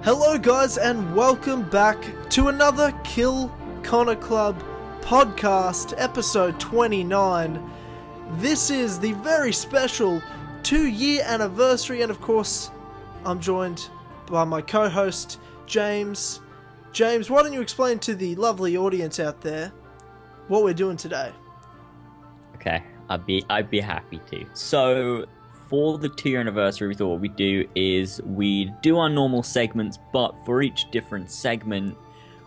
Hello guys and welcome back to another Kill Connor Club podcast, episode 29. This is the very special 2-year anniversary, and of course I'm joined by my co-host James. James, why don't you explain to the lovely audience out there what we're doing today? Okay, I'd be happy to. So for the 2-year anniversary, we thought what we'd do is we'd do our normal segments, but for each different segment,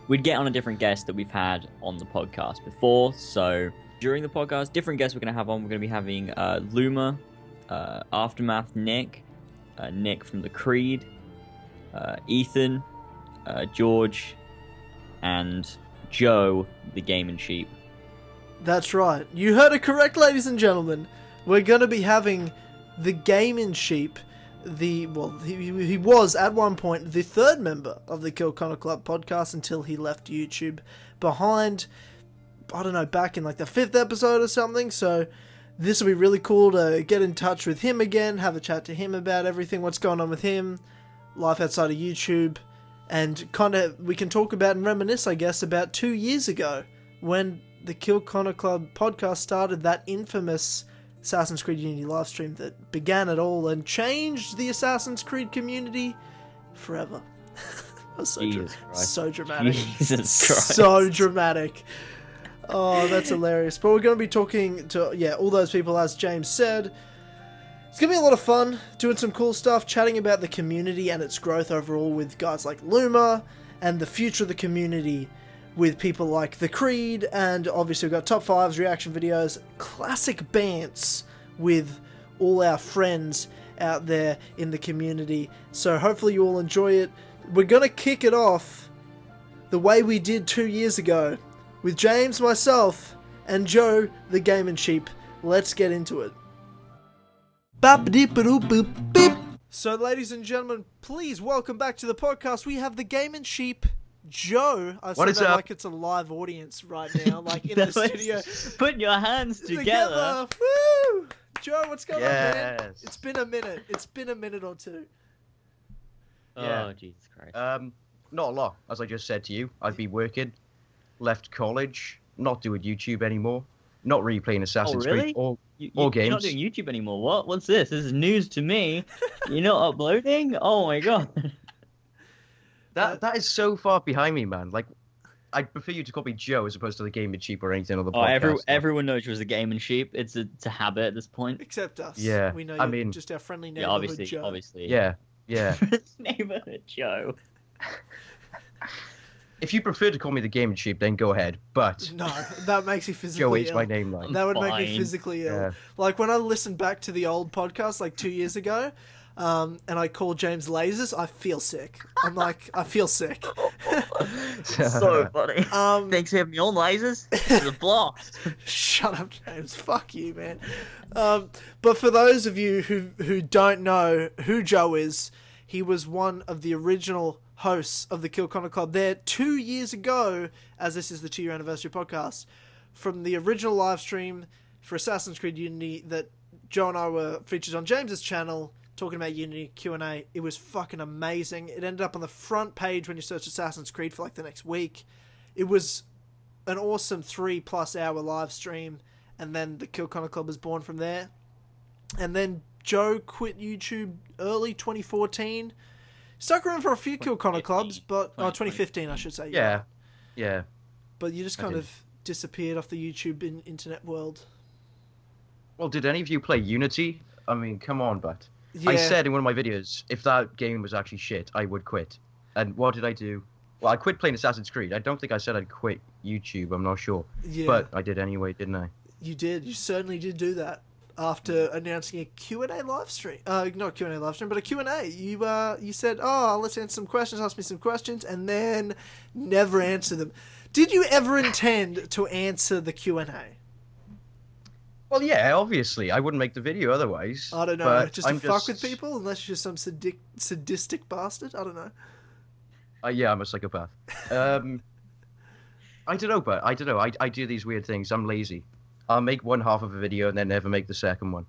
we'd get on a different guest that we've had on the podcast before. So during the podcast, different guests we're going to have on. We're going to be having Loomer, Aftermath Nick, Nick from TheCreed, Ethan, George, and Joe, TheGaminSheep. That's right. You heard it correct, ladies and gentlemen. We're going to be having TheGaminSheep, he was at one point the third member of the Kill Connor Club podcast until he left YouTube behind, I don't know, back in like the 5th episode or something. So this will be really cool to get in touch with him again, have a chat to him about everything, what's going on with him, life outside of YouTube, and kind of we can talk about and reminisce, I guess, about 2 years ago when the Kill Connor Club podcast started, that infamous Assassin's Creed Unity livestream that began it all and changed the Assassin's Creed community forever. So dramatic. Jesus Christ. So dramatic. Oh, that's hilarious. But we're going to be talking to, all those people, as James said. It's going to be a lot of fun, doing some cool stuff, chatting about the community and its growth overall with guys like Loomer, and the future of the community with people like TheCreed, and obviously we've got top 5s, reaction videos, classic bants with all our friends out there in the community. So hopefully you all enjoy it. We're going to kick it off the way we did 2 years ago with James, myself, and Joe, TheGaminSheep. Let's get into it. So ladies and gentlemen, please welcome back to the podcast. We have TheGaminSheep, Joe. I say that like it's a live audience right now, like in the studio. Put your hands together. Woo! Joe, what's going on, man? It's been a minute. It's been a minute or two. Oh, Jesus Christ. Not a lot, as I just said to you. I'd be working, left college, not doing YouTube anymore, not really playing Assassin's Creed or games. You're not doing YouTube anymore? What? What's this? This is news to me. You're not uploading? Oh my god. That is so far behind me, man. Like, I'd prefer you to call me Joe as opposed to TheGaminSheep or anything on the podcast. Everyone knows you as TheGaminSheep. It's a habit at this point. Except us. Yeah. We know you're just our friendly neighborhood Joe. Obviously. Yeah. Neighborhood Joe. If you prefer to call me TheGaminSheep, then go ahead. But no, that makes you physically Joe ill. is my name line. That would make me physically ill. Yeah. Like when I listened back to the old podcast like 2 years ago, and I call James Lasers, I feel sick. I'm like, I feel sick. So funny. Thanks for having me on, Lasers. It's a blast. Shut up, James. Fuck you, man. But for those of you who don't know who Joe is, he was one of the original hosts of the Kill Connor Club there 2 years ago, as this is the 2-year anniversary podcast, from the original live stream for Assassin's Creed Unity that Joe and I were featured on James's channel, talking about Unity Q&A. It was fucking amazing. It ended up on the front page when you searched Assassin's Creed for like the next week. It was an awesome 3+ hour live stream, and then the Kill Connor Club was born from there. And then Joe quit YouTube early 2014. Stuck around for a few Kill Connor Clubs, but 2015 I should say. Yeah. But you just kind of disappeared off the YouTube internet world. Well, did any of you play Unity? I mean, come on, but yeah. I said in one of my videos, if that game was actually shit, I would quit. And what did I do? Well, I quit playing Assassin's Creed. I don't think I said I'd quit YouTube. I'm not sure. Yeah. But I did anyway, didn't I? You did. You certainly did do that. After announcing a Q&A live stream. Not Q&A live stream, but a Q&A. You said, let's answer some questions, ask me some questions, and then never answer them. Did you ever intend to answer the Q&A? Well, yeah, obviously. I wouldn't make the video otherwise. I don't know. Just to fuck with people? Unless you're some sadistic bastard? I don't know. Yeah, I'm a psychopath. I don't know, but I don't know. I do these weird things. I'm lazy. I'll make one half of a video and then never make the second one.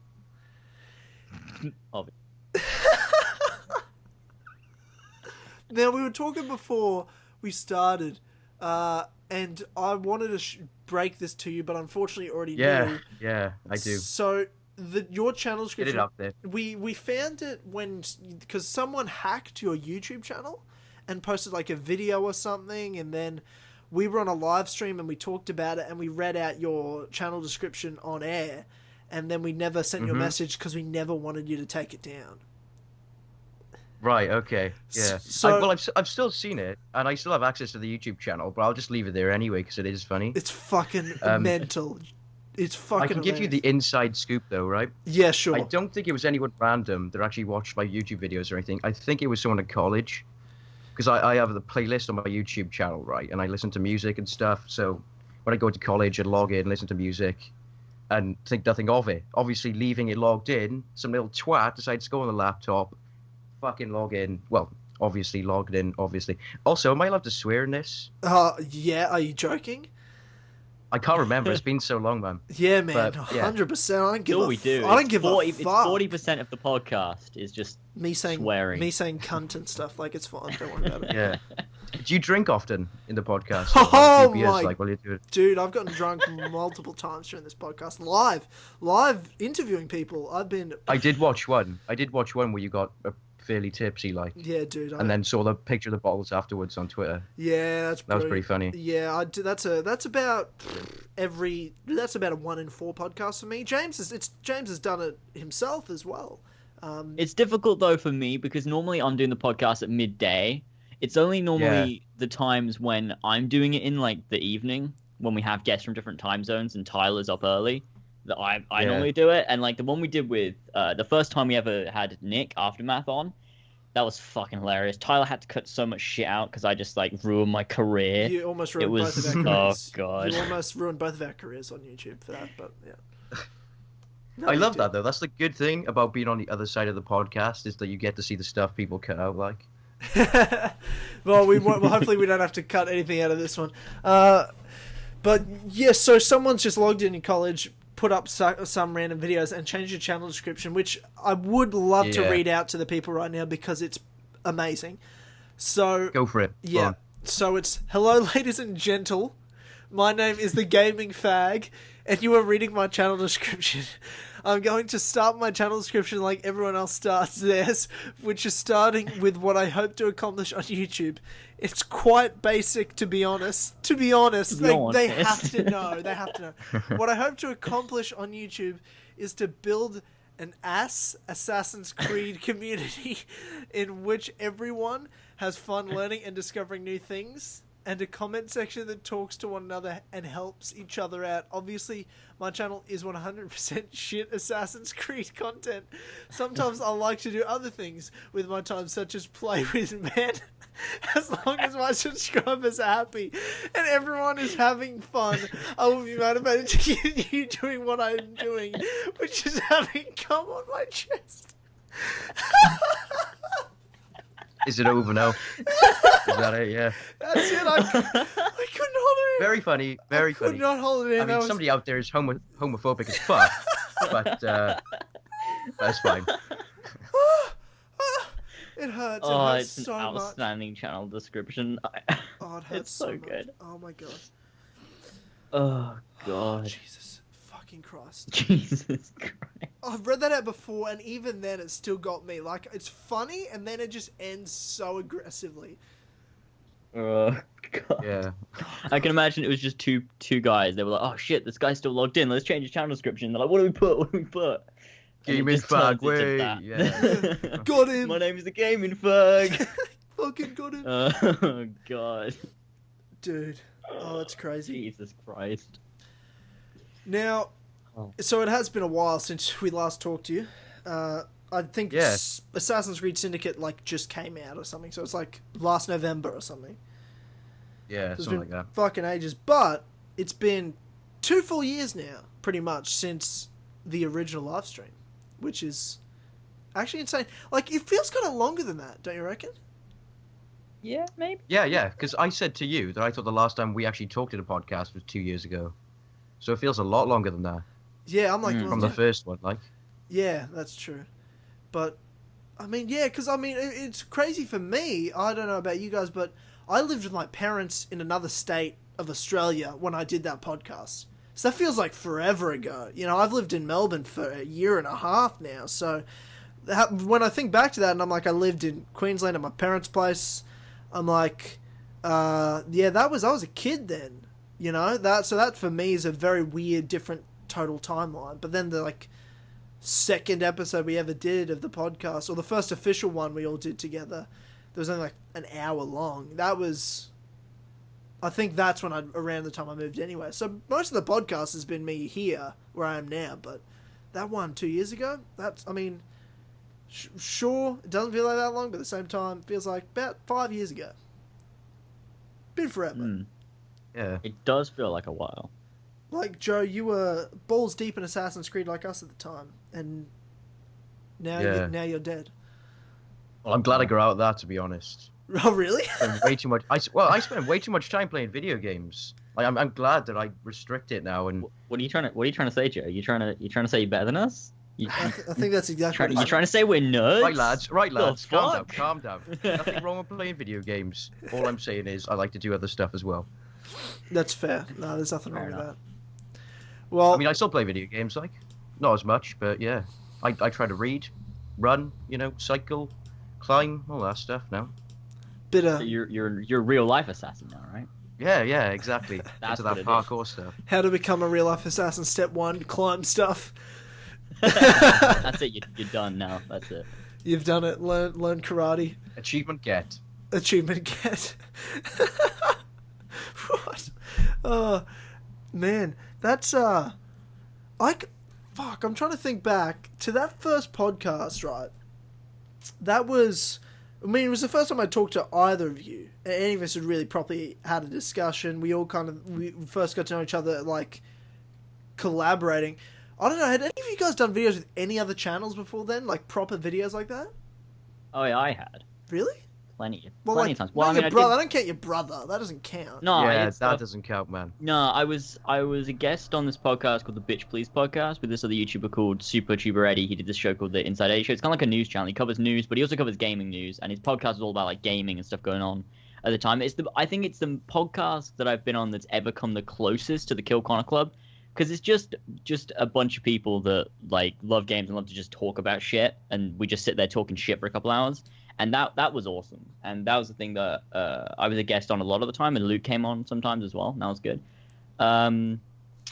Now, we were talking before we started, and I wanted to break this to you, but unfortunately you already knew. Yeah, I do. So, your channel description... Get it up there. We found it because someone hacked your YouTube channel and posted like a video or something, and then we were on a live stream and we talked about it and we read out your channel description on air, and then we never sent you a message because we never wanted you to take it down. Right, okay, yeah. So, I've still seen it, and I still have access to the YouTube channel, but I'll just leave it there anyway because it is funny. It's fucking mental. It's fucking I can give you the inside scoop, though, right? Yeah, sure. I don't think it was anyone random that actually watched my YouTube videos or anything. I think it was someone at college, because I have the playlist on my YouTube channel, right? And I listen to music and stuff, so when I go to college, I'd log in, listen to music, and think nothing of it. Obviously, leaving it logged in, some little twat decides to go on the laptop, fucking log in. Well, obviously logged in, obviously. Also, am I allowed to swear in this? Yeah, are you joking? I can't remember. It's been so long, man. Yeah, man, But, yeah. 100%. I don't give All a we do. I don't give a It's fuck. 40% of the podcast is just me saying swearing. Me saying cunt and stuff. Like, it's fine. Don't worry about it. Yeah. Do you drink often in the podcast? Oh, Beers, my like, while you do it? Dude, I've gotten drunk multiple times during this podcast. Live interviewing people. I did watch one where you got fairly tipsy, like. Yeah, dude. And then saw the picture of the bottles afterwards on Twitter. Yeah, that was pretty funny. Yeah, I do. That's about a 1 in 4 podcast for me. James has done it himself as well. It's difficult though for me because normally I'm doing the podcast at midday. It's only normally the times when I'm doing it in like the evening when we have guests from different time zones and Tyler's up early that I normally do it. And like the one we did with the first time we ever had Nick Aftermath on, that was fucking hilarious. Tyler had to cut so much shit out because I just like ruined my career. You almost ruined both of our careers. Oh god. You almost ruined both of our careers on YouTube for that, but yeah. No, I love that though. That's the good thing about being on the other side of the podcast is that you get to see the stuff people cut out, like. Well, hopefully we don't have to cut anything out of this one. But yeah, so someone's just logged in college, put up some random videos, and changed your channel description, which I would love to read out to the people right now because it's amazing. So go for it. Yeah. So it's, hello, ladies and gentle. My name is the Gaming Fag, and you are reading my channel description. I'm going to start my channel description like everyone else starts theirs, which is starting with what I hope to accomplish on YouTube. It's quite basic, to be honest. They have to know. They have to know. What I hope to accomplish on YouTube is to build an Assassin's Creed community in which everyone has fun learning and discovering new things, and a comment section that talks to one another and helps each other out. Obviously, my channel is 100% shit Assassin's Creed content. Sometimes I like to do other things with my time, such as play with men, as long as my subscribers are happy and everyone is having fun. I will be motivated to continue doing what I'm doing, which is having cum on my chest. Is it over now? Is that it? Yeah. That's it. I couldn't hold it in. Very funny. Very funny. Could not hold it in. I mean, somebody out there is homophobic as fuck, but that's fine. It hurts. Oh, it hurts it's an so much. outstanding channel description. Oh, it hurts It's so much. good. Oh my god. Oh Oh, god. Jesus fucking Christ. Jesus Christ. I've read that out before, and even then it still got me. Like, it's funny, and then it just ends so aggressively. Oh god. Yeah. I can imagine it was just two guys. They were like, "Oh shit, this guy's still logged in. Let's change his channel description." They're like, "What do we put? What do we put?" And it Gaming just turns Fag, into way. that. Yeah. Got him. My name is the Gaming Fag. Fucking got him. Oh god. Dude. Oh, that's crazy. Jesus Christ. Now, so it has been a while since we last talked to you. I think Assassin's Creed Syndicate like just came out or something, so it's like last November or something. Yeah, So it's something been like that. fucking ages, but it's been 2 full years now, pretty much, since the original live stream, which is actually insane. Like, it feels kind of longer than that, don't you reckon? Yeah, maybe. Yeah, because I said to you that I thought the last time we actually talked to the podcast was 2 years ago. So it feels a lot longer than that. Yeah, I'm like... From the first one, like. Yeah, that's true. But I mean, yeah, because I mean, it's crazy for me. I don't know about you guys, but I lived with my parents in another state of Australia when I did that podcast. So that feels like forever ago. You know, I've lived in Melbourne for a year and a half now. So when I think back to that, and I'm like, I lived in Queensland at my parents' place, I'm like, yeah, I was a kid then. You know, that for me is a very weird, different, total timeline. But then the like second episode we ever did of the podcast, or the first official one we all did together, there was only like an hour long. I think that's when around the time I moved anyway. So most of the podcast has been me here where I am now, but that one 2 years ago, I mean, sure, it doesn't feel like that long, but at the same time, it feels like about 5 years ago. Been forever. Yeah. It does feel like a while. Like, Joe, you were balls deep in Assassin's Creed like us at the time, and now you're dead. Well, I'm glad I grew out of that, to be honest. Oh, really? Way too much. I spend way too much time playing video games. Like, I'm glad that I restrict it now. And What are you trying to say, Joe? You trying to say you're better than us? I think that's exactly. You're trying to say we're nerds? Right, lads, The calm down. Nothing wrong with playing video games. All I'm saying is I like to do other stuff as well. That's fair. No, there's nothing Fair wrong enough. with that. Well, I mean, I still play video games, like not as much, but yeah, I try to read, run, cycle, climb, all that stuff now. bit So of you're a real life assassin now, right? Yeah, exactly. That's Into that what it parkour stuff. how to become a real life assassin. Step 1: climb stuff. That's it. You're done now. That's it. You've done it. Learn karate. Achievement get. Achievement get. What? Oh, man, that's fuck. I'm trying to think back to that first podcast. Right, that was. I mean, it was the first time I talked to either of you. Any of us had really properly had a discussion. We first got to know each other, like collaborating. I don't know. Had any of you guys done videos with any other channels before then, like proper videos like that? Oh yeah, I had Really? plenty of Like, times. Well, Well, I mean, your brother. I don't count your brother. That doesn't count. no, Yeah, it's, that doesn't count, man. No, I was a guest on this podcast called the Bitch Please podcast with this other YouTuber called Super Tuber Eddie. He did this show called the Inside A Show. It's kind of like a news channel. He covers news, but he also covers gaming news, and his podcast is all about like gaming and stuff going on at the time. I think it's the podcast that I've been on that's ever come the closest to the Kill Connor Club, because it's just a bunch of people that like love games and love to just talk about shit, and we just sit there talking shit for a couple hours. And that was awesome. And that was the thing that I was a guest on a lot of the time, and Luke came on sometimes as well, and that was good.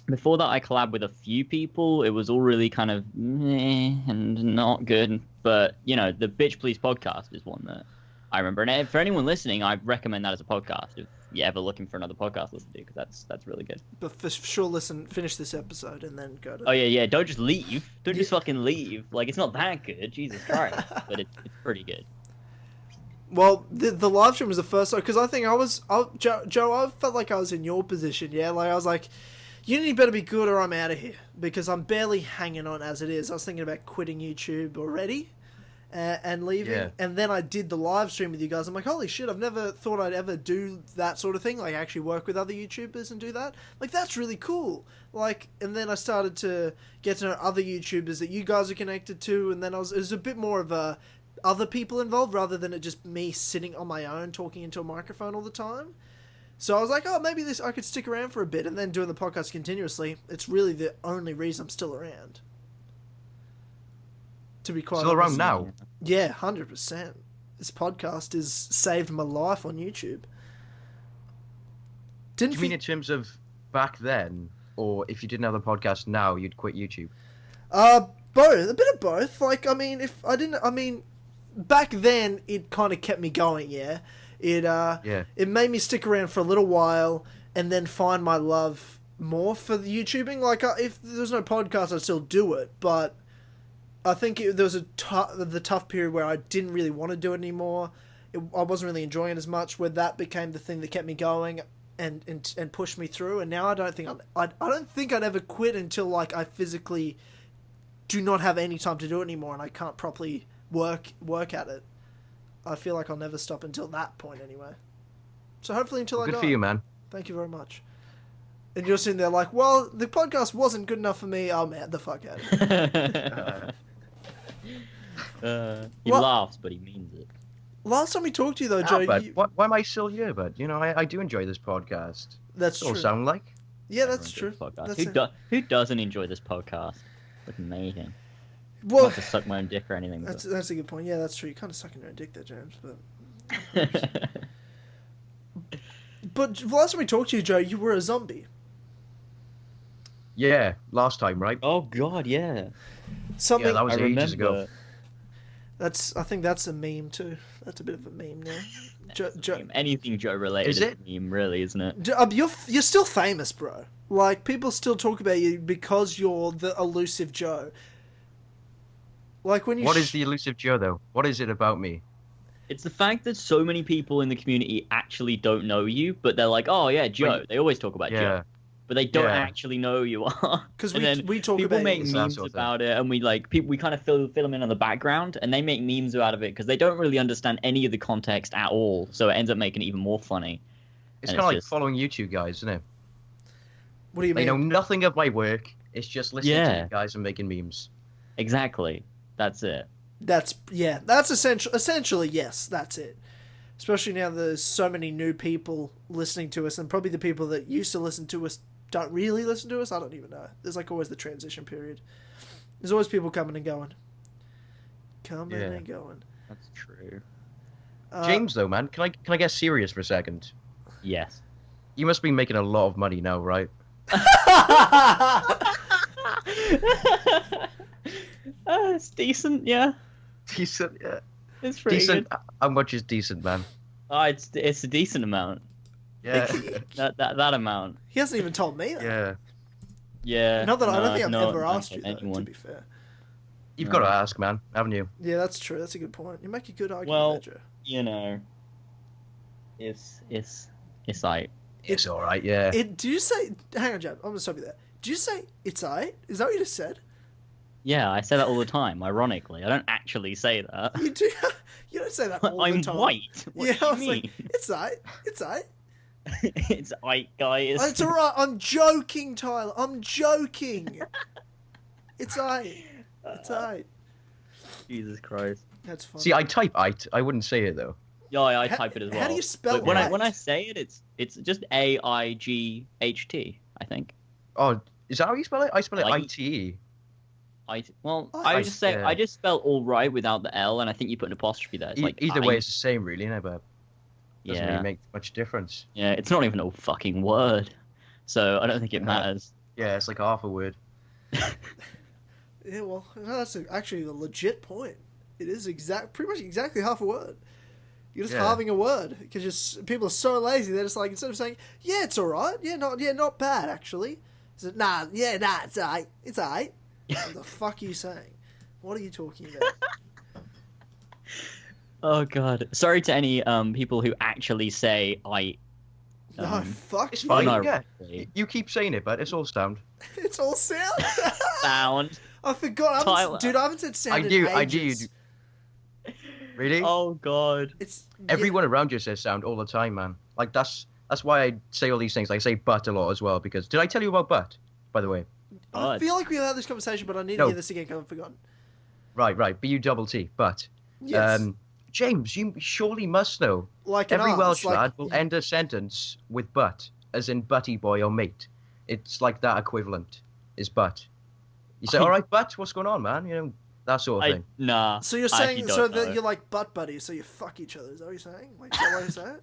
Before that, I collabed with a few people. It was all really kind of meh and not good. But, the Bitch Please podcast is one that I remember. And for anyone listening, I recommend that as a podcast if you're ever looking for another podcast to listen to, because that's really good. But for sure, finish this episode and then go to. Oh, yeah, don't just leave. Don't just fucking leave. Like, it's not that good, Jesus Christ. But it's pretty good. Well, the live stream was the first time, because I think Joe, I felt like I was in your position, yeah? Like, I was like, Unity better be good or I'm out of here, because I'm barely hanging on as it is. I was thinking about quitting YouTube already and leaving, Yeah. and then I did the live stream with you guys. I'm like, holy shit, I've never thought I'd ever do that sort of thing, like actually work with other YouTubers and do that. Like, that's really cool. Like, and then I started to get to know other YouTubers that you guys are connected to, and then it was a bit more of a other people involved rather than it just me sitting on my own talking into a microphone all the time. So I was like, oh, maybe I could stick around for a bit, and then doing the podcast continuously, it's really the only reason I'm still around. To be quite Still honest. around now? Yeah, 100%. This podcast has saved my life on YouTube. Do you mean in terms of back then, or if you didn't have the podcast now, you'd quit YouTube? Both. A bit of both. Like, I mean, back then, it kind of kept me going, yeah? It made me stick around for a little while and then find my love more for the YouTubing. Like, if there was no podcast, I'd still do it, but I think there was the tough period where I didn't really want to do it anymore. I wasn't really enjoying it as much, where that became the thing that kept me going and pushed me through, and now I don't think I'd ever quit until, like, I physically do not have any time to do it anymore and I can't properly work at it. I feel like I'll never stop until that point anyway. So hopefully until I die. Good for you, man. Thank you very much. And you're sitting there like, well, the podcast wasn't good enough for me. I'm out the fuck out of it. He Well- laughs, but he means it. Last time we talked to you though, Yeah, Joe, but you... why am I still here? But I do enjoy this podcast. that's All true. sound like. Yeah, that's Everyone true. does podcasts. That's Who, it. who doesn't enjoy this podcast? It's amazing. Well, Not to suck my own dick or anything. that's a good point. Yeah, that's true. You kind of sucking your own dick there, James. But the last time we talked to you, Joe, you were a zombie. Yeah, last time, right? Oh God, yeah. Something Yeah, that was I ages ago. remember. I think that's a meme too. That's a bit of a meme now. Joe, Anything Joe related Is it? a meme, really, isn't it? you're still famous, bro. Like people still talk about you because you're the elusive Joe. Like when you. What is the elusive Joe though? What is it about me? It's the fact that so many people in the community actually don't know you, but they're like, "Oh yeah, Joe." They always talk about Yeah. Joe, but they don't Yeah. actually know who you are. Because And then we talk people about make you. It's that memes sort of thing. about it, and we kind of fill them in on the background, and they make memes out of it because they don't really understand any of the context at all. So it ends up making it even more funny. It's And kind of like just- following you two guys, isn't it? What do you They mean? know nothing of my work. It's just listening to Yeah. you guys and making memes. Exactly, that's it. That's essentially yes, that's it. Especially now there's so many new people listening to us, and probably the people that used to listen to us don't really listen to us. I don't even know. There's like always the transition period. There's always people coming and going. Coming Yeah. and going. That's true. James, though, man, can I get serious for a second? Yes. You must be making a lot of money now, right? It's decent, yeah. Decent, yeah. It's pretty Decent. good. How much is decent, man? Oh, it's a decent amount. Yeah. That amount. He hasn't even told me that. Yeah. Yeah. Not that I don't no, think I've no, ever not asked you that, to anyone. be fair. You've No. got to ask, man, haven't you? Yeah, that's true. That's a good point. You make a good argument, Well- there, Joe. You know, it's like It's all right, yeah. Do you say? Hang on, Joe. I'm gonna stop you there. Do you say it's alright? Is that what you just said? yeah. I say that all the time. Ironically, I don't actually say that. You do. You don't say that all I'm the time. white. What Yeah, do I you was mean? like, it's alright. It's alright. It's white, guys. It's alright. I'm joking, Tyler. I'm joking. It's alright. It's alright. Jesus Christ. That's fine. See, I type "ite." I wouldn't say it though. Yeah, I How- type it as well. how do you spell But when white? when I say it, it's just AIGHT. I think. Oh, is that how you spell it? I spell it I- ITE. Oh, I just say yeah. I just spell all right without the L, and I think you put an apostrophe there. It's like Either way, I- it's the same, really, isn't it? But doesn't yeah, really make much difference. yeah. It's not even a fucking word, so I don't think it Yeah. matters. Yeah, it's like half a word. Yeah, well, no, that's actually a legit point. It is pretty much exactly half a word. You're just Yeah. halving a word because people are so lazy. They're just like, instead of saying, "Yeah, it's all right," not bad actually. It's nah, it's alright. It's alright. What the fuck are you saying? What are you talking about? Oh god. Sorry to any people who actually say I. No, fuck It's you. fine. no, Yeah, really. you keep saying it, but it's all sound. It's all sound. Sound. I forgot. Tyler. Dude, I haven't said sound I in knew ages. you'd- Really? Oh god. It's Everyone around you says sound all the time, man. Like that's why I say all these things. I say "but" a lot as well because did I tell you about "but"? By the way. I feel like we had this conversation, but I need to No. hear this again because I've forgotten. Right. B-U-T-T. But. Yes. James, you surely must know. Like an Every arse, Welsh like- lad will end a sentence with "but," as in "butty boy" or "mate." It's like that equivalent is "but." You say, "All right, but what's going on, man?" You know that sort of thing. Nah. So you're I saying actually so don't that know. you're like butt buddies, so you fuck each other. Is that what you're saying? Like, is that what you're saying?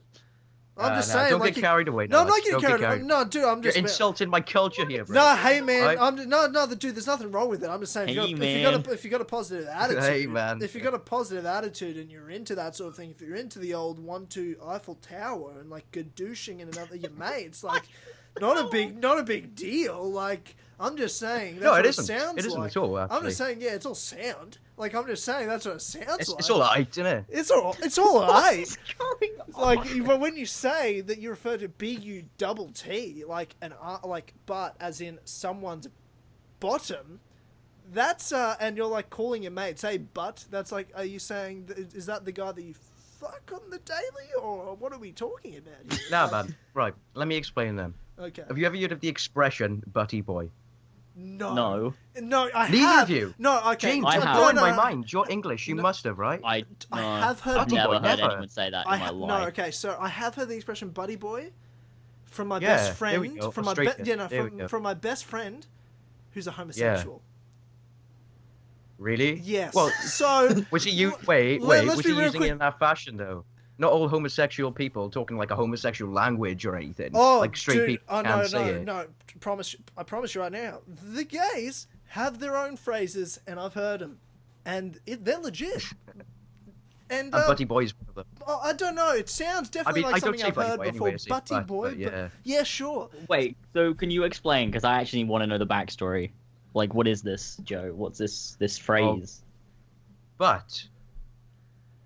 I'm just Nah, saying. Don't like get carried away. No, I'm now, not getting don't carried. No, dude, I'm You're just. insulting my culture here, bro. No, hey man, Right? no, dude. There's nothing wrong with it. I'm just saying, Hey, if you got a positive attitude, Hey, man. if you got a positive attitude and you're into that sort of thing, if you're into the old 1-2 Eiffel Tower and like gadooshing and another your mates, like not a big deal. Like I'm just saying. That's No, what it isn't. sounds It isn't like. at all. I'm Actually, just saying, yeah, it's all sound. Like I'm just saying, that's what it sounds it's, like. it's all right, isn't it? It's all right. What's going on? Like when you say that you refer to B-U-T-T, like like butt as in someone's bottom, that's and you're like calling your mate say butt. That's like, are you saying is that the guy that you fuck on the daily, or what are we talking about here? Nah, man. Right. Let me explain then. Okay. Have you ever heard of the expression "butty boy"? No. No, I Neither have. of you. No, okay. James, I you're have. blowing no, my no. mind. You're English. You must have, right? I have heard. I've never Boy, heard never. anyone say that in my No, life. okay. So I have heard the expression "buddy boy" from my Yeah, best there we friend. go. From Australian. There we go. from my best friend, who's a homosexual. Really? Yes. Well, So was he let's was be he real using quick. it in that fashion though? Not all homosexual people talking like a homosexual language or anything. Oh, like straight dude, people oh, can't no, say no, it. no. I promise you right now, the gays have their own phrases, and I've heard them, and they're legit. And And Buddy Boy is one of them. oh, I don't know. It sounds definitely I like don't something say I've buddy heard boy before. anyway, I say Butty butt, boy, but yeah. yeah, sure. Wait, so can you explain? Because I actually want to know the backstory. Like, what is this, Joe? What's this phrase? But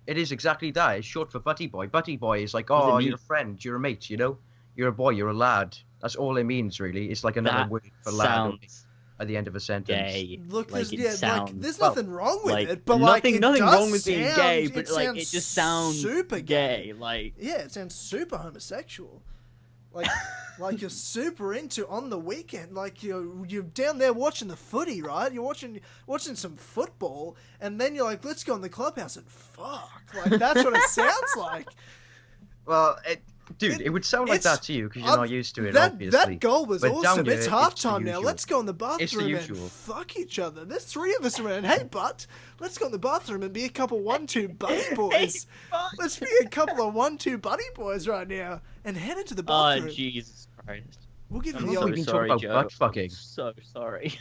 it is exactly that. It's short for Buddy Boy. Buddy Boy is like, What does it oh, mean? you're a friend, you're a mate, you know? You're a boy, you're a lad. That's all it means, really. It's like another That word for lad sounds at the end of a sentence. gay. Look, like, there's it yeah, sounds like there's well, nothing wrong with like it, but like it nothing does wrong with being sound, gay, but like it sounds just sounds super gay. Like Yeah, it sounds super homosexual. Like, like you're super into on the weekend. Like you're down there watching the footy, right? You're watching some football, and then you're like, let's go in the clubhouse and fuck. Like that's what it sounds like. Well, dude, it would sound like it's- that to you because you're not used to it, That obviously. goal was But awesome. down here, It's it's the halftime now. usual. Let's go in the It's the bathroom and usual. fuck each other. There's three of us around. Hey, butt, let's go in the bathroom and be a couple 1-2 buddy boys. Let's be a couple of 1-2 buddy boys right now and head into the oh bathroom. Jesus Christ! We'll give you I'm the not old. even sorry, talking Joe. about butt fucking. So sorry.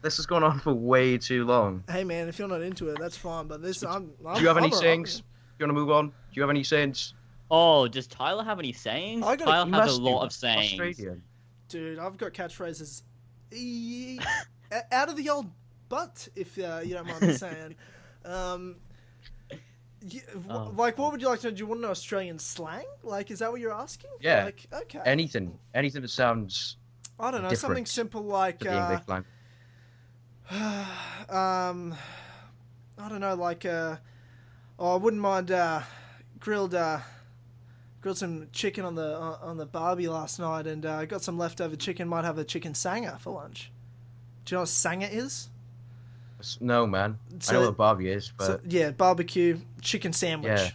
This has gone on for way too long. Hey man, if you're not into it, that's fine. But this, I'm Do you have any I'm sayings? Do you want to move on? Do you have any sayings? Oh, does Tyler have any sayings? I got- Tyler You has must a do. lot of sayings. Australian. Dude, I've got catchphrases out of the old butt, if you don't mind me saying. Like, what would you like to know? Do you want to know Australian slang? Like, is that what you're asking? Yeah. Like, okay. Anything that sounds I don't know, different something simple like, to the English language. I don't know, like, I wouldn't mind grilled some chicken on the barbie last night, and I got some leftover chicken. Might have a chicken sanger for lunch. Do you know what sanger is? No, man. So- I know what barbie is, but So, yeah, barbecue chicken sandwich. Yeah.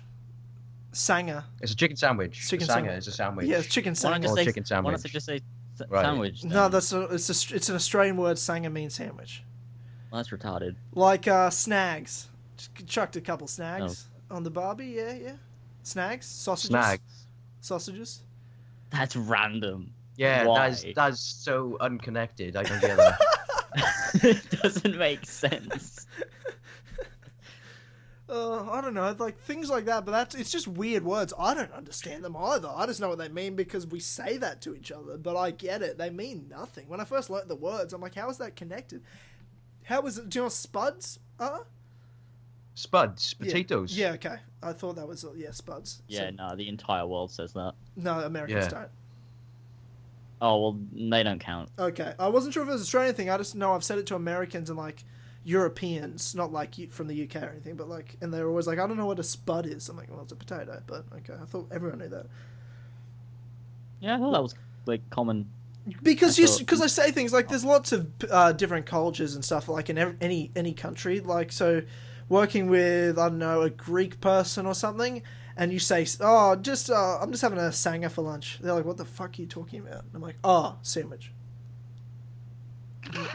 Sanger. it's a chicken sandwich. Chicken a sanger sandwich. is a sandwich. Yeah, it's chicken Why not sanger. just Or say chicken Why not sandwich. just say Right. sandwich? No, then? it's an Australian word. Sanger means sandwich. Well, that's retarded. Like snags. Just chucked a couple snags on the barbie. Yeah. Snags, sausages. Snags. Sausages. That's random. Yeah, Why? that's so unconnected. I don't get that. It doesn't make sense. I don't know, like things like that. But it's just weird words. I don't understand them either. I just know what they mean because we say that to each other. But I get it. They mean nothing. When I first learnt the words, I'm like, how is that connected? How is it? Do you know what spuds are? Spuds, potatoes. Yeah. Okay. I thought that was spuds. Yeah, So- no, the entire world says that. no, Americans Yeah. don't. Oh well, they don't count. Okay, I wasn't sure if it was an Australian thing. I just know I've said it to Americans and like Europeans, not like from the UK or anything, but like, and they're always like, I don't know what a spud is. I'm like, well, it's a potato, but okay, I thought everyone knew that. Yeah, I thought that was like common. Because I thought- because I say things like there's lots of different cultures and stuff like in any country, like so working with I don't know a Greek person or something, and you say I'm just having a sanger for lunch. They're like, what the fuck are you talking about? And I'm like, sandwich.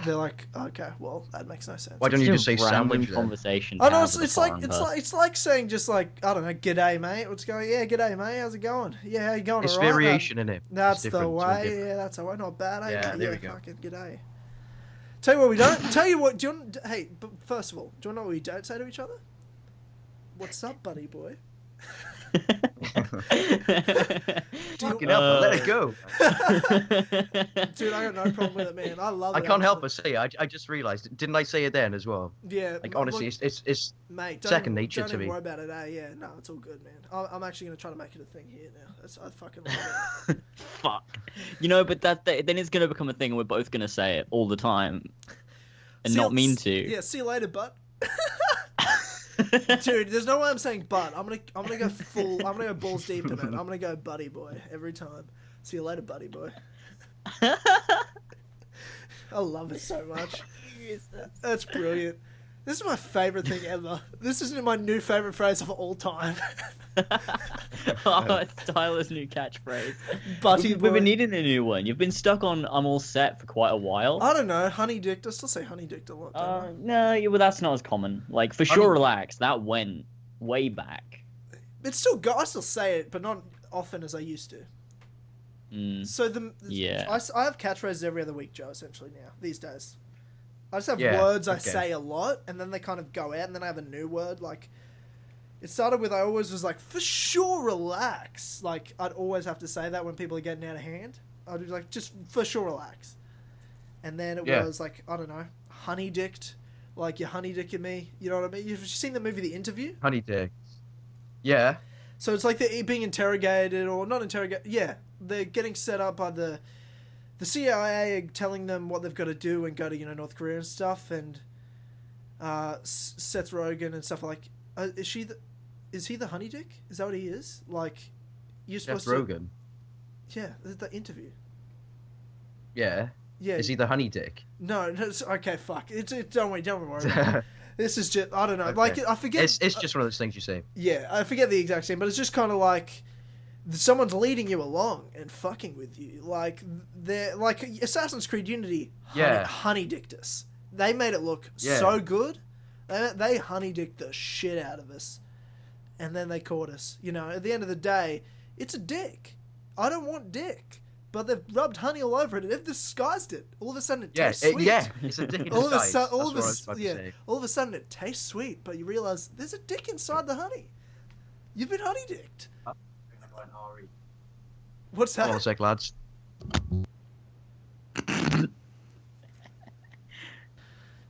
They're like, okay, well that makes no sense. Why don't you just say Random sandwich then? conversation. I to know have with a foreign person. it's like saying just like I don't know, g'day mate, what's going? Yeah, g'day mate, how's it going? Yeah, how you going? It's All right, variation in it. That's It's the different, it's all way. different. Yeah, that's the way. Not bad. Eh? Yeah, mate? there we go. Fucking g'day. Tell you what we don't. Tell you what. Do you want? Hey, but first of all, do you know what we don't say to each other? What's up, buddy boy? Fucking hell, let it go. Dude, I got no problem with it, man. I love it. I can't help but actually. say it. I just realised. Didn't I say it then as well? Yeah. Like look, honestly, it's mate, don't second even- nature don't to even me. worry about it. Yeah, no, it's all good, man. I'm actually gonna try to make it a thing here now. I fucking love it. Fuck. You know, but then it's gonna become a thing, and we're both gonna say it all the time, and See not you- mean to. Yeah. See you later, butt. Dude, there's no way I'm saying butt. I'm gonna go full. I'm gonna go balls deep in it. I'm gonna go buddy boy every time. See you later, buddy boy. I love it so much. That's brilliant. This is my favorite thing ever. This is my new favorite phrase of all time. Oh, it's Tyler's new catchphrase. Buddy We've boy. been needing a new one. You've been stuck on I'm all set for quite a while. I don't know. Honey dicked. I still say honey dicked a lot. Don't I? No, yeah, well, that's not as common. Like, for sure, relax. That went way back. It's still I still say it, but not often as I used to. So Yeah. I have catchphrases every other week, Joe. Essentially now these days, I just have Yeah, words I okay. say a lot, and then they kind of go out, and then I have a new word. Like it started with I always was like for sure relax. Like I'd always have to say that when people are getting out of hand. I'd be like just for sure relax, and then it was like I don't know, honey dicked. Like you're honey dicking me. You know what I mean? You've seen the movie The Interview? Honey dick. Yeah. So it's like they're being interrogated or not interrogated. Yeah, they're getting set up by the CIA telling them what they've got to do and go to North Korea and stuff. And Seth Rogen and stuff like. Is he the honey dick? Is that what he is? Like you're supposed Seth Rogen. Yeah, the interview. Yeah. Yeah. Is he the honey dick? No, okay, fuck. Don't worry about it. This is just I don't know. Okay. Like I forget. It's just one of those things you say. Yeah, I forget the exact same, but it's just kind of like someone's leading you along and fucking with you. Like they're like Assassin's Creed Unity. Honey dicked us. They made it look so good. They honey dicked the shit out of us, and then they caught us. At the end of the day, it's a dick. I don't want dick. But they've rubbed honey all over it, and they've disguised it. All of a sudden, it tastes sweet. It's a dick in all disguise. All of a sudden, it tastes sweet, but you realize there's a dick inside the honey. You've been honey dicked. What's that? Hold on a sec, lads.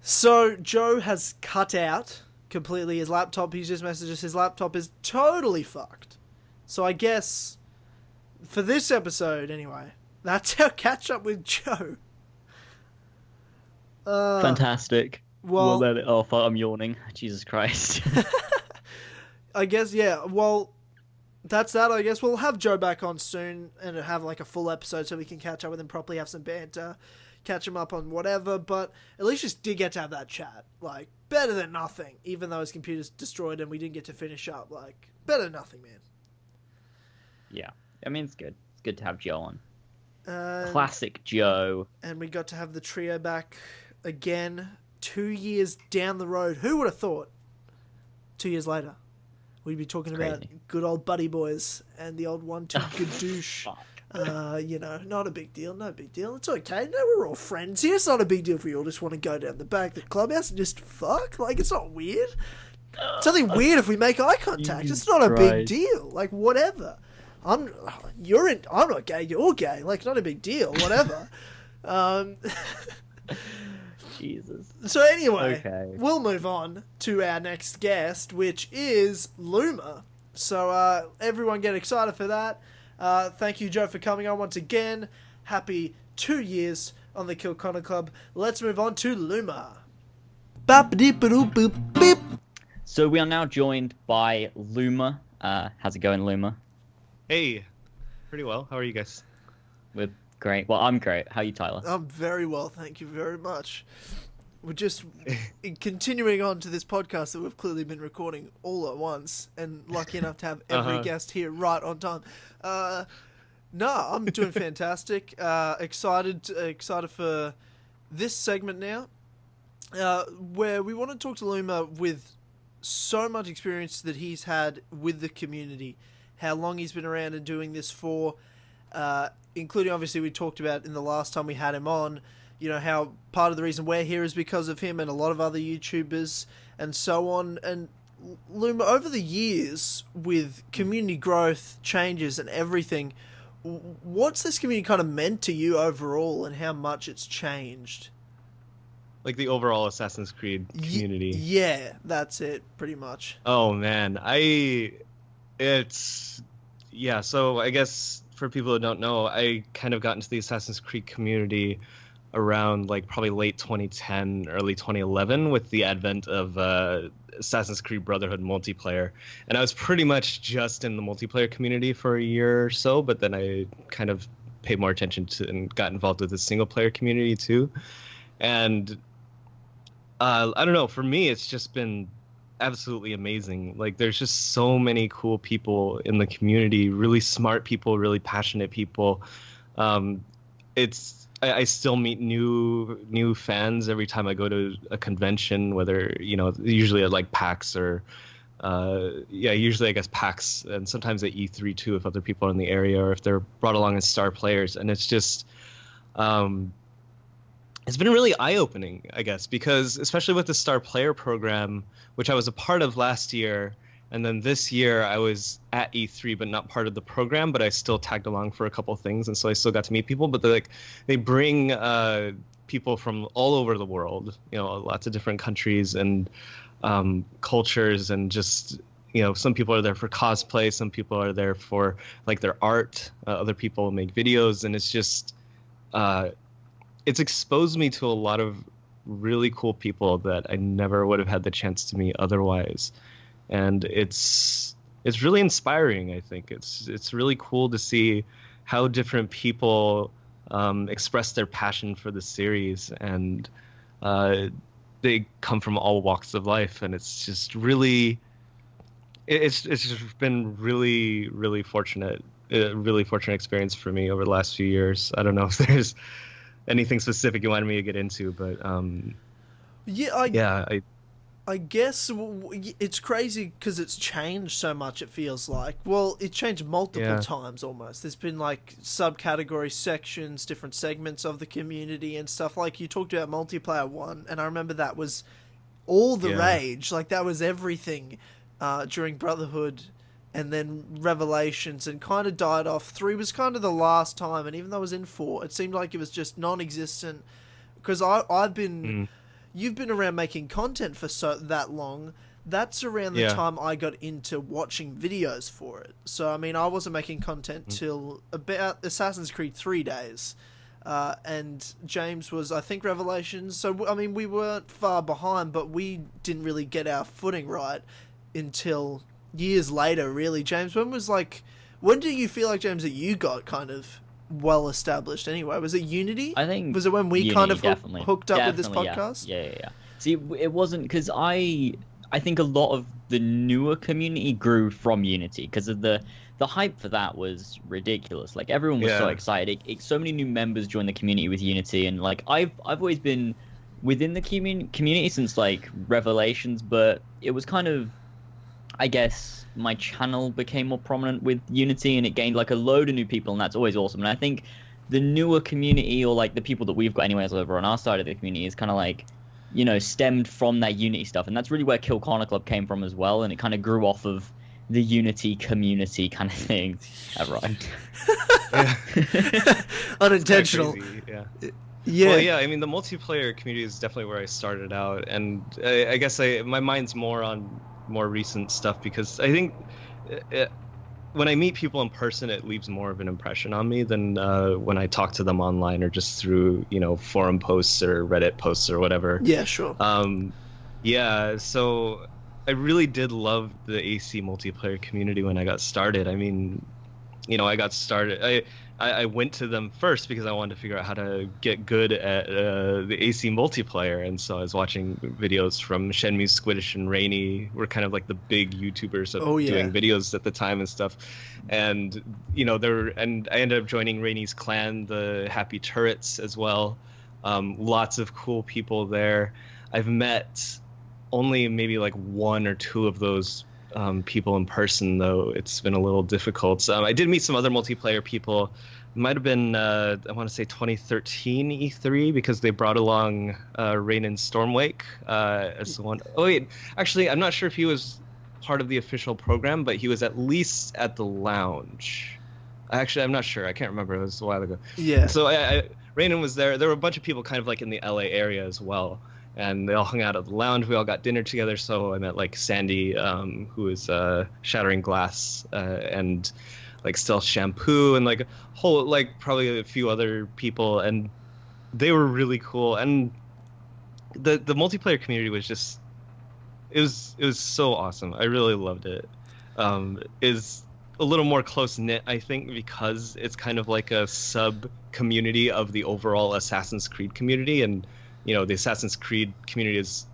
So Joe has cut out completely his laptop. He's just messaged us. His laptop is totally fucked. So I guess for this episode, anyway, that's our catch up with Joe. Fantastic. Well, fuck, I'm yawning. Jesus Christ. I guess, yeah. Well, that's that. I guess we'll have Joe back on soon and have like a full episode so we can catch up with him properly, have some banter, catch him up on whatever. But at least just did get to have that chat. Like, better than nothing. Even though his computer's destroyed and we didn't get to finish up. Like, better than nothing, man. Yeah. I mean, it's good. It's good to have Joe on. Classic Joe. And we got to have the trio back again 2 years down the road. Who would have thought 2 years later we'd be talking about good old buddy boys and the old 1-2 gadoosh. Not a big deal. No big deal. It's okay. No, we're all friends here. It's not a big deal if we all just want to go down the back of the clubhouse and just fuck. Like, it's not weird. It's only weird if we make eye contact. It's not a big deal. Like, whatever. I'm not gay. You're gay. Like, not a big deal. Whatever. Jesus. So anyway, we'll move on to our next guest, which is Loomer. So everyone get excited for that. Thank you, Joe, for coming on once again. Happy 2 years on the Kill Connor Club. Let's move on to Loomer. So we are now joined by Loomer. How's it going, Loomer? Hey, pretty well. How are you guys? We're great. Well, I'm great. How are you, Tyler? I'm very well, thank you very much. We're just continuing on to this podcast that we've clearly been recording all at once, and lucky enough to have every guest here right on time. No, I'm doing fantastic. Excited for this segment now, where we want to talk to Loomer with so much experience that he's had with the community, how long he's been around and doing this for, including obviously we talked about in the last time we had him on, how part of the reason we're here is because of him and a lot of other YouTubers and so on. And Loomer, over the years with community growth, changes and everything, what's this community kind of meant to you overall and how much it's changed? Like the overall Assassin's Creed community. Yeah, that's it, pretty much. Oh man, so I guess for people who don't know, I kind of got into the Assassin's Creed community around like probably late 2010, early 2011 with the advent of Assassin's Creed Brotherhood multiplayer. And I was pretty much just in the multiplayer community for a year or so, but then I kind of paid more attention to and got involved with the single player community too. And I don't know, for me it's just been absolutely amazing. Like there's just so many cool people in the community, really smart people, really passionate people. I still meet new fans every time I go to a convention, whether, you know, usually at like PAX or usually I guess PAX, and sometimes at E3 too if other people are in the area or if they're brought along as star players. And it's just it's been really eye-opening, I guess, because especially with the star player program, which I was a part of last year, and then this year I was at E3 but not part of the program, but I still tagged along for a couple things, and so I still got to meet people. But they bring people from all over the world, you know, lots of different countries and cultures, and just, you know, some people are there for cosplay, some people are there for like their art, other people make videos, and it's just it's exposed me to a lot of really cool people that I never would have had the chance to meet otherwise. And it's really inspiring. I think it's really cool to see how different people express their passion for the series, and they come from all walks of life, and it's just really it's just been really fortunate, a really fortunate experience for me over the last few years. I don't know if there's anything specific you wanted me to get into, but I guess it's crazy because it's changed so much, it feels like. Well, it changed multiple times almost. There's been like subcategory sections, different segments of the community and stuff. Like you talked about multiplayer 1, and I remember that was all the rage. Like that was everything during Brotherhood, and then Revelations, and kind of died off. 3 was kind of the last time, and even though I was in 4, it seemed like it was just non-existent. Because I've been... You've been around making content for that long. That's around the time I got into watching videos for it. So, I mean, I wasn't making content till about Assassin's Creed 3 days. And James was, I think, Revelations. So, I mean, we weren't far behind, but we didn't really get our footing right until years later, really. James, when do you feel like, James, that you got kind of well established anyway? Was it Unity? I think was it when we Unity, kind of hooked up with this definitely, podcast? Yeah. See, it wasn't because I think a lot of the newer community grew from Unity because of the hype for that was ridiculous. Like everyone was so excited. So many new members joined the community with Unity, and like I've always been within the community since like Revelations, but it was kind of, I guess, my channel became more prominent with Unity, and it gained like a load of new people, and that's always awesome. And I think the newer community, or like the people that we've got anyways over on our side of the community, is kind of like, you know, stemmed from that Unity stuff, and that's really where Kill Connor Club came from as well, and it kind of grew off of the Unity community kind of thing. Right. Unintentional. Yeah. Well, yeah, I mean, the multiplayer community is definitely where I started out, and I guess my mind's more on more recent stuff, because I think when I meet people in person, it leaves more of an impression on me than when I talk to them online or just through, you know, forum posts or Reddit posts or whatever. Yeah, sure. So I really did love the AC multiplayer community when I got started. I mean, you know, I went to them first because I wanted to figure out how to get good at the AC multiplayer, and so I was watching videos from Shenmue, Squidish, and Rainy. Were kind of like the big YouTubers of doing videos at the time and stuff. And you know, and I ended up joining Rainy's clan, the Happy Turrets, as well. Lots of cool people there. I've met only maybe like 1 or 2 of those people in person, though it's been a little difficult. I did meet some other multiplayer people. It might have been I want to say 2013 E3, because they brought along Rain and Stormwake as the one. Oh wait, actually I'm not sure if he was part of the official program, but he was at least at the lounge. Actually, I'm not sure. I can't remember. It was a while ago. Yeah. So Rainen was there. There were a bunch of people kind of like in the LA area as well. And they all hung out at the lounge. We all got dinner together. So I met like Sandy, who is Shattering Glass, and like Stealth Shampoo, and like a whole, like probably a few other people. And they were really cool. And the multiplayer community was just, it was so awesome. I really loved it. Is a little more close knit, I think, because it's kind of like a sub community of the overall Assassin's Creed community, and the Assassin's Creed community is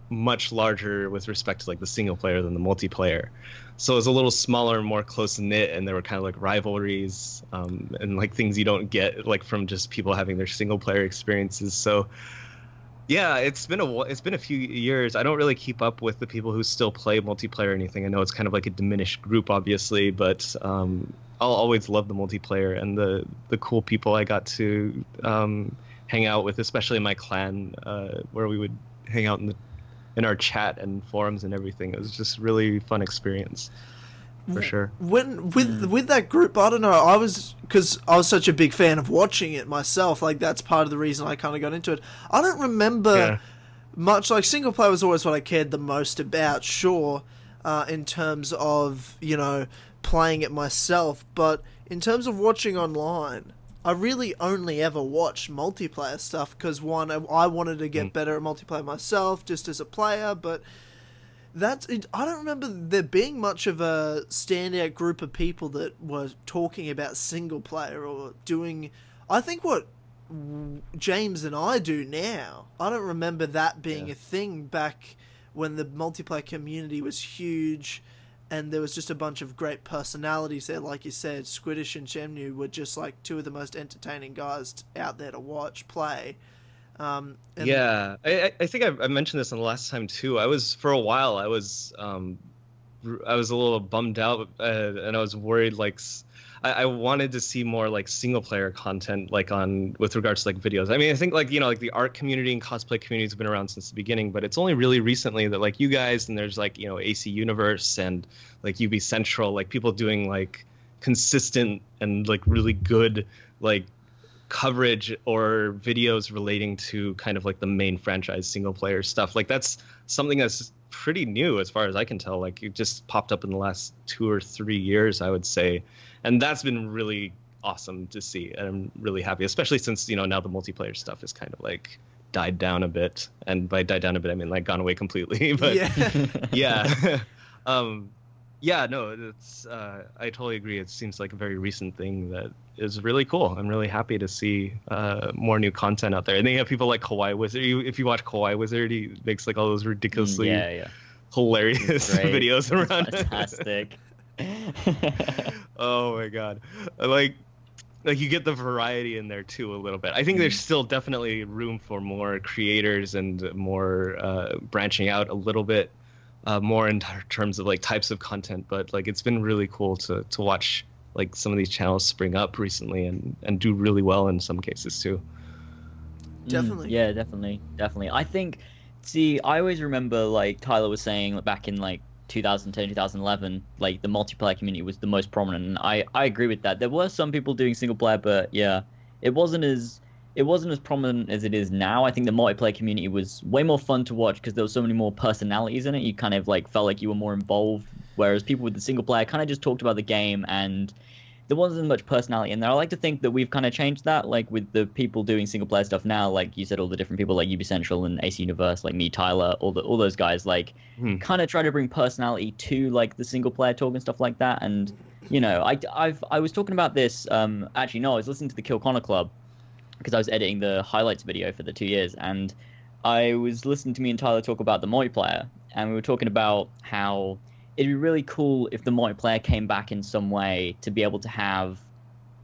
much larger with respect to like the single player than the multiplayer. So it's a little smaller and more close knit, and there were kind of like rivalries and like things you don't get like from just people having their single player experiences. So yeah, it's been a few years. I don't really keep up with the people who still play multiplayer or anything. I know it's kind of like a diminished group, obviously, but I'll always love the multiplayer and the cool people I got to hang out with, especially in my clan, where we would hang out in our chat and forums and everything. It was just really fun experience. For sure. When with that group, I don't know. Because I was such a big fan of watching it myself. Like that's part of the reason I kind of got into it. I don't remember much. Like single player was always what I cared the most about. Sure, in terms of playing it myself, but in terms of watching online, I really only ever watched multiplayer stuff because one, I wanted to get better at multiplayer myself, just as a player, but. I don't remember there being much of a standout group of people that were talking about single player or doing. I think what James and I do now. I don't remember that being a thing back when the multiplayer community was huge, and there was just a bunch of great personalities there. Like you said, Squiddish and Chemnu were just like two of the most entertaining guys out there to watch play. I think I mentioned this on the last time too. For a while I was a little bummed out, and I was worried like I wanted to see more like single player content like with regards to like videos. I mean, I think like like the art community and cosplay community has been around since the beginning, but it's only really recently that like you guys and there's like AC Universe and like UB Central, like people doing like consistent and like really good like coverage or videos relating to kind of like the main franchise single player stuff. Like that's something that's pretty new as far as I can tell. Like it just popped up in the last 2 or 3 years, I would say, and that's been really awesome to see, and I'm really happy, especially since now the multiplayer stuff is kind of like died down a bit, and by died down a bit I mean like gone away completely. But it's I totally agree. It seems like a very recent thing that is really cool. I'm really happy to see more new content out there. And then you have people like Kawaii Wizard. If you watch Kawaii Wizard, he makes like all those ridiculously hilarious videos around. Fantastic. Oh my god. Like you get the variety in there too a little bit. I think there's still definitely room for more creators and more branching out a little bit. More in terms of like types of content, but like it's been really cool to watch like some of these channels spring up recently and do really well in some cases too. Definitely. Yeah, definitely. I think, I always remember like Tyler was saying back in like 2010, 2011, like the multiplayer community was the most prominent, and I agree with that. There were some people doing single player, but yeah, it wasn't as prominent as it is now. I think the multiplayer community was way more fun to watch because there were so many more personalities in it. You kind of like felt like you were more involved, whereas people with the single player kind of just talked about the game and there wasn't much personality in there. I like to think that we've kind of changed that, like with the people doing single player stuff now, like you said, all the different people like UB Central and AC Universe, like me, Tyler, all those guys, like kind of try to bring personality to like the single player talk and stuff like that. And I was talking about this. Actually, no, I was listening to the Kill Connor Club because I was editing the highlights video for the 2 years, and I was listening to me and Tyler talk about the multiplayer, and we were talking about how it'd be really cool if the multiplayer came back in some way to be able to have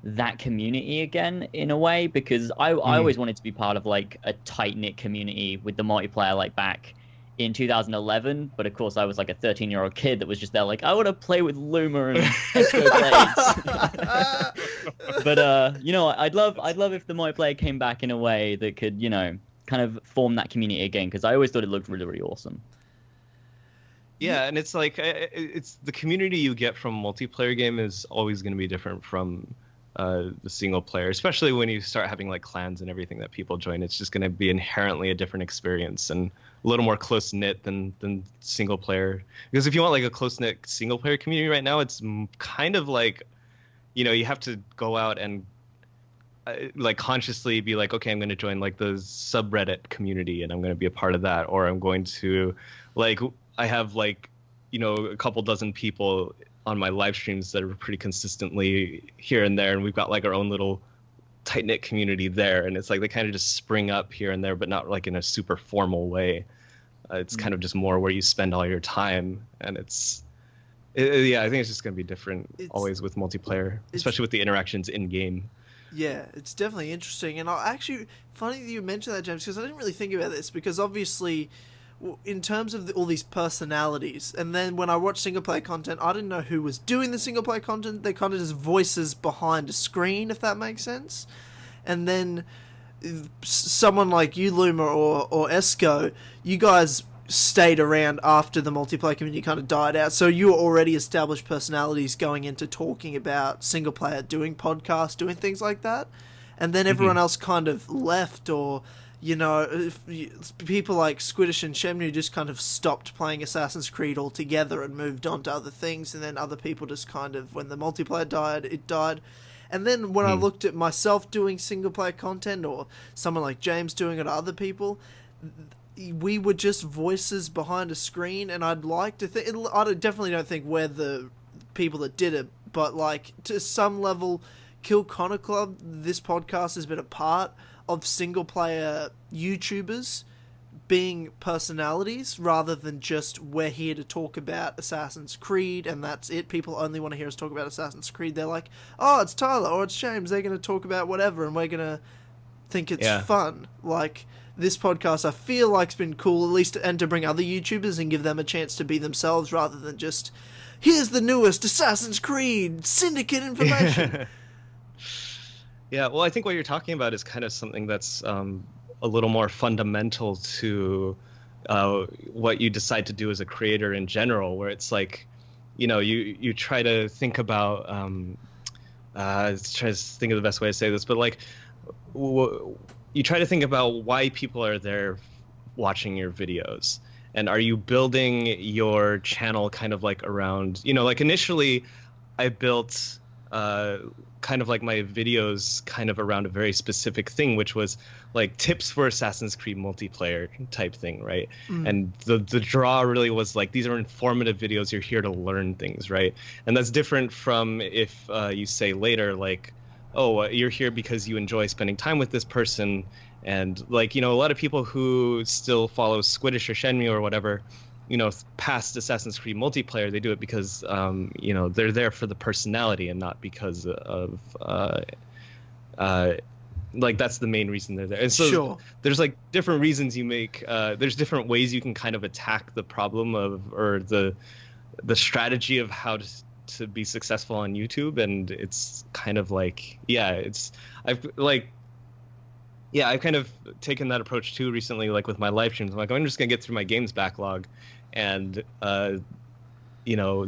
that community again in a way, because I always wanted to be part of like a tight-knit community with the multiplayer like back in 2011, but of course I was like a 13-year-old kid that was just there like, I want to play with Loomer and Esco Blades. But I'd love if the multiplayer came back in a way that could kind of form that community again, because I always thought it looked really, really awesome. Yeah, and it's like it's the community you get from a multiplayer game is always going to be different from the single player, especially when you start having like clans and everything that people join. It's just going to be inherently a different experience and a little more close knit than single player. Because if you want like a close knit single player community right now, it's kind of like, you have to go out and like consciously be like, okay, I'm going to join like the subreddit community and I'm going to be a part of that, or I'm going to like, I have like, a couple dozen people on my live streams that are pretty consistently here and there, and we've got like our own little tight knit community there, and it's like they kind of just spring up here and there, but not like in a super formal way. It's kind of just more where you spend all your time, and yeah, I think it's just going to be different always with multiplayer, especially with the interactions in game. Yeah, it's definitely interesting, and actually funny that you mentioned that, James, because I didn't really think about this, because obviously in terms of all these personalities, and then when I watch single player content, I didn't know who was doing the single player content. They kind of just voices behind a screen, if that makes sense. And then someone like you, Loomer, or Esco, you guys stayed around after the multiplayer community kind of died out, so you were already established personalities going into talking about single player, doing podcasts, doing things like that. And then everyone else kind of left, or people like Squiddish and Shemnu just kind of stopped playing Assassin's Creed altogether and moved on to other things, and then other people just kind of, when the multiplayer died, it died. And then when I looked at myself doing single-player content, or someone like James doing it, or other people, we were just voices behind a screen, and I'd like to think... I definitely don't think we're the people that did it, but, like, to some level, Kill Connor Club, this podcast has been a part of single-player YouTubers being personalities, rather than just we're here to talk about Assassin's Creed and that's it. People only want to hear us talk about Assassin's Creed. They're like, oh, it's Tyler or it's James, they're going to talk about whatever and we're going to think it's fun. Like, this podcast I feel like's been cool, at least, and to bring other YouTubers and give them a chance to be themselves, rather than just, here's the newest Assassin's Creed Syndicate information. Yeah, well, I think what you're talking about is kind of something that's a little more fundamental to what you decide to do as a creator in general, where it's like, you try to think about, try to think of the best way to say this, but like, you try to think about why people are there watching your videos. And are you building your channel kind of like around, like initially I built kind of like my videos kind of around a very specific thing, which was like tips for Assassin's Creed multiplayer type thing, right? And the draw really was like, these are informative videos, you're here to learn things, right? And that's different from if you say later, like, oh, you're here because you enjoy spending time with this person. And like, a lot of people who still follow Squiddish or Shenmue or whatever, past Assassin's Creed multiplayer, they do it because, they're there for the personality and not because of, like, that's the main reason they're there. And so there's like different reasons you make, there's different ways you can kind of attack the problem or the strategy of how to be successful on YouTube. And it's kind of like, I've kind of taken that approach too recently, like with my live streams. I'm like, I'm just gonna get through my games backlog, and the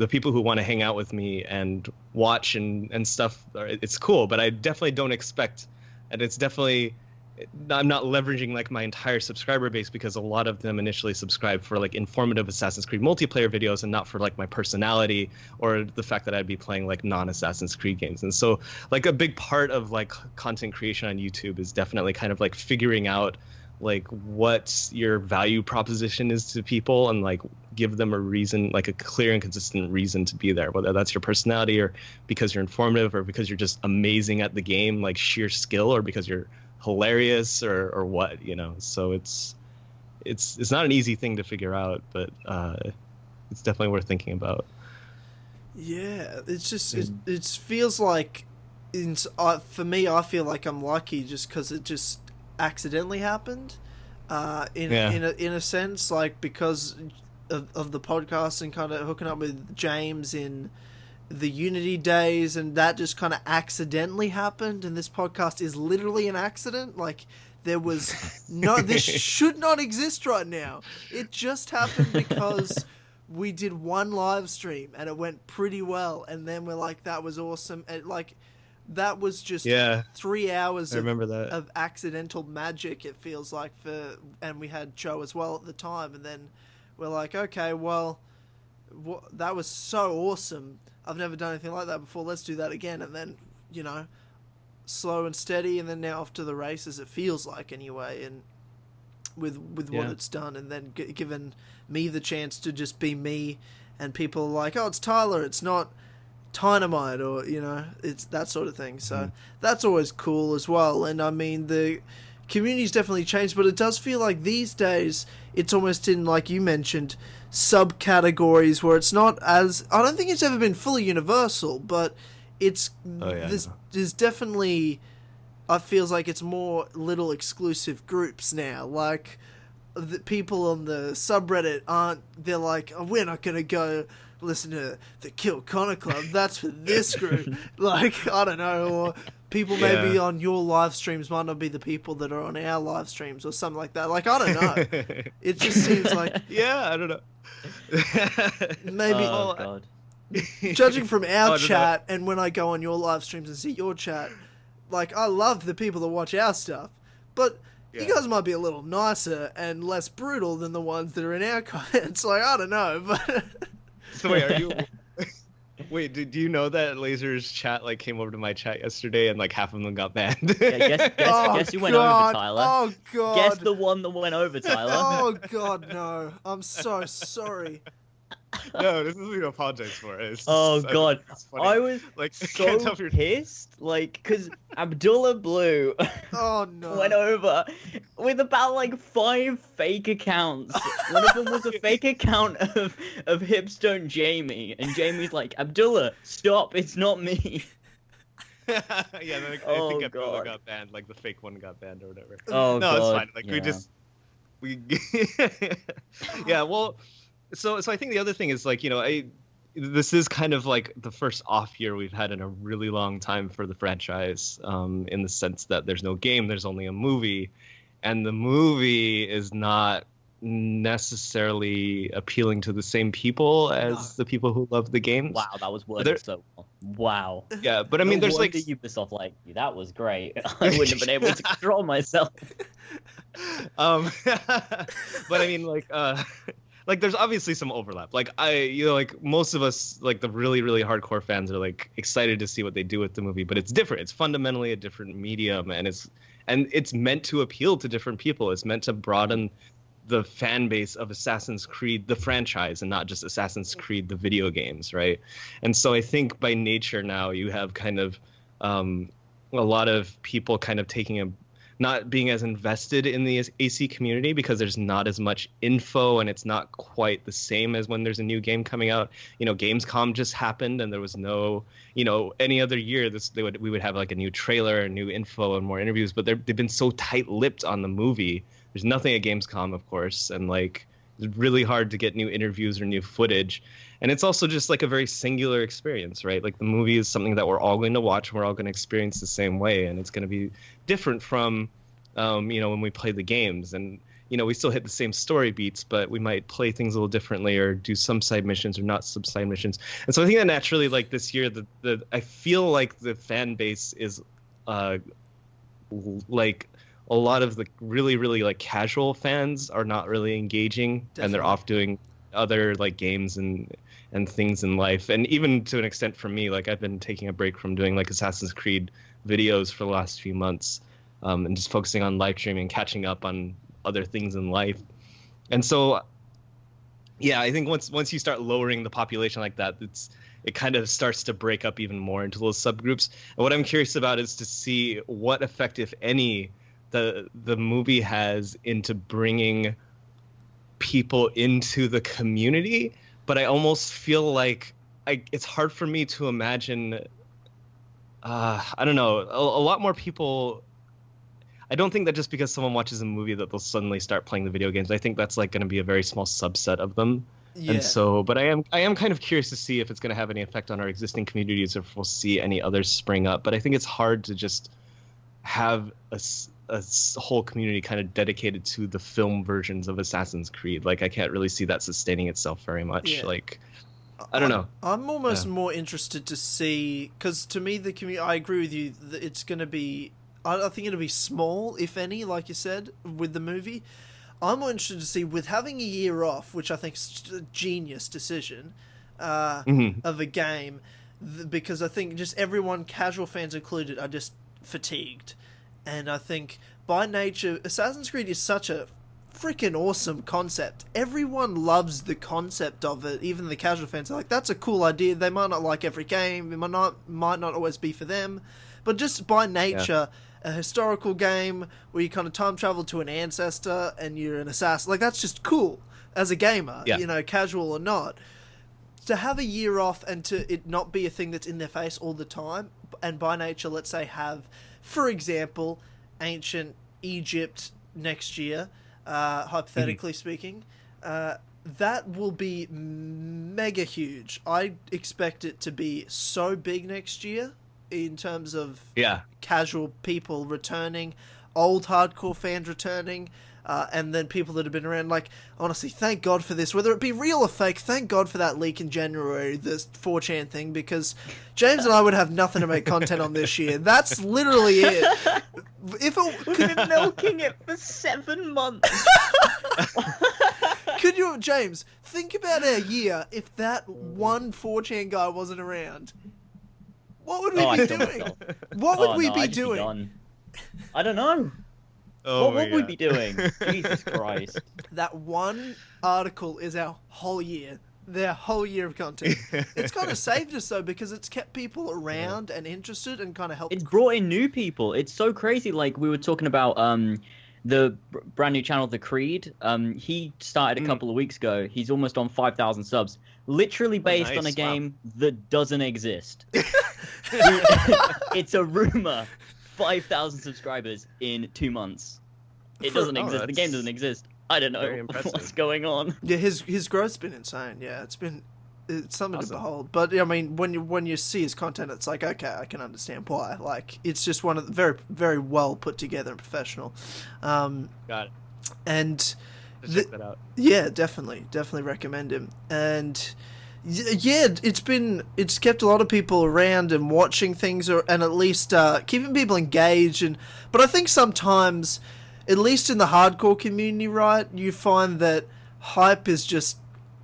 people who want to hang out with me and watch and stuff, it's cool. But I definitely don't expect, and it's definitely, I'm not leveraging like my entire subscriber base, because a lot of them initially subscribe for like informative Assassin's Creed multiplayer videos and not for like my personality or the fact that I'd be playing like non-Assassin's Creed games. And so like a big part of like content creation on YouTube is definitely kind of like figuring out like what your value proposition is to people, and like give them a reason, like a clear and consistent reason to be there, whether that's your personality or because you're informative or because you're just amazing at the game, like sheer skill, or because you're hilarious or what, so it's not an easy thing to figure out, but it's definitely worth thinking about. It's just it feels like for me, I feel like I'm lucky just because it just accidentally happened in a sense, like because of the podcast and kind of hooking up with James in the Unity days, and that just kind of accidentally happened, and this podcast is literally an accident. Like, there was this should not exist right now. It just happened because we did one live stream and it went pretty well, and then we're like, that was awesome, and like that was just 3 hours of accidental magic, it feels like, and we had Joe as well at the time, and then we're like, okay, well, that was so awesome, I've never done anything like that before, let's do that again. And then, slow and steady, and then now off to the races, it feels like, anyway, and with what it's done, and then given me the chance to just be me, and people are like, oh, it's Tyler, it's not Dynamite, or it's that sort of thing. So that's always cool as well. And I mean, the community's definitely changed, but it does feel like these days it's almost in, like you mentioned, subcategories where it's not as, I don't think it's ever been fully universal, but it's there's definitely, it feels like it's more little exclusive groups now. Like, the people on the subreddit they're like, oh, we're not gonna go listen to the Kill Connor Club, that's for this group. Like, I don't know, or people maybe on your live streams might not be the people that are on our live streams or something like that. Like, I don't know. It just seems like... Yeah, I don't know. Maybe... Oh, God. Judging from our chat, and when I go on your live streams and see your chat, like, I love the people that watch our stuff, but you guys might be a little nicer and less brutal than the ones that are in our comments. Like, I don't know, but... So wait, are you... Wait, do you know that Lazer's chat like came over to my chat yesterday and like half of them got banned? Yeah, guess who went over, Tyler? Oh God! Guess the one that went over, Tyler. Oh God, no! I'm so sorry. No, this isn't to apologize for it. God, I was like so pissed, like, because Abdullah Blue oh no went over with about like 5 fake accounts. One of them was a fake account of Hipstone Jamie, and Jamie's like, Abdullah, stop, it's not me. Yeah, I think Abdullah got banned, like the fake one got banned or whatever. Oh no, God. it's fine. Like we yeah, well. So I think the other thing is, like, this is kind of like the first off year we've had in a really long time for the franchise, in the sense that there's no game, there's only a movie, and the movie is not necessarily appealing to the same people as the people who love the games. Wow, that was worded so well. Wow. Yeah, but I mean, there's like Ubisoft, like, that was great. I wouldn't have been able to control myself. But I mean, like, there's obviously some overlap. Like, like, most of us, like, the really, really hardcore fans are, like, excited to see what they do with the movie. But it's different. It's fundamentally a different medium, and it's meant to appeal to different people. It's meant to broaden the fan base of Assassin's Creed, the franchise, and not just Assassin's Creed, the video games, right? And so I think by nature now you have kind of a lot of people kind of not being as invested in the AC community because there's not as much info and it's not quite the same as when there's a new game coming out. Gamescom just happened and there was no, any other year we would have like a new trailer and new info and more interviews, but they've been so tight-lipped on the movie. There's nothing at Gamescom, of course, and like it's really hard to get new interviews or new footage. And it's also just like a very singular experience, right? Like the movie is something that we're all going to watch and we're all going to experience the same way. And it's going to be different from, when we play the games. And, we still hit the same story beats, but we might play things a little differently or do some side missions or not some side missions. And so I think that naturally, like this year, I feel like the fan base is like a lot of the really, really like casual fans are not really engaging. Definitely. And they're off doing other like games and things in life. And even to an extent for me, like I've been taking a break from doing like Assassin's Creed videos for the last few months, and just focusing on live streaming, catching up on other things in life. And so, yeah, I think once you start lowering the population like that, it kind of starts to break up even more into little subgroups. And what I'm curious about is to see what effect, if any, the movie has into bringing people into the community. But I almost feel like it's hard for me to imagine, I don't know, a lot more people. I don't think that just because someone watches a movie that they'll suddenly start playing the video games. I think that's like going to be a very small subset of them. Yeah. And so, but I am kind of curious to see if it's going to have any effect on our existing communities or if we'll see any others spring up. But I think it's hard to just have a whole community kind of dedicated to the film versions of Assassin's Creed. Like I can't really see that sustaining itself very much. Yeah. Like I don't know. I'm almost more interested to see, because to me the community, I agree with you that it's going to be, I think it'll be small, if any, like you said, with the movie. I'm more interested to see, with having a year off, which I think is a genius decision of a game, because I think just everyone, casual fans included, are just fatigued. And I think by nature, Assassin's Creed is such a freaking awesome concept. Everyone loves the concept of it. Even the casual fans are like, that's a cool idea. They might not like every game. It might not always be for them. But just by nature, a historical game where you kind of time travel to an ancestor and you're an assassin, like, that's just cool as a gamer, you know, casual or not. To have a year off and to it not be a thing that's in their face all the time, and by nature, let's say have, for example, ancient Egypt next year, hypothetically speaking, that will be mega huge. I expect it to be so big next year in terms of casual people returning, old hardcore fans returning, and then people that have been around. Like, honestly, thank God for this. Whether it be real or fake, thank God for that leak in January, this 4chan thing, because James and I would have nothing to make content on this year. That's literally it. If We've been milking it for 7 months. Could you, James, think about our year if that one 4chan guy wasn't around? What would we be doing? What would we be doing? I don't know. What would we be doing? Jesus Christ. That one article is our whole year. Their whole year of content. It's kind of saved us, though, because it's kept people around and interested and kind of helped. It's brought in new people. It's so crazy. Like, we were talking about the brand new channel, TheCreed. He started a couple of weeks ago. He's almost on 5,000 subs. Literally based on a game that doesn't exist. It's a rumor. 5,000 subscribers in 2 months. It doesn't exist. The game doesn't exist. I don't know what's going on. Yeah, his growth's been insane. Yeah, it's something to behold. But I mean, when you see his content, it's like, okay, I can understand why. Like, it's just one of the very, very well put together and professional. Got it. And check that out. Yeah, definitely recommend him. And yeah, it's kept a lot of people around and watching things, and at least keeping people engaged. But I think sometimes, at least in the hardcore community, right, you find that hype is just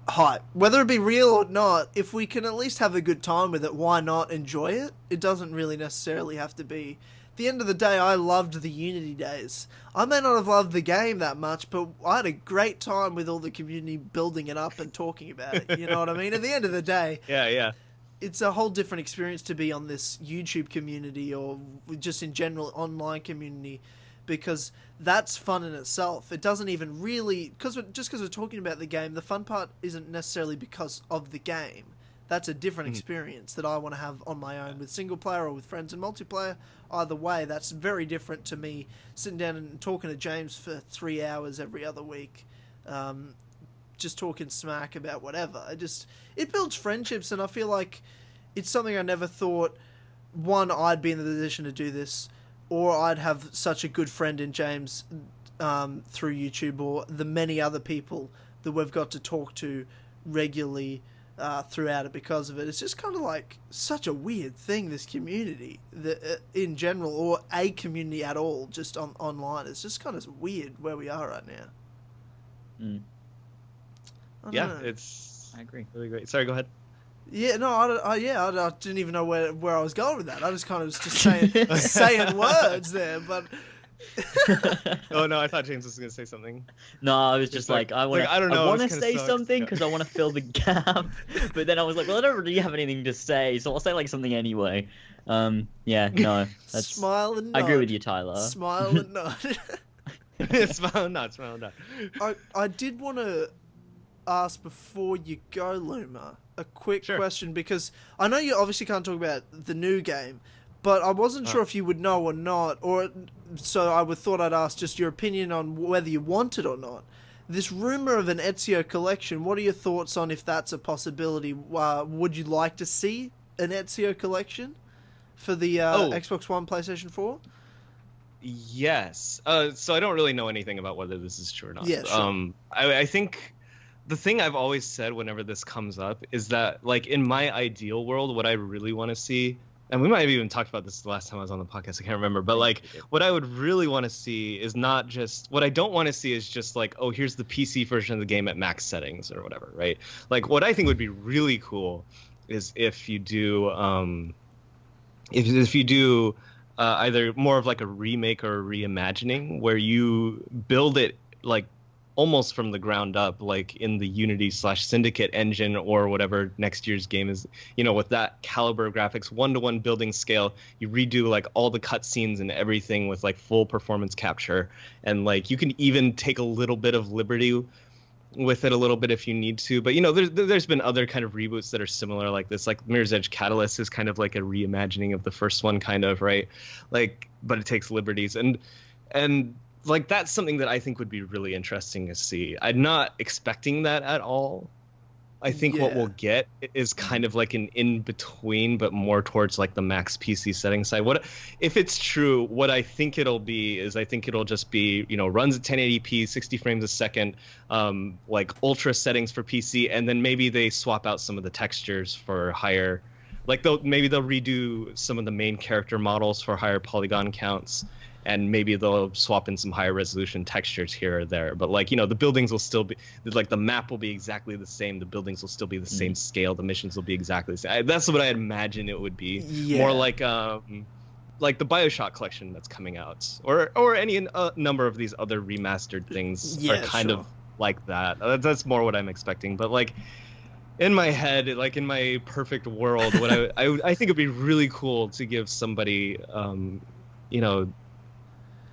hype. Whether it be real or not, if we can at least have a good time with it, why not enjoy it? It doesn't really necessarily have to be. At the end of the day, I loved the Unity days. I may not have loved the game that much, but I had a great time with all the community building it up and talking about it. You know what I mean? At the end of the day, it's a whole different experience to be on this YouTube community or just in general online community, because that's fun in itself. It doesn't even really, because we're talking about the game, the fun part isn't necessarily because of the game. That's a different experience that I want to have on my own with single player or with friends and multiplayer. Either way, that's very different to me sitting down and talking to James for 3 hours every other week, just talking smack about whatever. It builds friendships, and I feel like it's something I never thought, one, I'd be in the position to do this, or I'd have such a good friend in James through YouTube, or the many other people that we've got to talk to regularly throughout it because of it. It's just kind of like such a weird thing, this community in general, or a community at all, just online. It's just kind of weird where we are right now. I agree. Really great. Sorry, go ahead. Yeah, no, I didn't even know where I was going with that. I just kind of was just saying words there, but. Oh no, I thought James was gonna say something. No, I was just like, I want to say sucks. something because I want to fill the gap, but then I was like, well, I don't really have anything to say, so I'll say like something anyway. Yeah, no, that's smile and nod. I agree with you, Tyler. Smile and nod. Smile and nod. I did want to ask before you go, Loomer, a quick question, because I know you obviously can't talk about the new game, but I wasn't sure if you would know or not, so I thought I'd ask just your opinion on whether you want it or not. This rumor of an Ezio collection, what are your thoughts on if that's a possibility? Would you like to see an Ezio collection for the Xbox One, PlayStation 4? Yes. So I don't really know anything about whether this is true or not. Yeah, sure. I think the thing I've always said whenever this comes up is that, like, in my ideal world, what I really want to see, and we might have even talked about this the last time I was on the podcast, I can't remember, but like what I would really want to see is not just, what I don't want to see is just like, oh, here's the PC version of the game at max settings or whatever, right? Like, what I think would be really cool is if you do either more of like a remake or a reimagining where you build it like almost from the ground up, like in the Unity/Syndicate engine or whatever next year's game is, with that caliber of graphics, 1-to-1 building scale. You redo like all the cutscenes and everything with like full performance capture, and like you can even take a little bit of liberty with it a little bit if you need to. But there's been other kind of reboots that are similar like this, like Mirror's Edge Catalyst is kind of like a reimagining of the first one, kind of, right? Like, but it takes liberties, and like that's something that I think would be really interesting to see. I'm not expecting that at all. I think what we'll get is kind of like an in-between, but more towards like the max PC setting side. What if it's true? What I think it'll be is I think it'll just be, runs at 1080p, 60 frames a second, like ultra settings for PC, and then maybe they swap out some of the textures for higher, like maybe they'll redo some of the main character models for higher polygon counts. And maybe they'll swap in some higher resolution textures here or there. But like, the buildings will still be, like the map will be exactly the same. The buildings will still be the same scale. The missions will be exactly the same. That's what I imagine it would be. Yeah. More like the BioShock collection that's coming out. Or any number of these other remastered things are kind of like that. That's more what I'm expecting. But like, in my head, like in my perfect world, what I think it'd be really cool to give somebody,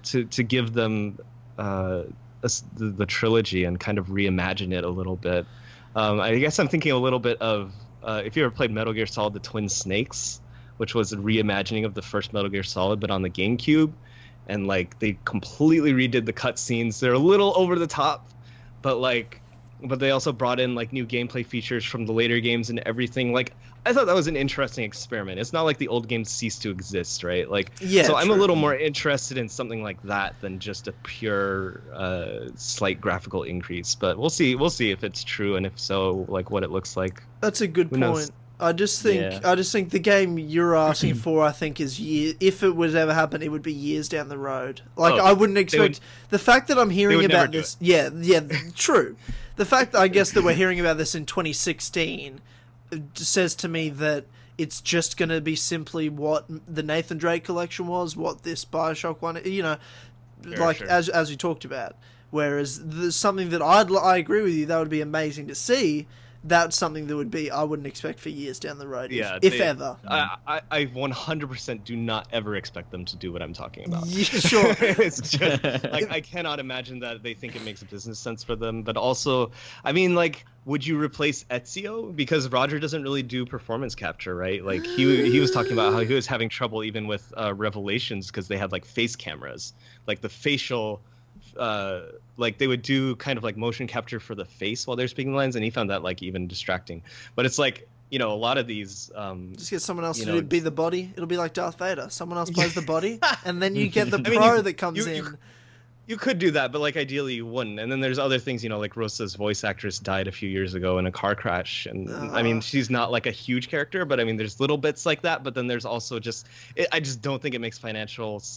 to give them the trilogy and kind of reimagine it a little bit. I guess I'm thinking a little bit of if you ever played Metal Gear Solid: The Twin Snakes, which was a reimagining of the first Metal Gear Solid, but on the GameCube, and like they completely redid the cutscenes. They're a little over the top, but they also brought in like new gameplay features from the later games and everything. Like, I thought that was an interesting experiment. It's not like the old games ceased to exist, right? Like, so I'm a little more interested in something like that than just a pure slight graphical increase. But we'll see if it's true, and if so, like what it looks like. That's a good point. I just think the game you're asking for, I think, is if it would ever happen, it would be years down the road. Like, I wouldn't expect the fact that I'm hearing about this. Yeah, true. The fact, I guess, that we're hearing about this in 2016 says to me that it's just going to be simply what the Nathan Drake collection was, what this BioShock one, as we talked about. Whereas there's something that I agree with you, that would be amazing to see. That's something that would be I wouldn't expect for years down the road, if ever. I 100% do not ever expect them to do what I'm talking about. Yeah, sure. It's just like I cannot imagine that they think it makes a business sense for them. But also, I mean, like, would you replace Ezio? Because Roger doesn't really do performance capture, right? Like he was talking about how he was having trouble even with Revelations because they had like face cameras, like the facial. Like they would do kind of like motion capture for the face while they're speaking lines, and he found that like even distracting. But it's like, a lot of these just get someone else to be the body. It'll be like Darth Vader. Someone else plays the body, and then you get the pro that comes in. You could do that, but like ideally you wouldn't. And then there's other things, like Rosa's voice actress died a few years ago in a car crash, and I mean she's not like a huge character, but I mean there's little bits like that. But then there's also I just don't think it makes financial /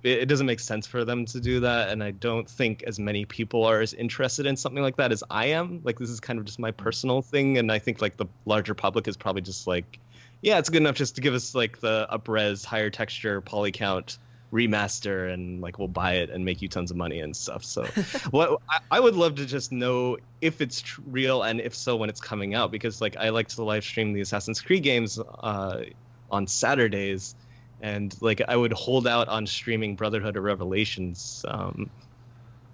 it doesn't make sense for them to do that, and I don't think as many people are as interested in something like that as I am. Like, this is kind of just my personal thing, and I think like the larger public is probably just like, yeah, it's good enough just to give us like the up-res, higher texture, poly count remaster, and like we'll buy it and make you tons of money and stuff. So what I would love to just know if it's real, and if so, when it's coming out, because like I like to live stream the Assassin's Creed games on Saturdays. And like I would hold out on streaming Brotherhood of Revelations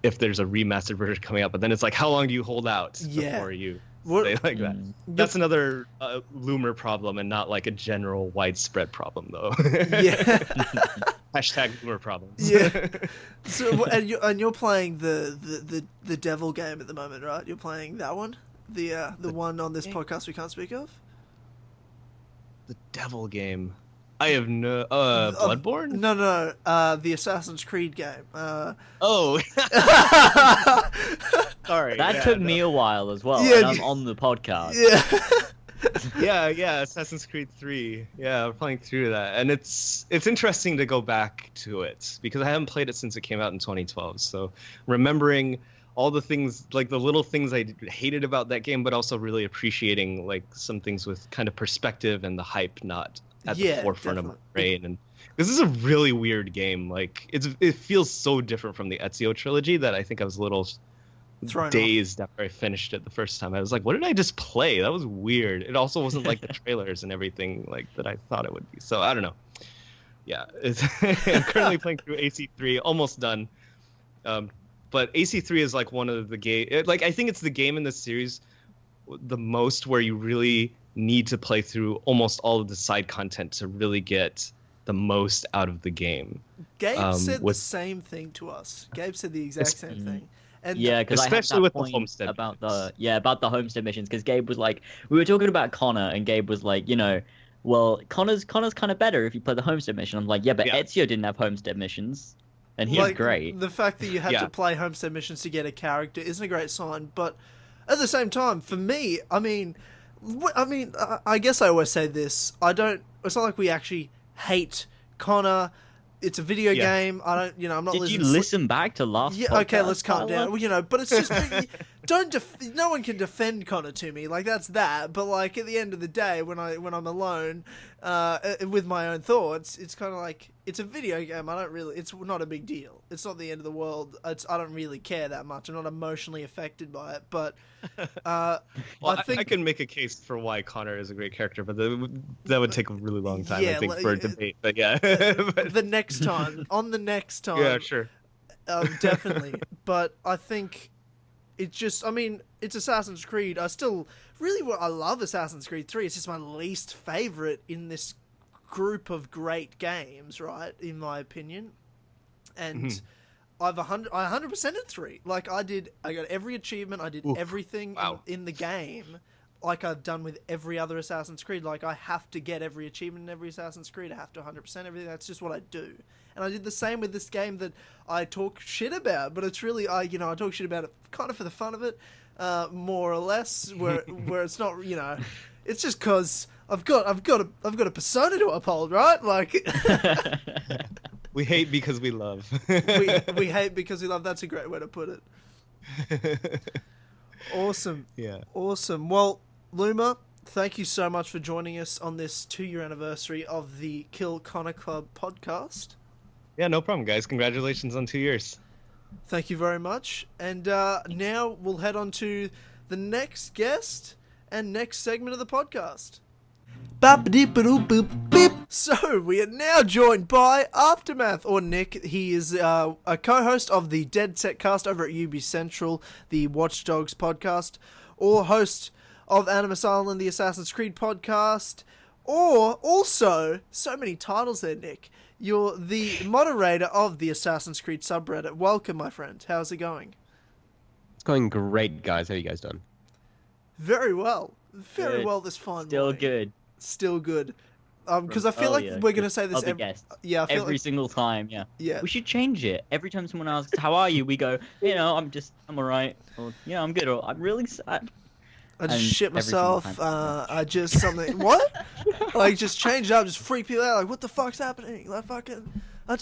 if there's a remastered version coming out. But then it's like, how long do you hold out before you say like that? That's another Loomer problem, and not like a general widespread problem, though. Yeah. Hashtag Loomer problems. Yeah. So and you're playing the Devil game at the moment, right? You're playing that one, the one on this podcast we can't speak of. The Devil game. I have no Bloodborne? No, the Assassin's Creed game. Oh. Sorry. That took me a while as well, Yeah, and I'm on the podcast. Yeah. yeah, Assassin's Creed 3. Yeah, I'm playing through that. And it's interesting to go back to it because I haven't played it since it came out in 2012. So remembering all the things, like the little things I hated about that game, but also really appreciating like some things with kind of perspective and the hype not at Yeah, the forefront of my definitely. brain. And this is a really weird game. Like it feels so different from the Ezio trilogy that I think I was a little Thrown off. dazed after I finished it the first time. I was like, what did I just play? That was weird. It also wasn't like the trailers and everything like that I thought it would be. So I don't know. Yeah, I'm currently playing through AC3, almost done. But AC3 is like one of the game. Like I think it's the game in the series the most where you really need to play through almost all of the side content to really get the most out of the game. Gabe said the same thing to us. Gabe said the exact same thing. And Yeah, because especially with the homestead about missions. about the homestead missions. Because Gabe was like, we were talking about Connor, and Gabe was like, well, Connor's kind of better if you play the homestead mission. I'm like, yeah, but Ezio didn't have homestead missions, and he's great. The fact that you had to play homestead missions to get a character isn't a great sign, but at the same time, for me, I guess I always say this. It's not like we actually hate Connor. It's a video game. I'm not. Did you listen back to last? Yeah, okay, let's calm down. Well, but it's just no one can defend Connor to me. Like that's that. But like at the end of the day, when I'm alone, with my own thoughts, it's kind of like it's a video game. It's not a big deal. It's not the end of the world. I don't really care that much. I'm not emotionally affected by it. But I think I can make a case for why Connor is a great character, but that would take a really long time, I think, for a debate. But yeah, the next time, yeah, sure, definitely. But I think it's just, it's Assassin's Creed. I love Assassin's Creed 3. It's just my least favorite in this group of great games, right? In my opinion, and. I 100%ed 3. Like I got every achievement. I did everything in the game, like I've done with every other Assassin's Creed. Like I have to get every achievement in every Assassin's Creed. I have to 100% everything. That's just what I do. And I did the same with this game that I talk shit about. But it's really I talk shit about it kind of for the fun of it, more or less. Where it's not it's just because I've got a persona to uphold, right? Like. We hate because we love. we hate because we love. That's a great way to put it. Awesome. Yeah. Awesome. Well, Loomer, thank you so much for joining us on this 2-year anniversary of the Kill Connor Club podcast. Yeah, no problem, guys. Congratulations on 2 years. Thank you very much. And now we'll head on to the next guest and next segment of the podcast. So, we are now joined by Aftermath, or Nick. He is a co-host of the Dead Set Cast over at UB Central, the Watch Dogs podcast, or host of Animus Island, the Assassin's Creed podcast, or also, so many titles there, Nick. You're the moderator of the Assassin's Creed subreddit. Welcome, my friend. How's it going? It's going great, guys. How you guys done? Very well. Very Good. well this fine Still morning. good. Still good. Because I feel like we're going to say this every single time, Yeah. We should change it. Every time someone asks, how are you? We go, I'm alright. Or, I'm good. Or, I'm really sad. I just And shit every single myself. time. I just something. What? Like, just change it up, just freak people out. Like, what the fuck's happening? Like, fucking. I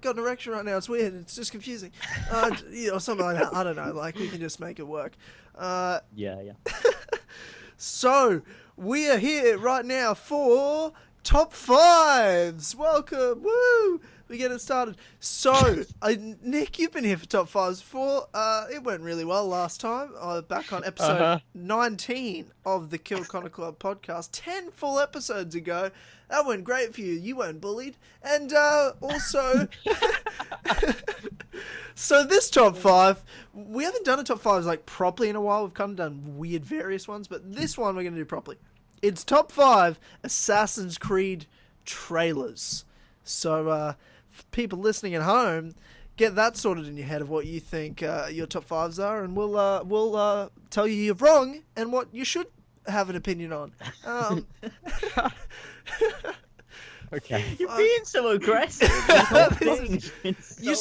got an erection right now. It's weird. It's just confusing. Something like that. I don't know. Like, we can just make it work. Yeah. So, we are here right now for Top 5s. Welcome. Woo! We're getting started. So, Nick, you've been here for Top 5s before. It went really well last time. Back on episode 19 of the Kill Connor Club podcast. 10 full episodes ago. That went great for you. You weren't bullied. And also... So this top 5, we haven't done a top 5 like properly in a while. We've kind of done weird various ones, but this one we're going to do properly. It's top 5 Assassin's Creed trailers. So for people listening at home, get that sorted in your head of what you think your top 5s are, and we'll tell you you're wrong and what you should have an opinion on. Okay. You're being so aggressive. You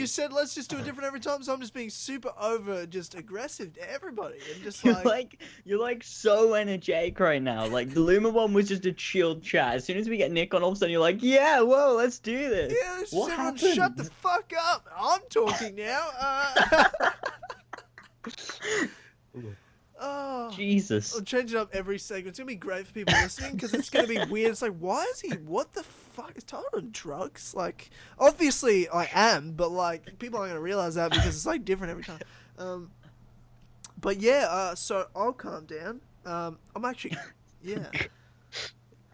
said let's just do it different every time, so I'm just being super aggressive to everybody and just you're like so energetic right now. Like the Loomer one was just a chilled chat. As soon as we get Nick on, all of a sudden you're like, yeah, whoa, let's do this. Yeah, let's just everyone shut the fuck up. I'm talking now. Oh, Jesus. I'll change it up every segment. It's gonna be great for people listening because it's gonna be weird. It's like, why is he? What the fuck is Tyler on drugs? Like, obviously I am, but like people aren't gonna realize that because it's like different every time. But yeah, so I'll calm down. I'm actually, yeah.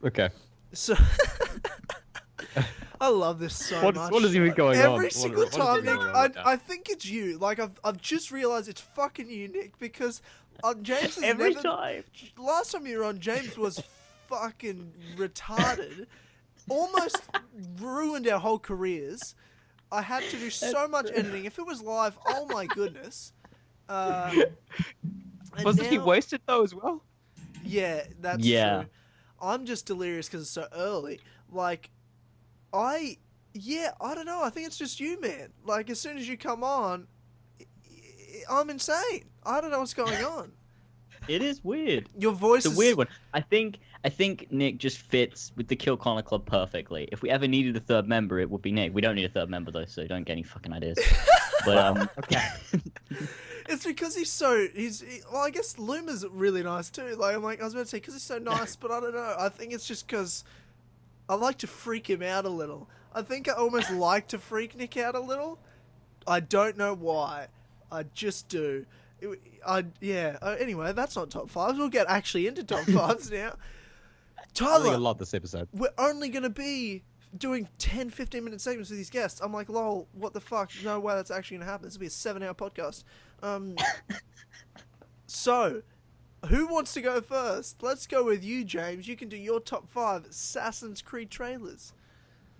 Okay. So I love this so much. What is even going on? Every single What is time, even Nick, going on right now? I think it's you. Like I've just realized it's fucking you, Nick, because James has Every never. time. Last time you were on, James was fucking retarded. Almost ruined our whole careers. I had to do so much editing. If it was live, oh my goodness. Wasn't he wasted though as well? Yeah, that's true. I'm just delirious because it's so early. Like, I don't know. I think it's just you, man. Like, as soon as you come on, I'm insane. I don't know what's going on. It is weird. Your voice It's is a weird one. I think Nick just fits with the Kill Connor Club perfectly. If we ever needed a third member, it would be Nick. We don't need a third member though, so don't get any fucking ideas. But Okay. It's because well, I guess Loomer's really nice too. Like, I was about to say because he's so nice, but I don't know. I think it's just because I like to freak him out a little. I think I almost like to freak Nick out a little. I don't know why. I just do. Anyway, that's not top fives. We'll get actually into top fives now. I think Tyler, I love this episode. we're only going to be doing 10, 15-minute segments with these guests. I'm like, lol, what the fuck? No way that's actually going to happen. This will be a 7-hour podcast. So, who wants to go first? Let's go with you, James. You can do your top 5 Assassin's Creed trailers.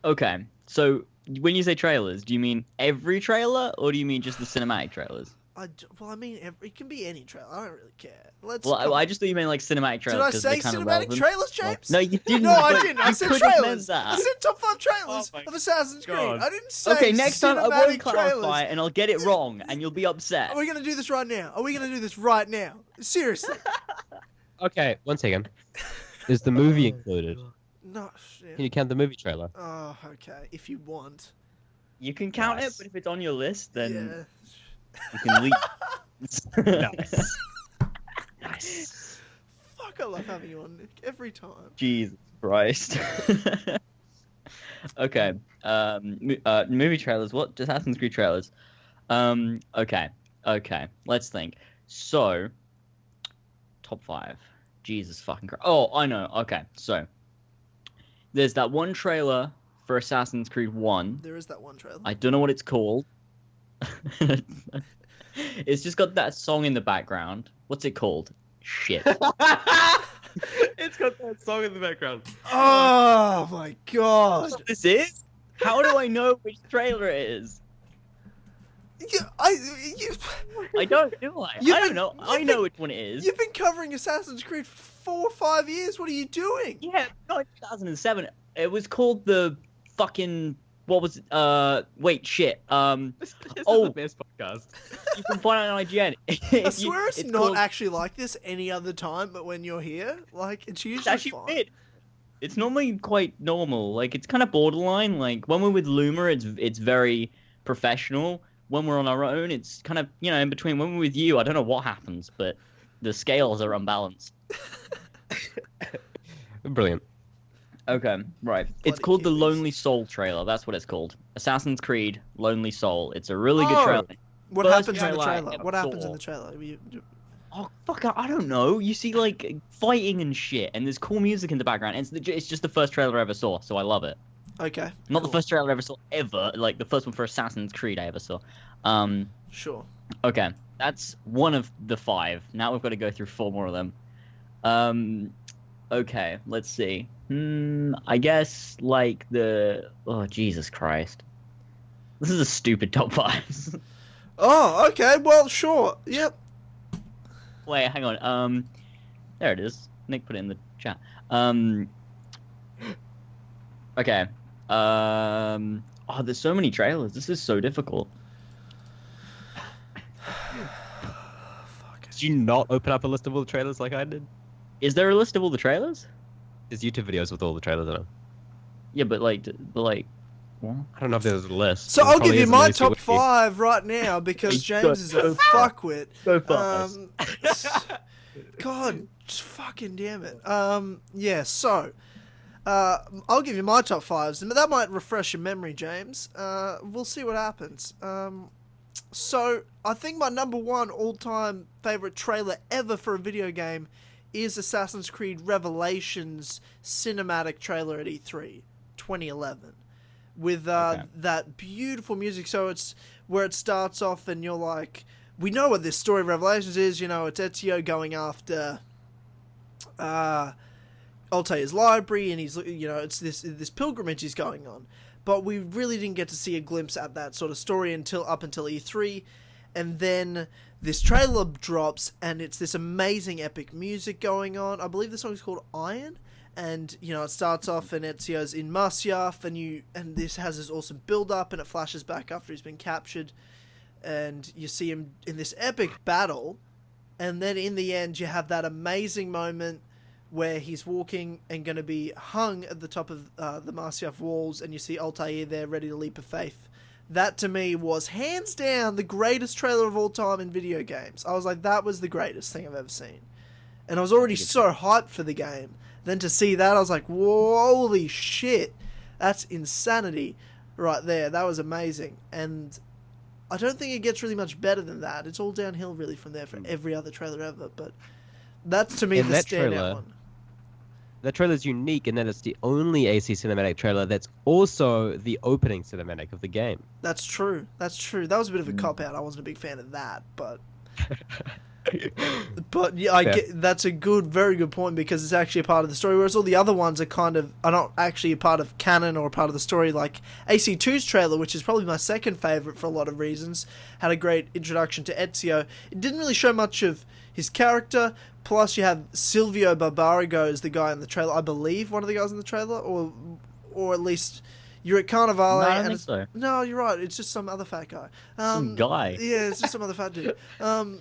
okay, so when you say trailers, do you mean every trailer or do you mean just the cinematic trailers? It can be any trailer. I don't really care. I just thought you meant like cinematic Did trailers I because say they're kind of cinematic relevant. trailers, James? No, you didn't. No, I but didn't. I you said could have meant trailers. that. I said top 5 trailers Oh my of Assassin's Creed. God. I didn't say Okay, next time I won't cinematic clarify trailers. and I'll get it wrong and you'll be upset. Are we going to do this right now? Are we going to do this right now? Seriously. Okay, 1 second. Is the movie included? No. Can you count the movie trailer? Oh, okay. If you want. You can count Nice. it, but if it's on your list, then Yeah. you can leave. Nice. Nice. Fuck, I love having you on, Nick. Every time. Jesus Christ. Okay. Movie trailers. What? Assassin's Creed trailers. Okay. Let's think. So, top 5. Jesus fucking Christ. Oh, I know. Okay. So, there's that one trailer for Assassin's Creed 1. There is that one trailer. I don't know what it's called. It's just got that song in the background. What's it called? Shit. It's got that song in the background. Oh, my God. What this is? How do I know which trailer it is? I don't, do I? You've I don't been- know. you've I know been- which one it is. You've been covering Assassin's Creed for 4 or 5 years. What are you doing? Yeah, not in 2007. It was called the fucking... What was it? Wait, shit. This Oh. is the best podcast. You can find it on IGN. I swear it's not called- actually like this any other time, but when you're here, like, it's usually It's actually fine. weird. It's normally quite normal. Like, it's kind of borderline. Like, when we're with Loomer, it's very professional. When we're on our own, it's kind of, in between. When we're with you, I don't know what happens, but the scales are unbalanced. Brilliant. Okay, right. It's Bloody called the Kiwis. Lonely Soul trailer. That's what it's called. Assassin's Creed Lonely Soul. It's a really good Oh. trailer. What First happens in the trailer I trailer? ever What happens saw. in the trailer? Oh, fuck, I don't know. You see, like, fighting and shit, and there's cool music in the background. And it's just the first trailer I ever saw, so I love it. Okay. Not cool. the first trailer I ever saw ever, like the first one for Assassin's Creed I ever saw. Sure. Okay, that's one of the 5. Now we've got to go through 4 more of them. Okay, let's see. I guess, like, oh, Jesus Christ. This is a stupid top 5. Oh, okay. Well, sure. Yep. Wait, hang on. There it is. Nick put it in the chat. Okay. Oh, there's so many trailers. This is so difficult. Did you not open up a list of all the trailers like I did? Is there a list of all the trailers? There's YouTube videos with all the trailers in them. Yeah, but what? I don't know if there's a list. So There I'll probably give you is a my Lucy top Wiki. 5 right now because Go James is a fuckwit. so fast. God, fucking damn it. Yeah, so I'll give you my top fives, but that might refresh your memory, James. We'll see what happens. So I think my number one all-time favorite trailer ever for a video game is Assassin's Creed Revelations cinematic trailer at E3 2011 with that beautiful music. So it's where it starts off and you're like, we know what this story of Revelations is. You know, it's Ezio going after Altair's library, and he's, you know, it's this pilgrimage he's going on. But we really didn't get to see a glimpse at that sort of story until E3, and then this trailer drops, and it's this amazing epic music going on. I believe the song is called Iron, and you know it starts off and Ezio's in Masyaf, and this has this awesome build up, and it flashes back after he's been captured, and you see him in this epic battle, and then in the end you have that amazing moment where he's walking and going to be hung at the top of the Masyaf walls, and you see Altair there ready to leap of faith. That, to me, was hands down the greatest trailer of all time in video games. I was like, that was the greatest thing I've ever seen. And I was already so hyped for the game. Then to see that, I was like, holy shit. That's insanity right there. That was amazing. And I don't think it gets really much better than that. It's all downhill, really, from there for every other trailer ever. But that's, to me, the standout one. That trailer is unique in that it's the only AC cinematic trailer that's also the opening cinematic of the game. That's true. That's true. That was a bit of a cop-out. I wasn't a big fan of that, but... But yeah, that's a very good point, because it's actually a part of the story, whereas all the other ones are not actually a part of canon or a part of the story. Like AC2's trailer, which is probably my second favourite for a lot of reasons, had a great introduction to Ezio. It didn't really show much of his character, plus you have Silvio Barbarigo as the guy in the trailer, I believe one of the guys in the trailer, or at least... You're at Carnivale. No, I don't think so. No, you're right. It's just some other fat guy. Some guy. Yeah, it's just some other fat dude. And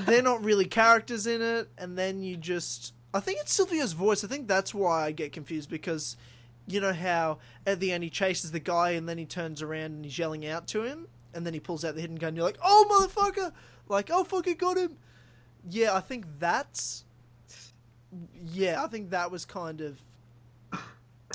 they're not really characters in it. And then you just... I think it's Silvio's voice. I think that's why I get confused, because you know how at the end he chases the guy and then he turns around and he's yelling out to him, and then he pulls out the hidden gun and you're like, oh, motherfucker! Like, oh, fucking got him! Yeah, I think that's... Yeah, I think that was kind of...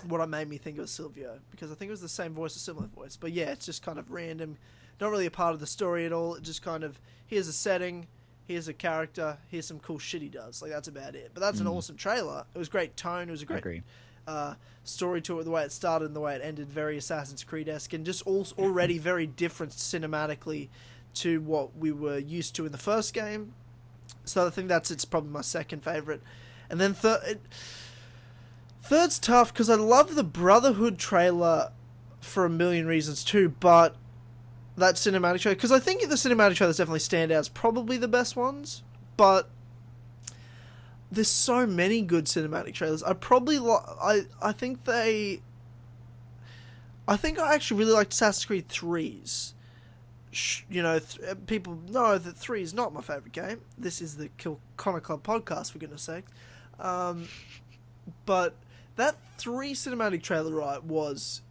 what made me think it was Silvio, because I think it was the same voice, a similar voice. But yeah, it's just kind of random, not really a part of the story at all. It just kind of, here's a setting, here's a character, here's some cool shit he does. Like, that's about it. But that's an awesome trailer. It was great tone, it was a great story to it, the way it started and the way it ended, very Assassin's Creed-esque, and just already very different cinematically to what we were used to in the first game. So I think it's probably my second favourite. And then third's tough, because I love the Brotherhood trailer for a million reasons too, but that cinematic trailer, because I think the cinematic trailers definitely stand out as probably the best ones, but there's so many good cinematic trailers. I think I actually really liked Assassin's Creed 3's. You know, people know that 3 is not my favourite game. This is the Kill Connor Club podcast, for goodness sake. But that 3 cinematic trailer, right, was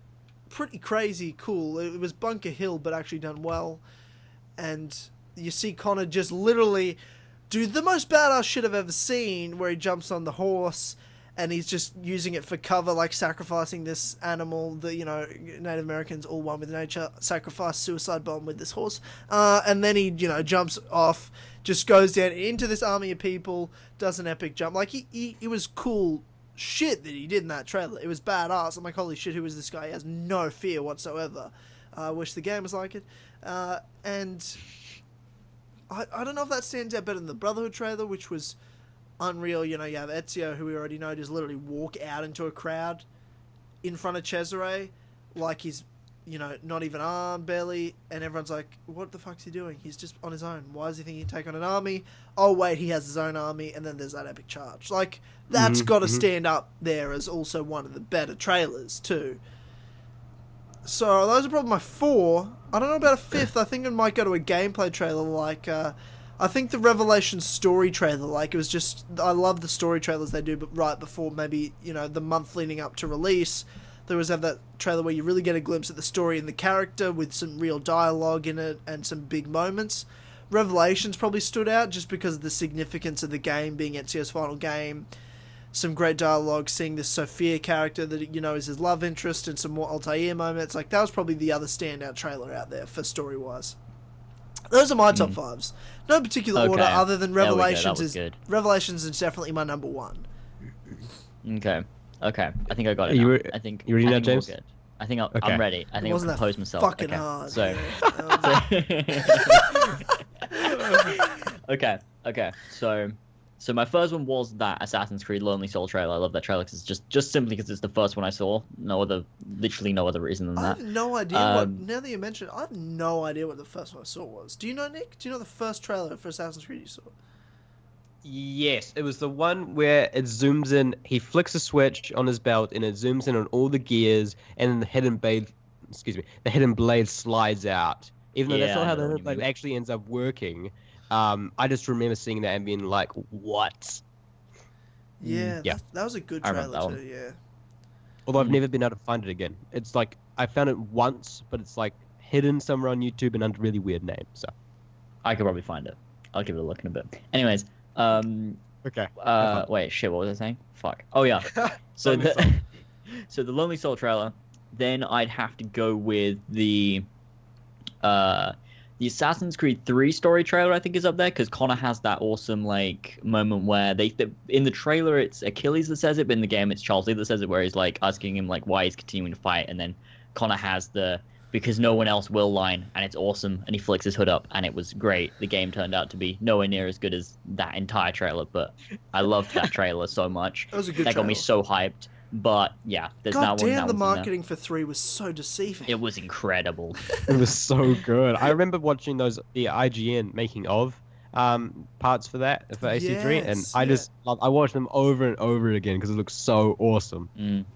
pretty crazy cool. It was Bunker Hill, but actually done well. And you see Connor just literally do the most badass shit I've ever seen, where he jumps on the horse and he's just using it for cover, like sacrificing this animal that, you know, Native Americans, all one with nature, sacrifice, suicide bomb with this horse. And then he, you know, jumps off, just goes down into this army of people, does an epic jump. Like, it was cool shit that he did in that trailer. It was badass. I'm like, holy shit, who is this guy? He has no fear whatsoever. I wish the game was like it. And I don't know if that stands out better than the Brotherhood trailer, which was unreal. You know, you have Ezio, who we already know, just literally walk out into a crowd in front of Cesare, like he's, you know, not even armed, barely, and everyone's like, what the fuck's he doing? He's just on his own. Why does he think he can take on an army? Oh wait, he has his own army, and then there's that epic charge. Like, that's got to stand up there as also one of the better trailers too. So those are probably my 4. I don't know about a 5th. I think it might go to a gameplay trailer, like I think the Revelation story trailer. Like, it was just, I love the story trailers they do, but right before maybe, you know, the month leading up to release, they always have that trailer where you really get a glimpse at the story and the character with some real dialogue in it and some big moments. Revelations probably stood out just because of the significance of the game being Ezio's final game. Some great dialogue, seeing this Sophia character that, you know, is his love interest, and some more Altair moments. Like, that was probably the other standout trailer out there for story-wise. Those are my top fives. No particular order other than Revelations. Revelations is definitely my number one. Okay. I think I got it. You ready now, James? Good. I think I'm ready. I think I'll compose myself. Fucking hard. So. Okay. So my first one was that Assassin's Creed Lonely Soul trailer. I love that trailer because it's just simply because it's the first one I saw. Literally no other reason than that. I have no idea now that you mention it, I have no idea what the first one I saw was. Do you know, Nick? Do you know the first trailer for Assassin's Creed you saw? Yes, it was the one where it zooms in. He flicks a switch on his belt, and it zooms in on all the gears, and then the hidden blade slides out. Even though that's not how the hidden blade actually ends up working. I just remember seeing that and being like, "What?" Yeah, that was a good trailer too. Yeah. Although I've never been able to find it again. It's like I found it once, but it's like hidden somewhere on YouTube and under a really weird name. So I could probably find it. I'll give it a look in a bit. Anyways. Okay. Wait, shit, what was I saying? Fuck. Oh, yeah. So the Lonely Soul trailer, then I'd have to go with the Assassin's Creed 3 story trailer, I think, is up there, because Connor has that awesome, like, moment where in the trailer, it's Achilles that says it, but in the game, it's Charles Lee that says it, where he's, like, asking him, like, why he's continuing to fight, and then Connor has the because no one else will line, and it's awesome, and he flicks his hood up, and it was great. The game turned out to be nowhere near as good as that entire trailer, but I loved that trailer so much. That was a good That got me so hyped. But yeah, there's God that one. Damn, the marketing for 3 was so deceiving. It was incredible. It was so good. I remember watching the IGN making of parts for that for AC3, and I watched them over and over again because it looks so awesome. Man,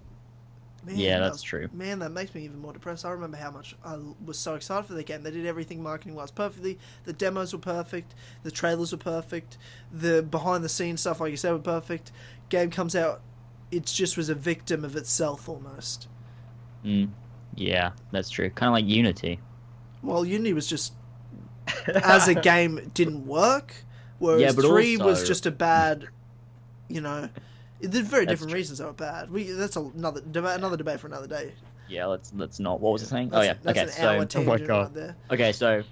yeah, that's true. Man, that makes me even more depressed. I remember how much I was so excited for the game. They did everything marketing-wise perfectly. The demos were perfect. The trailers were perfect. The behind-the-scenes stuff, like you said, were perfect. Game comes out, it just was a victim of itself almost. Yeah, that's true. Kind of like Unity. Well, Unity was just, as a game, didn't work. Whereas 3 was just a bad, There's very different reasons they were bad. That's another debate for another day. Yeah, let's not. What was I saying? Okay, oh my god. Right there. Okay, so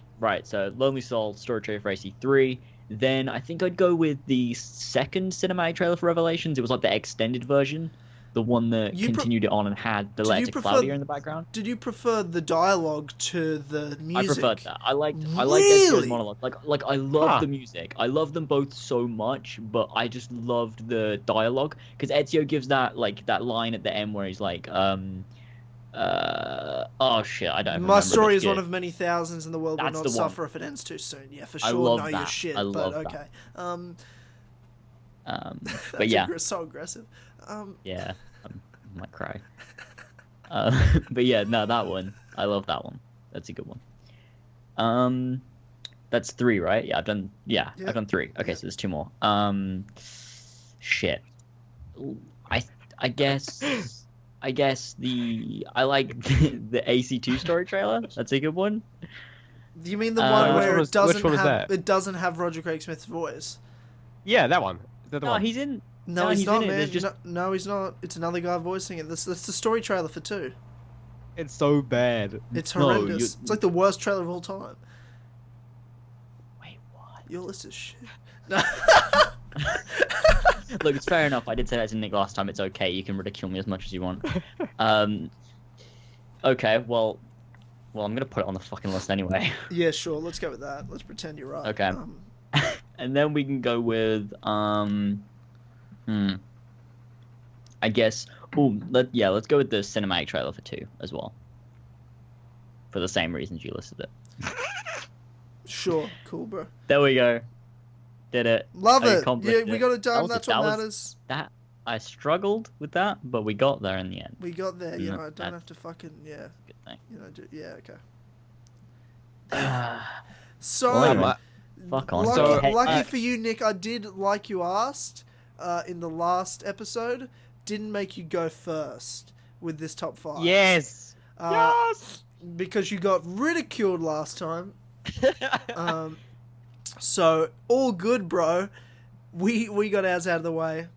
Lonely Soul story trailer for AC3. Then I think I'd go with the second cinematic trailer for Revelations. It was like the extended version, the one that continued it on and had the letter to Claudia in the background. Did you prefer the dialogue to the music? I preferred that. I liked Ezio's monologue. Like I love the music. I love them both so much, but I just loved the dialogue because Ezio gives that line at the end where he's like, oh shit, I don't remember. My story is one of many thousands, and the world will not suffer if it ends too soon. Yeah, for sure. I love that. Your shit. I love but okay. But yeah, so aggressive. Yeah, I might cry. But yeah, no, that one. I love that one. That's a good one. That's 3, right? Yeah, I've done 3. Okay, so there's 2 more. Shit. I guess I like the AC2 story trailer. That's a good one. Do you mean the one where it doesn't have Roger Craig Smith's voice? Yeah, that one. Is that the one? He's in. No, he's not, man. No, he's not. It's another guy voicing it. That's the story trailer for 2. It's so bad. It's horrendous. It's like the worst trailer of all time. Wait, what? Your list is shit. Look, it's fair enough. I did say that to Nick last time. It's okay. You can ridicule me as much as you want. Okay, well, I'm gonna put it on the fucking list anyway. Yeah, sure. Let's go with that. Let's pretend you're right. Okay. And then we can go with I guess. Let's go with the cinematic trailer for 2 as well. For the same reasons you listed it. Sure. Cool, bro. There we go. Did it. Love it. Yeah, we got it done. That's what matters. I struggled with that, but we got there in the end. We got there. I don't have to fucking Good thing. Okay. So, fuck on. Lucky for you, Nick. I did, like you asked, in the last episode, didn't make you go first with this top 5. Yes. Because you got ridiculed last time. So, all good, bro. We got ours out of the way.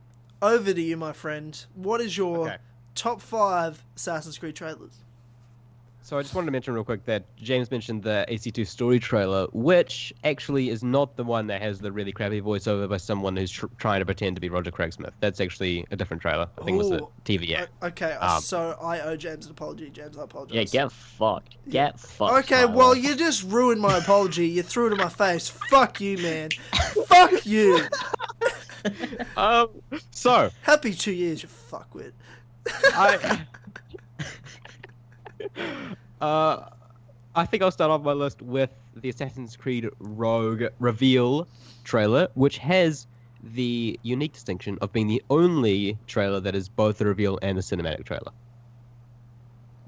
Over to you, my friend. What is your top 5 Assassin's Creed trailers? So I just wanted to mention real quick that James mentioned the AC2 story trailer, which actually is not the one that has the really crappy voiceover by someone who's trying to pretend to be Roger Craig Smith. That's actually a different trailer. I think it was a TV ad. Okay, so I owe James an apology. James, I apologize. Yeah, get fucked. Get fucked. Okay, Tyler. well, you just ruined my apology. You threw it in my face. Fuck you, man. Fuck you. So Happy 2 years, you fuckwit. I think I'll start off my list with the Assassin's Creed Rogue reveal trailer, which has the unique distinction of being the only trailer that is both a reveal and a cinematic trailer.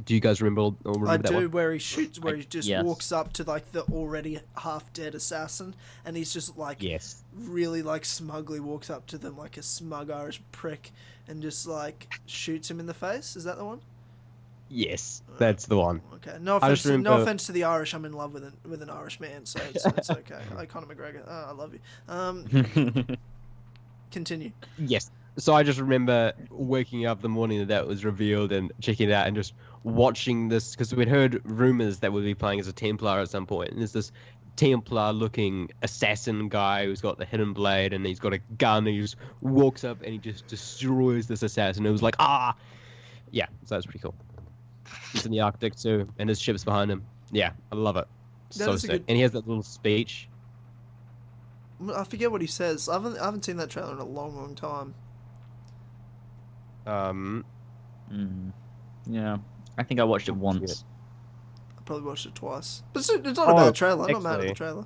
Do you guys remember I that do, one? where he shoots, where he just Yes. walks up to like the already half dead assassin, and he's just like Yes. really like smugly walks up to them like a smug Irish prick and just like shoots him in the face. Is that the one? Yes, that's the one. Okay. No I offense. just remember- No offense to the Irish. I'm in love with an Irish man, so it's okay. Conor McGregor. Oh, I love you. Continue. Yes. So I just remember waking up the morning that was revealed and checking it out and just watching this, because we'd heard rumors that we'd be playing as a Templar at some point, and there's this Templar-looking assassin guy who's got the hidden blade and he's got a gun and he just walks up and he just destroys this assassin. It was like, yeah, so that's pretty cool. He's in the Arctic too, and his ship's behind him. Yeah, I love it. That So is a sick. good- And he has that little speech. I forget what he says. I haven't seen that trailer in a long time. Yeah, I think I watched it once. I probably watched it twice. But it's not a bad trailer. I'm not mad at the actually- trailer.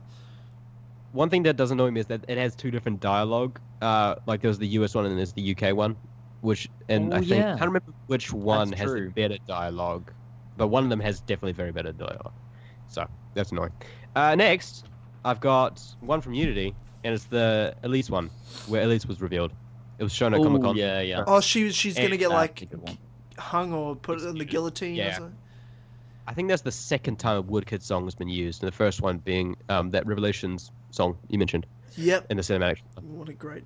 One thing that doesn't annoy me is that it has two different dialogue. Like there's the US one and there's the UK one, which I think yeah. I can't remember which one That's has the true. better dialogue, but one of them has definitely very better dialogue. So that's annoying. Next, I've got one from Unity, and it's the Elise one, where Elise was revealed. It was shown at Oh, Comic Con. yeah. Oh, she's gonna get That's like a good one. hung or put in the guillotine. Or Yeah. something. I think that's the second time a Woodkid song has been used, and the first one being that Revelations song you mentioned Yep. in the cinematic. What a great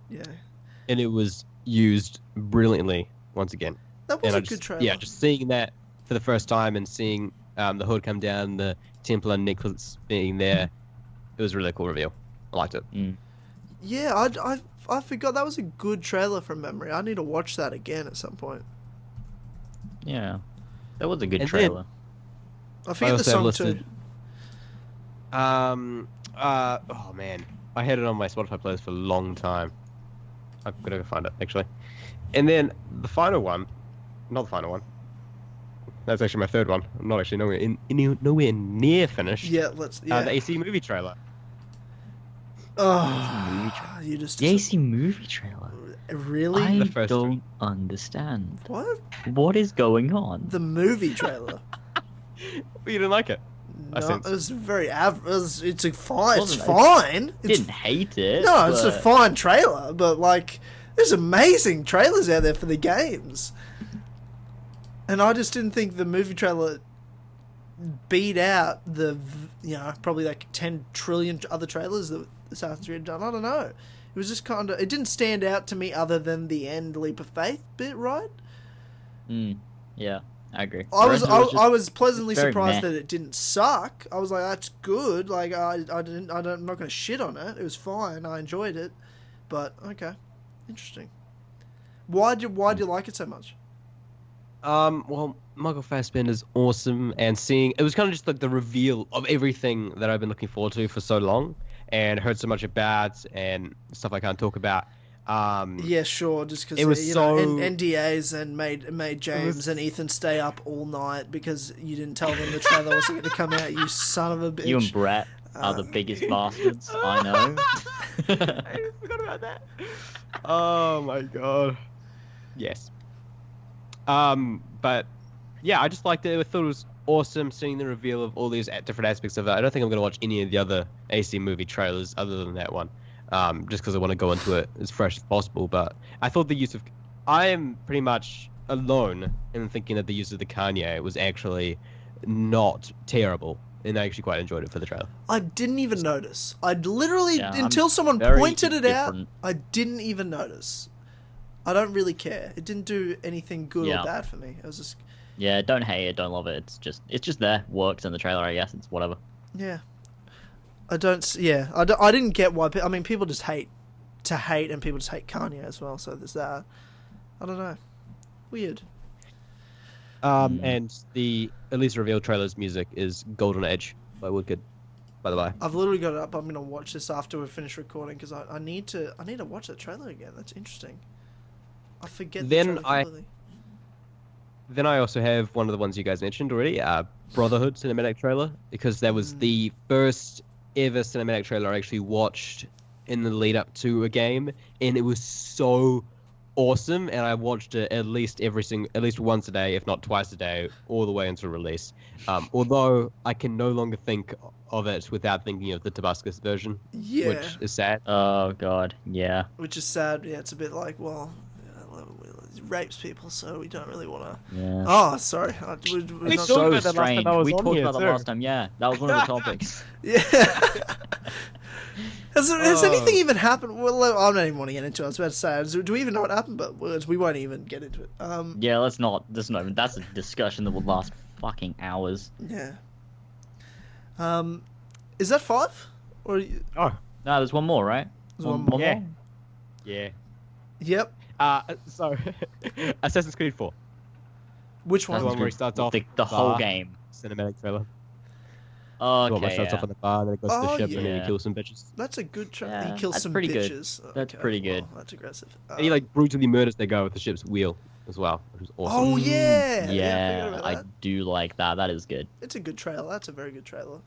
And it was used brilliantly once again. That was And a I just, good trailer. yeah, just seeing that for the first time and seeing the hood come down, the Templar necklace being there, it was a really cool reveal. I liked it. Yeah, I forgot that was a good trailer from memory. I need to watch that again at some point. Yeah, that was a good And trailer. I forget the song listed- too. Oh man, I had it on my Spotify playlist for a long time. I've got to go find it actually. And then the final one, not the final one. That's actually my third one. I'm not actually nowhere near finished. Yeah, let's. Yeah. The AC movie trailer. Oh, you just. The AC movie trailer. Really? I The first don't understand. What? What is going on? The movie trailer. You didn't like it? I No, sense. it was very average. It's a fine. It's Wasn't it? fine. It's Didn't hate it. no, it's a but- fine trailer, but like, there's amazing trailers out there for the games, and I just didn't think the movie trailer beat out the probably like 10 trillion other trailers that Assassin's Creed had done. I don't know. It was just kind of. It didn't stand out to me other than the end leap of faith bit, right? Yeah, I agree. I was The rest of it I was pleasantly very surprised meh. that it didn't suck. I was like, that's good. Like I'm not going to shit on it. It was fine. I enjoyed it, but okay, interesting. Why do you like it so much? Well, Michael Fassbender's awesome, and seeing it was kind of just like the reveal of everything that I've been looking forward to for so long, and heard so much about, and stuff I can't talk about. Yeah, sure. Just because It was NDAs and made James and Ethan stay up all night because you didn't tell them the trailer wasn't going to come out. You son of a bitch. You and Brett are the biggest bastards. I know. I forgot about that. Oh my god. Yes. But yeah, I just liked it. I thought it was awesome seeing the reveal of all these different aspects of it. I don't think I'm going to watch any of the other AC movie trailers other than that one, just because I want to go into it as fresh as possible. But I thought the use of... I am pretty much alone in thinking that the use of the Kanye was actually not terrible. and I actually quite enjoyed it for the trailer. I didn't even notice. I literally, Yeah, until someone very pointed it out, indifferent. I didn't even notice. I don't really care. It didn't do anything good Yeah. or bad for me. It was just, Yeah, don't hate it, don't love it. It's just there, works in the trailer. I guess it's whatever. yeah. I didn't get why. I mean, people just hate to hate, and people just hate Kanye as well. So there's that. I don't know. Weird. And the at least revealed trailer's music is Golden Age by Woodkid, by the way. I've literally got it up. I'm gonna watch this after we finish recording because I need to watch that trailer again. That's interesting. I forget. Then the trailer completely. Then I also have one of the ones you guys mentioned already, Brotherhood cinematic trailer, because that was the first ever cinematic trailer I actually watched in the lead up to a game, and it was so awesome. And I watched it at least once a day, if not twice a day, all the way until release. Although I can no longer think of it without thinking of the Tabascus version, Yeah. which is sad. Oh god, yeah. Which is sad. Yeah, it's a bit like, well, it rapes people, so we don't really want to. Yeah. Oh, sorry. We're We not- talked So about that last time strange. I was We on talked here, about that too. last time. Yeah, that was one of the topics. Yeah. Has anything even happened? Well, I'm not even want to get into it. I was about to say, do we even know what happened? But we won't even get into it. Yeah, let's not. That's a discussion that will last fucking hours. Yeah. Is that 5? Or Oh, No, there's one more, right? There's one more. yeah. more? Yeah. Yep. So, Assassin's Creed 4. Which The one? one where he starts off the the whole bar. game. Cinematic trailer. Okay, The one where he starts off on the bar, and then it goes to Oh, the ship, and then yeah. he kills some bitches. That's a good try. Yeah, He kills that's some pretty good. bitches. That's pretty good. Well, that's aggressive. And he like brutally murders their guy with the ship's wheel as well, which was awesome. Oh yeah. I forgot Yeah, about I that. do like that. That is good. It's a good trailer. That's a very good trailer.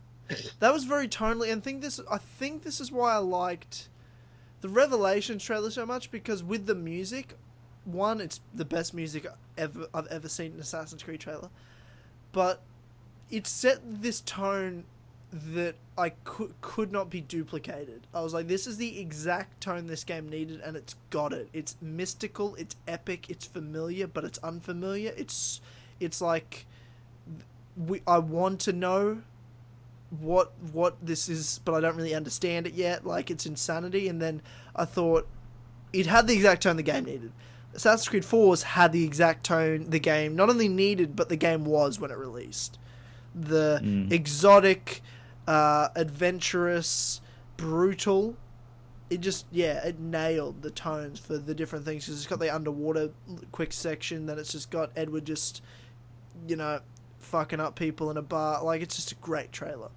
That was very tonally, and I think this is why I liked the Revelations trailer so much, because with the music, one, it's the best music I've ever seen in an Assassin's Creed trailer, but it set this tone that I could not be duplicated. I was like, this is the exact tone this game needed, and it's got it. It's mystical, it's epic, it's familiar, but it's unfamiliar. It's like I want to know what this is, but I don't really understand it yet. Like, it's insanity. And then I thought it had the exact tone the game needed. Assassin's Creed 4's had the exact tone the game not only needed, but the game was when it released. The exotic, adventurous, brutal. It nailed the tones for the different things. Because it's got the underwater quick section, then it's just got Edward just, fucking up people in a bar. Like, it's just a great trailer.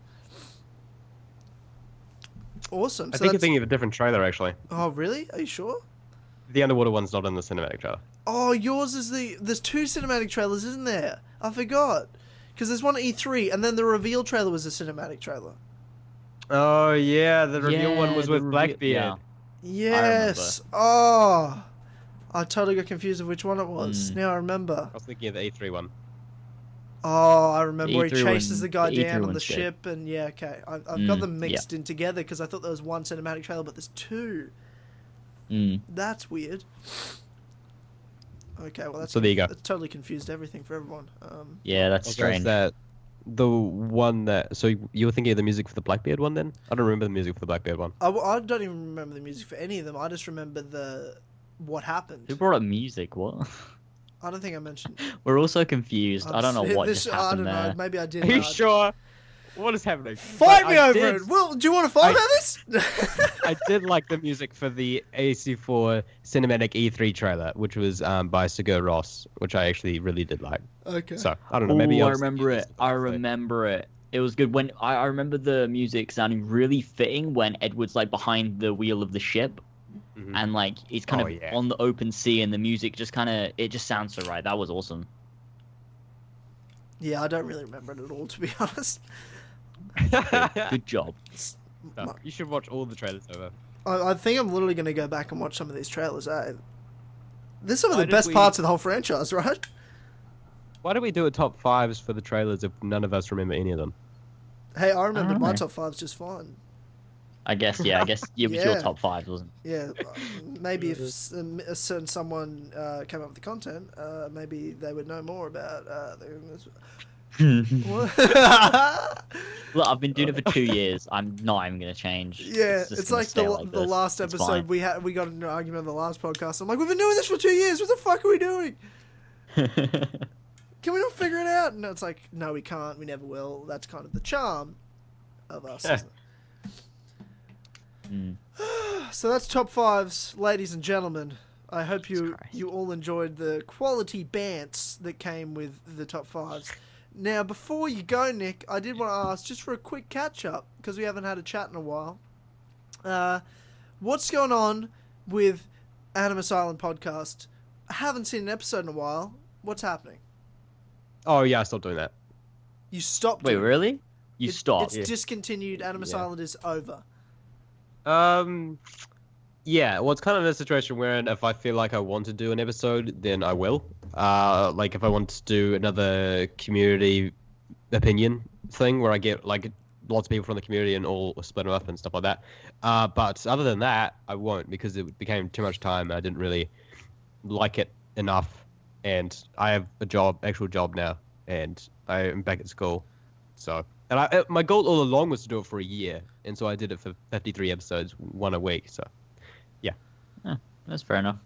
Awesome. I think you're thinking of a different trailer, actually. Oh, really? Are you sure? The underwater one's not in the cinematic trailer. Oh, yours is there's 2 cinematic trailers, isn't there? I forgot. Because there's one at E3, and then the reveal trailer was a cinematic trailer. Oh, yeah, the reveal one was the with reveal- Blackbeard. yeah. Yes. Oh. I totally got confused of which one it was. Now I remember. I was thinking of the E3 one. Oh, I remember where he E3 chases the guy the E3 down on the one's good. ship, and yeah, okay. I've got them mixed in together because I thought there was one cinematic trailer, but there's 2. That's weird. Okay, well, So there you go. That's totally confused everything for everyone. Yeah, that's Okay, strange. is that the one that... So you were thinking of the music for the Blackbeard one, then? I don't remember the music for the Blackbeard one. I don't even remember the music for any of them. I just remember what happened. Who brought up music? What? I don't think I mentioned. We're all so confused. I don't know what just I happened don't know. there. Maybe I did. Are you sure? What is happening? Fight But me I over did- it. Will, do you want to fight I- about this? I did like the music for the AC4 cinematic E3 trailer, which was by Sigur Rós, which I actually really did like. Okay. So, I don't know, maybe I I'll- remember it. I remember it. It was good when I remember the music sounding really fitting when Edward's like behind the wheel of the ship, Mhm. and like he's kind Oh, of yeah. on the open sea, and the music just it just sounds so right. That was awesome. Yeah, I don't really remember it at all, to be honest. Good job. No, you should watch all the trailers over. I think I'm literally going to go back and watch some of these trailers. They're some of Why the did best we- parts of the whole franchise, right? Why do we do a top 5s for the trailers if none of us remember any of them? Hey, I remember don't my know. top 5's just fine. I guess it was Yeah. your top 5, wasn't it? Yeah, maybe if a certain someone came up with the content, maybe they would know more about. What? Look, I've been doing it for 2 years. I'm not even gonna change. Yeah, just it's gonna like stay the like this. last It's episode fine. we got in an argument on the last podcast. I'm like, we've been doing this for 2 years. What the fuck are we doing? Can we not figure it out? And it's like, no, we can't. We never will. That's kind of the charm of us. Isn't it? So that's top fives, ladies and gentlemen. I hope you all enjoyed the quality bants that came with the top fives. Now, before you go, Nick, I did want to ask, just for a quick catch-up, because we haven't had a chat in a while, what's going on with Animus Island Podcast? I haven't seen an episode in a while. What's happening? Oh yeah, I stopped doing that. You stopped Wait, doing it. really? You stopped? It's discontinued. Animus Yeah. Island is over. Yeah, well, it's kind of a situation wherein if I feel like I want to do an episode, then I will. Like if I want to do another community opinion thing where I get like lots of people from the community and all split them up and stuff like that. But other than that, I won't because it became too much time. And I didn't really like it enough, and I have a actual job now, and I am back at school. So, and my goal all along was to do it for a year, and so I did it for 53 episodes, one a week. So. That's fair enough.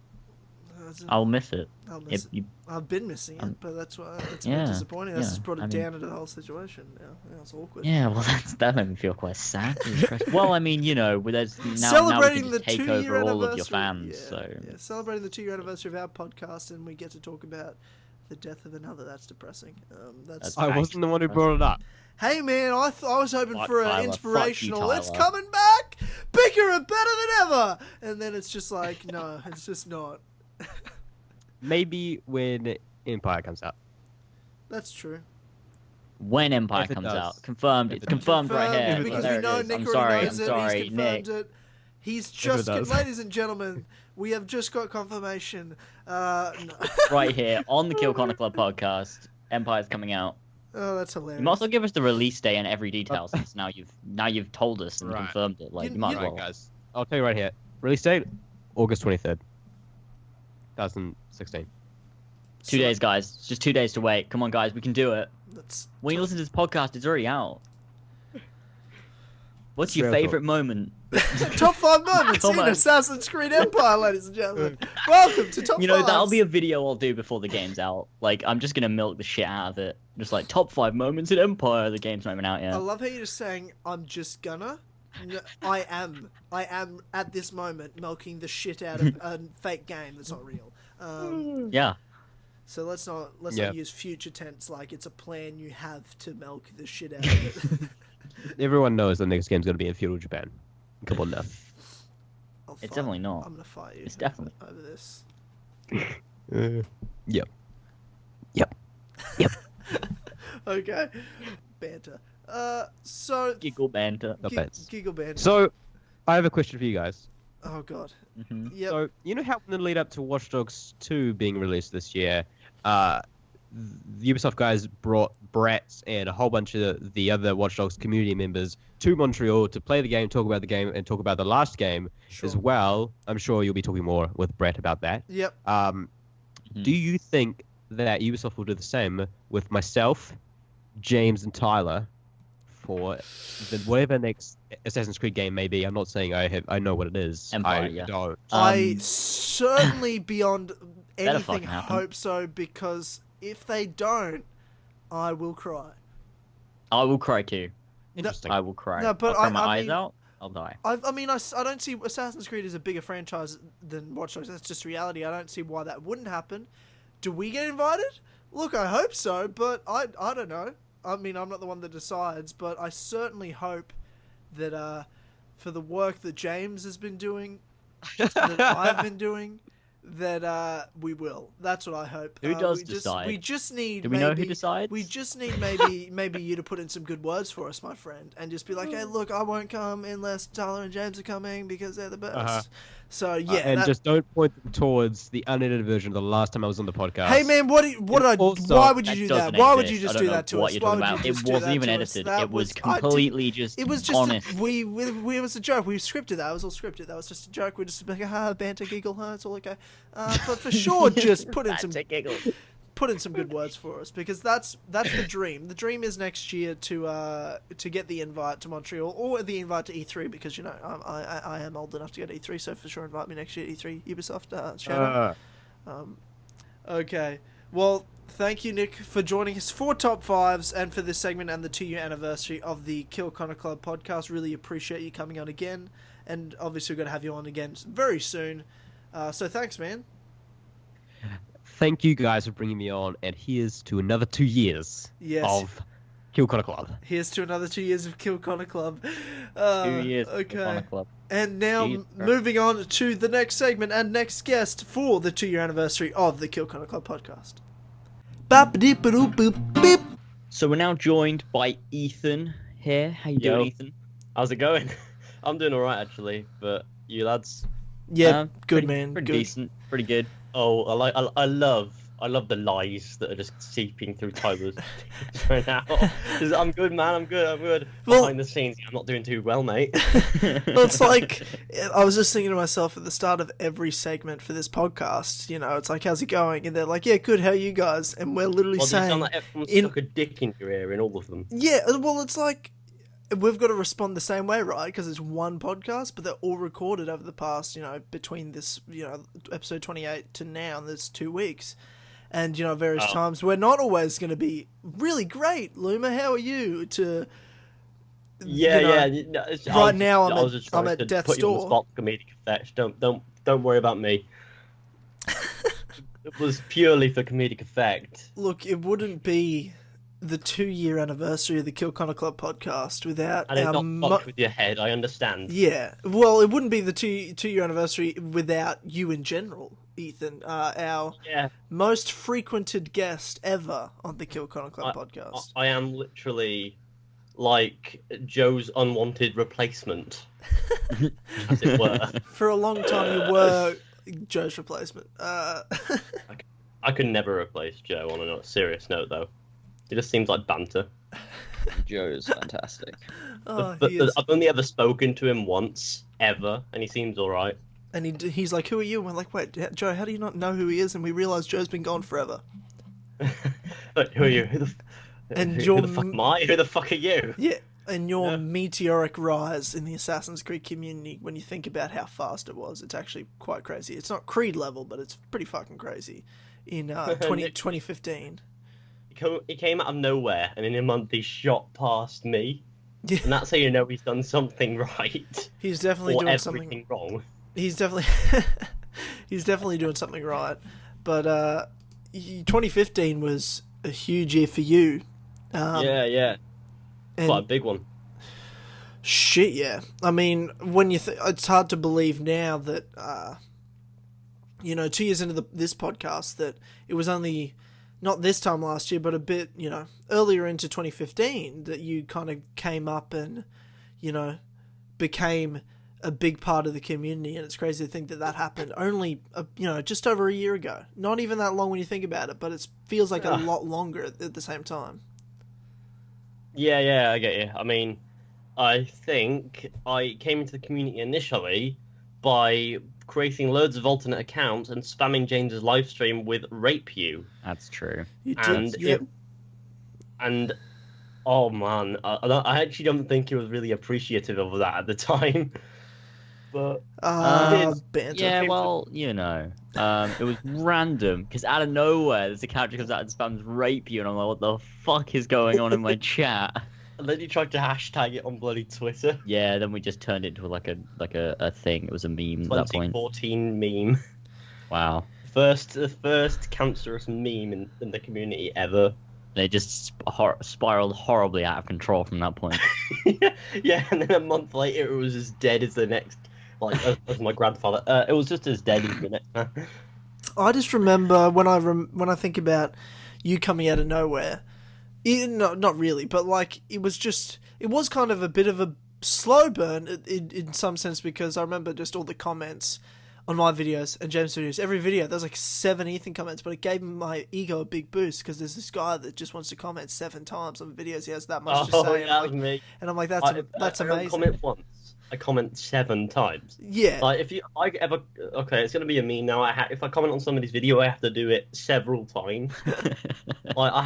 I'll miss it. I'll miss it. I've been missing it, but that's why it's a bit disappointing. That's just brought it down into the whole situation. Yeah, it's awkward. Yeah, well, that made me feel quite sad. Well, I mean, there's now we Celebrating can the just take 2-year over all of your anniversary. fans. Yeah, So yeah, celebrating the 2-year anniversary of our podcast, and we get to talk about the death of another. That's depressing. That's I wasn't the one who brought it up. Hey man, I was hoping Fuck for an Tyler. inspirational. Fuck you, It's Tyler. coming back, bigger and better than ever. And then it's just like, no, it's just not. Maybe when Empire comes out. That's true. when Empire If it comes does. out, confirmed. It's confirmed right here. Because There we it know is. Nick I'm already sorry. knows I'm it. sorry, He's confirmed Nick. it. He's just, does. ladies and gentlemen, we have just got confirmation. No. Right here on the Kill Connor Club podcast, Empire's coming out. Oh, that's hilarious. You might as well give us the release day and every detail since now you've told us and Right. confirmed it. Like You- you might you- as well. Right, guys. I'll tell you right here. Release date, August 23rd, 2016. 2 days, guys. It's just 2 days to wait. Come on, guys. We can do it. That's When you listen to this podcast, it's already out. What's your Real talk. favorite moment? top 5 moments Come in on. Assassin's Creed Empire, ladies and gentlemen. Welcome to top You know, fives. that'll be a video I'll do before the game's out. Like, I'm just gonna milk the shit out of it. Just like top 5 moments in Empire. The game's not even out I yet. love how you're just saying, I'm just gonna. No, I am at this moment milking the shit out of a fake game that's not real. Yeah. So let's not Yeah. use future tense like it's a plan you have to milk the shit out of it. Everyone knows the next game's going to be in feudal Japan. Come on now. I'll It's fight- definitely not. I'm gonna fight you. It's definitely- over this. Yep. Okay, banter. So Giggle banter. No offense. giggle banter. So, I have a question for you guys. Oh god. hmm Yep. So, you know how in the lead up to Watch Dogs 2 being released this year, the Ubisoft guys brought Bratz and a whole bunch of the other Watch Dogs community members to Montreal to play the game, talk about the game, and talk about the last game as Sure. well. I'm sure you'll be talking more with Brett about that. Yep. Do you think that Ubisoft will do the same with myself, James, and Tyler for whatever next Assassin's Creed game may be? I'm not saying I know what it is. Empire, I yeah. don't. I certainly beyond anything fucking happen. hope so, because if they don't, I will cry. I will cry too. Interesting. I will cry. No, but I'll cry my I eyes mean- out. I'll die. I mean, I don't see Assassin's Creed as a bigger franchise than Watch Dogs. That's just reality. I don't see why that wouldn't happen. Do we get invited? Look, I hope so, but I don't know. I mean, I'm not the one that decides, but I certainly hope that for the work that James has been doing, that I've been doing, that we will. That's what I hope. Who does we decide? We just need. Do we know who maybe- decides? We just need maybe you to put in some good words for us, my friend, and just be like, hey, look, I won't come unless Tyler and James are coming because they're the best. Uh-huh. So yeah, and just don't point them towards the unedited version of the last time I was on the podcast. hey man, what did I? Also- Why would you That do that? doesn't Why would you exist. just I don't do know that to what us? you're Why talking would you about. just It do wasn't that even to us? edited. That It was I didn't- completely just It was just honest. we it was a joke. We scripted that. It was all scripted. That was just a joke. We just like banter, giggle, it's all okay. But for sure, just put in some put in some good words for us, because that's the dream. The dream is next year to get the invite to Montreal, or the invite to E3, because I am old enough to go to E3, so for sure invite me next year to E3 Ubisoft. Shout out. Okay, well, thank you, Nick, for joining us for Top 5s and for this segment and the 2-year anniversary of the Kill Connor Club podcast. Really appreciate you coming on again, and obviously we're going to have you on again very soon. So thanks, man. Thank you guys for bringing me on, and here's to another 2 years of Kill Connor Club. Here's to another 2 years of Kill Connor Club. 2 years of Kill Connor Club. And now moving on to the next segment and next guest for the 2-year anniversary of the Kill Connor Club podcast. So we're now joined by Ethan here. How you doing, Ethan? How's it going? I'm doing alright, actually, but you lads? Yeah, good, pretty, man. Pretty good. decent. Pretty good. Oh, I love the lies that are just seeping through Tyler's right now. I'm good, man. I'm good. Well, behind the scenes, I'm not doing too well, mate. Well, it's like, I was just thinking to myself at the start of every segment for this podcast, it's like, how's it going? And they're like, yeah, good, how are you guys? And we're literally saying... You sound like everyone's stuck a dick in your ear in all of them. Yeah, well, it's like, we've got to respond the same way, right? Because it's one podcast, but they're all recorded over the past, between this, episode 28 to now, and there's 2 weeks. And, various times, we're not always going to be really great. Loomer, how are you? Right now, I'm at death's door. Comedic effect. Don't worry about me. It was purely for comedic effect. Look, it wouldn't be the 2-year anniversary of the Kill Connor Club podcast without and it's not fucked with your head, I understand. Yeah, well, it wouldn't be the 2-year anniversary without you in general, Ethan, our most frequented guest ever on the Kill Connor Club podcast. I am literally like Joe's unwanted replacement, as it were. For a long time, you were Joe's replacement. I could never replace Joe on a serious note, though. It just seems like banter. Joe's fantastic. I've only ever spoken to him once, ever, and he seems alright. And he's like, who are you? And we're like, wait, Joe, how do you not know who he is? And we realise Joe's been gone forever. Like, who are you? Who the fuck am I? Who the fuck are you? Yeah, and your meteoric rise in the Assassin's Creed community, when you think about how fast it was, it's actually quite crazy. It's not Creed level, but it's pretty fucking crazy. In 2015. He came out of nowhere, and in a month he shot past me. Yeah. And that's how you know he's done something right. He's definitely doing something wrong. He's definitely doing something right. But 2015 was a huge year for you. Yeah. Quite a big one. Shit, yeah. I mean, when you it's hard to believe now that 2 years into this podcast that it was only not this time last year, but a bit, earlier into 2015 that you kind of came up and, became a big part of the community. And it's crazy to think that happened only, just over a year ago. Not even that long when you think about it, but it feels like a lot longer at the same time. Yeah, I get you. I mean, I think I came into the community initially by creating loads of alternate accounts and spamming James's live stream with "rape you." That's true. And oh man, I actually don't think he was really appreciative of that at the time. But banter. Yeah, well, it was random because out of nowhere, there's a character comes out and spams "rape you," and I'm like, what the fuck is going on in my chat? And then you tried to hashtag it on bloody Twitter. Yeah, then we just turned it into like a thing. It was a meme at that point. 2014 meme. Wow. The first cancerous meme in the community ever. They just spiraled horribly out of control from that point. Yeah, and then a month later, it was as dead as the next. Like as my grandfather. It was just as dead as the next man. I just remember when I think about you coming out of nowhere. No, not really, but like it was kind of a bit of a slow burn in some sense, because I remember just all the comments on my videos and James' videos. Every video, there's like 7 Ethan comments, but it gave my ego a big boost because there's this guy that just wants to comment 7 times on videos. He has that much to say. that was me. And I'm like, that's I don't amazing. comment once. I comment 7 times. Yeah. Like if okay, it's gonna be a meme now. If I comment on somebody's video, I have to do it several times. Like I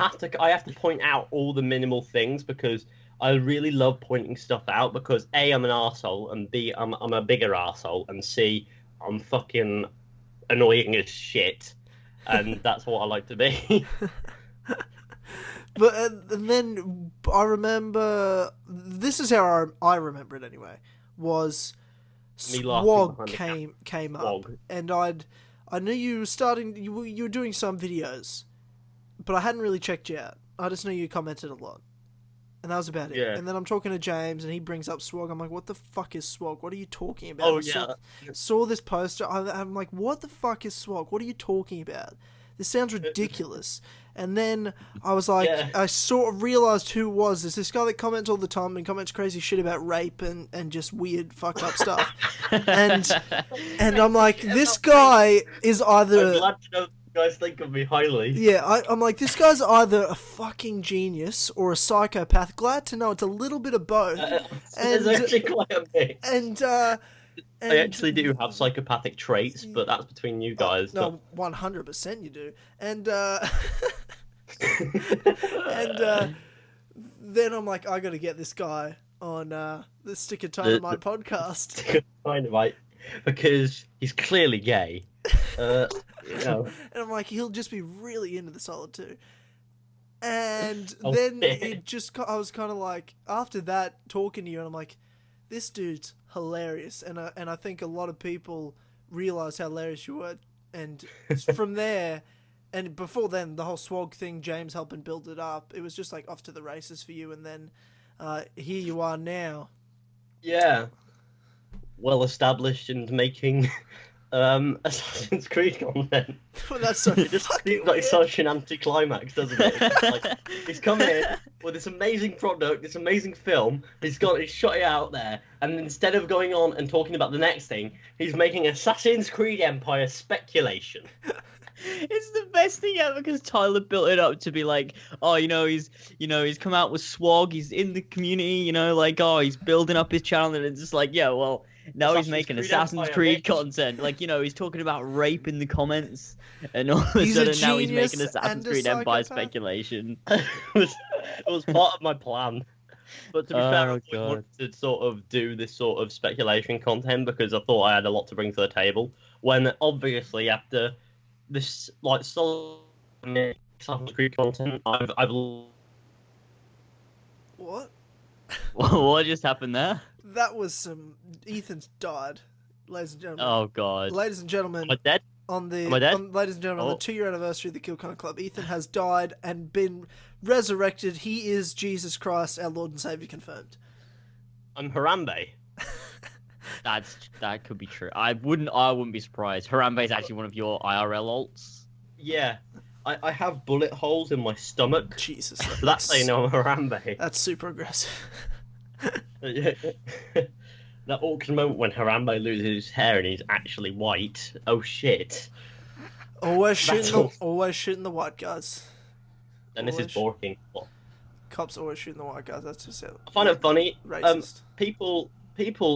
have to point out all the minimal things because I really love pointing stuff out because A, I'm an arsehole, and B, I'm a bigger arsehole, and C, I'm fucking annoying as shit, and that's what I like to be. But and then I remember, this is how I remember it anyway, was Me laughing Swag behind the came up, Swag. and I knew you were starting, you were doing some videos, but I hadn't really checked you out. I just knew you commented a lot. And that was about it. Yeah. And then I'm talking to James, and he brings up Swag. I'm like, what the fuck is Swag? What are you talking about? Oh, I yeah. saw this poster. I'm like, what the fuck is Swag? What are you talking about? This sounds ridiculous. And then I was like, Yeah. I sort of realized who it was. There's this guy that comments all the time and comments crazy shit about rape and just weird fucked up stuff. and I'm like, this guy is I'm either... glad to know you guys think of me highly. Yeah, I'm like, this guy's either a fucking genius or a psychopath. Glad to know it's a little bit of both. It's actually quite a mix. And I actually do have psychopathic traits, but that's between you guys. No, 100% you do. And then I'm like, I gotta get this guy on the Stick of Time of my podcast. Kind of right, because he's clearly gay. You know. And I'm like, he'll just be really into the Solid 2. And Oh, then yeah. I was kind of like, after that, talking to you, and I'm like, this dude's hilarious. And I think a lot of people realised how hilarious you were. And from there, and before then, the whole Swag thing, James helping build it up, it was just like off to the races for you. And then here you are now. Yeah. Well established and making Assassin's Creed content. Well, that's so It just fucking seems like weird. such an anticlimax, doesn't it? Like, he's come in with this amazing product, this amazing film. He's shot it out there, and instead of going on and talking about the next thing, he's making Assassin's Creed Empire speculation. It's the best thing ever because Tyler built it up to be like, oh, he's come out with Swag, he's in the community, like, oh, he's building up his channel, and it's just like, yeah, well, now he's making Assassin's Creed content, like, he's talking about rape in the comments, and all of a He's a sudden now he's genius making Assassin's and a Creed Empire psychopath. speculation. It was part of my plan. But to be fair, I Oh, God. wanted to sort of do this sort of speculation content because I thought I had a lot to bring to the table. When obviously after this like solid Assassin's Creed content, I've What? What just happened there? That was some... Ethan's died, ladies and gentlemen. Oh, God. Ladies and gentlemen, am I dead? on the Am I dead? ladies and gentlemen, on Oh. the 2-year anniversary of the Kill Connor Club, Ethan has died and been resurrected. He is Jesus Christ, our Lord and Savior, confirmed. I'm Harambe. That could be true. I wouldn't be surprised. Harambe is actually one of your IRL alts. Yeah, I have bullet holes in my stomach. Jesus. So that's how you know I'm Harambe. That's super aggressive. That awkward moment when Harambe loses his hair and he's actually white. Oh shit. Always shooting That's always shooting the white guys. And this is Always. boring. Cops always shooting the white guys. That's just it. I find it funny. Racist. People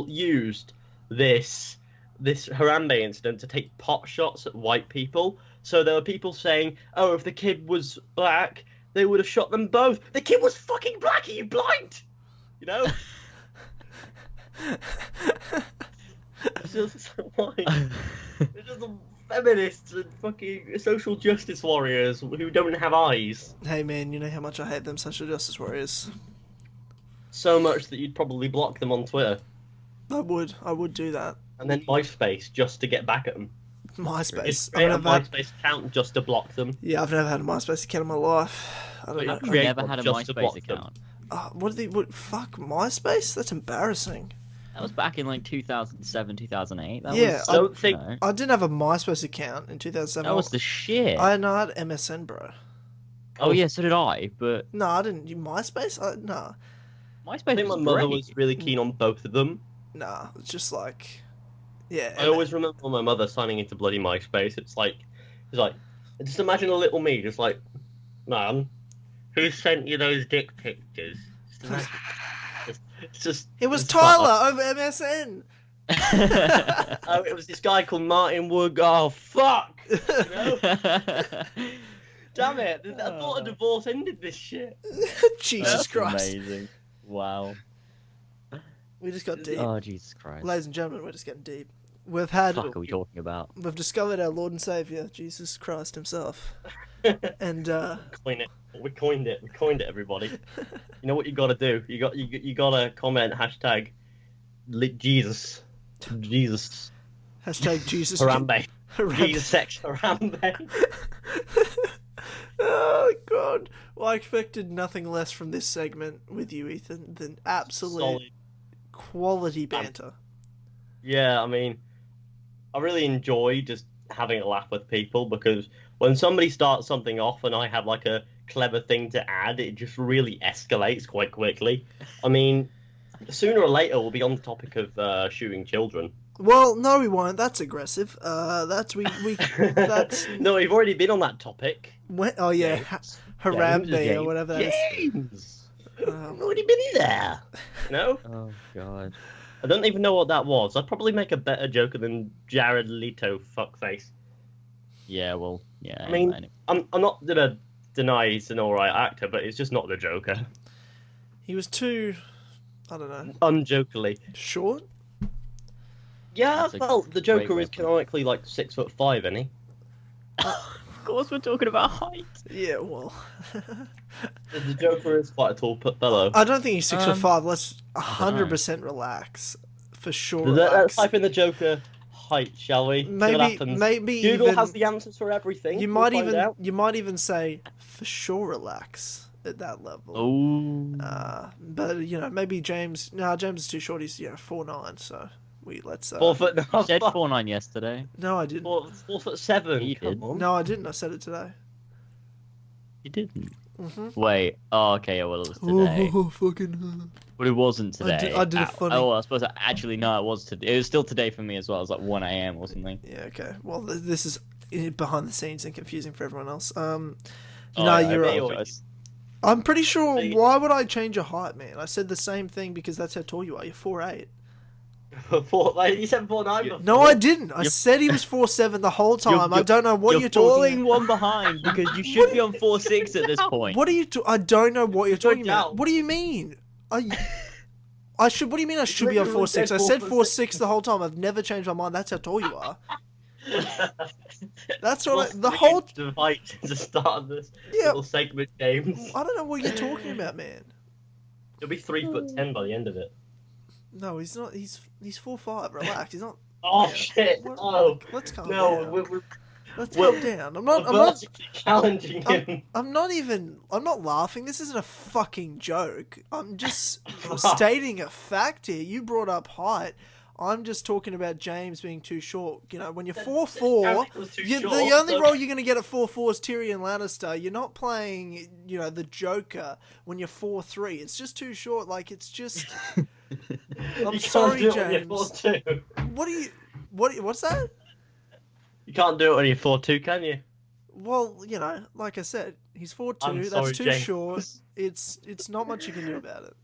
used this Harambe incident to take pot shots at white people. So there were people saying, "Oh, if the kid was black, they would have shot them both." The kid was fucking black. Are you blind? You know. It's just why? It's just the feminists and fucking social justice warriors who don't have eyes. Hey man, you know how much I hate them social justice warriors. So much that you'd probably block them on Twitter I would do that. and then MySpace just to get back at them. MySpace. Just I've create a never had, MySpace account just to block them. yeah, I've never had a MySpace account in my life. I don't know. I've create never one had a just to block MySpace them. account. What, fuck, MySpace? That's embarrassing. That was back in like 2007, 2008. That Yeah, was, I don't think- I didn't have a MySpace account in 2007. that was the shit. I had MSN, bro. Oh yeah, so did I. But No, I didn't. MySpace? MySpace I think my was mother great. was really keen on both of them. Nah, it's just like... Yeah. I always remember my mother signing into bloody MySpace. It's like, just imagine a little me, just like, man, who sent you those dick pictures? Just imagine. It's just. It was it's Tyler over MSN. Oh, it was this guy called Martin Wood. Oh fuck! You know? Damn it! I thought a divorce ended this shit. Jesus That's Christ. amazing. Wow. We just got deep. Oh, Jesus Christ. Ladies and gentlemen, we're just getting deep. We've had. What the fuck are we talking about? We've discovered our Lord and Savior, Jesus Christ himself. And Coin it. We coined it. We coined it, everybody. You know what you gotta do? You gotta comment hashtag Jesus. Jesus. hashtag Jesus. Harambe. Harambe. Jesus sex Harambe. Oh God! Well, I expected nothing less from this segment with you, Ethan, than absolute Solid. quality banter. Yeah, I mean, I really enjoy just having a laugh with people because when somebody starts something off and I have like a clever thing to add, it just really escalates quite quickly. I mean, sooner or later we'll be on the topic of shooting children. Well, no, we won't. That's aggressive. That's that's No, we've already been on that topic. oh yeah, James. Harambe James. or whatever that is. James! We've already been there. No? Oh, God. I don't even know what that was. I'd probably make a better Joker than Jared Leto fuckface. Yeah, well, yeah. I mean, I'm not gonna deny he's an alright actor, but it's just not the Joker. He was too, I don't know, Unjokily. short. Yeah, That's a well, the great Joker way is of canonically like 6'5", isn't he? Of course we're talking about height. Yeah, well, The Joker is quite a tall fellow. I don't think he's 6'5". Let's don't know. 100% relax, for sure. Let's Relax. type in the Joker height, shall we? See what happens. Maybe Google even, has the answers for everything. you We'll might find even out. you might even say for sure relax at that level. Oh. But you know, maybe James. No, James is too short. He's 4'9". So let's. 4 foot. No, You said 4'9" yesterday. No, I didn't. 4'7". You Come did. on. No, I didn't. I said it today. You didn't. Mm-hmm. Wait. Oh, okay. Yeah, well, it was today. Fucking. But it wasn't today. I did it funny. Oh, I suppose actually no, it was today. It was still today for me as well. It was like 1 a.m. or something. Yeah. Okay. Well, this is behind the scenes and confusing for everyone else. Oh, No, yeah, you're I right. apologize. I'm pretty sure. Hey. Why would I change your height, man? I said the same thing because that's how tall you are. You're 4'8". You said 4'9". before. No, I didn't. I said he was 4'7" the whole time. I don't know what you're talking falling about. one behind because you should be on 4'6" at this point. What are you? I don't know what you're talking about. down. What do you mean? I should. What do you mean? I should be on literally 4'6"? said I said 4'6". 4'6" the whole time. I've never changed my mind. That's how tall you are. That's what What's the whole. device to start this Yeah. little segment, James. I don't know what you're talking about, man. You'll be 3'10" by the end of it. No, he's not. He's 4'5". Relax. He's not. Oh Yeah. shit! What- Oh Let's calm no, down. we're Let's we're- calm down. I'm we're not. I'm not. vertically challenging him. I'm not even. I'm not laughing. This isn't a fucking joke. I'm just stating a fact here. You brought up height. I'm just talking about James being too short. You know, when you're 4'4", Eric was too the short, only so- role you're going to get at 4'4" is Tyrion Lannister. You're not playing, the Joker when you're 4'3". It's just too short. Like, it's just. I'm You sorry, can't do it when you're James. 4'2". What do you? What's that? You can't do it when you're 4'2", can you? Well, like I said, he's 4'2". I'm That's sorry, too James. short. It's not much you can do about it.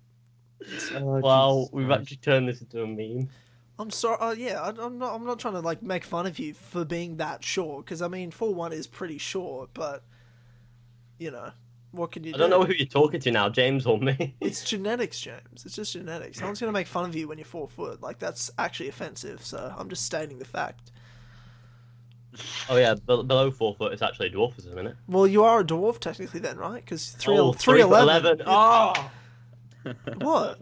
Well, we've actually turned this into a meme. I'm sorry. Yeah, I'm not trying to make fun of you for being that short because 4'1" is pretty short, but what can you do? I don't know who you're talking to now, James or me. It's genetics, James. It's just genetics. No one's gonna make fun of you when you're 4 foot. Like that's actually offensive. So I'm just stating the fact. Oh yeah, below 4 foot is actually a dwarfism, isn't it? Well, you are a dwarf technically then, right? Because 3'11". Oh, What?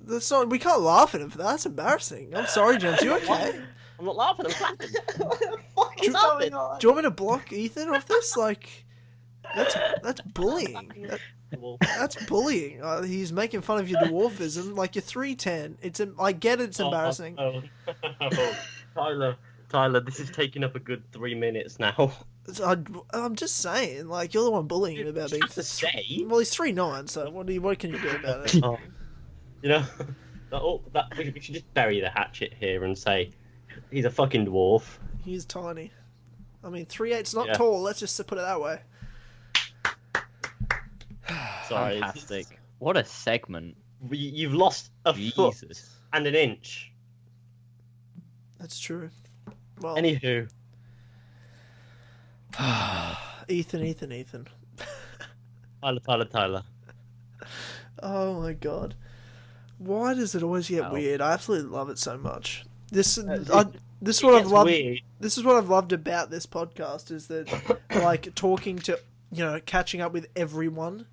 That's not. We can't laugh at him for that. That's embarrassing. I'm sorry, James. You okay? I'm not laughing. I'm clapping. What the fuck is going on? Do you want me to block Ethan off this? Like, that's bullying. That's bullying. He's making fun of your dwarfism. Like you're 3'10". I get it's embarrassing. Tyler, this is taking up a good 3 minutes now. I'm just saying. Like you're the one bullying him about being. To say. Well, he's 3'9", so what can you do about it? We should just bury the hatchet here and say, He's a fucking dwarf. He's tiny. I mean, 3'8's not Yeah. tall. Let's just put it that way. Sorry. Fantastic. What a segment. You've lost a foot Jesus. and an inch. That's true. Well, Anywho, Ethan. Tyler. Oh my god. Why does it always get weird? I absolutely love it so much. This is what I've loved. Weird. This is what I've loved about this podcast is that, like, talking to, catching up with everyone.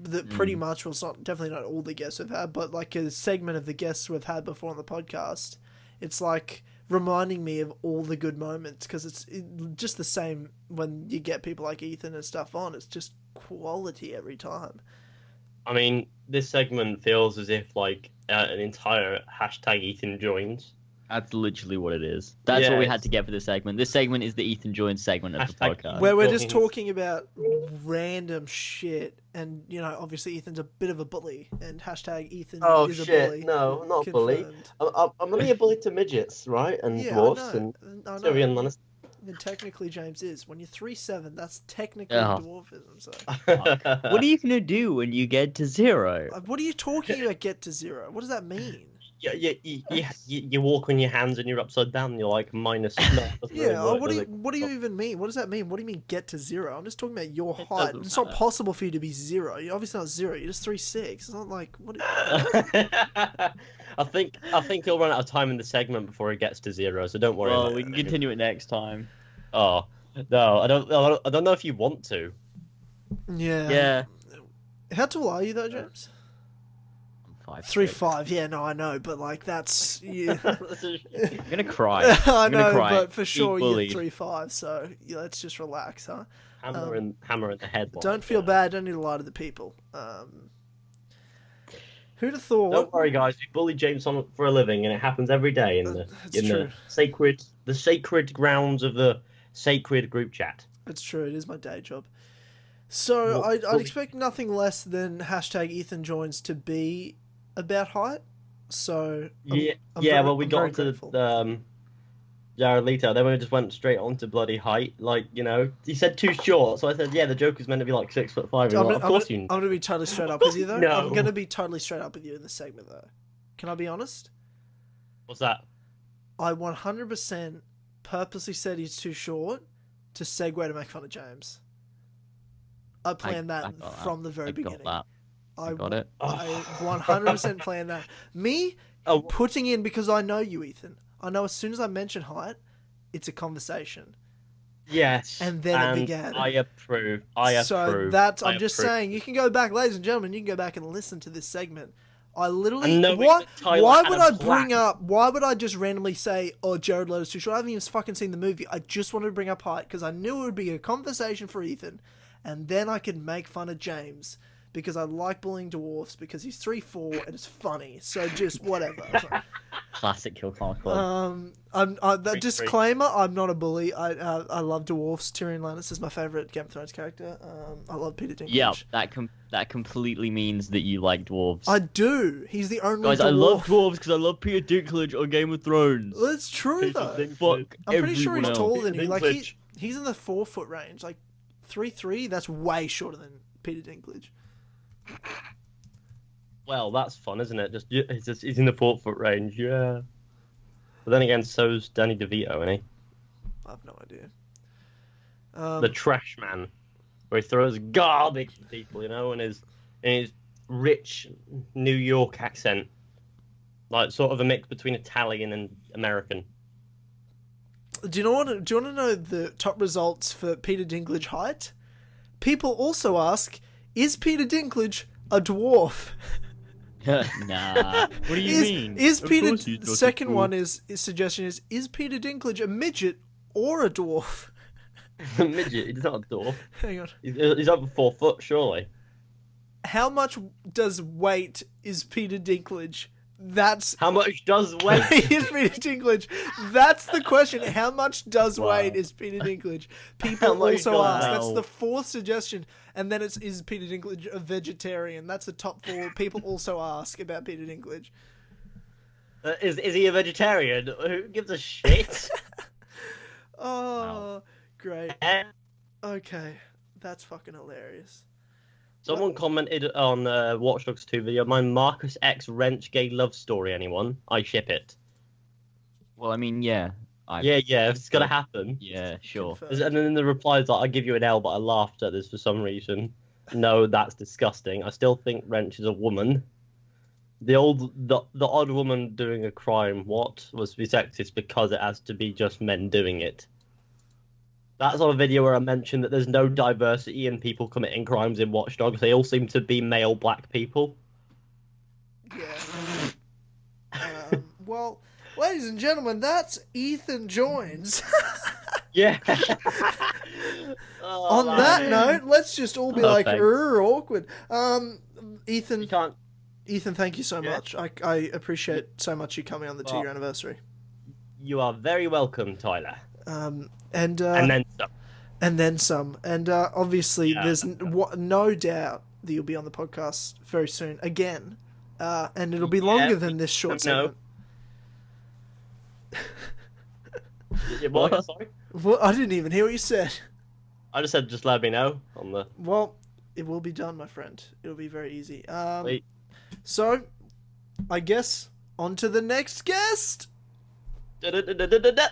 That pretty much, well, it's not definitely not all the guests we've had, but like a segment of the guests we've had before on the podcast. It's like reminding me of all the good moments because it's just the same when you get people like Ethan and stuff on. It's just quality every time. I mean, this segment feels as if like an entire hashtag Ethan joins. That's literally what it is. That's Yeah, what we had to get for this segment. This segment is the Ethan Joins segment of the Hashtag podcast. Where we're just Joins. talking about random shit, and obviously Ethan's a bit of a bully, and hashtag Ethan Oh is a shit! bully. No, I'm not a bully. Confirmed. I'm only a bully to midgets, right? And Yeah, dwarfs I know. and I Tyrion know. Lannister. And technically James is. When you're 3'7", that's technically Oh. dwarfism. So, What are you going to do when you get to 0? what are you talking about? Get to 0. What does that mean? You walk on your hands and you're upside down. And you're like minus. No, doesn't really Yeah. work, What do does you it? What do you even mean? What does that mean? What do you mean get to 0? I'm just talking about your It height. doesn't It's not matter. possible for you to be 0. You're obviously not 0. You're just 3'6". It's not like what. I think he'll run out of time in the segment before he gets to 0. So don't worry. Well, about we it. can continue it next time. Oh no, I don't know if you want to. Yeah. Yeah. How tall are you though, James? I'm 5'6". 3'5". Yeah, no, I know, but like that's yeah. I'm going to cry. I I'm gonna know, cry. but for sure you're Bullied. 3'5". So let's just relax, huh? Hammer in the head. Don't feel bad. Don't need to lie to the people. Who'd have thought? Don't worry, guys. We bully James on for a living, and it happens every day in That's the true. sacred grounds of the sacred group chat. It's true. It is my day job. So What- I'd expect nothing less than hashtag Ethan joins to be about height. So I'm Well, we I'm got very onto grateful. the Jared Leto. Then we just went straight on to bloody height. Like, he said too short, so I said, yeah, the Joker's meant to be like 6'5". I'm Like, of course I'm gonna be totally straight up with you though. No. I'm gonna be totally straight up with you in this segment though. Can I be honest? What's that? I 100% purposely said he's too short to segue to make fun of James. I planned I that got that. from the very I beginning. got that. I got it. I 100% planned that. Me Oh. putting in, because I know you, Ethan. I know as soon as I mention height, it's a conversation. Yes. And then it began. I approve. So that's, I'm I just approve. saying, you can go back, ladies and gentlemen, you can go back and listen to this segment. I literally, And knowing why that Tyler would had I a bring plan. up, why would I just randomly say, oh, Jared Leto's too short? I haven't even fucking seen the movie. I just wanted to bring up height because I knew it would be a conversation for Ethan. And then I could make fun of James because I like bullying dwarfs because he's 3'4" and it's funny. So just whatever. Classic Kill Connor Club. That disclaimer, I'm not a bully. I love dwarfs. Tyrion Lannister is my favorite Game of Thrones character. I love Peter Dinklage. Yeah, that completely means that you like dwarves. I do. He's the only Guys, dwarf. I love dwarves because I love Peter Dinklage on Game of Thrones. That's true though. Fuck I'm pretty sure he's everyone taller else. than you. Like Dinklage. he's in the 4-foot range. Like 3'3". That's way shorter than Peter Dinklage. Well, that's fun, isn't it? He's in the 4-foot range, yeah. But then again, so's Danny DeVito, isn't he? I have no idea. The trash man, where he throws garbage at people, in his rich New York accent, like sort of a mix between Italian and American. Do you want to know the top results for Peter Dinklage height? People also ask, is Peter Dinklage a dwarf? Nah. What do you mean? Is Of Peter? course he's The not a second dwarf. one is suggestion is Peter Dinklage a midget or a dwarf? Midget, he's not a dwarf. Hang on. He's over 4 foot, surely. How much does weight is Peter Dinklage? That's How much does weight? is Peter Dinklage. That's the question. How much does Wow. weight is Peter Dinklage? How People much also does- ask. That's Wow. the fourth suggestion, and then is Peter Dinklage a vegetarian? That's the top 4. People also ask about Peter Dinklage. Is he a vegetarian? Who gives a shit? Oh, great. Eh? Okay, that's fucking hilarious. Someone commented on Watch Dogs 2 video, my Marcus X Wrench gay love story, anyone? I ship it. Well, I mean, yeah. Yeah, it's gonna happen. Yeah, sure. Confirmed. And then the replies like, I give you an L, but I laughed at this for some reason. No, that's disgusting. I still think Wrench is a woman. The odd woman doing a crime, what? Was to be sexist because it has to be just men doing it. That's on a video where I mentioned that there's no diversity in people committing crimes in Watch Dogs. They all seem to be male black people. Yeah. Well, ladies and gentlemen, that's Ethan Joins. Yeah. On that note, let's just all be like, thanks. awkward. Ethan, You can't. Ethan, thank you so Yeah. much. I appreciate so much you coming on the 2-year Well, anniversary. You are very welcome, Tyler. And And then some. and then some. And obviously, Yeah. there's no doubt that you'll be on the podcast very soon again. And it'll be longer than this short No. segment. What? Sorry? Well, I didn't even hear what you said. I just said just let me know on the. Well, it will be done, my friend. It'll be very easy. Wait. So, I guess on to the next guest. Da-da-da-da-da-da.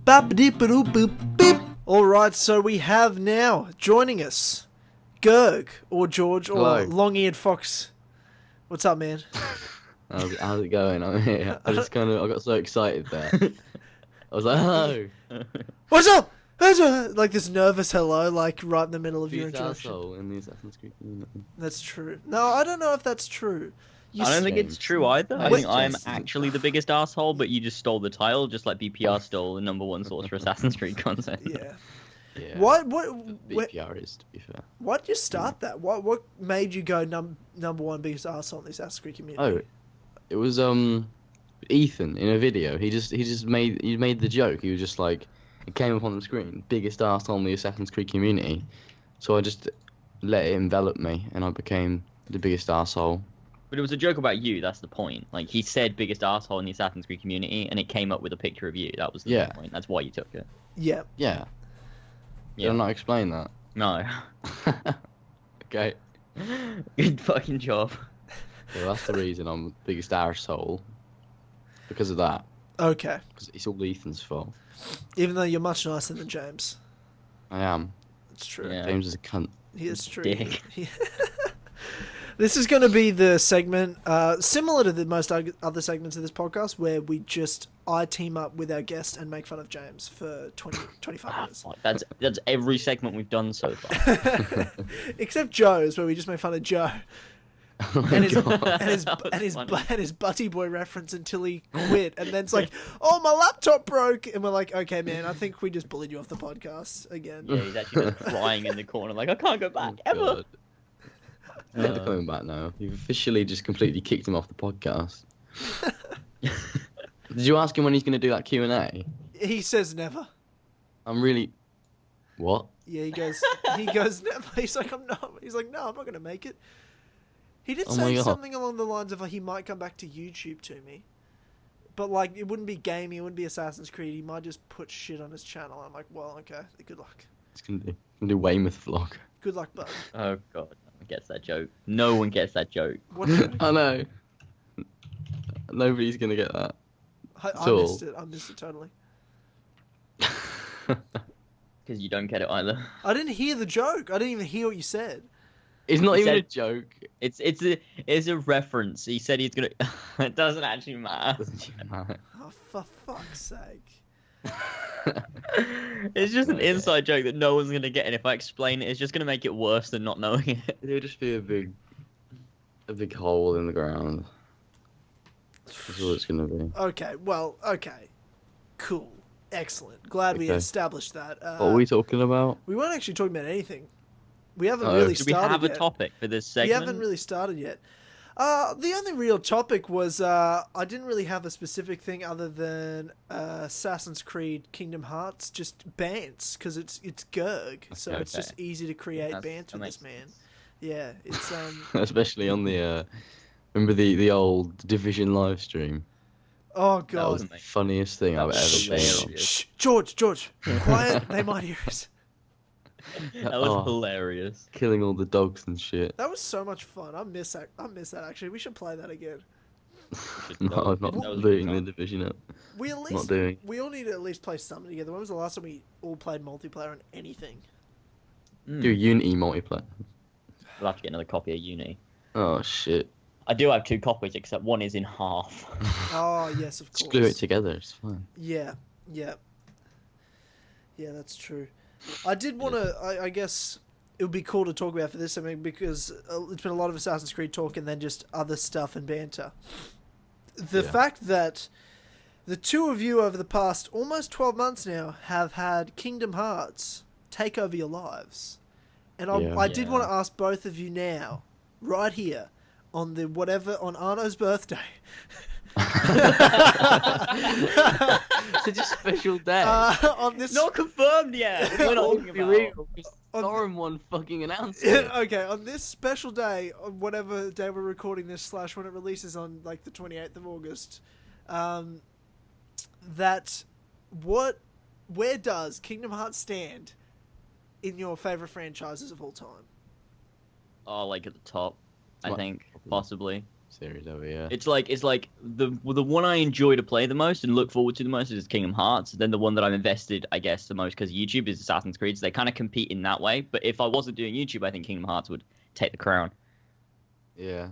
Bap-a-dee-ba-doo-boop-beep. All right, so we have now joining us Gerg or George or Hello. Long-Eared Fox. What's up, man? How's it going? I'm here. I got so excited there. I was like, hello. What's up? What's up? Like this nervous hello, like right in the middle of your Who's introduction. arsehole in the Assassin's Creed community? That's true. No, I don't know if that's true. You I don't s- think it's true either. I Wait, think I'm yes. actually the biggest asshole, but you just stole the title, just like BPR stole the #1 source for Assassin's Creed content. Yeah. Yeah. What? BPR is, to be fair. Why'd you start that? What made you go number one biggest arsehole in the Assassin's Creed community? Oh, it was Ethan in a video. He made the joke. He was just like, it came up on the screen, biggest arsehole in the Assassin's Creed community. So I just let it envelop me, and I became the biggest arsehole. But it was a joke about you, that's the point. Like, he said biggest asshole in the Assassin's Creed community, and it came up with a picture of you. That was the Yeah. point. That's why you took it. Yeah. Yeah. Yeah. Did I not explain that? No. Okay. Good fucking job. So that's the reason I'm the biggest arsehole. Because of that. Okay. Because it's all Ethan's fault. Even though you're much nicer than James. I am. It's true. Yeah. James is a cunt. He is true. Dick. This is going to be the segment similar to the most other segments of this podcast where I team up with our guest and make fun of James for 25 minutes. Fuck, that's every segment we've done so far. Except Joe's, where we just make fun of Joe Oh my and his God. and his Butty Boy reference until he quit, and then it's like, oh, my laptop broke, and we're like, okay, man, I think we just bullied you off the podcast again. Yeah, he's actually just crying in the corner, like, I can't go back, Oh, ever. God. Never coming back now. You've officially just completely kicked him off the podcast. Did you ask him when he's going to do that Q&A? He says never. I'm really... What? Yeah, he goes never. He's like, no, I'm not going to make it. He did Oh my say God. something along the lines of like, he might come back to YouTube to me. But like, it wouldn't be gaming, it wouldn't be Assassin's Creed. He might just put shit on his channel. I'm like, well, okay, good luck. He's going to do Weymouth vlog. Good luck, bud. Oh, God. No one gets that joke. No one gets that joke. What joke? I know. Nobody's going to get that. I So- missed it. I missed it totally. Because you don't get it either. I didn't hear the joke. I didn't even hear what you said. It's not He even a said- joke. It's a reference. He said he's gonna. It doesn't actually matter. Doesn't even matter. Oh, for fuck's sake. It's just an Okay. inside joke that no one's gonna get, and if I explain it, it's just gonna make it worse than not knowing it. It'll just be a big hole in the ground. That's all it's going to be. Okay, well, okay. Cool. Excellent. Glad we Okay. established that. What are we talking about? We weren't actually talking about anything. We haven't Oh. really Do we started have a yet. topic for this We segment? haven't really started yet. The only real topic was I didn't really have a specific thing other than Assassin's Creed Kingdom Hearts, just bants, because it's Gerg, so Okay. it's just easy to create That's- bants that with this makes man. sense. Yeah, it's Especially on the remember the old Division live stream. Oh That god. was the funniest thing I've ever seen. hilarious. Shh, George, quiet. They might hear us. That was Oh, hilarious. killing all the dogs and shit. That was so much fun. I miss that. Actually. We should play that again. No, I'm not That was booting fun. the division up. We at least Not doing. we all need to at least play something together. When was the last time we all played multiplayer on anything? Do Unity multiplayer. We'll have to get another copy of Uni. Oh shit. I do have 2 copies, except one is in half. Oh yes, of course. Just glue it together. It's fine. Yeah, that's true. I did want to. I guess it would be cool to talk about for this. I mean, because it's been a lot of Assassin's Creed talk and then just other stuff and banter. The fact that the two of you over the past almost 12 months now have had Kingdom Hearts take over your lives, and I did want to ask both of you now, right here, on the on Arno's birthday. Such a special day. On this, Not confirmed yet. We're not talking Be about. real. On Lauren one fucking announced it. okay, on this special day, on whatever day we're recording this / when it releases on like the 28th of August, where does Kingdom Hearts stand in your favorite franchises of all time? Oh, like at the top, I What? think possibly. Series over, yeah. It's like the one I enjoy to play the most and look forward to the most is Kingdom Hearts. Then the one that I'm invested, I guess, the most because YouTube is Assassin's Creed. So they kind of compete in that way. But if I wasn't doing YouTube, I think Kingdom Hearts would take the crown. Yeah.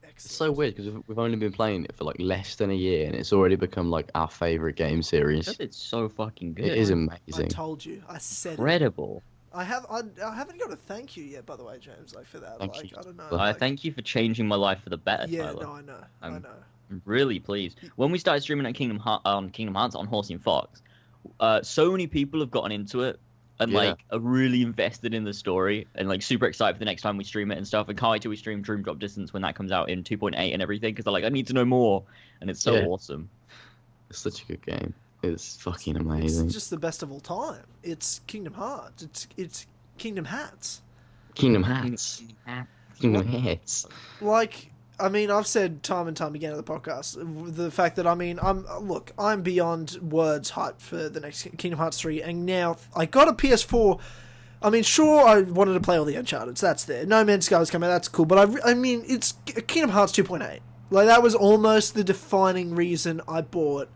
It's Excellent. so weird because we've only been playing it for like less than a year and it's already become like our favorite game series. Because it's so fucking good. It is I amazing. told you. I said it. incredible. I haven't got a thank you yet, by the way, James. Like for that. Thank like you. I don't know. I I like- thank you for changing my life for the better, Yeah, Tyler. no, I know. I I'm- know. I'm really pleased. When we started streaming at Kingdom Hearts on Horsey Fox, so many people have gotten into it and Yeah. like are really invested in the story and like super excited for the next time we stream it and stuff. And can't wait till we stream Dream Drop Distance when that comes out in 2.8 and everything because they're like, I need to know more, and it's so Yeah. awesome. It's such a good game. It's fucking It's amazing. just the best of all time. It's Kingdom Hearts. It's Kingdom Hats. Kingdom Hearts. Kingdom Hearts. Like, I mean, I've said time and time again on the podcast the fact that I'm beyond words hyped for the next Kingdom Hearts 3, and now I got a PS4. I mean, sure, I wanted to play all the Uncharted, so that's there. No Man's Sky was coming out, that's cool, but I mean, it's Kingdom Hearts 2.8. Like, that was almost the defining reason I bought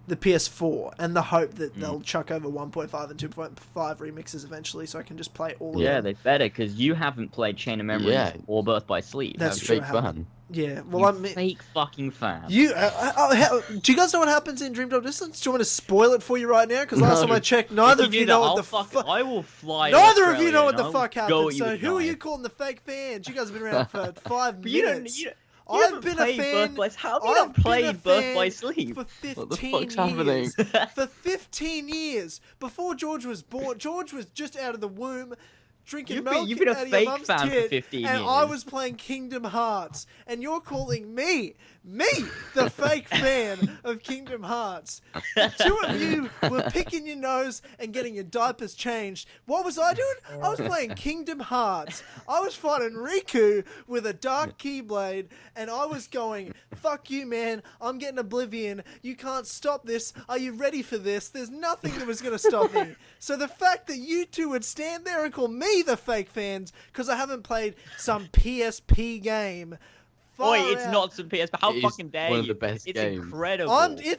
the PS4, and the hope that they'll chuck over 1.5 and 2.5 remixes eventually, so I can just play all of Yeah, them. they better because you haven't played Chain of Memories Yeah. or Birth by Sleep. That's have true. you? Big I haven't. fan. Yeah, well, You I mean, fake fucking fan. do you guys know what happens in Dream Drop Distance? Do you want me to spoil it for you right now? Because last No. time I checked, neither If of do you that, know what I'll the fuck. fuck. I will fly. to Neither of you Australia know what and the I'll fuck go happened. at you So with who are knife. you calling the fake fans? You guys have been around for 5 But you don't. minutes. You I've haven't been a played fan. Birth by. How have you I've not been a played Birth fan by Sleep? for 15 What the fuck's years. happening? For 15 years before George was born. George was just out of the womb. Drinking milk you've been a out of fake your mum's fan for tit, 15 and years. I was playing Kingdom Hearts, and you're calling me, the fake fan of Kingdom Hearts. The two of you were picking your nose and getting your diapers changed. What was I doing? I was playing Kingdom Hearts. I was fighting Riku with a dark keyblade, and I was going, fuck you, man. I'm getting Oblivion. You can't stop this. Are you ready for this? There's nothing that was going to stop me. So the fact that you two would stand there and call me the fake fans because I haven't played some PSP game. Oi, far it's out. not some PS. But how It is fucking dare one of you? the best it's games. incredible. It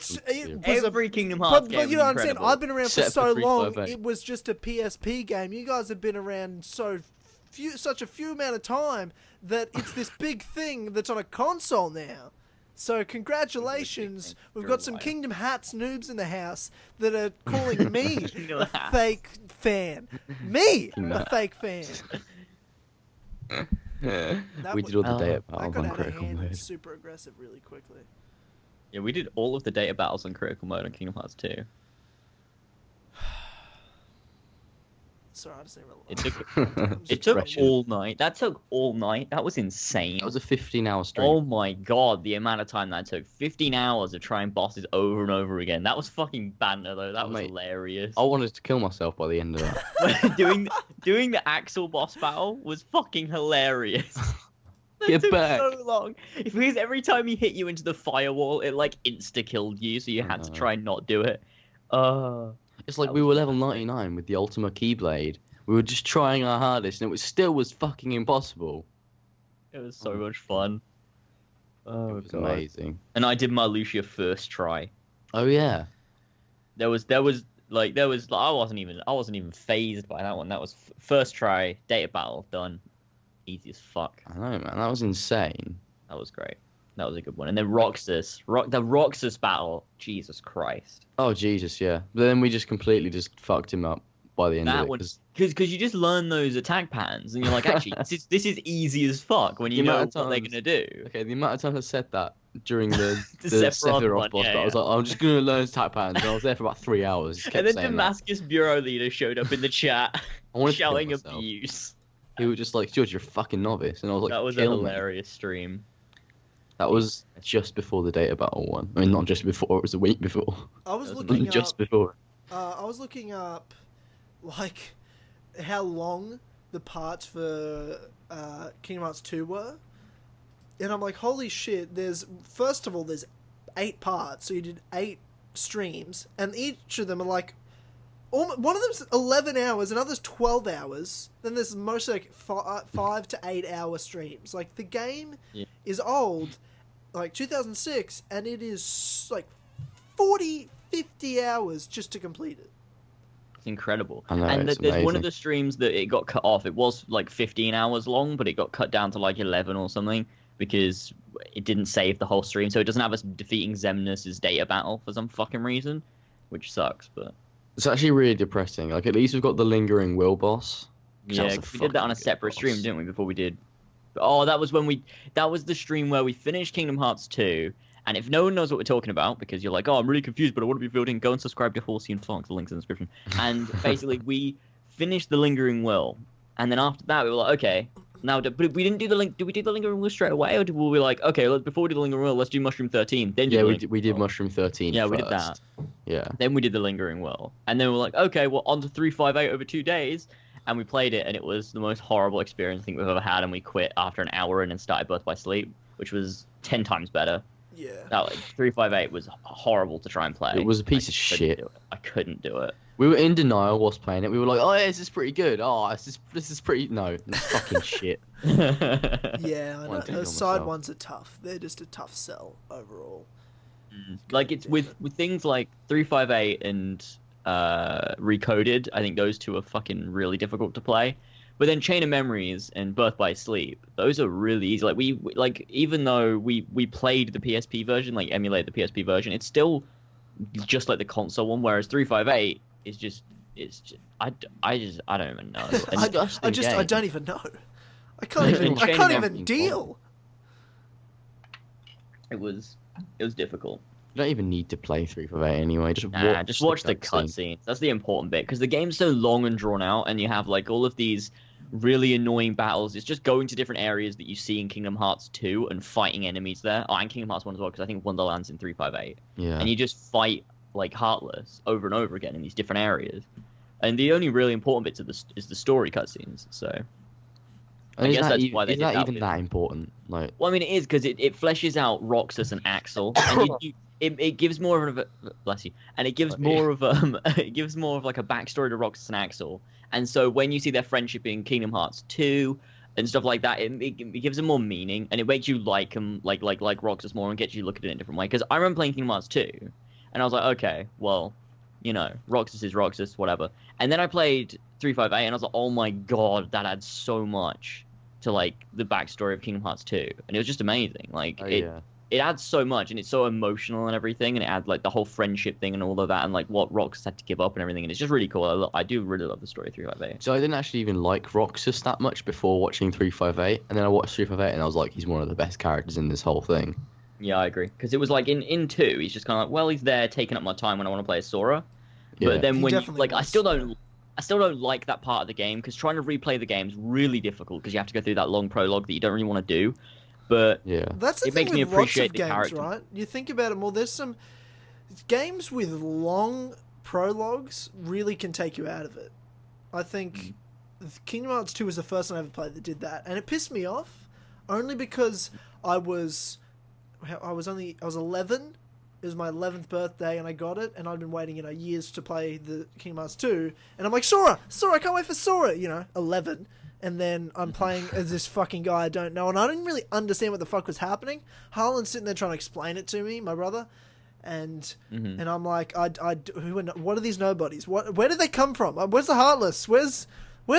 was Every Kingdom Hearts game but you don't is understand. incredible. I've been around for Except so for long. 358. It was just a PSP game. You guys have been around such a few amount of time that it's this big thing that's on a console now. So congratulations, we've You're got a some liar. Kingdom Hearts noobs in the house that are calling me Kingdom a Hearts. fake fan. Me, Kingdom a Hearts. fake fan. That We was- did all the data That battles got on out of critical hand and mode. super aggressive really quickly. Yeah, we did all of the data battles on critical mode on Kingdom Hearts 2. Sorry, I just didn't realize. It took I'm it just took pressure. all night. That took all night. That was insane. That was a 15-hour stream. Oh my god, the amount of time that took. 15 hours of trying bosses over and over again. That was fucking banter though. That was Mate, hilarious. I wanted to kill myself by the end of that. doing the Axel boss battle was fucking hilarious. Get took back. so long. Because every time he hit you into the firewall, it like insta-killed you, so you had to try and not do it. It's like That we was were level great. 99 with the Ultima Keyblade. We were just trying our hardest, and it still was fucking impossible. It was so much fun. It Oh was god. amazing. And I did my Lucia first try. Oh yeah. There was I wasn't even phased by that one. That was first try, data battle done, easy as fuck. I know, man. That was insane. That was great. That was a good one. And then the Roxas battle, Jesus Christ. Oh Jesus, yeah. But then we just completely just fucked him up by the end That of it. one, 'cause because you just learn those attack patterns, and you're like, actually, this is easy as fuck when you The know amount what of they're times- gonna do. Okay, the amount of times I said that during the The Sephiroth one, boss, yeah, but I was yeah. like, I'm just gonna learn tap patterns. And I was there for about 3 hours. Just kept And then saying that. Damascus Bureau Leader showed up in the chat, I wanted to kill shouting myself. abuse. He was just like, George, you're a fucking novice, and I was like, That was a kill me. hilarious stream. That was just before the data battle one. I mean, not just before. It was a week before. I was That was looking just up. before. I was looking up, like, how long the parts for Kingdom Hearts 2 were, and I'm like, holy shit! First of all, there's 8 parts, so you did 8 streams, and each of them are like, one of them's 11 hours, another's 12 hours. Then there's mostly like 5 to 8 hour streams. Like the game is old, like 2006, and it is like 40, 50 hours just to complete it. It's incredible. I know, And it's there's one amazing. of the streams that it got cut off. It was like 15 hours long, but it got cut down to like 11 or something because it didn't save the whole stream. So it doesn't have us defeating Xemnas' data battle for some fucking reason, which sucks. But It's actually really depressing. Like, at least we've got the lingering will boss. 'Cause that yeah, was a 'cause we did that on a fucking good separate boss. stream, didn't we? Before we did. Oh, that was the stream where we finished Kingdom Hearts 2. And if no one knows what we're talking about, because you're like, oh, I'm really confused, but I want to be filled in, go and subscribe to Horsey and Fox. The link's in the description. And basically, we finished the Lingering Will, and then after that, we were like, okay, now, but we didn't do the link. Did we do the Lingering Will straight away, or were we like, okay, before we do the Lingering Will, let's do Mushroom 13? Then Yeah, do the we Lingering did Will. Mushroom 13 Yeah, first. we did that. Yeah. Then we did the Lingering Will, and then we're like, okay, well, on to 358 over 2 days, and we played it, and it was the most horrible experience I think we've ever had, and we quit after an hour and then started Birth by Sleep, which was 10 times better. Yeah. That like 358 was horrible to try and play. It was a piece of I couldn't shit. do it. I couldn't do it. We were in denial whilst playing it. We were like, oh, yeah, this is pretty good. Oh, this is pretty... No, it's fucking shit. Yeah, I Wanted know. to The kill side myself. ones are tough. They're just a tough sell overall. Like it's with things like 358 and Recoded. I think those two are fucking really difficult to play. But then Chain of Memories and Birth by Sleep, those are really easy. Like like even though we played the PSP version, like emulated the PSP version, it's still just like the console one. Whereas 358 is just I don't even know. And I don't even know. I can't even. And I Chain can't of even Memories deal. it was difficult. You don't even need to play 358 anyway. Just watch the cutscenes. That's the important bit because the game's so long and drawn out, and you have like all of these really annoying battles. It's just going to different areas that you see in Kingdom Hearts 2 and fighting enemies there. Oh, and Kingdom Hearts 1 as well, because I think Wonderland's in 358. Yeah. And you just fight like Heartless over and over again in these different areas. And the only really important bits of this is the story cutscenes. So, I guess that's why they is did that that even bit. that important? Like, Well, I mean, it is because it fleshes out Roxas and Axel, and it gives more of a bless you, and it gives more of it gives more of like a backstory to Roxas and Axel, and so when you see their friendship in Kingdom Hearts 2 and stuff like that, it gives them more meaning, and it makes you like them like Roxas more and gets you to look at it in a different way. Because I remember playing Kingdom Hearts 2, and I was like, okay, well, you know, Roxas is Roxas, whatever, and then I played 358, and I was like, oh my god, that adds so much to like the backstory of Kingdom Hearts 2, and it was just amazing. Like it adds so much, and it's so emotional and everything, and it adds like the whole friendship thing and all of that, and like what Roxas had to give up and everything, and it's just really cool. I do really love the story of 358. So I didn't actually even like Roxas that much before watching 358, and then I watched 358 and I was like, he's one of the best characters in this whole thing. Yeah, I agree, because it was like in 2, he's just kind of like, well, he's there taking up my time when I want to play as Sora, Yeah. but then He when definitely like I was, still don't like that part of the game because trying to replay the game is really difficult because you have to go through that long prologue that you don't really want to do. But Yeah. That's the It thing makes me with lots appreciate of the games, character. right? You think about it more. There's some games with long prologues really can take you out of it. I think Kingdom Hearts 2 was the first one I ever played that did that, and it pissed me off. only because I was 11. It was my 11th birthday, and I got it, and I'd been waiting, years to play the Kingdom Hearts 2, and I'm like, Sora, I can't wait for Sora, 11, and then I'm playing as this fucking guy I don't know, and I didn't really understand what the fuck was happening. Harlan's sitting there trying to explain it to me, my brother, and I'm like, what are these nobodies? Where did they come from? Where's the Heartless? Where's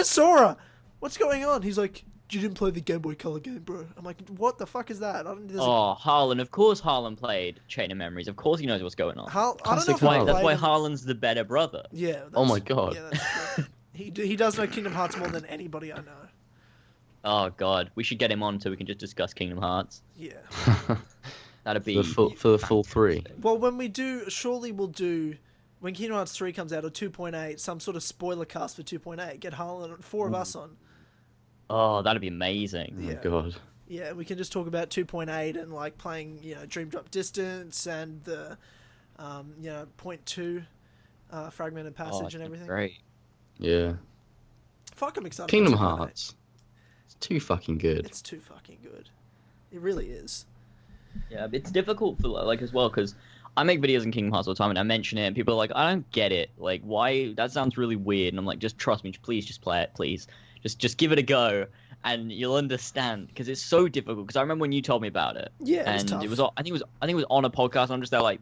Sora? What's going on? He's like, you didn't play the Game Boy Color game, bro. I'm like, what the fuck is that? Harlan. Of course Harlan played Chain of Memories. Of course he knows what's going on. I don't know if That's why Harlan's the better brother. Yeah. Oh my god. Yeah, that's true. He does know Kingdom Hearts more than anybody I know. Oh god, we should get him on so we can just discuss Kingdom Hearts. Yeah. That'd be for the full 3. Well, when we do, surely we'll do, when Kingdom Hearts 3 comes out, or 2.8, some sort of spoiler cast for 2.8. Get Harlan, 4 of us on. Oh, that'd be amazing. Oh my god. Yeah, we can just talk about 2.8 and like playing, Dream Drop Distance and the, 0.2 fragmented passage and everything. Great. Yeah. Fuck, I'm excited. Kingdom for 2.8. Hearts. It's too fucking good. It's too fucking good. It really is. Yeah, it's difficult for as well because I make videos in Kingdom Hearts all the time and I mention it and people are like, I don't get it. Like, why? That sounds really weird. And I'm like, just trust me, please, just play it, please. Just give it a go, and you'll understand because it's so difficult. Because I remember when you told me about it. Yeah, and it was I think it was on a podcast. And I'm just there like,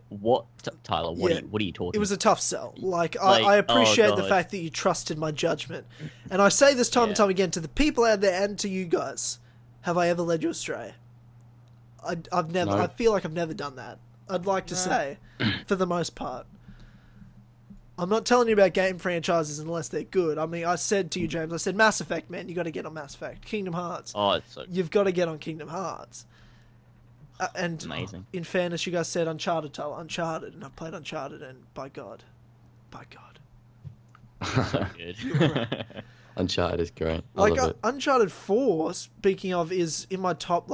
what, Tyler? What are you talking? It was a tough sell. I appreciate the fact that you trusted my judgment, and I say this time and time again to the people out there and to you guys: have I ever led you astray? I've never. No. I feel like I've never done that. I'd like to say, for the most part. I'm not telling you about game franchises unless they're good. I mean, I said to you, James, I said, Mass Effect, man, you got to get on Mass Effect. Kingdom Hearts. Oh, it's so You've got to get on Kingdom Hearts. And amazing. In fairness, you guys said Uncharted, and I've played Uncharted, and by God. So good. Uncharted is great. I love it. Uncharted 4, speaking of, is in my top,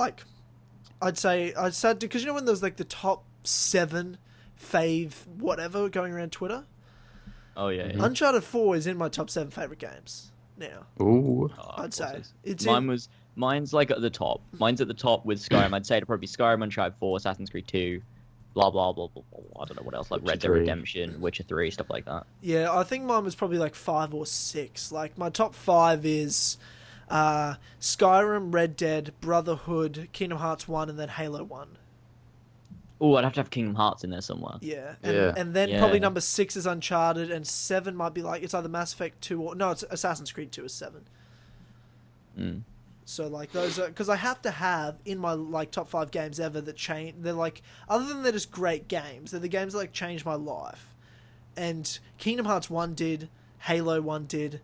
I'd say, because when there's the top 7 fave whatever going around Twitter? Oh yeah. Uncharted 4 is in my top 7 favorite games now. Ooh. I'd say Mine's at the top. Mine's at the top with Skyrim. I'd say it'd probably be Skyrim, Uncharted 4, Assassin's Creed 2, blah blah blah blah blah. I don't know what else, Red Dead Redemption, Witcher 3, stuff like that. Yeah, I think mine was probably 5 or 6. My top 5 is Skyrim, Red Dead, Brotherhood, Kingdom Hearts 1, and then Halo 1. Oh, I'd have to have Kingdom Hearts in there somewhere. Yeah. Yeah. And then probably number 6 is Uncharted, and 7 might be it's either Mass Effect 2 or... No, it's Assassin's Creed 2 is 7. So, those are... Because I have to have, in my, top 5 games ever that change... They're, other than they're just great games, they're the games that, changed my life. And Kingdom Hearts 1 did, Halo 1 did,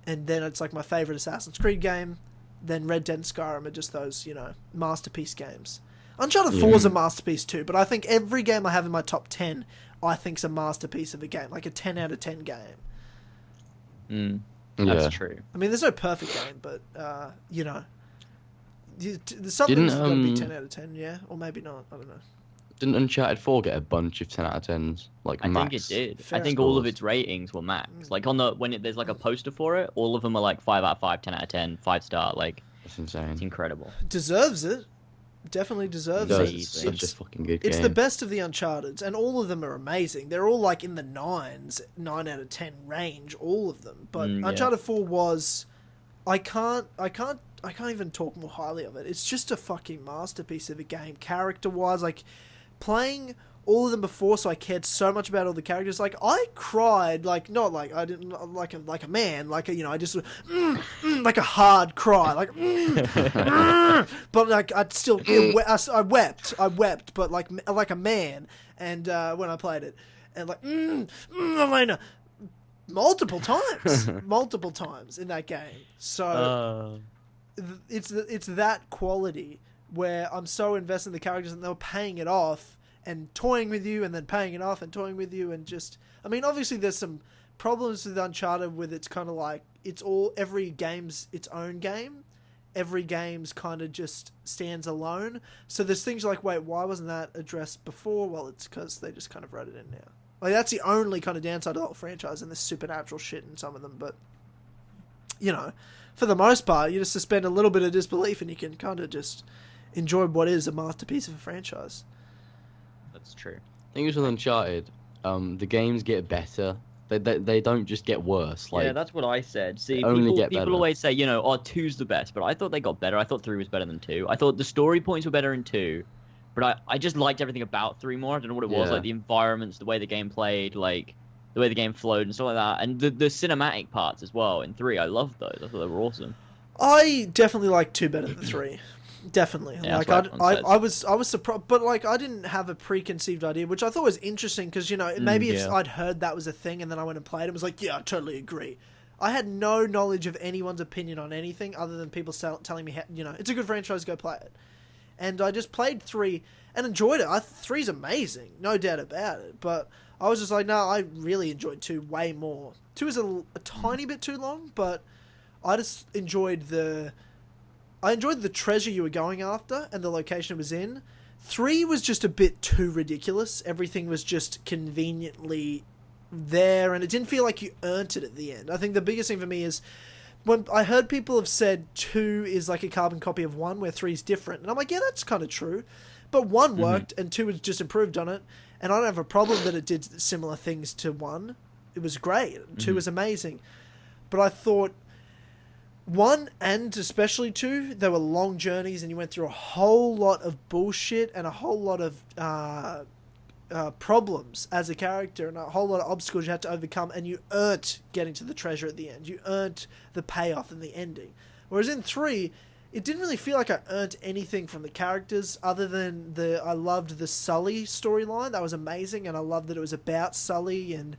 and then it's, my favourite Assassin's Creed game. Then Red Dead and Skyrim are just those, masterpiece games. Uncharted 4 is a masterpiece too, but I think every game I have in my top 10, I think's a masterpiece of a game, a 10 out of 10 game. That's true. I mean, there's no perfect game, but something's got to be 10 out of 10, yeah, or maybe not. I don't know. Didn't Uncharted 4 get a bunch of 10 out of 10s? I think it did. I think all of its ratings were max. There's a poster for it, all of them are 5 out of 5, 10 out of 10, 5-star. That's insane. It's incredible. Deserves it. Definitely deserves it. It's such a fucking good game. It's the best of the Uncharted's, and all of them are amazing. They're all in the 9s, 9 out of 10 range, all of them. But Uncharted 4 was, I can't even talk more highly of it. It's just a fucking masterpiece of a game, character-wise. Playing all of them before, so I cared so much about all the characters. I cried, not I didn't like a man, I just like a hard cry, but I'd still I wept, but like a man, and when I played it, and Elena, multiple times in that game. So it's that quality where I'm so invested in the characters, and they were paying it off. And toying with you, and then paying it off, and toying with you, and just... I mean, obviously there's some problems with Uncharted with it's kind of every game's its own game. Every game's kind of just stands alone. So there's things wait, why wasn't that addressed before? Well, it's because they just kind of wrote it in now. That's the only kind of downside of the whole franchise, and there's supernatural shit in some of them, but... for the most part, you just suspend a little bit of disbelief and you can kind of just enjoy what is a masterpiece of a franchise. That's true. Thing is with Uncharted, the games get better. They don't just get worse. Like, yeah, that's what I said. See, only get people better. always say, 2's the best, but I thought they got better. I thought 3 was better than 2. I thought the story points were better in 2, but I just liked everything about 3 more. I don't know what it was, Yeah. like the environments, the way the game played, like the way the game flowed and stuff like that, and the cinematic parts as well in 3. I loved those. I thought they were awesome. I definitely like 2 better than 3. Definitely. Yeah, like that's what everyone I was surprised, but like I didn't have a preconceived idea, which I thought was interesting because maybe if yeah. I'd heard that was a thing and then I went and played it, and was like, yeah, I totally agree. I had no knowledge of anyone's opinion on anything other than people telling me, it's a good franchise, go play it. And I just played 3 and enjoyed it. 3's amazing, no doubt about it. But I was just like, no, I really enjoyed 2 way more. 2 is a tiny bit too long, but I just enjoyed the treasure you were going after and the location it was in. 3 was just a bit too ridiculous. Everything was just conveniently there, and it didn't feel like you earned it at the end. I think the biggest thing for me is when I heard people have said 2 is like a carbon copy of 1, where 3 is different. And I'm like, yeah, that's kind of true. But 1 worked, and 2 was just improved on it. And I don't have a problem that it did similar things to 1. It was great. 2 was amazing. But I thought 1 and especially 2, there were long journeys and you went through a whole lot of bullshit and a whole lot of problems as a character and a whole lot of obstacles you had to overcome, and you earned getting to the treasure at the end. You earned the payoff and the ending. Whereas in 3, it didn't really feel like I earned anything from the characters other than I loved the Sully storyline. That was amazing, and I loved that it was about Sully and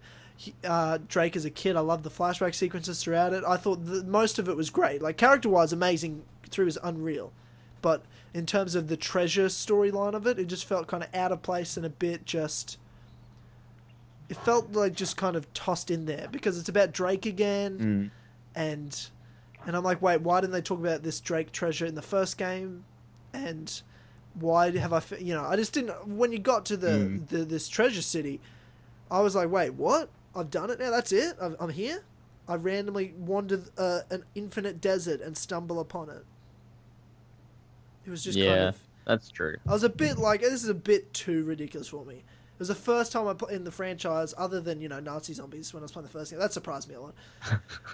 Drake as a kid. I loved the flashback sequences throughout it. I thought most of it was great. Like, character-wise, amazing. 3 was unreal. But in terms of the treasure storyline of it, it just felt kind of out of place and a bit just... It felt like just kind of tossed in there because it's about Drake again, and I'm like, wait, why didn't they talk about this Drake treasure in the first game? And why have I... I just didn't... When you got to this treasure city, I was like, wait, what? I've done it now? That's it? I'm here? I randomly wandered an infinite desert and stumble upon it. It was just kind of... that's true. I was a bit like, this is a bit too ridiculous for me. It was the first time I put in the franchise, other than, Nazi zombies, when I was playing the first game. That surprised me a lot.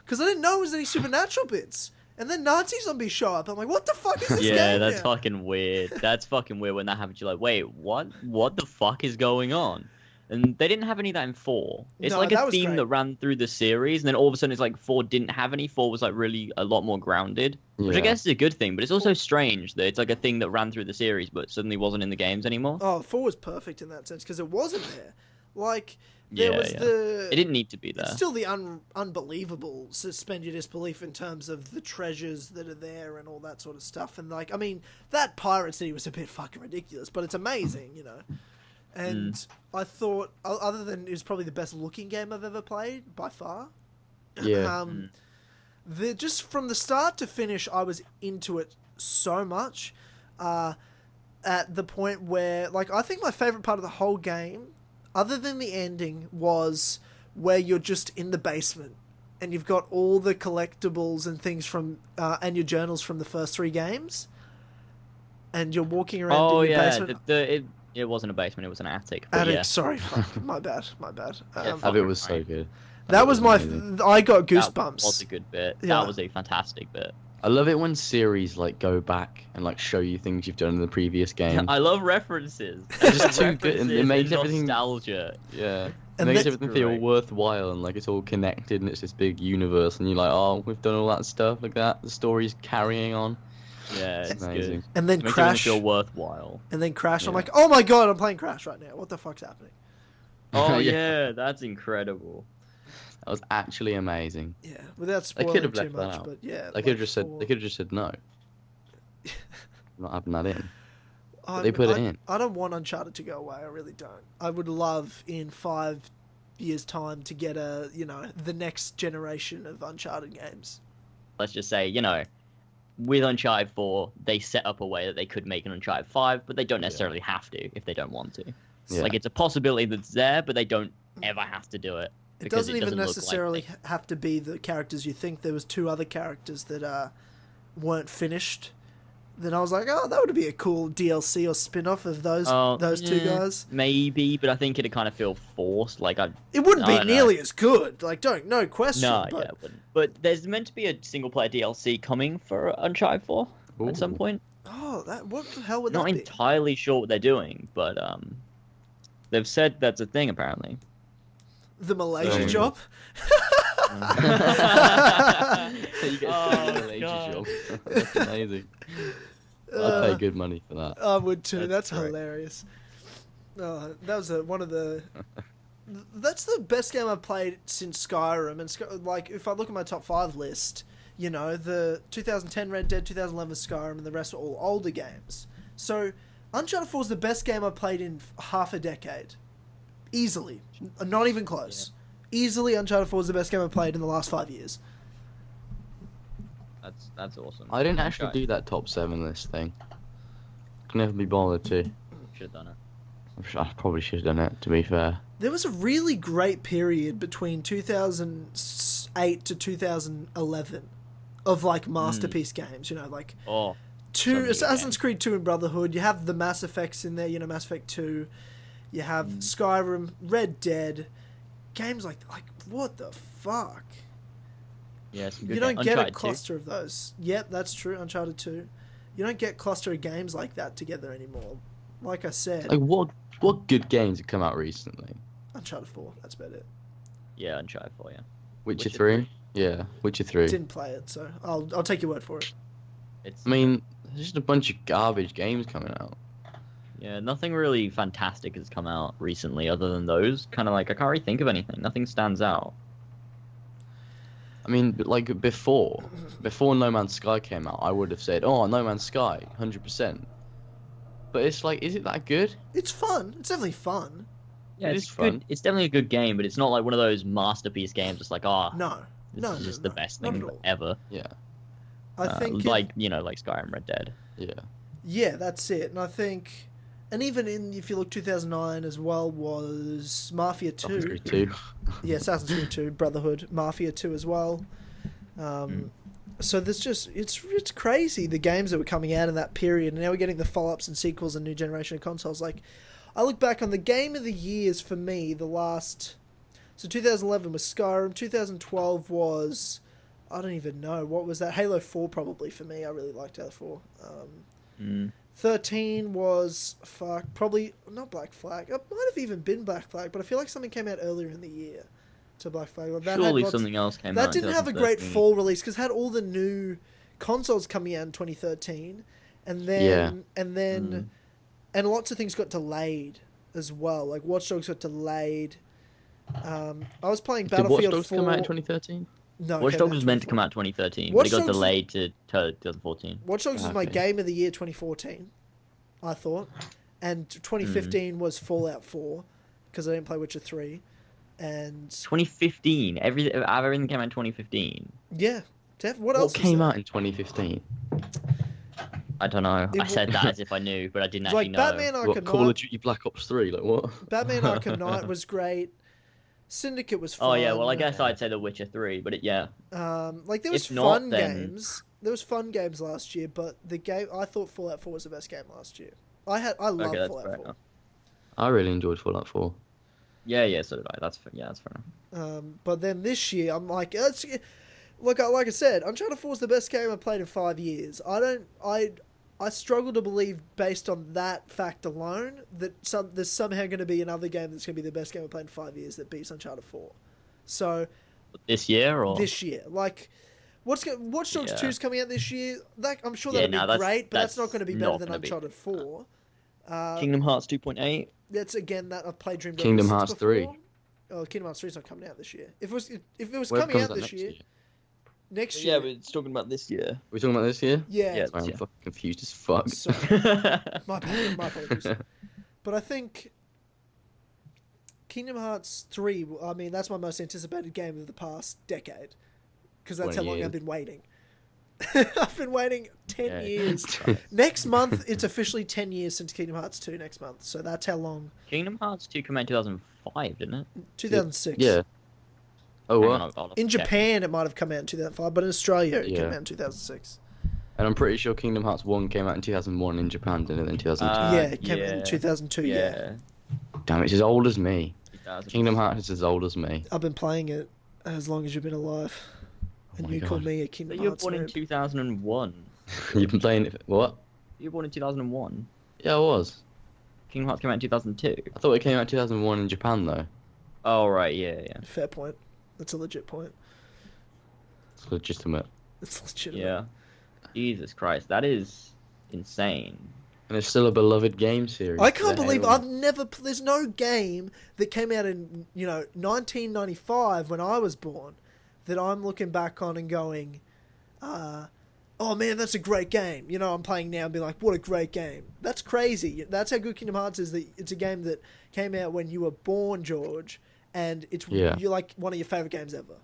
Because I didn't know it was any supernatural bits. And then Nazi zombies show up. I'm like, what the fuck is this game Yeah, that's now? fucking weird. That's fucking weird when that happens. You're like, wait, what? What the fuck is going on? And they didn't have any of that in 4. It's No, like that a was theme great. that ran through the series, and then all of a sudden it's like 4 didn't have any. 4 was like really a lot more grounded, which I Yeah. guess is a good thing, but it's also strange that it's like a thing that ran through the series but suddenly wasn't in the games anymore. Oh, 4 was perfect in that sense, because it wasn't there. Like, there was the... It didn't need to be there. It's still the unbelievable suspend your disbelief in terms of the treasures that are there and all that sort of stuff. And, like, I mean, that Pirate City was a bit fucking ridiculous, but it's amazing, And I thought, other than it was probably the best looking game I've ever played, by far. Yeah. Just from the start to finish, I was into it so much. At the point where, like, I think my favorite part of the whole game, other than the ending, was where you're just in the basement and you've got all the collectibles and things from and your journals from the first 3 games, and you're walking around in your basement. It wasn't a basement, it was an attic. Attic, Yeah. sorry, fuck, my bad. It was so good. That was my... amazing. I got That goosebumps. was a good bit. Yeah. That was a fantastic bit. I love it when series like go back and like show you things you've done in the previous game. I love references. It's just too good, and it References makes and everything- nostalgia. Yeah. It And makes then- everything feel Great. worthwhile and like it's all connected and it's this big universe and you're like, oh, we've done all that stuff like that. The story's carrying on. Yeah, it's amazing. good. And then Makes Crash. everything feel worthwhile. And then Crash. I'm Yeah. like, oh my god, I'm playing Crash right now. What the fuck's happening? Oh Yeah. yeah, that's incredible. That was actually amazing. Yeah, without They spoiling could have too left that much, out. but yeah. They could have just said no. Not having that in. They put it in. I don't want Uncharted to go away. I really don't. I would love in 5 years' time to get the next generation of Uncharted games. Let's just say, with Uncharted 4, they set up a way that they could make an Uncharted 5, but they don't necessarily have to if they don't want to. Yeah. Like, it's a possibility that's there, but they don't ever have to do it. It Because doesn't it even doesn't look like necessarily things. have to be the characters you think. There was 2 other characters that weren't finished. Then I was like, oh, that would be a cool DLC or spin-off of those 2 guys. Maybe, but I think it'd kind of feel forced. It wouldn't I be don't know. nearly as good. Like, no question. No, but yeah, it wouldn't. But there's meant to be a single-player DLC coming for Uncharted 4 at some Ooh. point. what the hell would Not that be? entirely sure what they're doing, but they've said that's a thing apparently. The Malaysia Oh. job? You get Oh, a Malaysia God. job. That's amazing. I'd pay good money for that. I would too. That's That's great. hilarious. That was one of the. That's the best game I've played since Skyrim. And like, if I look at my top 5 list, you know, the 2010 Red Dead, 2011 Skyrim, and the rest are all older games. So, Uncharted 4 is the best game I've played in half a decade, easily. Not even close. Easily, Uncharted 4 is the best game I've played in the last 5 years. That's awesome. I didn't actually do that top 7 list thing. Could never be bothered to. Should have done it. I probably should have done it, to be fair. There was a really great period between 2008 to 2011 of like masterpiece games, you know, like Oh, so 2 many Assassin's games. Creed 2 and Brotherhood. You have the Mass Effects in there, you know, Mass Effect 2. You have Skyrim, Red Dead. Games like what the fuck? yeah, some good You don't games. get a Uncharted 2. cluster of those. Yep, that's true. Uncharted 2. You don't get cluster of games like that together anymore. Like I said, Like, what good games have come out recently? Uncharted 4, that's about it. Yeah, Uncharted 4, yeah. Witcher Witcher 3? Yeah, Witcher 3. Didn't play it, so I'll take your word for it. It's I mean, there's just a bunch of garbage games coming out. yeah, nothing really fantastic has come out recently other than those. Kind of like I can't really think of anything. Nothing stands out. I mean, but like before No Man's Sky came out, I would have said, oh, No Man's Sky, 100%. But it's like, is it that good? It's fun. It's definitely fun. Yeah, It it's is good. fun. It's definitely a good game, but it's not like one of those masterpiece games. It's like, oh, No. this No, is no, just no, the best not thing at all. ever. Yeah, I think like like Skyrim, Red Dead. yeah. yeah, that's it. And I think, and even if you look 2009 as well was Mafia 2. Assassin's Creed 2. Yeah, Assassin's Creed 2, Brotherhood, Mafia 2 as well. So there's just it's crazy the games that were coming out in that period, and now we're getting the follow-ups and sequels and new generation of consoles. Like, I look back on the game of the years for me, the last. So 2011 was Skyrim. 2012 was, I don't even know what was that. Halo 4 probably for me. I really liked Halo 4. 13 was probably not Black Flag. It might have even been Black Flag, but I feel like something came out earlier in the year to Black Flag. That had Surely lots- something else came out. that in didn't have a great 2013. fall release because it had all the new consoles coming out in 2013, and then and lots of things got delayed as well. Like Watch Dogs got delayed. I was playing Did Watch Battlefield Dogs 4. come out in 2013? No, it Watch came Dogs out was in meant to 2014. come out in 2013, Watch but it got Dogs- delayed to 2014. Watch Dogs was my Okay. game of the year 2014, I thought, and 2015 was Fallout 4 because I didn't play Witcher 3, and 2015. Everything came out in 2015. yeah, what What else came is there? out in 2015? I don't know. It I said wa- that as if I knew, but I didn't It's actually like know. Batman Arkham What, Call of Knight. Duty Black Ops 3? Like, what? Batman Arkham Knight was great. Syndicate was fun. Oh yeah, well I guess I'd say The Witcher 3, but yeah. Like there was If not, fun then- games. There was fun games last year, but the game I thought Fallout 4 was the best game last year. I love Okay, that's Fallout fair 4. enough. I really enjoyed Fallout 4. Yeah, so did I. That's fair enough. But then this year, I'm like, like I said, Uncharted 4 is the best game I've played in 5 years. I struggle to believe, based on that fact alone, that there's somehow going to be another game that's going to be the best game I've played in 5 years that beats Uncharted 4. So This year or this year, like, Watch Dogs Yeah. 2 is coming out this year. I'm sure Yeah, that'll no, be that's- great, but that's not that's going to be not better than gonna be. Uncharted 4. Kingdom Hearts 2.8? That's again that I've played Dream Kingdom Dragons Hearts 6 before. 3. Oh, Kingdom Hearts 3 is not coming out this year. If it was Where coming comes out that this next year, year? next Yeah, year, but it's talking about this year. We're talking about this year? yeah. Yeah. Sorry, I'm Yeah. fucking confused as fuck. So, my apologies. But I think Kingdom Hearts 3, I mean, that's my most anticipated game of the past decade. Because that's 20 how long years. I've been waiting. I've been waiting 10 Yeah. years. Next month, it's officially 10 years since Kingdom Hearts 2 next month. So that's how long. Kingdom Hearts 2 came out in 2005, didn't it? 2006. Yeah. Oh, Hang what? on, I'll In check. Japan, it might have come out in 2005, but in Australia, it came Yeah. out in 2006. And I'm pretty sure Kingdom Hearts 1 came out in 2001 in Japan, didn't it? In 2002. Yeah, it came out in 2002, yeah. Damn, it's as old as me. 2000. Kingdom Hearts is as old as me. I've been playing it as long as you've been alive. And Oh my you call God. me a But Kingdom you were Hearts born in noob. 2001. You've been playing it. What? You were born in 2001. Yeah, I was. Kingdom Hearts came out in 2002. I thought it came out 2001 in Japan though. Oh right, yeah. Fair point. That's a legit point. It's legitimate. It's legitimate. Yeah. Jesus Christ, that is insane. And it's still a beloved game series. I can't They're believe hailing- there's no game that came out in, 1995 when I was born that I'm looking back on and going, oh man, that's a great game. I'm playing now and be like, what a great game. That's crazy. That's how good Kingdom Hearts is. That it's a game that came out when you were born, George, and you're like one of your favorite games ever.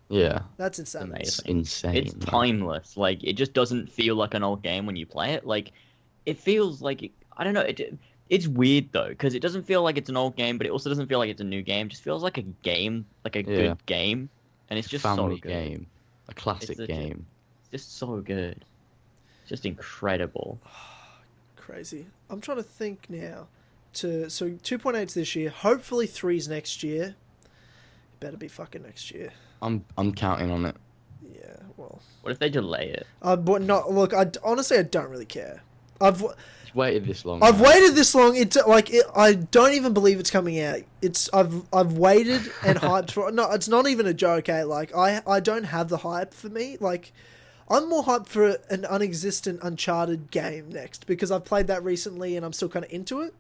Yeah. That's insane. Amazing. It's insane. It's man. timeless. Like it just doesn't feel like an old game when you play it. Like it feels like I don't know. It's weird though because it doesn't feel like it's an old game, but it also doesn't feel like it's a new game. It just feels like a game, like a good game, and it's just Family so good. game. A classic It's game. It's just so good. It's just incredible. Crazy. I'm trying to think now. So 2.8's this year. Hopefully 3's next year. Better be fucking next year. I'm counting on it. Yeah. Well. What if they delay it? But not. Look. Honestly, I don't really care. I've Waited this long. I've man. waited this long. It's like I don't even believe it's coming out. I've waited and hyped for. No, it's not even a joke. Like I don't have the hype for me. Like I'm more hyped for an unexistent Uncharted game next because I've played that recently and I'm still kind of into it.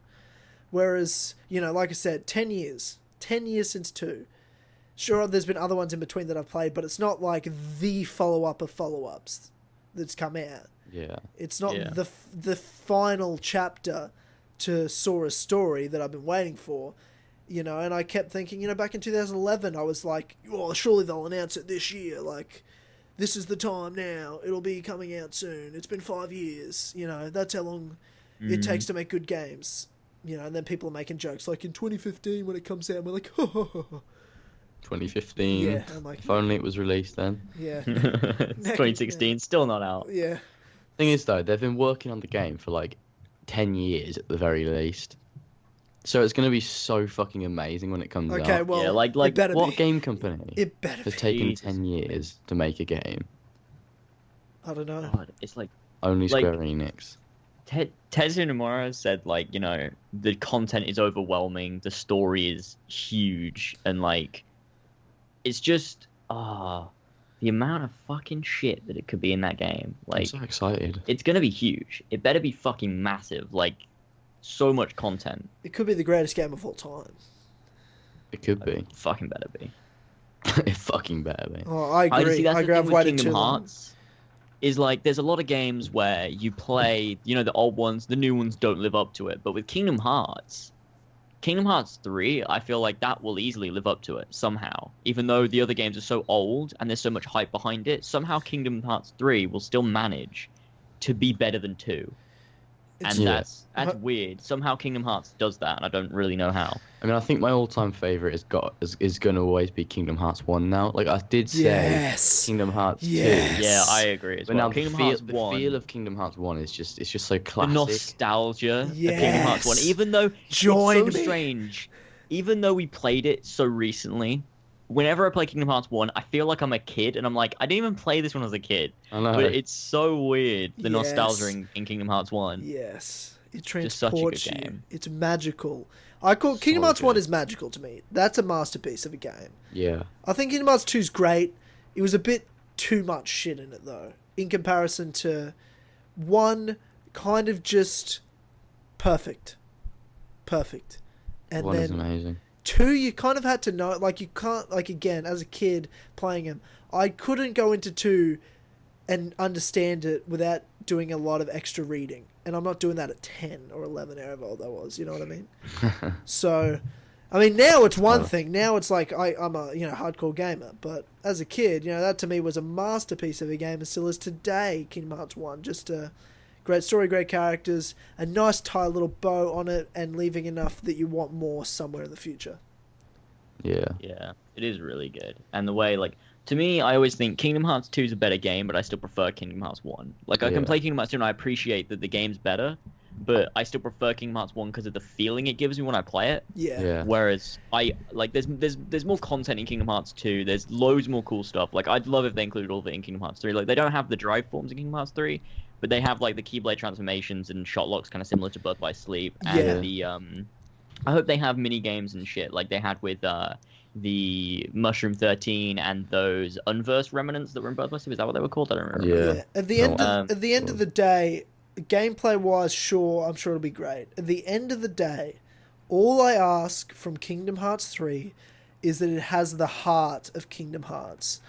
Whereas like I said, 10 years since 2. Sure, there's been other ones in between that I've played, but it's not like the follow-up of follow-ups that's come out. Yeah. It's not Yeah. the final chapter to Sora's story that I've been waiting for, and I kept thinking, back in 2011, I was like, oh, surely they'll announce it this year, like, this is the time now, it'll be coming out soon, it's been 5 years, that's how long it takes to make good games, and then people are making jokes, like in 2015 when it comes out, we're like, 2015. Yeah, I'm like, if only it was released then. yeah, It's 2016, still not out. yeah. Thing is though, they've been working on the game for like 10 years at the very least. So it's going to be so fucking amazing when it comes out. Okay, well, Yeah, like it better What be. game company It better has be. taken Jesus 10 years to make a game? I don't know. God, it's like Only Like- Square Enix. Tezu Nomura said, like, the content is overwhelming, the story is huge, and like, it's just the amount of fucking shit that it could be in that game. I'm Like, so excited. it's gonna be huge. It better be fucking massive. Like, so much content. It could be the greatest game of all time. It could be. Fucking better be. It fucking better be. Oh, I I agree. see. That's I the agree. thing I've with waited Kingdom too long. Hearts. Is like there's a lot of games where you play, the old ones, the new ones don't live up to it. But with Kingdom Hearts 3, I feel like that will easily live up to it somehow. Even though the other games are so old and there's so much hype behind it, somehow Kingdom Hearts 3 will still manage to be better than 2. It's- And Yeah. that's weird. Somehow Kingdom Hearts does that, and I don't really know how. I mean, I think my all-time favorite is going to always be Kingdom Hearts 1 now. Like I did say, Yes. Kingdom Hearts 2. Yes. Yeah, I agree as But well. now Kingdom the Hearts feel, 1, the feel of Kingdom Hearts 1 is just so the classic. nostalgia of Kingdom Hearts 1, Yes. even though Join it's so me. strange, even though we played it so recently, whenever I play Kingdom Hearts 1, I feel like I'm a kid, and I'm like, I didn't even play this when I was a kid. I know. But it's so weird, the Yes. nostalgia in Kingdom Hearts 1. Yes. It Just such a good transports you. game. It's magical. I call So Kingdom Hearts 1 good. is magical to me. That's a masterpiece of a game. Yeah. I think Kingdom Hearts 2 is great. It was a bit too much shit in it though, in comparison to 1, kind of just perfect. And 1 is then amazing. 2, you kind of had to know, like, you can't, like, again, as a kid playing them, I couldn't go into 2 and understand it without doing a lot of extra reading. And I'm not doing that at 10 or 11, however old I was, you know what I mean? So, I mean, now it's one thing. Now it's like, I'm a, hardcore gamer. But as a kid, that to me was a masterpiece of a game and still is today, Kingdom Hearts 1. Just a great story, great characters, a nice tight little bow on it, and leaving enough that you want more somewhere in the future. Yeah, it is really good. And the way, like, to me, I always think Kingdom Hearts 2 is a better game, but I still prefer Kingdom Hearts 1. Like, I can play Kingdom Hearts 2 and I appreciate that the game's better, but I still prefer Kingdom Hearts 1 because of the feeling it gives me when I play it. Yeah. Whereas there's more content in Kingdom Hearts 2. There's loads more cool stuff. Like, I'd love if they included all of it in Kingdom Hearts 3. Like, they don't have the drive forms in Kingdom Hearts 3, but they have, like, the Keyblade transformations and shot locks kind of similar to Birth by Sleep. And I hope they have mini games and shit like they had with the Mushroom 13 and those Unverse remnants that were in Birth by Sleep. Is that what they were called? I don't remember. Yeah. At the end of the day, gameplay wise, sure, I'm sure it'll be great. At the end of the day, all I ask from Kingdom Hearts 3 is that it has the heart of Kingdom Hearts.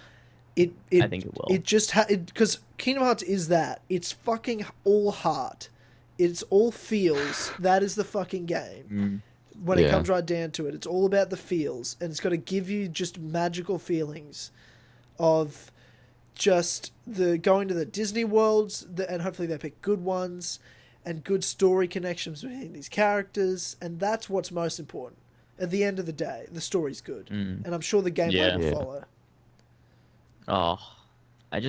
I think it will. It just because Kingdom Hearts is that. It's fucking all heart. It's all feels. That is the fucking game. When it comes right down to it, it's all about the feels, and it's got to give you just magical feelings of just the going to the Disney worlds, and hopefully they pick good ones and good story connections between these characters, and that's what's most important. At the end of the day, the story's good, and I'm sure the gameplay will follow. Oh, I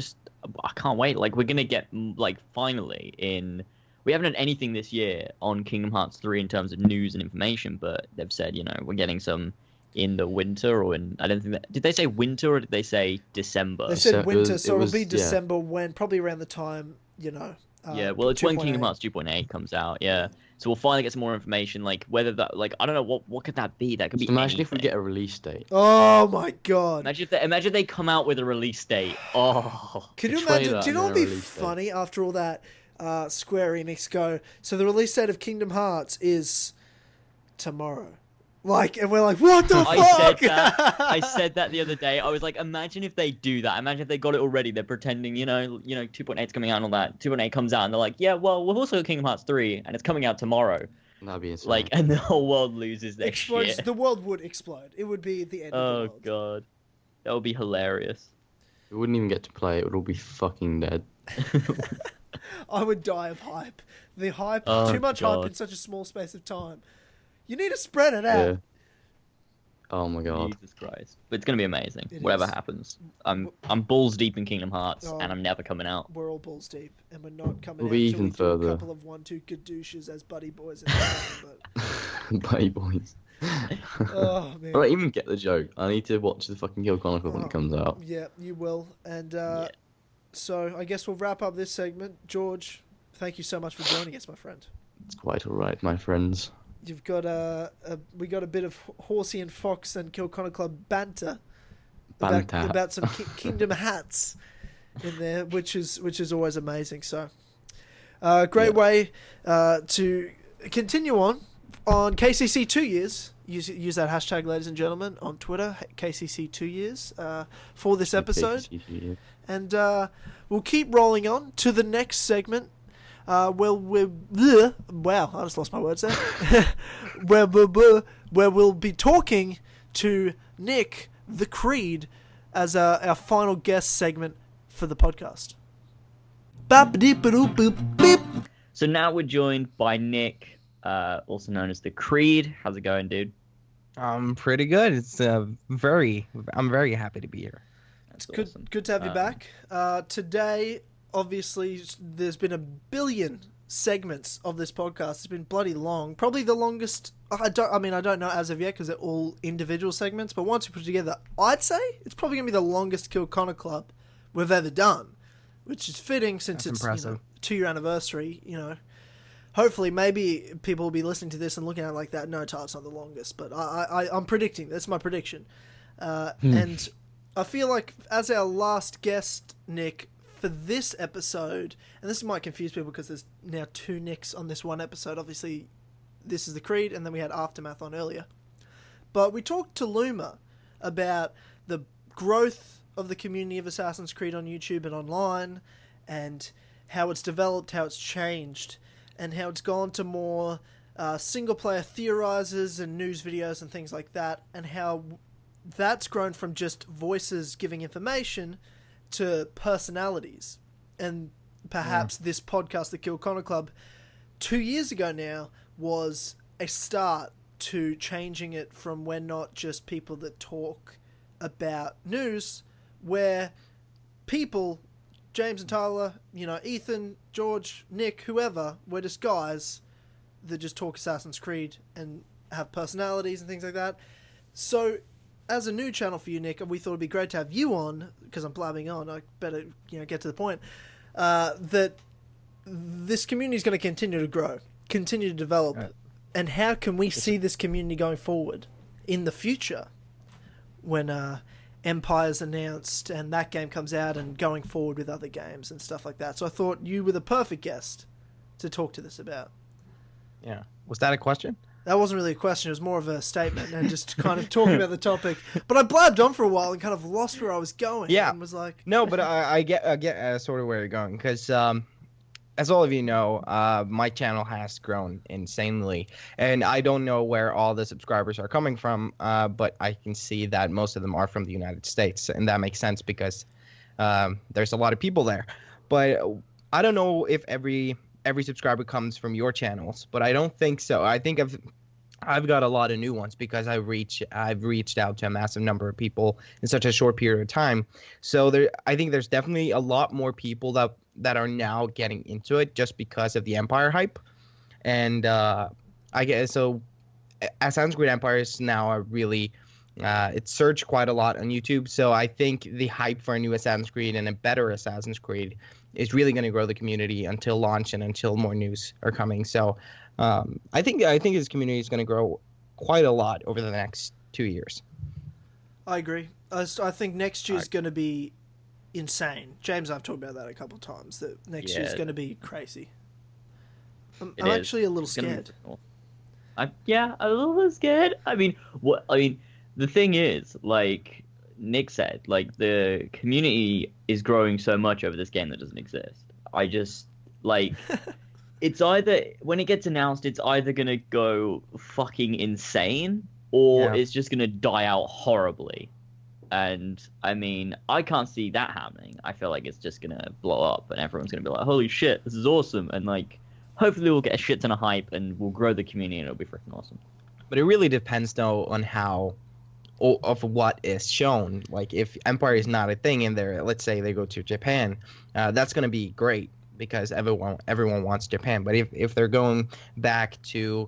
can't wait. Like, we're gonna get, like, finally in. We haven't had anything this year on Kingdom Hearts 3 in terms of news and information, but they've said, you know, we're getting some in the winter or in... I don't think that... Did they say winter or did they say December? They said winter, so it'll be December when... Probably around the time, you know... yeah, well, it's 2. when Kingdom Hearts 2.8 comes out, yeah. So we'll finally get some more information, like, whether that... Like, I don't know, what could that be? That could be Imagine anything. if we get a release date. Oh, my God. Imagine if they come out with a release date. Oh. Can you imagine... Do you know what would be funny after all that? Square Enix go, so the release date of Kingdom Hearts is tomorrow. Like, and we're like, what the fuck? I said that the other day. I was like, imagine if they do that. Imagine if they got it already. They're pretending, you know, 2.8's coming out and all that. 2.8 comes out and they're like, yeah, well, we've also got Kingdom Hearts 3 and it's coming out tomorrow. That'd be insane. Like, and the whole world loses their shit. The world would explode. It would be the end of the world. Oh, God. That would be hilarious. We wouldn't even get to play it. It would all be fucking dead. I would die of hype. The hype, too much hype in such a small space of time. You need to spread it out. Yeah. Oh my God. Jesus Christ. But it's gonna be amazing. Whatever happens. I'm balls deep in Kingdom Hearts and I'm never coming out. We're all balls deep and we're not coming we'll out be even we further. Do a couple of 1-2 gadouches as buddy boys in the game, Buddy boys. Oh man. I don't even get the joke. I need to watch the fucking Kill Chronicle when it comes out. Yeah, you will. And so I guess we'll wrap up this segment. George, thank you so much for joining us, my friend. It's quite alright, my friends. You've got we got a bit of Horsey and Fox and Kill Connor Club banter about some Kingdom hats in there, which is always amazing. So, great way to continue on KCC 2 years. Use that hashtag, ladies and gentlemen, on Twitter, KCC 2 years for this episode, and we'll keep rolling on to the next segment. Wow, I just lost my words there. where we'll be talking to Nick, TheCreed, as our final guest segment for the podcast. So now we're joined by Nick, also known as TheCreed. How's it going, dude? I'm pretty good. It's I'm very happy to be here. It's good to have you back. Today, obviously, there's been 1 billion segments of this podcast. It's been bloody long. Probably the longest. I don't know as of yet because they're all individual segments. But once we put it together, I'd say it's probably gonna be the longest Kill Connor Club we've ever done, which is fitting since it's a 2-year anniversary. You know, hopefully, maybe people will be listening to this and looking at it like that. No, it's not the longest, but I'm predicting. That's my prediction. And I feel like as our last guest, Nick, for this episode, and this might confuse people because there's now 2 Nicks on this one episode. Obviously, this is TheCreed, and then we had Aftermath on earlier. But we talked to Loomer about the growth of the community of Assassin's Creed on YouTube and online, and how it's developed, how it's changed, and how it's gone to more single-player theorizers and news videos and things like that, and how that's grown from just voices giving information to personalities. And perhaps this podcast, the Kill Connor Club, 2 years ago now, was a start to changing it from we're not just people that talk about news, where people, James and Tyler, Ethan, George, Nick, whoever, we're just guys that just talk Assassin's Creed and have personalities and things like that. So, as a new channel for you, Nick, we thought it'd be great to have you on, because I'm blabbing on, I better, get to the point, that this community is going to continue to grow, continue to develop, and how can we see this community going forward in the future when Empire's announced and that game comes out and going forward with other games and stuff like that. So I thought you were the perfect guest to talk to this about. Yeah. Was that a question? That wasn't really a question. It was more of a statement and just kind of talking about the topic. But I blabbed on for a while and kind of lost where I was going. Yeah. And was like... No, but I get sort of where you're going. Because as all of you know, my channel has grown insanely. And I don't know where all the subscribers are coming from, but I can see that most of them are from the United States. And that makes sense because there's a lot of people there. But I don't know if every subscriber comes from your channels, but I don't think so. I think I've got a lot of new ones because I've reached out to a massive number of people in such a short period of time. So I think there's definitely a lot more people that are now getting into it just because of the Empire hype. And I guess so. Assassin's Creed Empire is now a really it's searched quite a lot on YouTube. So I think the hype for a new Assassin's Creed and a better Assassin's Creed is really going to grow the community until launch and until more news are coming. So I think this community is going to grow quite a lot over the next 2 years. I agree. I think next year is going to be insane. James and I've talked about that a couple of times, that next year is going to be crazy. I'm actually a little scared. A little bit scared. I mean, the thing is, like Nick said, like the community is growing so much over this game that doesn't exist. I just like it's either when it gets announced, it's either gonna go fucking insane or it's just gonna die out horribly. And I mean, I can't see that happening. I feel like it's just gonna blow up and everyone's gonna be like, "Holy shit, this is awesome!" And like, hopefully, we'll get a shit ton of hype and we'll grow the community and it'll be freaking awesome. But it really depends though on how. Of what is shown. Like if Empire is not a thing in there, let's say they go to Japan, that's going to be great because everyone wants Japan. But if they're going back to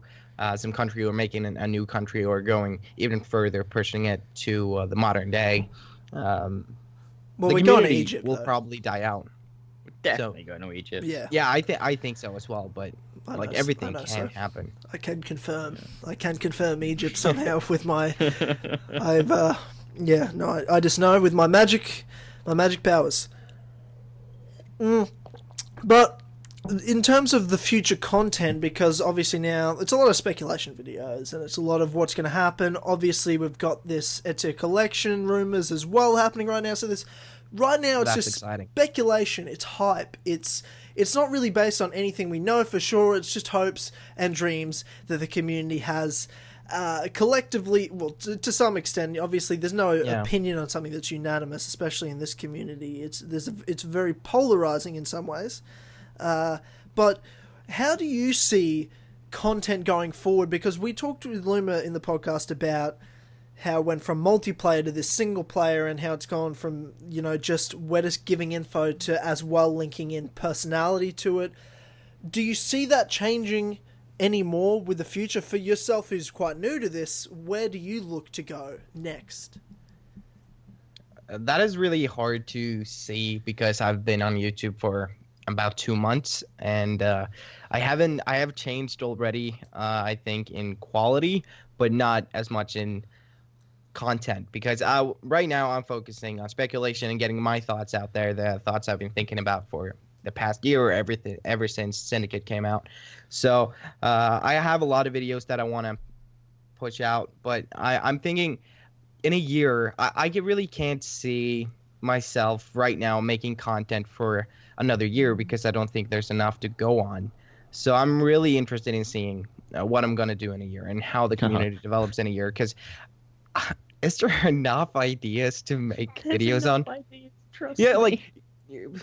some country or making a new country or going even further, pushing it to the modern day, well, the we're going to community Egypt, will though. Probably die out. Definitely going to Egypt. Yeah, I think so as well. But like everything can happen. I can confirm. I can confirm Egypt somehow with my. I just know with my magic powers. But in terms of the future content, because obviously now it's a lot of speculation videos and it's a lot of what's going to happen. Obviously, we've got this Ezio collection rumors as well happening right now. So this right now it's That's just exciting. Speculation. It's hype. It's not really based on anything we know for sure. It's just hopes and dreams that the community has collectively. Well, to some extent, obviously, there's no opinion on something that's unanimous, especially in this community. It's very polarizing in some ways. But how do you see content going forward? Because we talked with Loomer in the podcast about how it went from multiplayer to this single player and how it's gone from, just we're just giving info to as well linking in personality to it. Do you see that changing any more with the future? For yourself, who's quite new to this, where do you look to go next? That is really hard to see because I've been on YouTube for about 2 months and I have changed already, I think in quality, but not as much in content because right now I'm focusing on speculation and getting my thoughts out there, the thoughts I've been thinking about for the past year or ever since Syndicate came out. So I have a lot of videos that I want to push out, but I'm thinking in a year I really can't see myself right now making content for another year because I don't think there's enough to go on. So I'm really interested in seeing what I'm going to do in a year and how the community develops in a year because is there enough ideas to make videos on?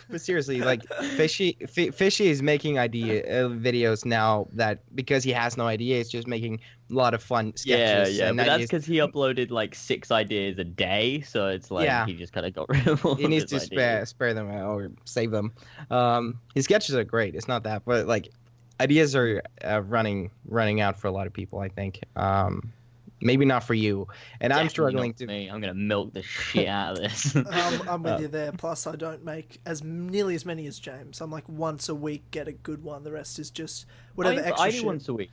but seriously, like Fishy is making idea videos now that because he has no idea, it's just making a lot of fun sketches. Yeah, and but that's ideas. because he uploaded like 6 ideas a day, so it's like Yeah. he just kind of got rid of all He of needs his to ideas. spare them or save them. His sketches are great. It's not that, but like ideas are running out for a lot of people. I think. Maybe not for you, and I'm Definitely struggling not to. me. I'm gonna milk the shit out of this. I'm with you there. Plus, I don't make nearly as many as James. I'm like once a week, get a good one. The rest is just whatever extra I do shit. once a week.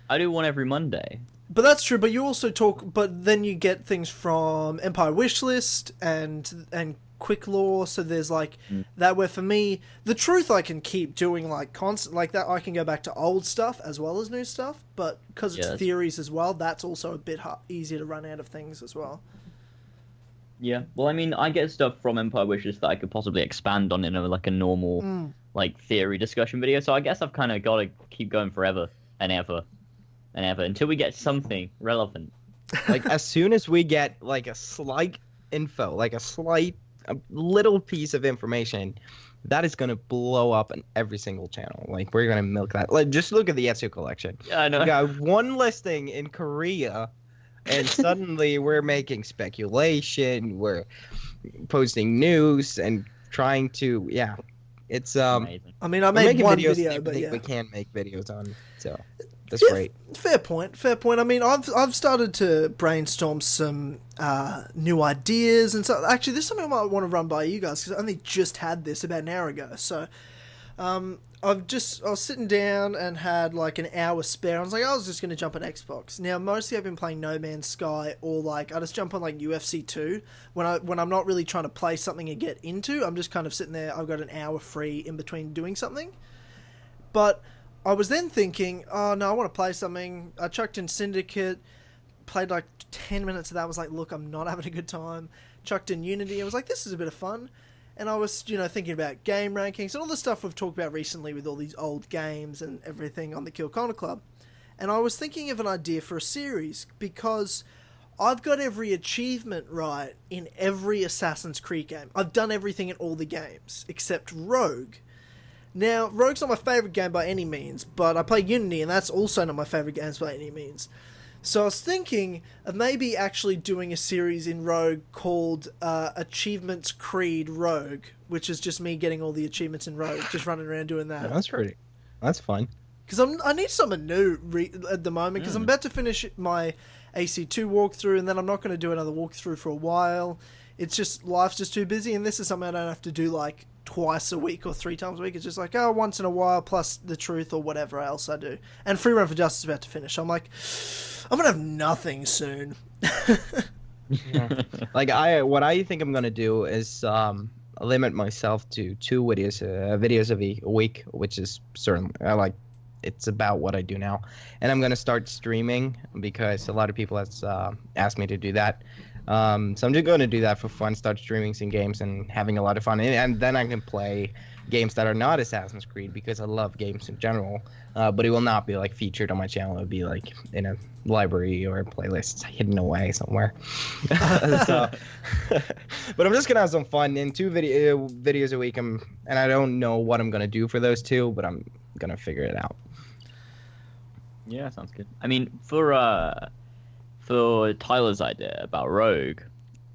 I do one every Monday. But that's true. But you also talk. But then you get things from Empire Wishlist and Quick Law. So there's like that. Where for me, the truth I can keep doing like constant like that. I can go back to old stuff as well as new stuff. But because it's theories as well, that's also a bit easier to run out of things as well. Yeah. Well, I mean, I get stuff from Empire Wishes that I could possibly expand on in a normal like theory discussion video. So I guess I've kind of got to keep going forever and ever and ever until we get something relevant. Like as soon as we get like a slight info, like a little piece of information, that is gonna blow up on every single channel. Like we're gonna milk that. Like just look at the Etsu collection. Yeah, I know. We got one listing in Korea, and suddenly we're making speculation. We're posting news and trying to It's Amazing. I mean, I made one video, I but think yeah, we can make videos on. So that's Yeah, great. Fair point. I mean, I've started to brainstorm some new ideas and so. Actually, this is something I might want to run by you guys because I only just had this about an hour ago. So, I was sitting down and had like an hour spare. I was like, I was just going to jump on Xbox. Now, mostly I've been playing No Man's Sky or like I just jump on like UFC 2 when I'm not really trying to play something and get into. I'm just kind of sitting there. I've got an hour free in between doing something, but I was then thinking, oh no, I want to play something. I chucked in Syndicate, played like 10 minutes of that. I was like, look, I'm not having a good time. Chucked in Unity. I was like, this is a bit of fun. And I was, thinking about game rankings and all the stuff we've talked about recently with all these old games and everything on the Kill Corner Club. And I was thinking of an idea for a series because I've got every achievement right in every Assassin's Creed game. I've done everything in all the games except Rogue. Now, Rogue's not my favourite game by any means, but I play Unity, and that's also not my favourite games by any means. So I was thinking of maybe actually doing a series in Rogue called Achievements Creed Rogue, which is just me getting all the achievements in Rogue, just running around doing that. Yeah, that's fun. Because I need something new at the moment, because I'm about to finish my AC2 walkthrough, and then I'm not going to do another walkthrough for a while. It's just, life's just too busy, and this is something I don't have to do like twice a week or 3 times a week. It's just like, once in a while plus the truth or whatever else I do. And Free Run for Justice is about to finish. I'm like, I'm gonna have nothing soon. Like what I think I'm gonna do is limit myself to 2 videos a week, which is certainly it's about what I do now. And I'm gonna start streaming because a lot of people has asked me to do that. So I'm just going to do that for fun, start streaming some games and having a lot of fun. And then I can play games that are not Assassin's Creed because I love games in general. But it will not be like featured on my channel. It will be like in a library or a playlist hidden away somewhere. But I'm just going to have some fun in 2 videos a week. And I don't know what I'm going to do for those 2, but I'm going to figure it out. Yeah, sounds good. I mean, for Tyler's idea about Rogue,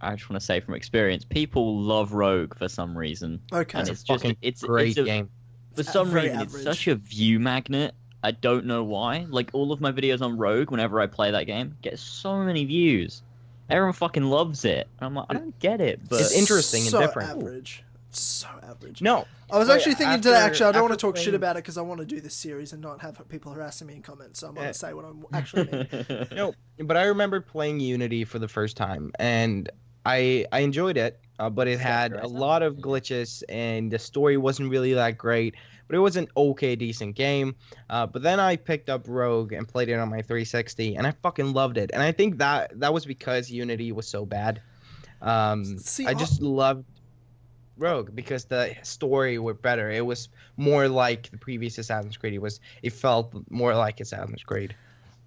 I just want to say from experience, people love Rogue for some reason. Okay. And it's just it's great a game. For some Very reason, average. it's such a view magnet. I don't know why. Like all of my videos on Rogue, whenever I play that game, get so many views. Everyone fucking loves it. And I'm like, I don't get it, but It's interesting and so different. Average. So average. No. I was But actually thinking today, after- I don't want to after talk shit playing- about it because I want to do this series and not have people harassing me in comments. So I'm going to say what I'm actually mean. No, but I remember playing Unity for the first time, and I enjoyed it, but it had a lot of glitches, and the story wasn't really that great. But it was an okay, decent game. But then I picked up Rogue and played it on my 360, and I fucking loved it. And I think that was because Unity was so bad. See, I just loved Rogue because the story were better. It was more like the previous Assassin's Creed. It felt more like Assassin's Creed.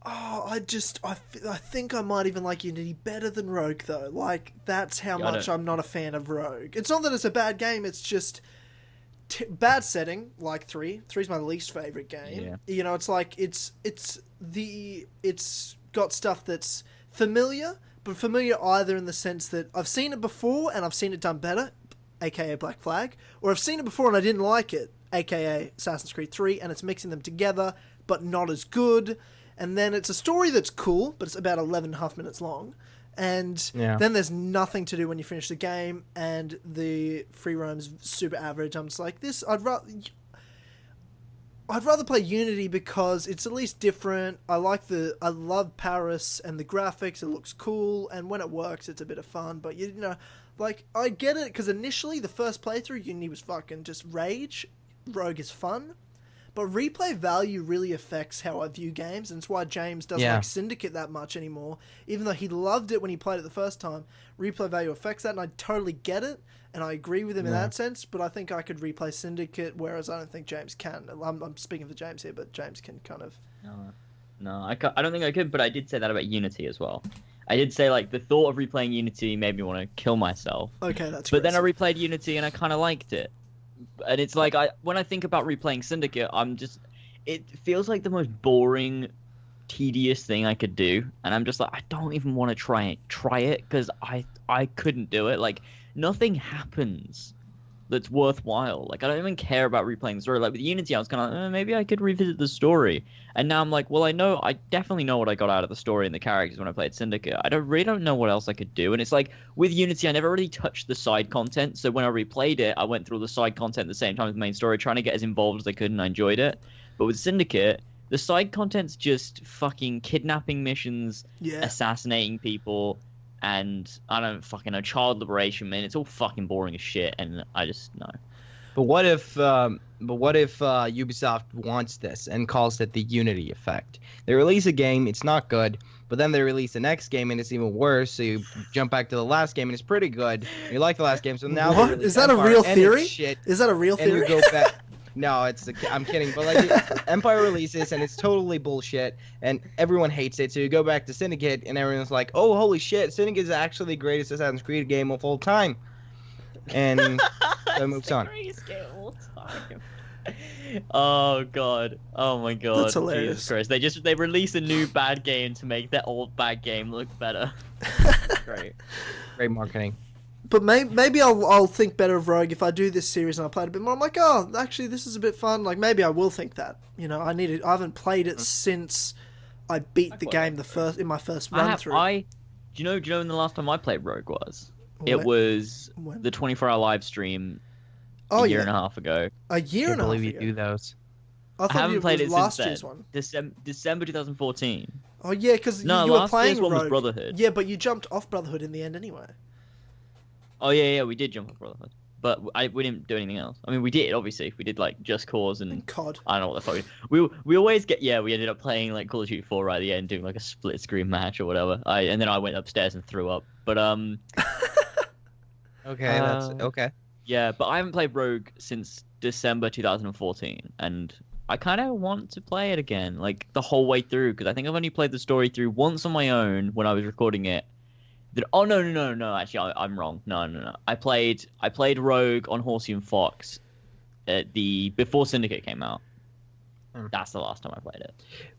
Oh, I think I might even like Unity better than Rogue, though. Like, that's how much I'm not a fan of Rogue. It's not that it's a bad game, it's just bad setting, like 3. 3's my least favorite game. Yeah. You know, it's like, it's got stuff that's familiar, but familiar either in the sense that I've seen it before and I've seen it done better, aka Black Flag, or I've seen it before and I didn't like it, aka Assassin's Creed 3, and it's mixing them together, but not as good. And then it's a story that's cool, but it's about 11.5 minutes long. And then there's nothing to do when you finish the game, and the free roam's super average. I'm just like, I'd rather play Unity because it's at least different. I love Paris and the graphics. It looks cool, and when it works, it's a bit of fun. But you know, like, I get it, because initially the first playthrough, Unity was fucking just rage. Rogue is fun. But replay value really affects how I view games, and it's why James doesn't like Syndicate that much anymore. Even though he loved it when he played it the first time, replay value affects that, and I totally get it, and I agree with him in that sense, but I think I could replay Syndicate, whereas I don't think James can. I'm speaking for James here, but James can kind of... No, I don't think I could, but I did say that about Unity as well. I did say, like, the thought of replaying Unity made me want to kill myself. Okay, that's But then I replayed Unity, and I kind of liked it. And it's like, when I think about replaying Syndicate, it feels like the most boring, tedious thing I could do, and I'm just like, I don't even want to try it, because I couldn't do it. Like, nothing happens that's worthwhile. Like, I don't even care about replaying the story. Like, with Unity, I was kind of like, maybe I could revisit the story. And now I'm like, well, I definitely know what I got out of the story and the characters when I played Syndicate. I really don't know what else I could do. And it's like, with Unity, I never really touched the side content. So when I replayed it, I went through the side content at the same time as the main story, trying to get as involved as I could, and I enjoyed it. But with Syndicate, the side content's just fucking kidnapping missions, assassinating people, and I don't fucking know, child liberation, man. It's all fucking boring as shit, and I just know. But what if Ubisoft wants this and calls it the Unity effect? They release a game, it's not good, but then they release the next game and it's even worse. So you jump back to the last game and it's pretty good. You like the last game, so now what? Is that Empire a real and theory? it's shit, Is that a real theory? and you go back. No, I'm kidding. But like, Empire releases and it's totally bullshit, and everyone hates it. So you go back to Syndicate, and everyone's like, "Oh, holy shit! Syndicate is actually the greatest Assassin's Creed game of all time." And so it moves on. Oh god! Oh my god! That's hilarious. Jesus Christ! They release a new bad game to make that old bad game look better. Great marketing. But maybe I'll think better of Rogue if I do this series and I play it a bit more. I'm like, oh, actually, this is a bit fun. Like, maybe I will think that. You know, I haven't played it since I beat the game in my first run through. Do you know when the last time I played Rogue was? It was the 24-hour live stream a year and a half ago. A year and a half ago? I believe you do those. I haven't played it last since year's then. one. December 2014. Oh, yeah, because you were last playing year's one was Rogue. Brotherhood. Yeah, but you jumped off Brotherhood in the end anyway. Oh yeah, we did jump off Brotherhood, but we didn't do anything else. I mean, we did obviously. We did like Just Cause and COD. I don't know what the fuck. We always get we ended up playing like Call of Duty 4 right at the end, doing like a split screen match or whatever. And then I went upstairs and threw up. But Okay, that's okay. Yeah, but I haven't played Rogue since December 2014, and I kind of want to play it again, like the whole way through, because I think I've only played the story through once on my own when I was recording it. Oh no! Actually, I'm wrong. No. I played Rogue on Horsey and Fox before Syndicate came out. That's the last time I played it.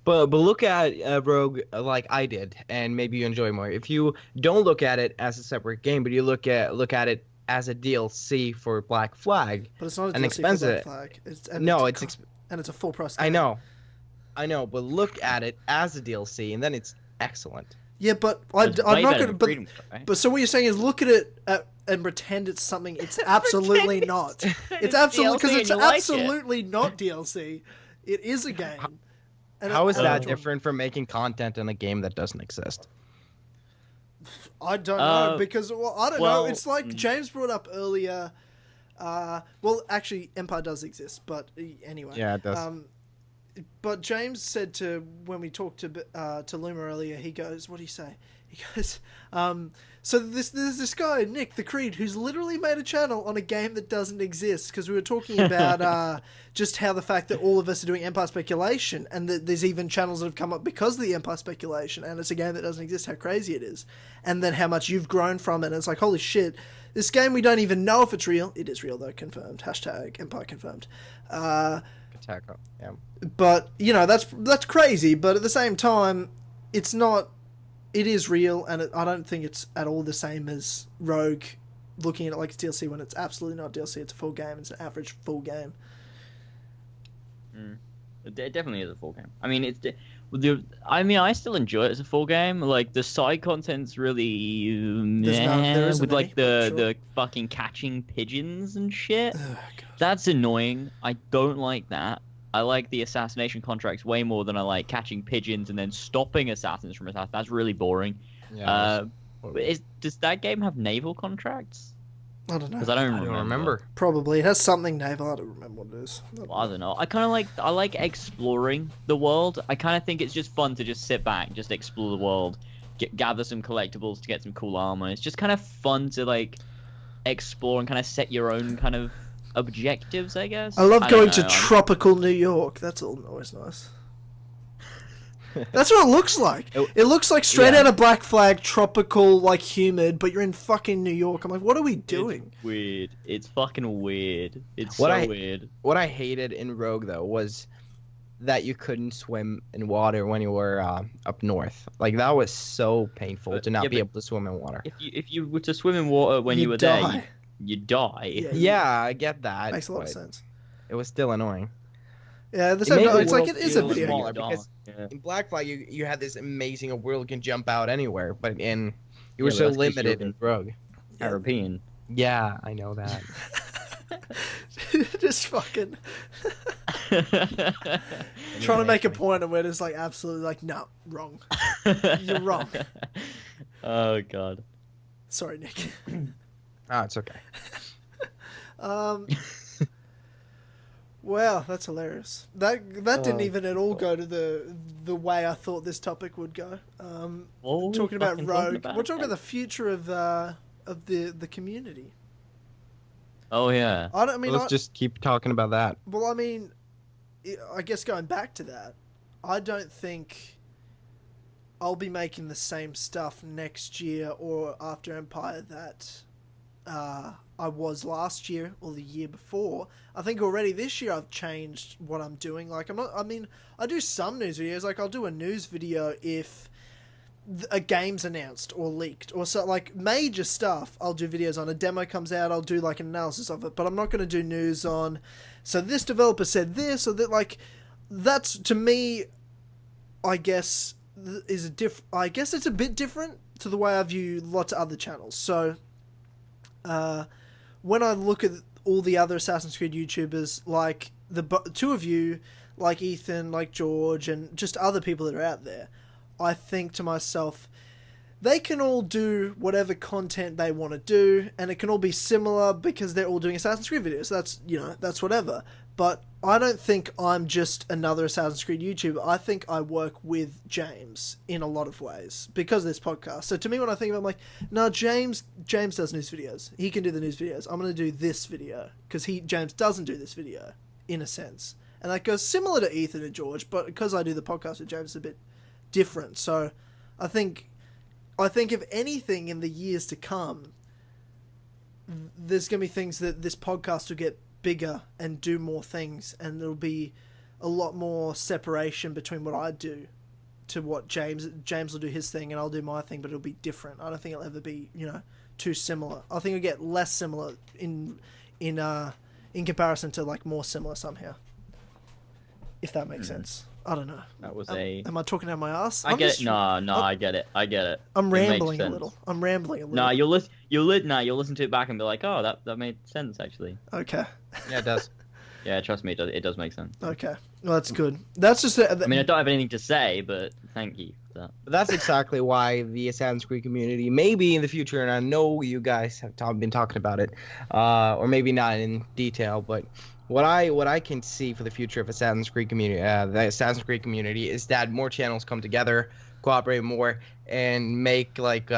But look at Rogue like I did, and maybe you enjoy more. If you don't look at it as a separate game, but you look at it as a DLC for Black Flag, but it's not a and DLC expensive. for Black Flag. And it's a full price game. I know, but look at it as a DLC, and then it's excellent. Yeah, but I'm not going to. But so what you're saying is look at it and pretend it's something it's absolutely not. It's absolutely because it's absolutely not DLC. It is a game. And how is that different from making content in a game that doesn't exist? I don't know because I don't know. It's like James brought up earlier. Well, actually, Empire does exist, but anyway. Yeah, it does. but James said when we talked to Loomer earlier, he goes, what do you say? He goes, so there's this guy, Nick, TheCreed, who's literally made a channel on a game that doesn't exist, because we were talking about just how the fact that all of us are doing Empire Speculation, and that there's even channels that have come up because of the Empire Speculation, and it's a game that doesn't exist, how crazy it is. And then how much you've grown from it, and it's like, holy shit, this game we don't even know if it's real. It is real, though, confirmed. # Empire confirmed. Attack. Yeah. But, you know, that's crazy, but at the same time, it's not... It is real, and I don't think it's at all the same as Rogue looking at it like it's DLC when it's absolutely not DLC. It's a full game. It's an average full game. It definitely is a full game. I mean, I still enjoy it as a full game. Like, the side content's really there isn't with like any, the fucking catching pigeons and shit. Oh, God. That's annoying. I don't like that. I like the assassination contracts way more than I like catching pigeons and then stopping assassins from assassination. That's really boring. Yeah. Does that game have naval contracts? I don't know. Because I don't I don't remember. Probably. It has something naval. I don't remember what it is. I don't know. I like exploring the world. I kind of think it's just fun to just sit back, just explore the world, gather some collectibles to get some cool armor. It's just kind of fun to like explore and kind of set your own kind of objectives, I guess. I love going to know. tropical New York. That's always nice. That's what it looks like. It looks like straight out of Black Flag, tropical, like humid, but you're in fucking New York. I'm like, what are we doing? It's weird. It's fucking weird. It's weird. What I hated in Rogue though was that you couldn't swim in water when you were up north. Like that was so painful to not be able to swim in water. If you were to swim in water when you were there, you die. Yeah, I get that. Makes a lot of sense. It was still annoying. Yeah, it's like it is a video game. Because in Black Flag, you had this amazing world you can jump out anywhere, but you were so limited in Rogue. European. Yeah, I know that. Just fucking trying to make a point, and we're just like absolutely like, no, wrong. You're wrong. Oh God. Sorry, Nick. Oh, it's okay. Wow, that's hilarious. That didn't even at all go to the way I thought this topic would go. Talking about Rogue, we're talking about the future of the community. Oh yeah. Let's just keep talking about that. Well, I mean, I guess going back to that, I don't think I'll be making the same stuff next year or after Empire that I was last year or the year before. I think already this year I've changed what I'm doing. Like I do some news videos. Like I'll do a news video if a game's announced or leaked or so, like major stuff. I'll do videos on. A demo comes out, I'll do like an analysis of it, but I'm not going to do news on, so this developer said this or that. Like that's, to me, I guess I guess it's a bit different to the way I view lots of other channels. So when I look at all the other Assassin's Creed YouTubers, like the two of you, like Ethan, like George, and just other people that are out there, I think to myself, they can all do whatever content they want to do, and it can all be similar because they're all doing Assassin's Creed videos. That's whatever. But I don't think I'm just another Assassin's Creed YouTuber. I think I work with James in a lot of ways because of this podcast. So to me, when I think of it, I'm like, no, James does news videos. He can do the news videos. I'm going to do this video because James doesn't do this video, in a sense. And that goes similar to Ethan and George, but because I do the podcast with James, it's a bit different. So I think if anything in the years to come, there's going to be things that this podcast will get bigger and do more things, and there'll be a lot more separation between what I do to what James will do his thing and I'll do my thing, but it'll be different. I don't think it'll ever be, too similar. I think it'll get less similar in comparison to like more similar somehow, if that makes sense. I don't know. That was Am I talking out my ass? I get it. No, I get it. I'm rambling a little. No, you'll listen to it back and be like, oh, that made sense actually. Okay. Yeah, it does. Yeah, trust me, it does make sense. Okay. Well, that's good. That's just. I mean, I don't have anything to say, but thank you for that. But that's exactly why the Assassin's Creed community, maybe in the future, and I know you guys have been talking about it, or maybe not in detail, but what I can see for the future of Assassin's Creed community, the Assassin's Creed community, is that more channels come together, cooperate more, and make like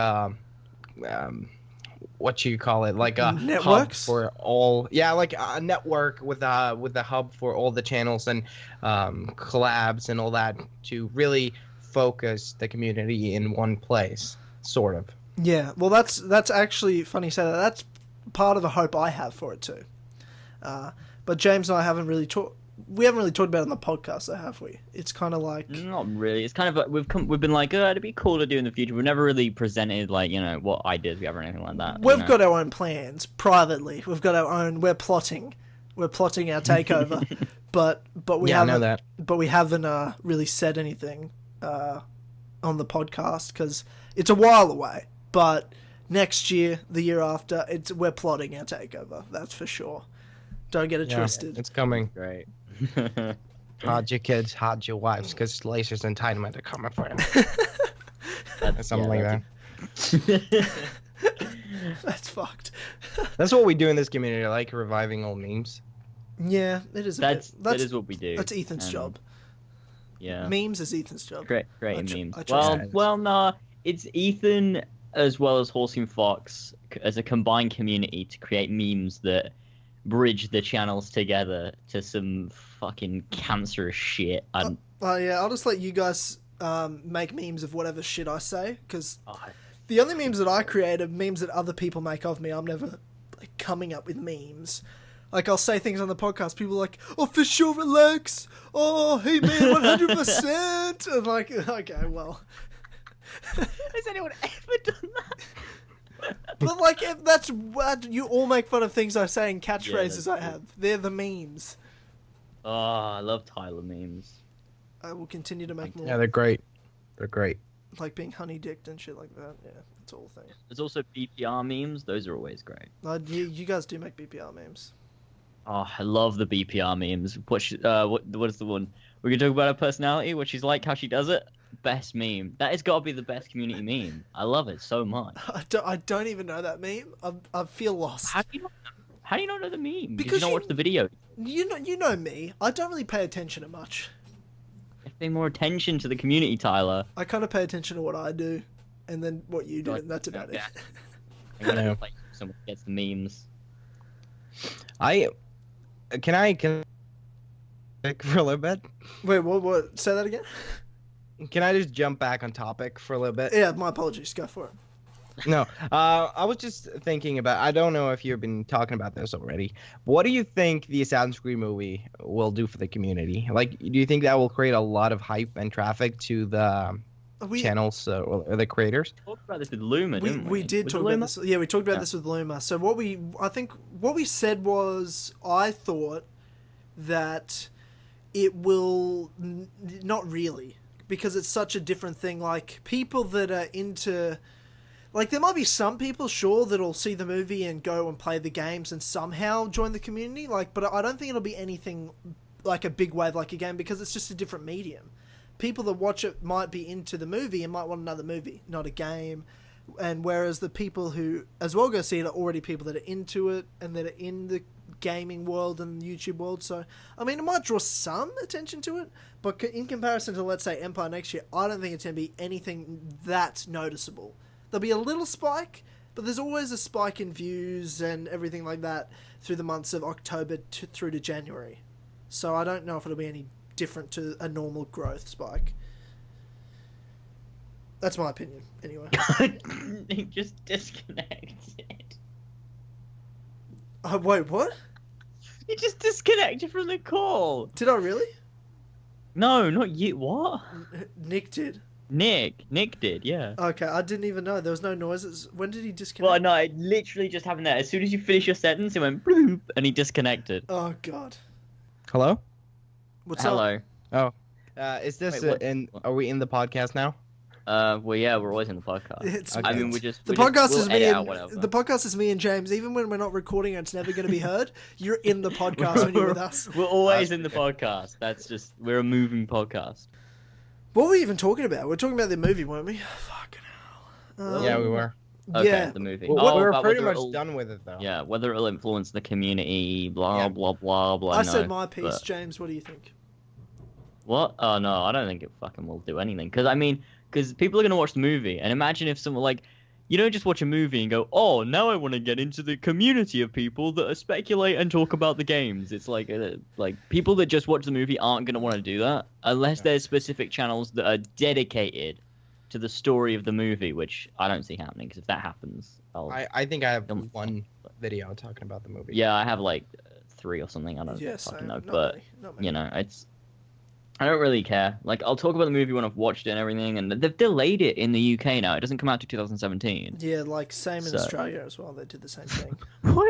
what you call it, like a Networks? hub for all. Yeah, like a network with a hub for all the channels and collabs and all that to really focus the community in one place, sort of. Yeah, well, that's actually funny you say that. That's part of the hope I have for it too. But James and I haven't really talked. We haven't really talked about it on the podcast, though, have we? It's kind of like Not really. It's kind of like we've been like, it'd be cool to do in the future. We've never really presented like what ideas we have or anything like that. we've got our own plans privately. We've got our own. We're plotting our takeover, but we Yeah, I know haven't. that. But we haven't really said anything on the podcast because it's a while away. But next year, the year after, we're plotting our takeover. That's for sure. Don't get it twisted. It's coming. Great. Hide your kids, hide your wives, because Lazer's entitlement are coming for them. Something like that. That's fucked. That's what we do in this community. I like reviving old memes. Yeah, it is. That is what we do. That's Ethan's job. Yeah. Memes is Ethan's job. Creating memes. trust No, it's Ethan as well as Horsey Fox as a combined community to create memes that bridge the channels together to some fucking cancerous shit. Yeah, I'll just let you guys make memes of whatever shit I say, because the only memes that I create are memes that other people make of me. I'm never like coming up with memes. Like, I'll say things on the podcast, people are like, oh, for sure, relax. Oh, hey, man, 100%. And like, okay, well. Has anyone ever done that? But, like, if that's what you all make fun of things I say and catchphrases I have. They're the memes. Oh, I love Tyler memes. I will continue to make more. Yeah, they're great. They're great. Like being honey-dicked and shit like that. Yeah, that's all things. There's also BPR memes. Those are always great. You guys do make BPR memes. Oh, I love the BPR memes. What is the one? We're gonna talk about her personality, what she's like, how she does it. Best meme. That has got to be the best community meme. I love it so much. I don't even know that meme. I feel lost. How do you not know the meme? Because Did you not watch the video? You know me. I don't really pay attention to much. Pay more attention to the community, Tyler. I kind of pay attention to what I do, and then what you do, and that's about it. I'm gonna play someone who gets the memes. Can I for a little bit? Wait, what? Say that again? Can I just jump back on topic for a little bit? Yeah, my apologies. Go for it. No, I was just thinking about. I don't know if you've been talking about this already. What do you think the Assassin's Creed movie will do for the community? Like, do you think that will create a lot of hype and traffic to the channels or the creators? We talked about this with Loomer, didn't we? We did talk about this. Yeah, we talked about this with Loomer. So what we said was, I thought that it will not really, because it's such a different thing. Like, people that are into. Like, there might be some people, sure, that'll see the movie and go and play the games and somehow join the community. Like, but I don't think it'll be anything like a big wave like a game, because it's just a different medium. People that watch it might be into the movie and might want another movie, not a game. And whereas the people who as well go see it are already people that are into it and that are in the gaming world and the YouTube world. So, I mean, it might draw some attention to it, but in comparison to, let's say, Empire next year, I don't think it's going to be anything that noticeable. There'll be a little spike, but there's always a spike in views and everything like that through the months of October through to January. So I don't know if it'll be any different to a normal growth spike. That's my opinion, anyway. He just disconnected. Wait, what? You just disconnected from the call. Did I really? No, not you. What? Nick did. Nick did, yeah. Okay, I didn't even know. There was no noises. When did he disconnect? Well, no, it literally just happened there. As soon as you finish your sentence, it went bloop, and he disconnected. Oh, God. Hello? What's Hello. Oh. Is this are we in the podcast now? Well, yeah, we're always in the podcast. It's, I mean, the podcast is me and whatever. the podcast is me and James. Even when we're not recording, it's never going to be heard. You're in the podcast when you're with us. We're always in the podcast. That's just we're a moving podcast. What were we even talking about? We were talking about the movie, weren't we? Fucking hell. Yeah, we were. Okay, Yeah. the movie. Well, we're about pretty whether much it'll- done with it though. Yeah, whether it'll influence the community, blah Yeah. blah blah blah. I no, said my piece. but- James, what do you think? What? Oh no, I don't think it fucking will do anything. Because people are gonna watch the movie, and imagine if someone like, you don't just watch a movie and go, oh, now I want to get into the community of people that speculate and talk about the games. It's like people that just watch the movie aren't gonna want to do that unless there's specific channels that are dedicated to the story of the movie, which I don't see happening. Because if that happens, I think I have Um, one video talking about the movie. yeah, I have like 3 or something. I don't Yes, fucking know, not but. many, not many. You know, I don't really care. Like, I'll talk about the movie when I've watched it and everything, and they've delayed it in the UK now. It doesn't come out to 2017. Yeah, like same in So- Australia as well. They did the same thing.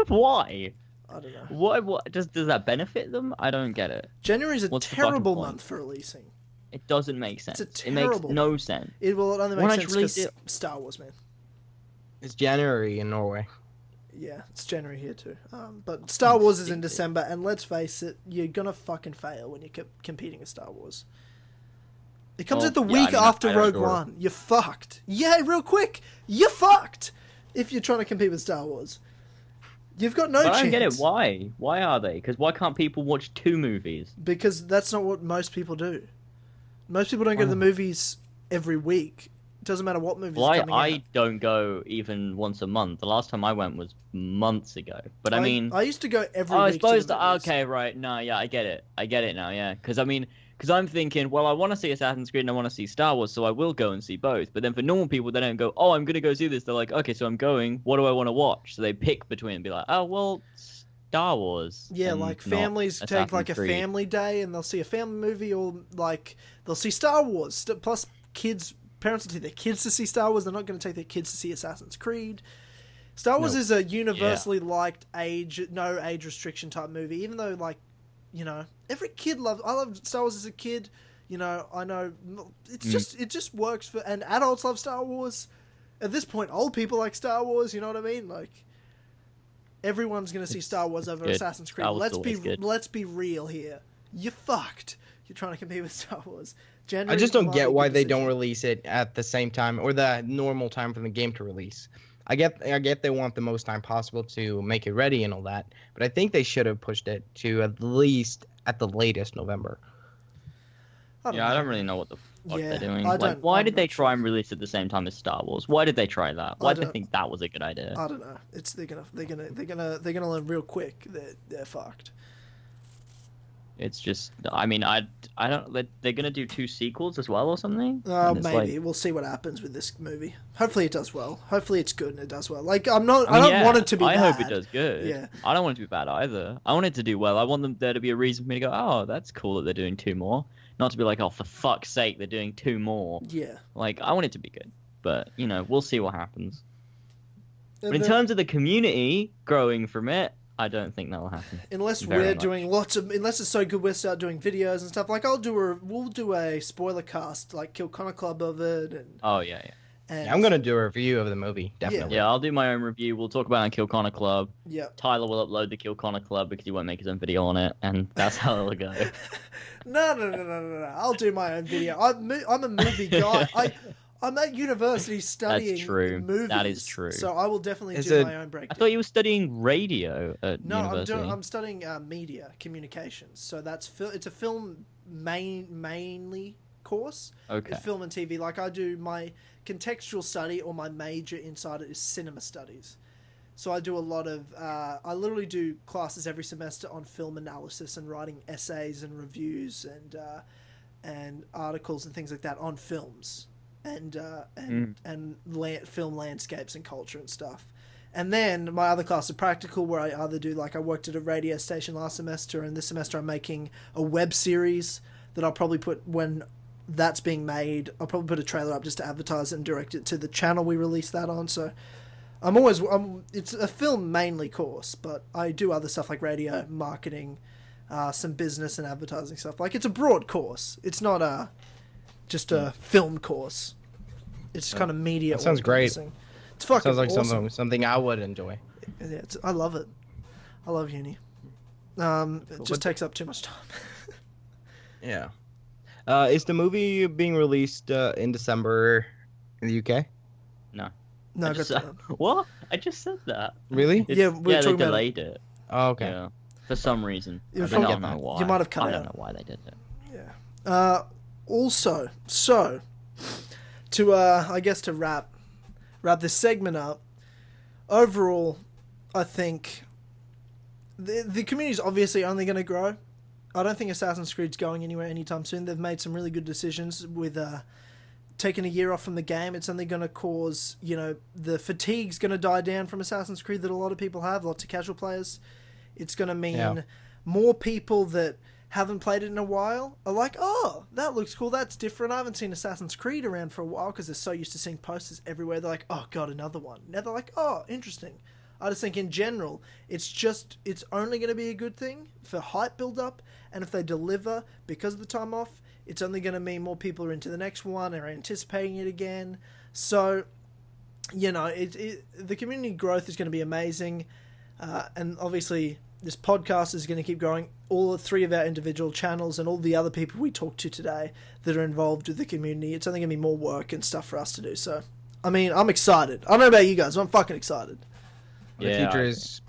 Why? I don't know. What does that benefit them? I don't get it. January's a What's the fucking terrible point? month for releasing. It doesn't make sense. a It makes terrible no month. sense. It only Why makes not sense release because it- Star Wars, man. It's January in Norway. Yeah, it's January here too. But Star Wars is in December, and let's face it, you're gonna fucking fail when you're competing with Star Wars. It comes Well, out the yeah, I week mean, I after don't Rogue sure. One. You're fucked. Yeah, real quick, you're fucked if you're trying to compete with Star Wars. You've got no But chance. I don't get it. Why? Why are they? Because why can't people watch 2 movies? Because that's not what most people do. Most people don't go to the movies every week. It doesn't matter what movies Well, are coming I out. don't go even once a month. The last time I went was months ago. But I mean, I used to go every oh, I week. suppose to the that. movies. Okay, right. No, yeah, I get it. I get it now. Yeah, because I'm thinking, well, I want to see Assassin's Creed and I want to see Star Wars, so I will go and see both. But then for normal people, they don't go, oh, I'm gonna go see this. They're like, okay, so I'm going. What do I want to watch? So they pick between and be like, oh, well, Star Wars. Yeah, and like not families take like a Assassin's Creed. family day and they'll see a family movie, or like they'll see Star Wars. Plus, parents will take their kids to see Star Wars. They're not going to take their kids to see Assassin's Creed. Star Wars is a universally liked no age restriction type movie, even though every kid loves. I loved Star Wars as a kid. I know it just works for, and adults love Star Wars. At this point, old people like Star Wars. You know what I mean? Like everyone's gonna see Star Wars over good. Assassin's Creed. Star Wars is always good. Let's be real here. You're fucked. You're trying to compete with Star Wars. I just don't might get be a why good they don't decision. release it at the same time or the normal time for the game to release. I get they want the most time possible to make it ready and all that, but I think they should have pushed it to at least at the latest November. I Yeah, I don't really know what the fuck Yeah, they're doing. I Like, don't- why I'm did they not try and release at the same time as Star Wars? Why did they try that? Why did they don't- think that was a good idea? I don't know. They're gonna learn real quick that they're fucked. It's just, I mean, I don't. They're gonna do 2 sequels as well or something. And it's Maybe like- we'll see what happens with this movie. Hopefully it does well. Hopefully it's good and it does well. Like I mean, don't yeah, want it to be I bad. hope it does good. Yeah. I don't want it to be bad either. I want it to do well. I want there to be a reason for me to go, oh, that's cool that they're doing 2 more. Not to be like, oh, for fuck's sake, they're doing 2 more. Yeah. Like, I want it to be good. But, we'll see what happens. And But in then- terms of the community growing from it, I don't think that will happen. Unless Very we're much. doing unless it's so good we'll start doing videos and stuff. Like we'll do a spoiler cast, like Kill Connor Club of it, and, Oh, yeah. and I'm gonna do a review of the movie, definitely. Yeah, I'll do my own review. We'll talk about it on Kill Connor Club. yeah. Tyler will upload the Kill Connor Club because he won't make his own video on it, and that's how it'll go. No. I'll do my own video. I'm a movie guy. I'm at university studying true. movies. That is true. So I will definitely Is do it- my own I breakdown. thought you were studying radio at No, university. I'm studying media communications. So it's a film mainly course. Okay. It's film and TV. Like I do my contextual study, or my major inside it is cinema studies. So I do a lot of I literally do classes every semester on film analysis and writing essays and reviews and articles and things like that on films and film landscapes and culture and stuff. And then my other class is practical, where I either do, like, I worked at a radio station last semester, and this semester I'm making a web series that I'll probably put, when that's being made, I'll probably put a trailer up just to advertise it and direct it to the channel we release that on. So it's a film mainly course, but I do other stuff like radio, marketing, some business and advertising stuff. Like, it's a broad course. It's not just a film course. It's kind of media. That sounds great. all-encompassing. It's fucking Sounds like awesome. something I would enjoy. Yeah, I love it. I love uni. It just takes up too much time. Yeah. Is the movie being released in December in the UK? No. No, I I got just, done. what? I just said that. Really? It's- Yeah, we were yeah, they talking about it. delayed it. Oh, okay. Yeah, for some reason. You I were don't talking- know why. You might have cut I out. don't know why they did it. Also, so to I guess to wrap this segment up. Overall, I think the community's obviously only going to grow. I don't think Assassin's Creed's going anywhere anytime soon. They've made some really good decisions with taking a year off from the game. It's only going to cause, the fatigue's going to die down from Assassin's Creed that a lot of people have, lots of casual players. It's going to mean more people that haven't played it in a while are like, oh, that looks cool, that's different. I haven't seen Assassin's Creed around for a while because they're so used to seeing posters everywhere. They're like, oh, God, another one. Now they're like, oh, interesting. I just think in general, it's only going to be a good thing for hype build-up, and if they deliver because of the time off, it's only going to mean more people are into the next one, are anticipating it again. So, the community growth is going to be amazing, and obviously this podcast is going to keep growing. All three of our individual channels and all the other people we talked to today that are involved with the community, it's only going to be more work and stuff for us to do. So, I mean, I'm excited. I don't know about you guys, but I'm fucking excited. The future is...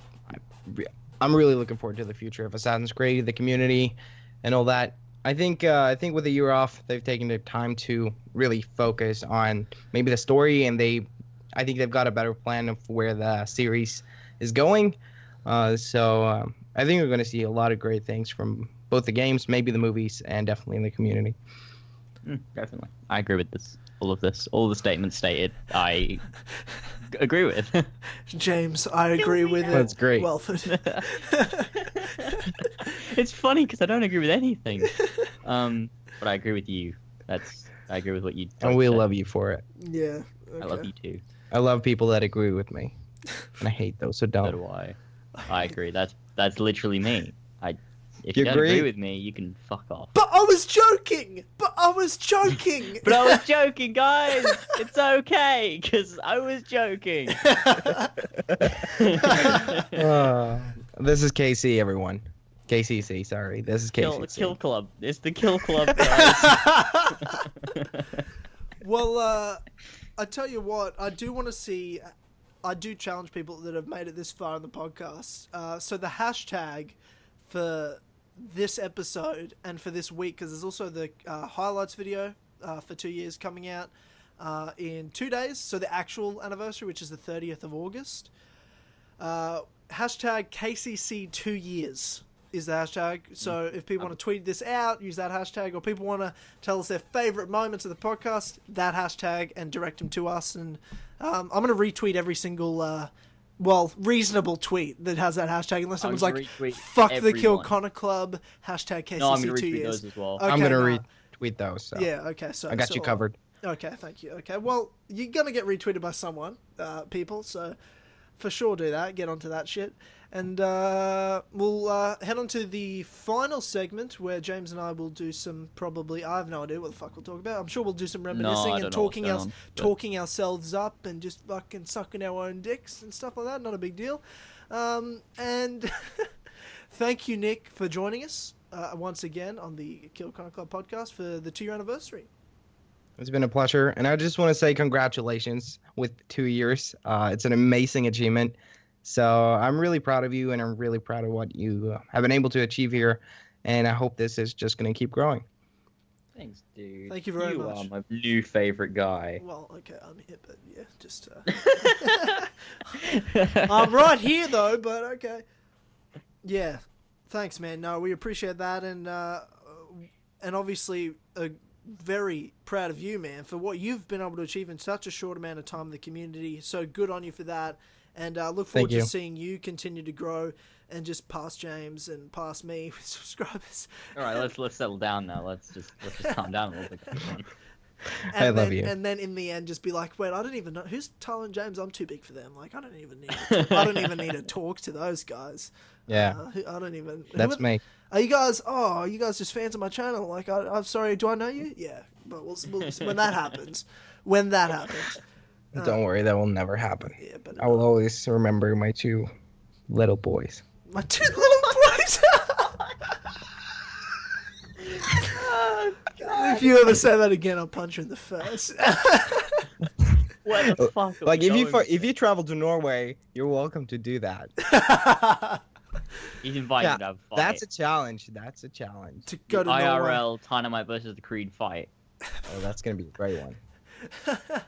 I'm really looking forward to the future of Assassin's Creed, the community, and all that. I think with a year off, they've taken the time to really focus on maybe the story, and I think they've got a better plan of where the series is going. So I think we're going to see a lot of great things from both the games, maybe the movies, and definitely in the community. Definitely. I agree with this. All of the statements stated, I agree with. James, I agree with it. That's great. Welford. It's funny because I don't agree with anything. But I agree with you. I agree with what you And we said. love you for it. Yeah. I love you too. I love people that agree with me. And I hate those who So don't. do I. I agree. That's literally me. If You you don't agree? agree with me, you can fuck off. But I was joking! But I was joking, guys! It's okay, because I was joking. This is KC, everyone. KCC, sorry. This is KCC. Kill Club. It's the Kill Club, guys. Well, I tell you what, I do challenge people that have made it this far in the podcast. So the hashtag for this episode and for this week, because there's also the highlights video for 2 years coming out in 2 days. So the actual anniversary, which is the 30th of August. Hashtag KCC 2 years is the hashtag. So if people want to tweet this out, use that hashtag, or people want to tell us their favorite moments of the podcast, that hashtag, and direct them to us. And I'm going to retweet every single reasonable tweet that has that hashtag, unless someone's like, fuck the Kill Connor Club, hashtag KCC No, I'm going to 2 retweet years. those as well. Okay, I'm going nah. to retweet those. So. Yeah, okay. So I got you covered. Okay, thank you. Okay, well, you're going to get retweeted by someone, people, so for sure do that. Get onto that shit. And we'll head on to the final segment where James and I will do some I have no idea what the fuck we'll talk about. I'm sure we'll do some reminiscing and talking ourselves up and just fucking sucking our own dicks and stuff like that. Not a big deal. And thank you, Nick, for joining us once again on the Kill Connor Club podcast for the 2-year anniversary. It's been a pleasure. And I just want to say congratulations with 2 years. It's an amazing achievement. So I'm really proud of you, and I'm really proud of what you have been able to achieve here. And I hope this is just going to keep growing. Thanks, dude. Thank you very much. You are my new favorite guy. Well, okay, I'm here, but yeah, just... I'm right here, though, but okay. Yeah, thanks, man. No, we appreciate that, and obviously... very proud of you, man, for what you've been able to achieve in such a short amount of time in the community. So good on you for that, and look forward to seeing you continue to grow and just pass James and pass me with subscribers. All right, let's settle down now. Let's just calm down a little bit. I love you. And then in the end, just be like, wait, I don't even know who's Tyler and James. I'm too big for them. Like, I don't even need to talk to those guys. Yeah, I don't even. that's me. Are you guys just fans of my channel? Like, I'm sorry, do I know you? Yeah, but we'll when that happens. When that happens. Don't worry, that will never happen. Yeah, but I will always remember my 2 little boys. my 2 little boys. If you ever say that again, I'll punch you in the face. Where the fuck? Are Like we if you travel to Norway, you're welcome to do that. He's invited Yeah, to have a fight. That's a challenge. That's a challenge. To go to IRL Dynamite versus the Creed fight. Oh, that's gonna be a great one. Norway.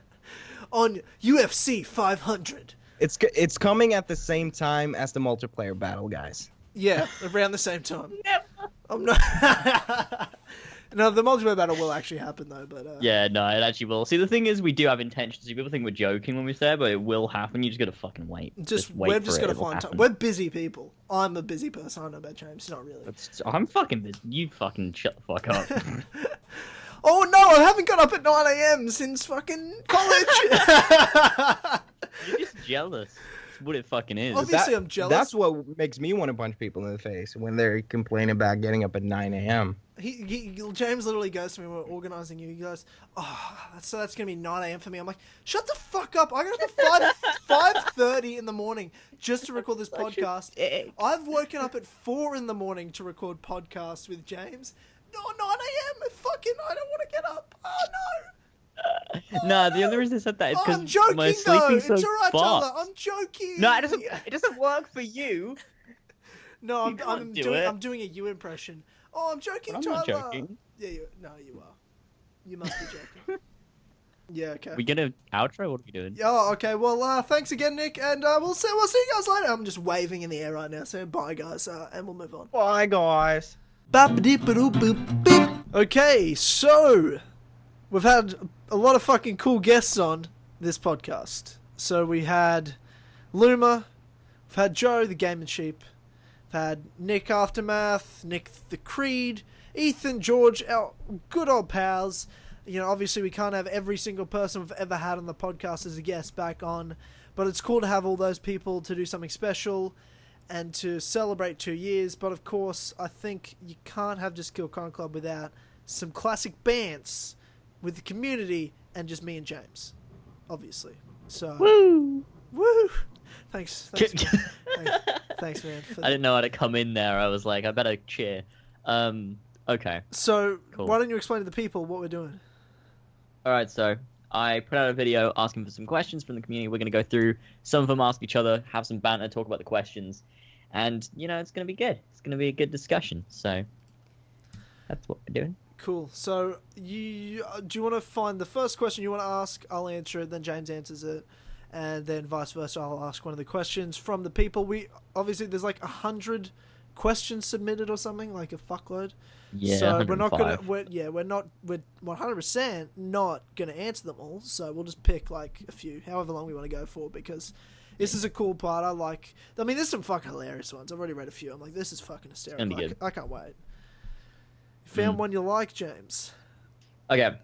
On UFC 500. It's coming at the same time as the multiplayer battle, guys. Yeah, around the same time. I'm not. No, the multiplayer battle will actually happen though, but Yeah, no, it actually will. See, the thing is, we do have intentions. People think we're joking when we say it, but it will happen. You just gotta fucking wait. Wait we're for just it, gonna it will find time. happen. We're busy people. I'm a busy person. I know about James. Not really. I'm fucking busy. You fucking shut the fuck up. Oh no, I haven't got up at 9 a.m. since fucking college. You're just jealous. That's what it fucking is. Obviously, I'm jealous. That's what makes me want to punch people in the face when they complain about getting up at 9 a.m. James literally goes to me when we're organizing you. He goes, "Oh, that's gonna be 9 a.m. for me." I'm like, "Shut the fuck up! I got up at 5:30 in the morning just to record this podcast. I've woken up at 4 in the morning to record podcasts with James. No, 9 a.m. Fucking, I don't want to get up. Oh no." No, the only reason I said that is I'm because joking my though. sleeping's so It's alright, Tyler. fast. I'm joking. No, it doesn't work for you. No, You can't do it. I'm doing a you impression. Oh, I'm joking, I'm Tyler. not joking. Yeah, you are. You must be joking. Yeah, okay. We get an outro? What are we doing? Oh, okay. Well, thanks again, Nick, and we'll see you guys later. I'm just waving in the air right now, so bye, guys, and we'll move on. Bye, guys. Okay, so we've had a lot of fucking cool guests on this podcast. So we had Loomer, we've had Joe, TheGaminSheep, we've had Nick Aftermath, Nick TheCreed, Ethan, George, our good old pals. You know, obviously we can't have every single person we've ever had on the podcast as a guest back on, but it's cool to have all those people to do something special and to celebrate 2 years. But of course, I think you can't have Just Kill Con Club without some classic bands with the community and just me and James, obviously. So, woo! Thanks, thanks, man. I didn't know how to come in there. I was like, I better cheer. Okay. So, Cool. why don't you explain to the people what we're doing? All right, so I put out a video asking for some questions from the community. We're going to go through some of them, ask each other, have some banter, talk about the questions, and you know it's going to be good. It's going to be a good discussion. So that's what we're doing. Cool. So, do you want to find the first question you want to ask? I'll answer it, then James answers it, and then vice versa. I'll ask one of the questions from the people. Obviously there's like 100 questions submitted or something, like a fuckload. Yeah, so we're 105. we're 100% not gonna answer them all. So we'll just pick like a few, however long we want to go for, because this is a cool part. I mean, there's some fucking hilarious ones. I've already read a few. I'm like, this is fucking hysterical. It's gonna be good. I can't wait. You found one you like, James? Okay,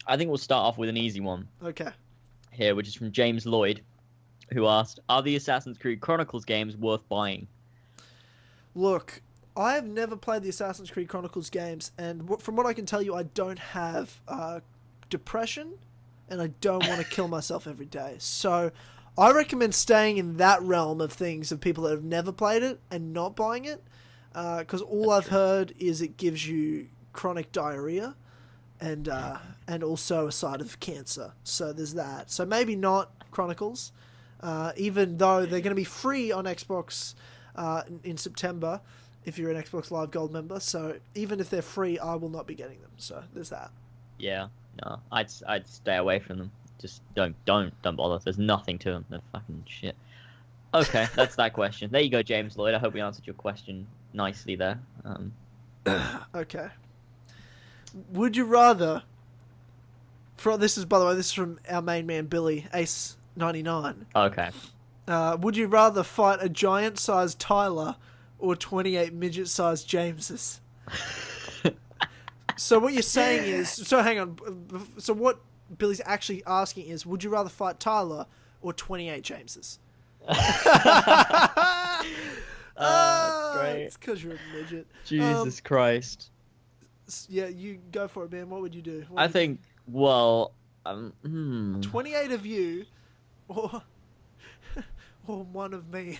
I think we'll start off with an easy one Okay. here, which is from James Lloyd, who asked, "Are the Assassin's Creed Chronicles games worth buying?" Look, I have never played the Assassin's Creed Chronicles games, and from what I can tell you, I don't have depression, and I don't want to kill myself every day. So I recommend staying in that realm of things of people that have never played it and not buying it, because all I've heard is it gives you chronic diarrhea and also a side of cancer. So there's that. So maybe not Chronicles, even though they're going to be free on Xbox in September if you're an Xbox Live Gold member. So even if they're free, I will not be getting them. So there's that. Yeah, no, I'd stay away from them. Just don't bother. There's nothing to them. They're fucking shit. Okay, that's that question. There you go, James Lloyd. I hope we answered your question nicely there. Okay. Would you rather? This is, by the way, this is from our main man Billy Ace99. Okay. Would you rather fight a giant-sized Tyler or 28 midget-sized Jameses? So what you're saying is... So hang on. So what Billy's actually asking is, would you rather fight Tyler or 28 Jameses? Great. It's because you're a midget. Jesus Christ. Yeah, you go for it, man. What would you do? I think, well... 28 of you or one of me.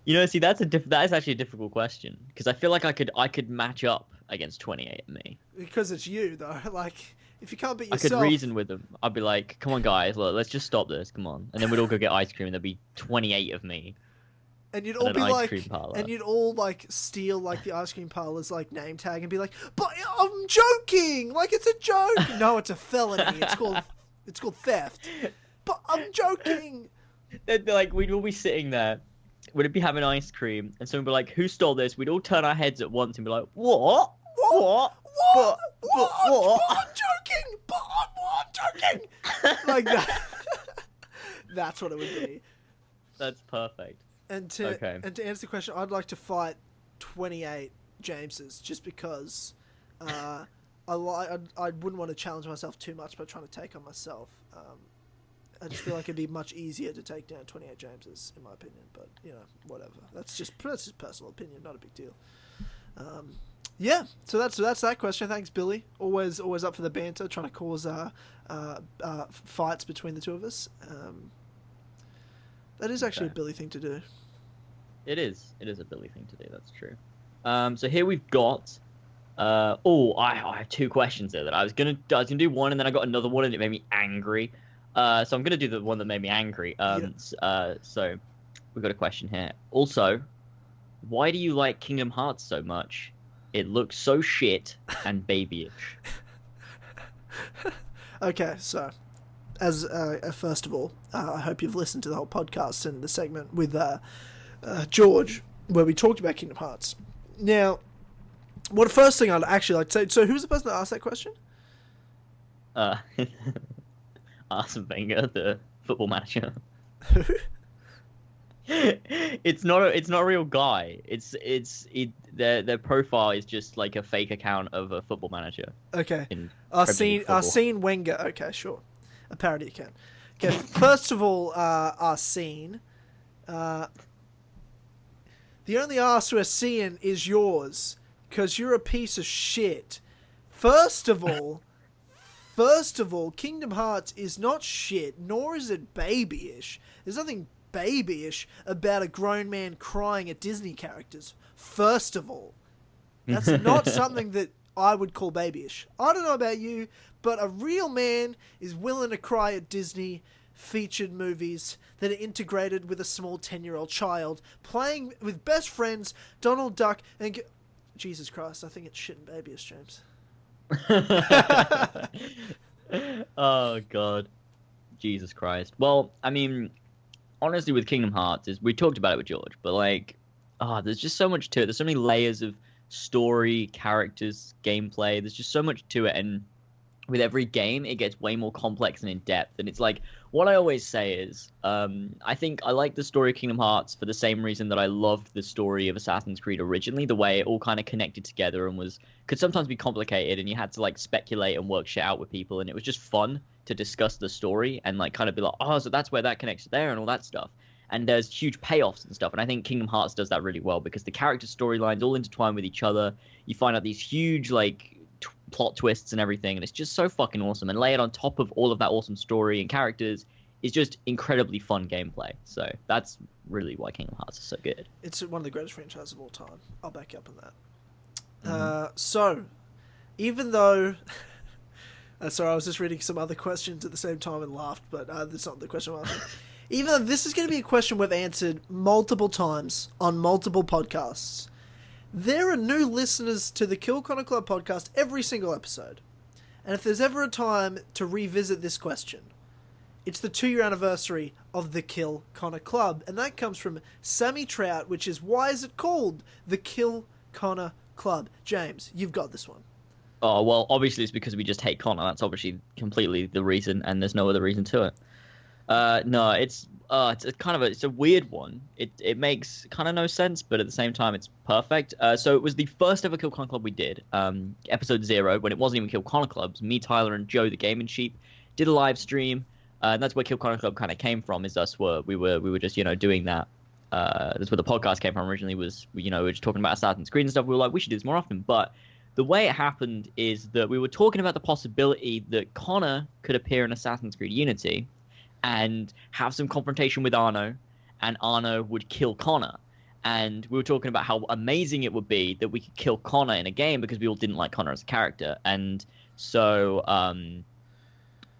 You know, see, that is actually a difficult question, because I feel like I could match up against 28 of me. Because it's you, though. Like, If you can't beat I yourself, could reason with them. I'd be like, come on, guys, look, let's just stop this. Come on. And then we'd all go get ice cream, and there'd be 28 of me. and you'd at all an be ice like, cream parlor. and you'd all like steal like the ice cream parlor's like name tag and be like, but I'm joking, like it's a joke. No, it's a felony. It's called theft. But I'm joking. They'd be like, we'd all be sitting there. We'd be having ice cream, and someone would be like, who stole this? We'd all turn our heads at once and be like, what? What? What? What? But I'm joking. But I'm joking. Like that. That's what it would be. That's perfect. And to Okay. answer the question, I'd like to fight 28 Jameses just because I wouldn't want to challenge myself too much by trying to take on myself. I just feel like it'd be much easier to take down 28 Jameses, in my opinion. But you know, whatever. That's just personal opinion, not a big deal. Yeah. So that's that question. Thanks, Billy. Always up for the banter, trying to cause fights between the two of us. That is actually a Billy thing to do. It is. It is a Billy thing to do. That's true. So here we've got. I have two questions there that I was gonna do one, and then I got another one, and it made me angry. So I'm gonna do the one that made me angry. So we've got a question here. Also, why do you like Kingdom Hearts so much? It looks so shit and babyish. Okay, so as first of all, I hope you've listened to the whole podcast and the segment with George where we talked about Kingdom Hearts. Now, what the first thing I'd actually like to say. So, who's the person that asked that question? Arsene Wenger, the football manager. Who? It's not a real guy. Their profile is just like a fake account of a football manager. Okay. Arsene Arsene Wenger. Okay, sure. A parody account. Okay, first of all, Arsene. The only arse we're seeing is yours, because you're a piece of shit. First of all, Kingdom Hearts is not shit, nor is it babyish. There's nothing babyish about a grown man crying at Disney characters. First of all, that's not something that I would call babyish. I don't know about you, but a real man is willing to cry at Disney featured movies that are integrated with a small 10-year-old child playing with best friends Donald Duck and Jesus Christ, I think it's shit and babyish, James. Oh God, Jesus Christ. Well, I mean, honestly, with Kingdom Hearts, we talked about it with George, but like, there's just so much to it. There's so many layers of story, characters, gameplay. There's just so much to it, and with every game, it gets way more complex and in depth. And it's like, what I always say is, I think I like the story of Kingdom Hearts for the same reason that I loved the story of Assassin's Creed originally. The way it all kind of connected together and could sometimes be complicated, and you had to like speculate and work shit out with people, and it was just fun to discuss the story and like kind of be like, oh, so that's where that connects there and all that stuff. And there's huge payoffs and stuff. And I think Kingdom Hearts does that really well because the character storylines all intertwine with each other. You find out these huge like plot twists and everything, and it's just so fucking awesome. And lay it on top of all of that awesome story and characters is just incredibly fun gameplay. So that's really why Kingdom Hearts is so good. It's one of the greatest franchises of all time. I'll back you up on that. So, even though... sorry, I was just reading some other questions at the same time and laughed, but that's not the question I'm asking. Even though this is going to be a question we've answered multiple times on multiple podcasts, there are new listeners to the Kill Connor Club podcast every single episode. And if there's ever a time to revisit this question, it's the 2-year anniversary of the Kill Connor Club. And that comes from Sammy Trout, which is, why is it called the Kill Connor Club? James, you've got this one. Oh, well, obviously it's because we just hate Connor. That's obviously completely the reason, and there's no other reason to it. No, it's a weird one. It makes kind of no sense, but at the same time, it's perfect. So it was the first ever Kill Connor Club we did, episode 0, when it wasn't even Kill Connor Clubs. Me, Tyler, and Joe, TheGaminSheep, did a live stream, and that's where Kill Connor Club kind of came from. Is we were just doing that. That's where the podcast came from originally. We were just talking about Assassin's Creed and stuff. We were like, we should do this more often, but the way it happened is that we were talking about the possibility that Connor could appear in Assassin's Creed Unity and have some confrontation with Arno, and Arno would kill Connor. and we were talking about how amazing it would be that we could kill Connor in a game because we all didn't like Connor as a character. And so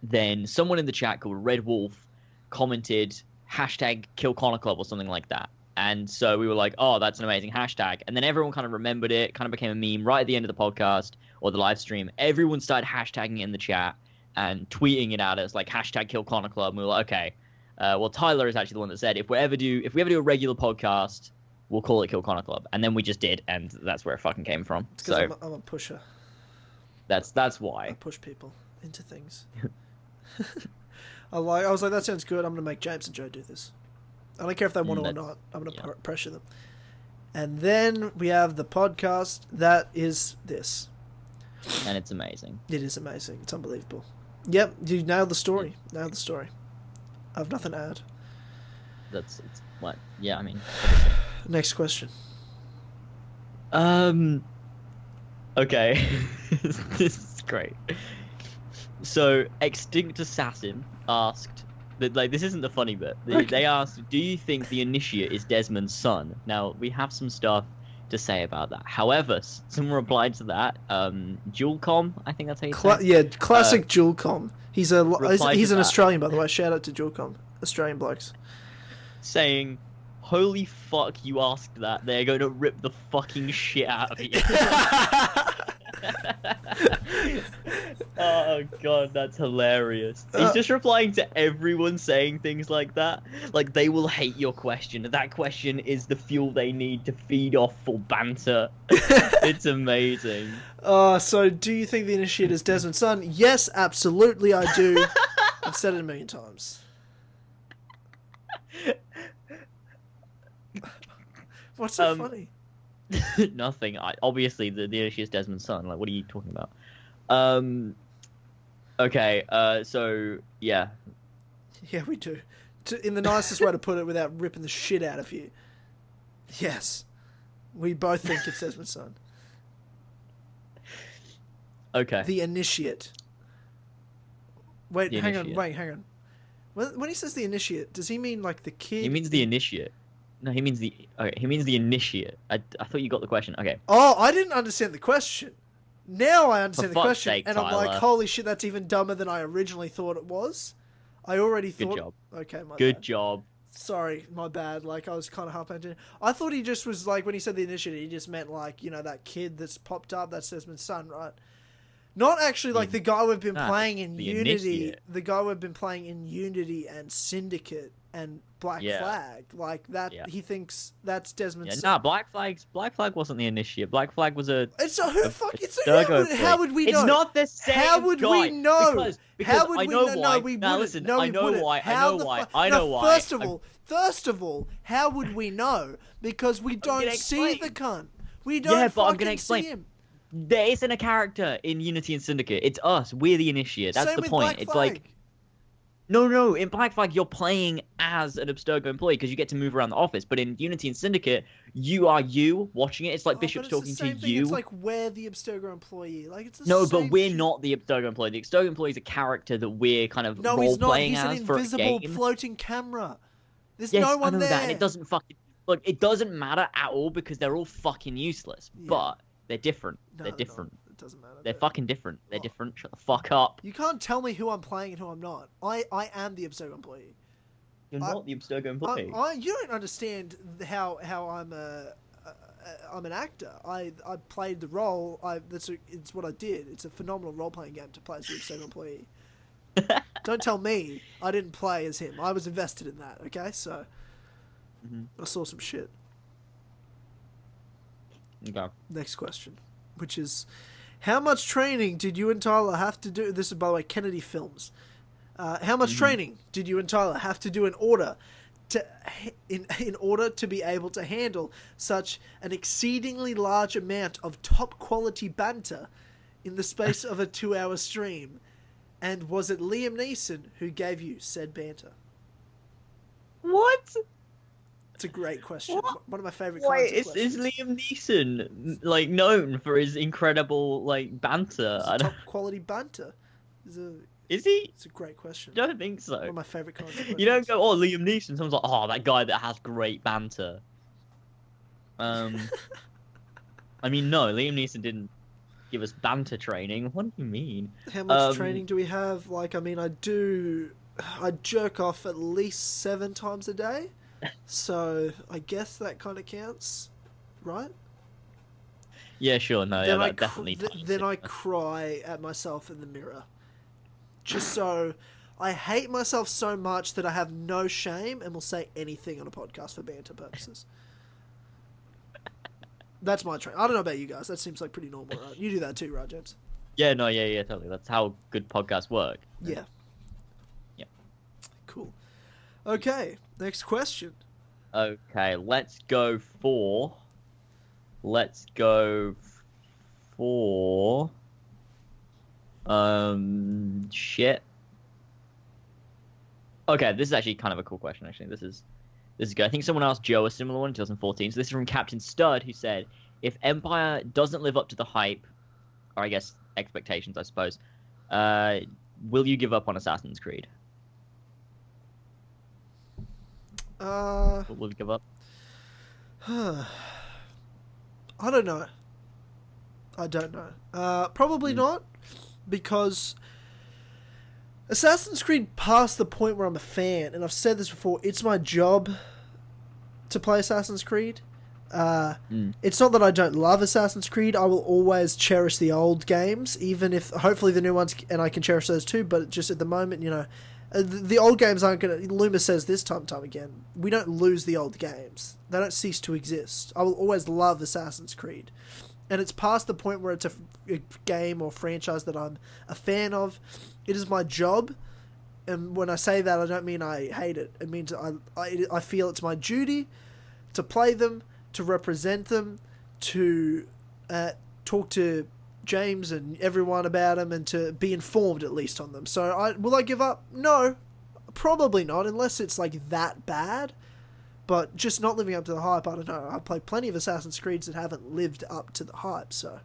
then someone in the chat called Red Wolf commented hashtag kill Connor Club or something like that. And so we were like, oh, that's an amazing hashtag. And then everyone kind of remembered it, kind of became a meme right at the end of the podcast or the live stream. Everyone started hashtagging it in the chat and tweeting it at us like hashtag kill Connor Club. And we were like, okay. Well, Tyler is actually the one that said if we ever do a regular podcast, we'll call it Kill Connor Club. And then we just did, and that's where it fucking came from. Because So I'm a pusher. that's I why. push people into things. I was like, that sounds good. I'm gonna make James and Joe do this. I don't care if they want to or not. I'm gonna pressure them. And then we have the podcast that is this. And it's amazing. It is amazing. It's unbelievable. Yep, you nailed the story. Nailed the story. I have nothing to add. It's what? Yeah, I mean. Next question. Okay. This is great. So, Extinct Assassin asked, like, this isn't the funny bit. They asked, do you think the Initiate is Desmond's son? Now, we have some stuff to say about that. However, someone replied to that. Julcom, I think that's how you say it. Yeah, classic Julcom. He's an that. Australian, by the way. Shout out to Julcom. Australian blokes. Saying, holy fuck, you asked that. They're going to rip the fucking shit out of you. Oh god, that's hilarious. He's just replying to everyone saying things like that. Like, they will hate your question. That question is the fuel they need to feed off for banter. It's amazing. So do you think the Initiate is Desmond's son? Yes, absolutely I do. I've said it a million times. What's so funny? Nothing. Obviously, the Initiate is Desmond's son. Like, what are you talking about? Okay, so, yeah. Yeah, we do. In the nicest way to put it without ripping the shit out of you. Yes. We both think it's Desmond's son. Okay. The Initiate. Wait, hang Initiate. on. When he says the Initiate, does he mean like the kid? He means the Initiate. No, he means the Initiate. I thought you got the question. Okay. Oh, I didn't understand the question. Now I understand For the fuck's question, sake, and I'm like, Tyler. holy shit, that's even dumber than I originally thought it was. I already thought. Good job. Okay, my Good bad. job. Sorry, my bad. Like, I was kind of half into. I thought he just was like, when he said the Initiate, he just meant like, you know, that kid that's popped up, that's Desmond's son, right? Not actually like the guy we've been playing in the Unity. Initiate. The guy we've been playing in Unity and Syndicate and Black Flag. Like that, he thinks that's Desmond's son. Nah, Black Flag wasn't the Initiate. Black Flag was a. It's a who fuck. It's a Sturgo how would we know? It's not the same. How would guy. we know? Because how would I we know know? why. No, we now wouldn't. listen, No, I we know wouldn't. why. How I know the why. fu- I No, know why. First of all, how would we know? Because we don't gonna see explain. the cunt. We don't Yeah, but I'm fucking gonna explain. see him. There isn't a character in Unity and Syndicate. It's us. We're the Initiate. That's Same the with point. Black It's Flag. like. No. In Black Flag, you're playing as an Abstergo employee because you get to move around the office. But in Unity and Syndicate, you are you watching it. It's like Bishop's but it's talking the same to thing. you. It's like we're the Abstergo employee. Like it's the No, same but we're shit. not the Abstergo employee. The Abstergo employee is a character that we're kind of No, he's not. role-playing He's an as for a invisible game. floating camera. There's Yes, no one I know there. that, and it doesn't fucking look. It doesn't matter at all because they're all fucking useless. Yeah. But they're different. No, They're not. different. It doesn't matter. They're fucking different. They're different. Shut the fuck up. You can't tell me who I'm playing and who I'm not. I am the Abstergo employee. You're not the Abstergo employee. You don't understand how I'm an actor. I played the role. It's what I did. It's a phenomenal role playing game to play as the Abstergo employee. Don't tell me I didn't play as him. I was invested in that. Okay, so I saw some shit. Okay. Next question, which is, how much training did you and Tyler have to do? This is, by the way, Kennedy Films. How much training did you and Tyler have to do in order to be able to handle such an exceedingly large amount of top quality banter in the space of a 2-hour stream? And was it Liam Neeson who gave you said banter? What? It's a great question. What? One of my favorite Wait, kinds of is questions. Liam Neeson like known for his incredible like banter? I It's don't. top quality banter. Is he? It's a great question. I don't think so. One of my favorite kinds of questions. You don't go, oh, Liam Neeson. Someone's like, oh, that guy that has great banter. I mean, no, Liam Neeson didn't give us banter training. What do you mean? How much training do we have? Like, I mean, I jerk off at least 7 times a day. So I guess that kind of counts, right? Yeah, sure. No, yeah, that definitely. Then I cry at myself in the mirror. Just so I hate myself so much that I have no shame and will say anything on a podcast for banter purposes. That's my train. I don't know about you guys. That seems like pretty normal, right? You do that too, right, James? Yeah, no, yeah, totally. That's how good podcasts work. Yeah. Yeah. Cool. Okay, next question. Okay, let's go for... Shit. Okay, this is actually kind of a cool question, actually. This is good. I think someone asked Joe a similar one in 2014. So this is from Captain Stud, who said, if Empire doesn't live up to the hype, or I guess expectations, I suppose, will you give up on Assassin's Creed? Will you give up? I don't know. Probably not, because Assassin's Creed passed the point where I'm a fan, and I've said this before, it's my job to play Assassin's Creed. It's not that I don't love Assassin's Creed. I will always cherish the old games, even if hopefully the new ones, and I can cherish those too, but just at the moment, you know, the old games aren't going to... Loomer says this time and time again, we don't lose the old games. They don't cease to exist. I will always love Assassin's Creed. And it's past the point where it's a game or franchise that I'm a fan of. It is my job, and when I say that, I don't mean I hate it. It means I feel it's my duty to play them, to represent them, to talk to James and everyone about them, and to be informed at least on them. So will I give up? No, probably not, unless it's like that bad. But just not living up to the hype, I don't know. I've played plenty of Assassin's Creeds that haven't lived up to the hype, so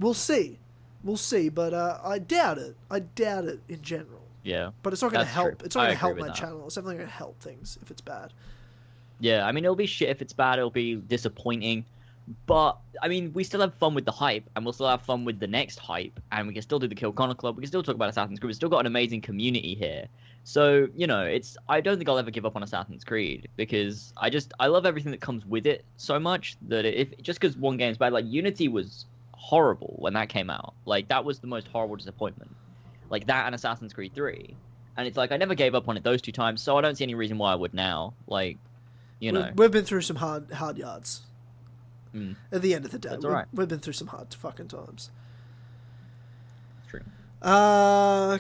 we'll see. But I doubt it. I doubt it in general. Yeah. But it's not going to help. True. It's not going to help with my that. channel. It's definitely going to help things if it's bad. Yeah, I mean, it'll be shit if it's bad. It'll be disappointing. But, I mean, we still have fun with the hype, and we'll still have fun with the next hype, and we can still do the Kill Connor Club. We can still talk about Assassin's Creed. We've still got an amazing community here. So, you know, I don't think I'll ever give up on Assassin's Creed, because I love everything that comes with it so much that just because one game's bad, like, Unity was horrible when that came out. Like, that was the most horrible disappointment. Like, that and Assassin's Creed 3. And it's like, I never gave up on it those 2 times, so I don't see any reason why I would now. Like, you know. We've been through some hard yards. At the end of the day. That's all right. We've been through some hard fucking times. True.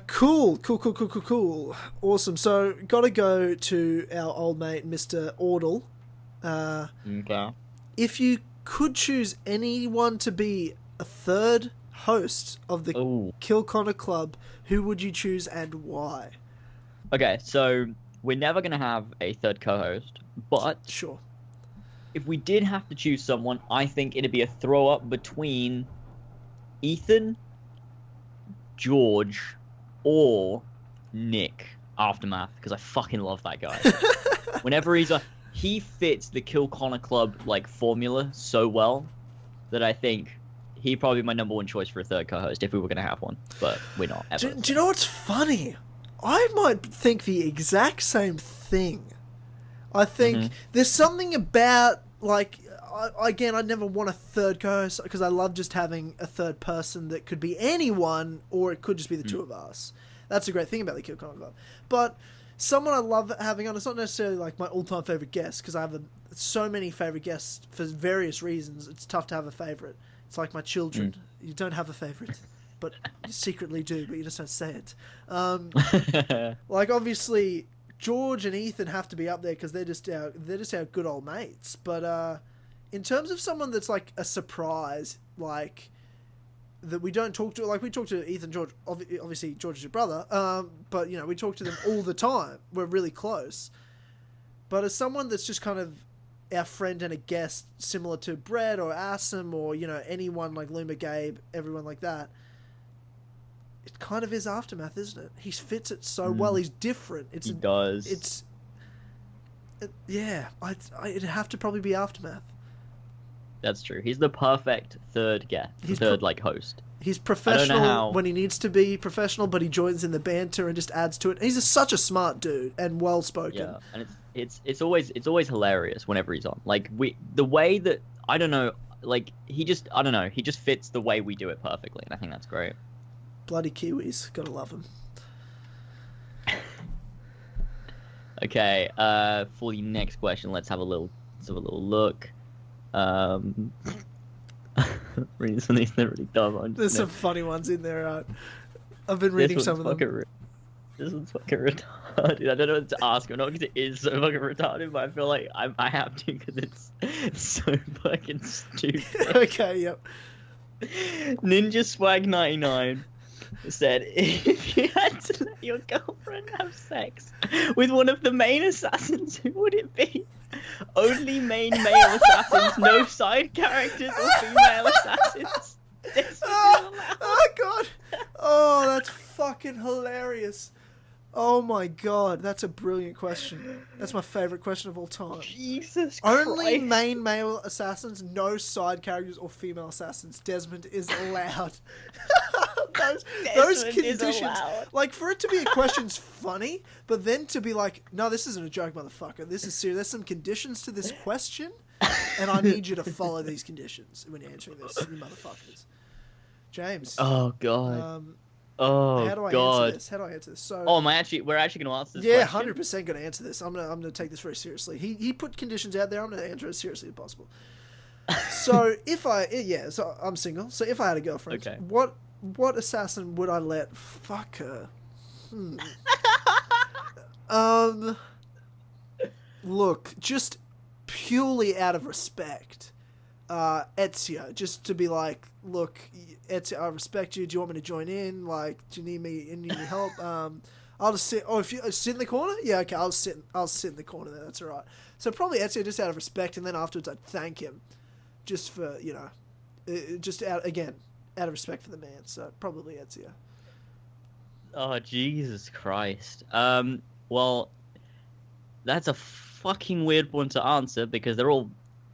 Cool. Awesome. So, gotta go to our old mate, Mr. Ordle. Okay. If you could choose anyone to be a third host of the Kill Connor Club, who would you choose and why? Okay, so we're never going to have a third co-host, but sure, if we did have to choose someone, I think it'd be a throw-up between Ethan, George, or Nick Aftermath, because I fucking love that guy. Whenever he fits the Kill Connor Club like formula so well that I think he'd probably be my number 1 choice for a third co-host if we were going to have one, but we're not ever. Do you know what's funny? I might think the exact same thing. I think there's something about, like, again, I never want a third co-host because I love just having a third person that could be anyone, or it could just be the 2 of us. That's a great thing about the Kill Connor Club. But someone I love having on, it's not necessarily like my all-time favorite guest, because I have so many favorite guests for various reasons. It's tough to have a favorite. It's like my children. You don't have a favorite, but you secretly do, but you just don't say it. Like, obviously, George and Ethan have to be up there because they're just our good old mates. But in terms of someone that's like a surprise, like that we don't talk to, like we talk to Ethan, George. Obviously, George is your brother. But you know, we talk to them all the time. We're really close. But as someone that's just kind of our friend and a guest, similar to Brett or Asim or, you know, anyone like Loomer, Gabe, everyone like that, it kind of is Aftermath, isn't it? He fits it so well. He's different. He does. Yeah, it'd have to probably be Aftermath. That's true. He's the perfect third guest, host. He's professional how- when he needs to be professional, but he joins in the banter and just adds to it. He's such a smart dude and well spoken. Yeah, and it's always hilarious whenever he's on. Like the way that I don't know, like he just fits the way we do it perfectly, and I think that's great. Bloody Kiwis, gotta love him. Okay, for the next question, let's have a little look. Reading some of these, they're really dumb. There's some funny ones in there. I've been reading some of them. This one's fucking retarded. I don't know what to ask or not because it is so fucking retarded, but I feel like I have to because it's so fucking stupid. Okay, yep. Ninja Swag 99 said, if you had to let your girlfriend have sex with one of the main assassins, who would it be? Only main male assassins, no side characters or female assassins. Oh god! Oh, that's fucking hilarious. Oh my god, that's a brilliant question. That's my favorite question of all time. Jesus Only Christ. main male assassins, no side characters or female assassins. Desmond is allowed. those Desmond is conditions, allowed. like for it to be a question's funny, but then to be like, no, this isn't a joke, motherfucker. This is serious. There's some conditions to this question, and I need you to follow these conditions when you're answering this, you motherfuckers. James. Oh god. How do I god. answer this? How do I answer this? So. Oh, we're actually going to answer this Yeah, question? 100% going to answer this. I'm gonna take this very seriously. He put conditions out there. I'm going to answer as seriously as possible. So so I'm single. So if I had a girlfriend, Okay. what assassin would I let fuck her? Look, just purely out of respect, Ezio, just to be like, look, Ezio, I respect you. Do you want me to join in? Like, do you need me? Need any help? I'll just sit. Oh, if you sit in the corner, yeah, okay. I'll sit in the corner there. That's all right. So probably Ezio, just out of respect, and then afterwards I'd thank him, just for just out of respect for the man. So probably Ezio. Oh, Jesus Christ. Well, that's a fucking weird one to answer because they're all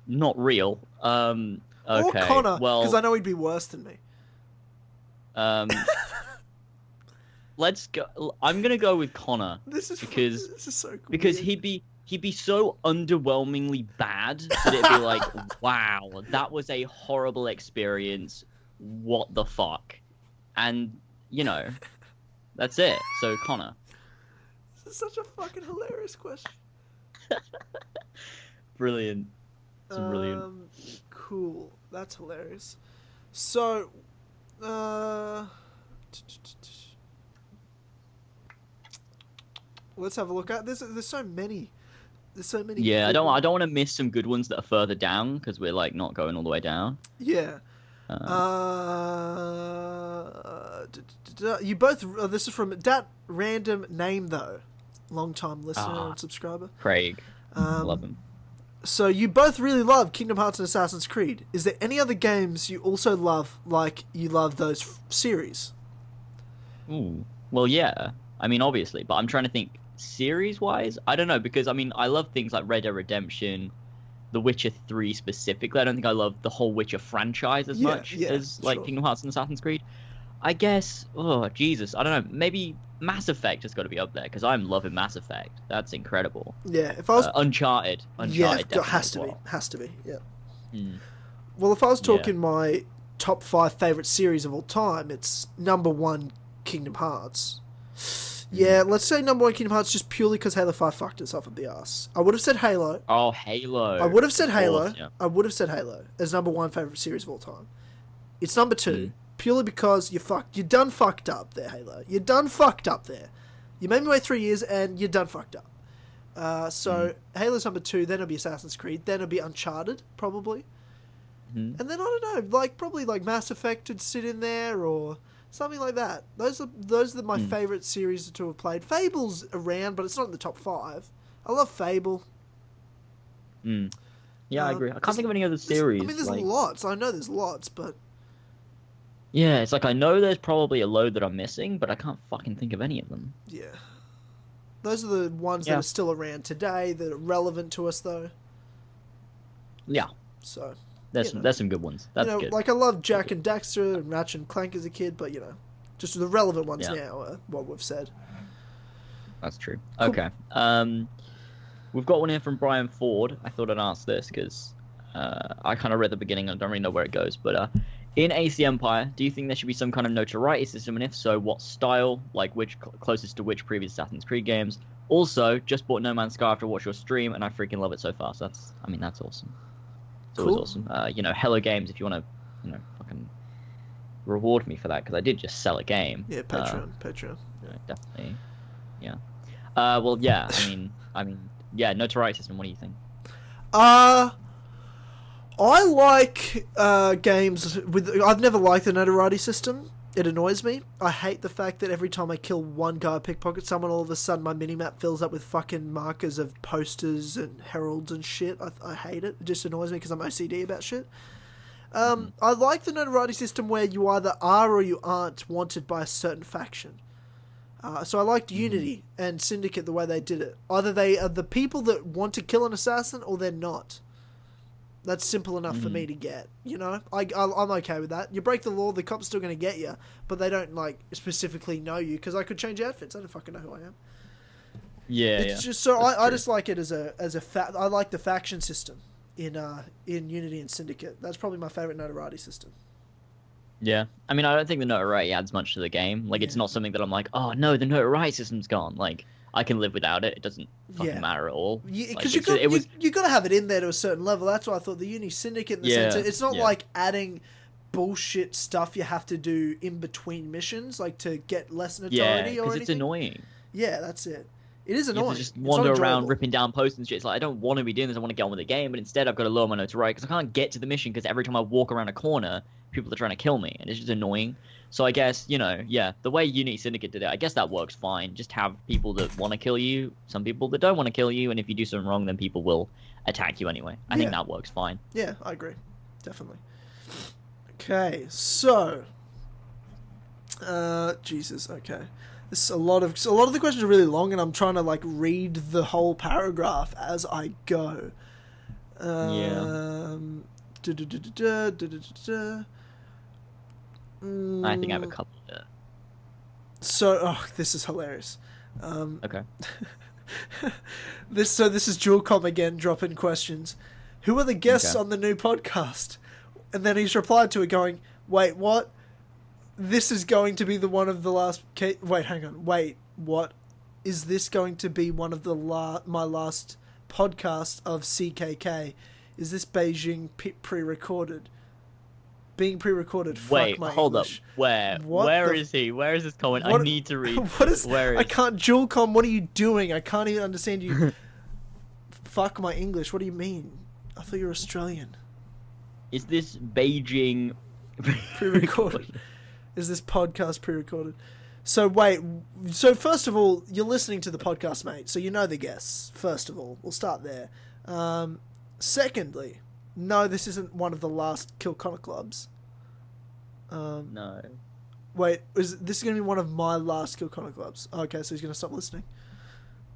not real. Okay. Or Connor, well, because I know he'd be worse than me. Let's go. I'm gonna go with Connor. This is so cool. Because he'd be so underwhelmingly bad that it'd be like, wow, that was a horrible experience. What the fuck? And that's it. So Connor. This is such a fucking hilarious question. Brilliant. It's brilliant. Cool. That's hilarious. So, let's have a look at this. There's so many. Yeah, I don't want to miss some good ones that are further down because we're like not going all the way down. Yeah. You both. This is from that random name though, long-time listener and subscriber. Craig, love him. So you both really love Kingdom Hearts and Assassin's Creed. Is there any other games you also love, like you love those series? Ooh, well, yeah. I mean, obviously, but I'm trying to think series-wise. I don't know because I mean, I love things like Red Dead Redemption, The Witcher 3 specifically. I don't think I love the whole Witcher franchise as much as like sure. Kingdom Hearts and Assassin's Creed. I guess. Oh Jesus, I don't know. Maybe Mass Effect has got to be up there because I'm loving Mass Effect. That's incredible. Yeah, if I was Uncharted. yeah, definitely has as to well. has to be. Yeah. Mm. Well, if I was talking my top 5 favorite series of all time, it's number 1 Kingdom Hearts. Yeah, let's say number 1 Kingdom Hearts just purely because Halo 5 fucked us off at the ass. I would have said Halo. Oh, Halo. I would have said Halo. Course, yeah. I would have said Halo as number 1 favorite series of all time. It's number 2 purely because you done fucked up there, Halo. You done fucked up there. You made me wait 3 years and you done fucked up. So Halo's number 2. Then it'll be Assassin's Creed. Then it'll be Uncharted probably. And then I don't know, probably Mass Effect would sit in there or something like that. Those are my favorite series to have played. Fable's around, but it's not in the top 5. I love Fable. Yeah, I agree. I can't think of any other series. I mean, there's lots. I know there's lots, but yeah, it's like I know there's probably a load that I'm missing, but I can't fucking think of any of them. yeah, those are the ones that are still around today that are relevant to us, though. Yeah. So, There's some good ones. That's good. Like I love Jack and Daxter and Ratchet and Clank as a kid, but just the relevant ones Yeah. now are what we've said. That's true. Cool. Okay. We've got one here from Brian Ford. I thought I'd ask this because I kind of read the beginning and I don't really know where it goes. But in AC Empire, do you think there should be some kind of notoriety system? And if so, what style? Like which closest to which previous Assassin's Creed games? Also, just bought No Man's Sky after I watched your stream, and I freaking love it so far. So that's awesome. It's always awesome. Hello Games, if you want to, fucking reward me for that, because I did just sell a game. Yeah, Patreon. Definitely. Yeah. Well, yeah. Yeah. Notoriety system. What do you think? I like games with. I've never liked the notoriety system. It annoys me. I hate the fact that every time I kill one guy, pickpocket someone, all of a sudden my minimap fills up with fucking markers of posters and heralds and shit. I hate it. It just annoys me because I'm OCD about shit. I like the notoriety system where you either are or you aren't wanted by a certain faction. So I liked Unity and Syndicate the way they did it. Either they are the people that want to kill an assassin or they're not. That's simple enough for me to get, I'm okay with that. You break the law, the cop's still going to get you, but they don't, specifically know you, because I could change outfits. I don't fucking know who I am. Yeah, It's just, so I just like it as I like the faction system in Unity and Syndicate. That's probably my favorite notoriety system. Yeah. I don't think the notoriety adds much to the game. It's not something that I'm like, oh no, the notoriety system's gone. I can live without it. It doesn't fucking matter at all. Because you got to have it in there to a certain level. That's why I thought the Uni Syndicate, in the sense, it's not like adding bullshit stuff you have to do in between missions, to get less notoriety or anything. because it's annoying. Yeah, that's it. It is You annoying. have to just wander around ripping down posts and shit. It's I don't want to be doing this. I want to get on with the game, but instead I've got to lower my notoriety because I can't get to the mission because every time I walk around a corner, people are trying to kill me, and it's just annoying. So I guess, the way Unity Syndicate did it, I guess that works fine. Just have people that want to kill you, some people that don't want to kill you, and if you do something wrong, then people will attack you anyway. I think that works fine. Yeah, I agree. Definitely. Okay, so... Jesus, okay. A lot of the questions are really long, and I'm trying to, read the whole paragraph as I go. I think I have a couple there. So, this is hilarious. Okay. This is Jewelcom again, dropping questions. Who are the guests on the new podcast? And then he's replied to it going, wait, what? This is going to be the one of the last... Wait, hang on. Wait, what? Is this going to be one of the my last podcast of CKK? Is this Beijing pre-recorded? Being pre-recorded. Wait, fuck my hold English. up. Where is he? Where is this comment? I need to read. Where is I can't... Jewelcom, what are you doing? I can't even understand you. Fuck my English. What do you mean? I thought you were Australian. Is this Beijing pre-recorded? Is this podcast pre-recorded? So wait. So first of all, you're listening to the podcast, mate. So you know the guests. First of all, we'll start there. Secondly, no, this isn't one of the last Kill Connor clubs. No. Wait, this is going to be one of my last Kill Connor clubs? Okay, so he's going to stop listening.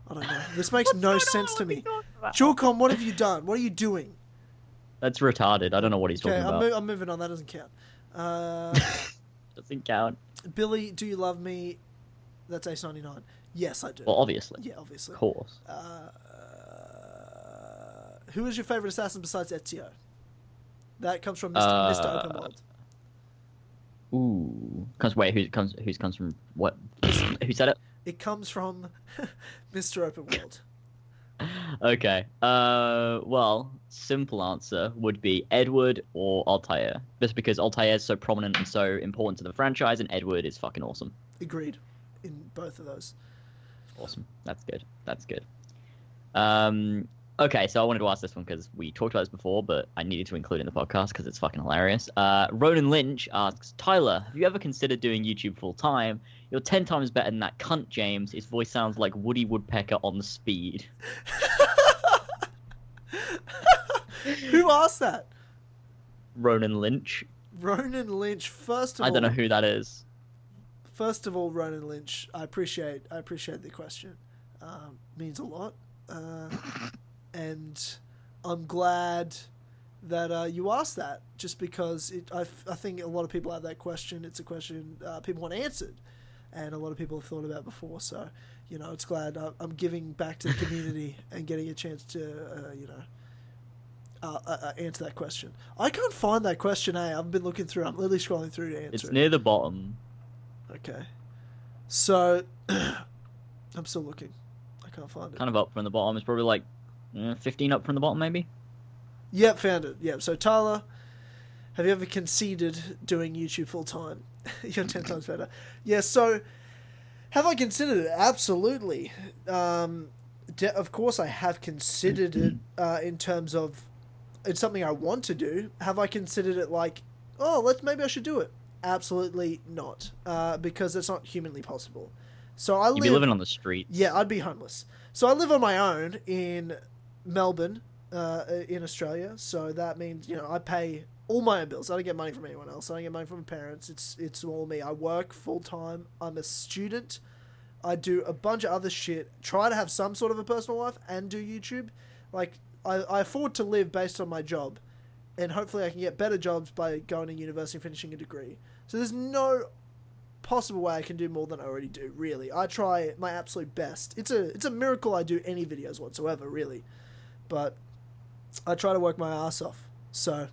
I don't know. This makes no sense to me. Jewelcom, what have you done? What are you doing? That's retarded. I don't know what he's talking about. I'm moving on. That doesn't count. Doesn't count. Billy, do you love me? That's Ace 99. Yes, I do. Well, obviously. Yeah, obviously. Of course. Who is your favorite assassin besides Ezio? That comes from Mr. Open World. Ooh. Who comes from what? Who said it? It comes from Mr. Open World. Okay. Well, simple answer would be Edward or Altair. Just because Altair is so prominent and so important to the franchise, and Edward is fucking awesome. Agreed. In both of those. Awesome. That's good. Okay, so I wanted to ask this one because we talked about this before, but I needed to include it in the podcast because it's fucking hilarious. Ronan Lynch asks, Tyler, have you ever considered doing YouTube full time? You're 10 times better than that cunt, James. His voice sounds like Woody Woodpecker on speed. Who asked that? Ronan Lynch. Ronan Lynch. First of all, I don't know who that is. First of all, Ronan Lynch, I appreciate the question. Means a lot. And I'm glad that you asked that, just because I think a lot of people have that question. It's a question people want answered, and a lot of people have thought about before. So, it's glad I'm giving back to the community and getting a chance to, answer that question. I can't find that question, I've been looking through. I'm literally scrolling through to answer It's it. near the bottom. Okay. So, I'm still looking. I can't find it. Kind of up from the bottom. It's probably like 15 up from the bottom, maybe? Yep, found it. Yep. So, Tyler, have you ever considered doing YouTube full time? You're 10 times better. Yeah, so, have I considered it? Absolutely. Of course, I have considered it in terms of it's something I want to do. Have I considered it like, maybe I should do it? Absolutely not, because it's not humanly possible. So You'd be living on the streets. Yeah, I'd be homeless. So I live on my own in Melbourne, in Australia. So that means I pay all my own bills. I don't get money from anyone else. I don't get money from my parents. It's all me. I work full time. I'm a student. I do a bunch of other shit. Try to have some sort of a personal life and do YouTube. Like I afford to live based on my job. And hopefully I can get better jobs by going to university and finishing a degree. So there's no possible way I can do more than I already do, really. I try my absolute best. It's a miracle I do any videos whatsoever, really. But I try to work my ass off. So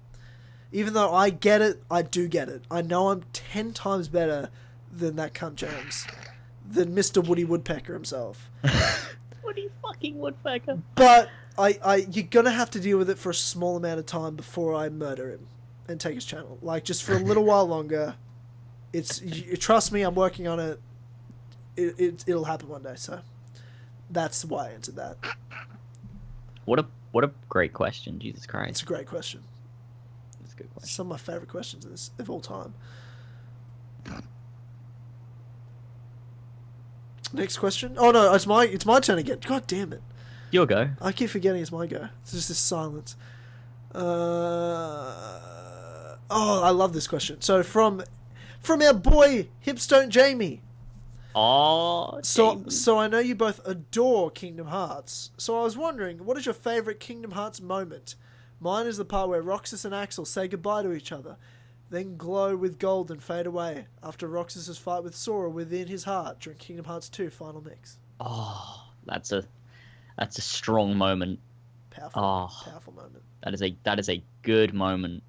even though I get it, I do get it. I know I'm 10 times better than that cunt James. Than Mr. Woody Woodpecker himself. Woody fucking Woodpecker. But you're gonna have to deal with it for a small amount of time before I murder him and take his channel. Like, just for a little while longer. Trust me, I'm working on it. It'll happen one day. So that's why I answered that. What a great question, Jesus Christ. It's a great question. It's a good question. Some of my favorite questions of all time. Next question. Oh no, it's my turn again. God damn it. Your go. I keep forgetting it's my go. It's just this silence. I love this question. So from our boy Hipstone Jamie. Oh, So I know you both adore Kingdom Hearts. So I was wondering, what is your favorite Kingdom Hearts moment? Mine is the part where Roxas and Axel say goodbye to each other, then glow with gold and fade away after Roxas's fight with Sora within his heart during Kingdom Hearts 2 Final Mix. Oh, that's a strong moment. Powerful moment. That is a good moment.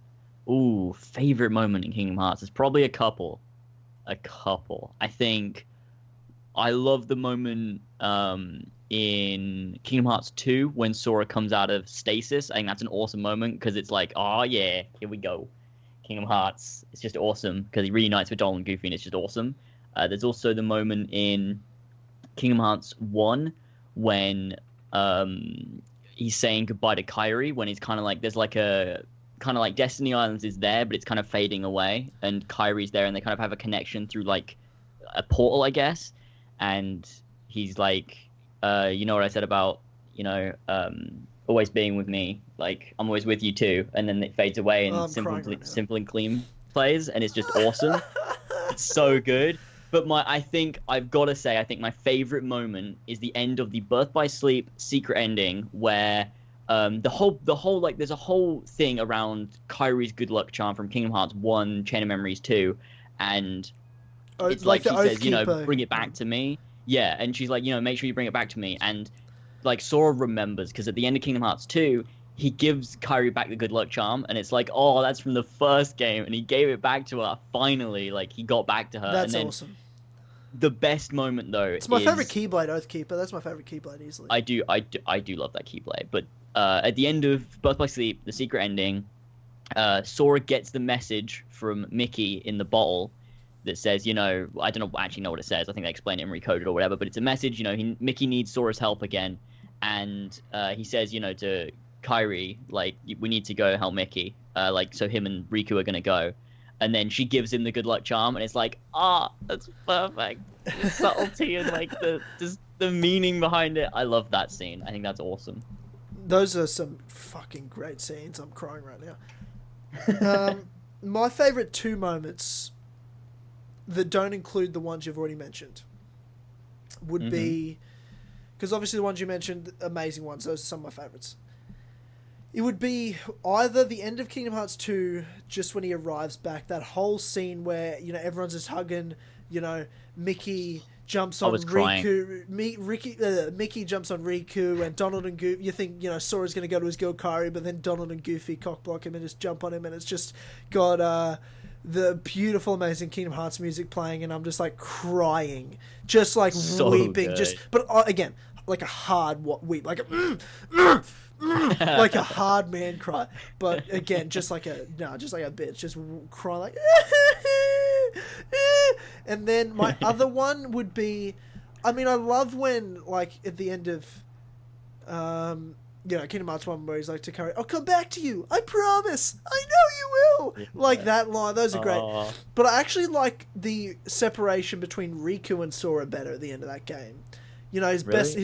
Ooh, favorite moment in Kingdom Hearts. There's probably a couple. I think I love the moment in Kingdom Hearts 2 when Sora comes out of stasis. I think that's an awesome moment because it's like, oh yeah, here we go. Kingdom Hearts. It's just awesome because he reunites with Donald and Goofy and it's just awesome. There's also the moment in Kingdom Hearts 1 when he's saying goodbye to Kairi, when he's kind of like, there's like a kind of like Destiny Islands is there, but it's kind of fading away, and Kairi's there, and they kind of have a connection through like a portal, I guess. And he's like, you know what I said about, always being with me, like I'm always with you too. And then it fades away, and Simple and Clean plays, and it's just awesome. It's so good. But I think I've got to say, I think my favorite moment is the end of the Birth by Sleep secret ending, where the whole like there's a whole thing around Kairi's good luck charm from Kingdom Hearts 1, Chain of Memories 2, and it's like she says, bring it back to me. Yeah, and she's like, make sure you bring it back to me. And like Sora remembers, because at the end of Kingdom Hearts 2, he gives Kairi back the good luck charm, and it's like, oh, that's from the first game, and he gave it back to her finally. Like, he got back to her. That's and then awesome. The best moment though, it's my favorite Keyblade Oathkeeper. That's my favorite Keyblade easily. I do love that Keyblade. But at the end of Birth by Sleep, the secret ending, Sora gets the message from Mickey in the bottle that says, I don't actually know what it says. I think they explain it and recode it or whatever. But it's a message. Mickey needs Sora's help again, and he says, to Kairi, like, we need to go help Mickey. So him and Riku are gonna go. And then she gives him the good luck charm, and it's like, that's perfect. The subtlety and like the meaning behind it. I love that scene. I think that's awesome. Those are some fucking great scenes. I'm crying right now. My favorite two moments that don't include the ones you've already mentioned would be, because obviously the ones you mentioned, amazing ones. Those are some of my favorites. It would be either the end of Kingdom Hearts 2, just when he arrives back, that whole scene where, you know, everyone's just hugging, you know, Mickey jumps on Riku, Mickey jumps on Riku, and Donald and Goofy, you think, you know, Sora's going to go to his girl Kairi, but then Donald and Goofy cockblock him and just jump on him, and it's just got the beautiful, amazing Kingdom Hearts music playing, and I'm just like crying, just like So weeping, good. just, but again, like a hard weep, like a like a hard man cry, but again, just like a bitch, just cry like. And then my other one would be, I mean, I love when, like, at the end of, you know, Kingdom Hearts 1, where he's like to Kairi, I'll come back to you, I promise, I know you will. Yeah. Like that line, those are great. Aw. But I actually like the separation between Riku and Sora better at the end of that game. You know, his Really?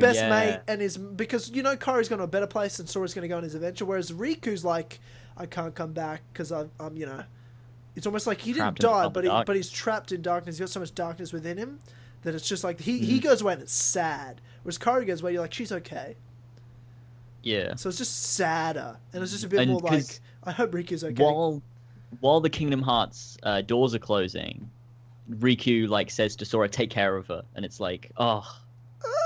best Yeah. mate, and because, you know, Kairi's gone to a better place and Sora's going to go on his adventure, whereas Riku's like, I can't come back because I'm, you know, it's almost like he didn't Trapped in die, the dark. but he's trapped in darkness. He's got so much darkness within him that it's just like he goes away and it's sad, whereas Kairi goes away, you're like, she's okay. Yeah. So it's just sadder, and it's just a bit And more like, 'cause I hope Riku's okay. While the Kingdom Hearts doors are closing, Riku like says to Sora, "Take care of her," and it's like, oh,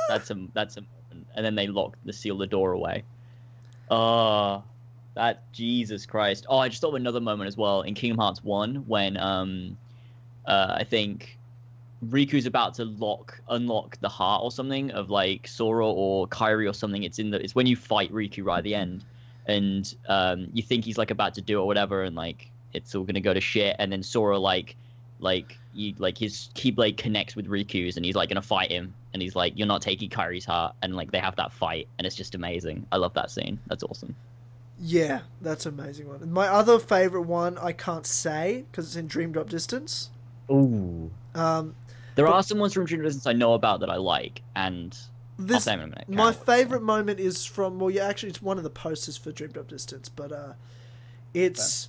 that's a moment. And then they seal the door away. Oh, that Jesus Christ! Oh, I just thought of another moment as well in Kingdom Hearts 1 when I think Riku's about to unlock the heart or something of like Sora or Kairi or something. It's when you fight Riku right at the end, and you think he's like about to do it or whatever, and like it's all gonna go to shit, and then Sora his Keyblade connects with Riku's, and he's like gonna fight him, and he's like, "You're not taking Kairi's heart," and like they have that fight, and it's just amazing. I love that scene. That's awesome. Yeah, that's an amazing one. My other favorite one I can't say because it's in Dream Drop Distance. Ooh. There are some ones from Dream Distance I know about that I like, and I'll say them in a minute. My favorite moment is from, well, yeah, actually, it's one of the posters for Dream Drop Distance, but it's.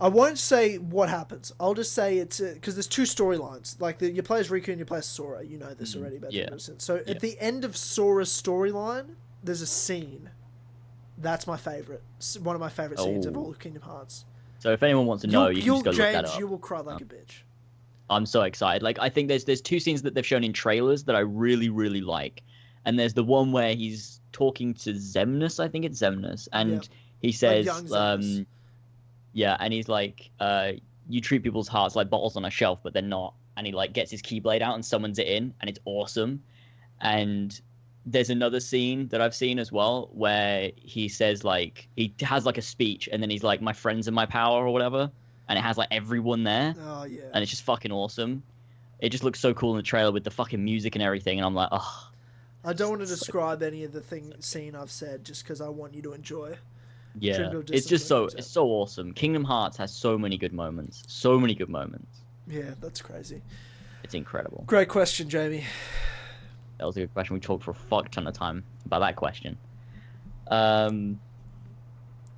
I won't say what happens. I'll just say it's because there's two storylines. Like you play as Riku and you play as Sora. You know this already about Dream Drop Distance. So at the end of Sora's storyline, there's a scene. That's my favorite. One of my favorite scenes of all of Kingdom Hearts. So if anyone wants to know, you can just go look that up. You will cry like a bitch. I'm so excited. Like, I think there's two scenes that they've shown in trailers that I really, really like. And there's the one where he's talking to Xemnas, I think it's Xemnas, and he says, young Xemnas. yeah, and he's like, you treat people's hearts like bottles on a shelf, but they're not. And he like gets his Keyblade out and summons it in, and it's awesome. And there's another scene that I've seen as well where he says like, he has like a speech, and then he's like, my friends are my power or whatever. And it has like everyone there. Oh yeah. And it's just fucking awesome. It just looks so cool in the trailer with the fucking music and everything, and I'm like, oh. I don't want to describe any of the scene I've said just because I want you to enjoy. Yeah, it's just it's so awesome. Kingdom Hearts has so many good moments. So many good moments. Yeah, that's crazy. It's incredible. Great question, Jamie. That was a good question. We talked for a fuck ton of time about that question.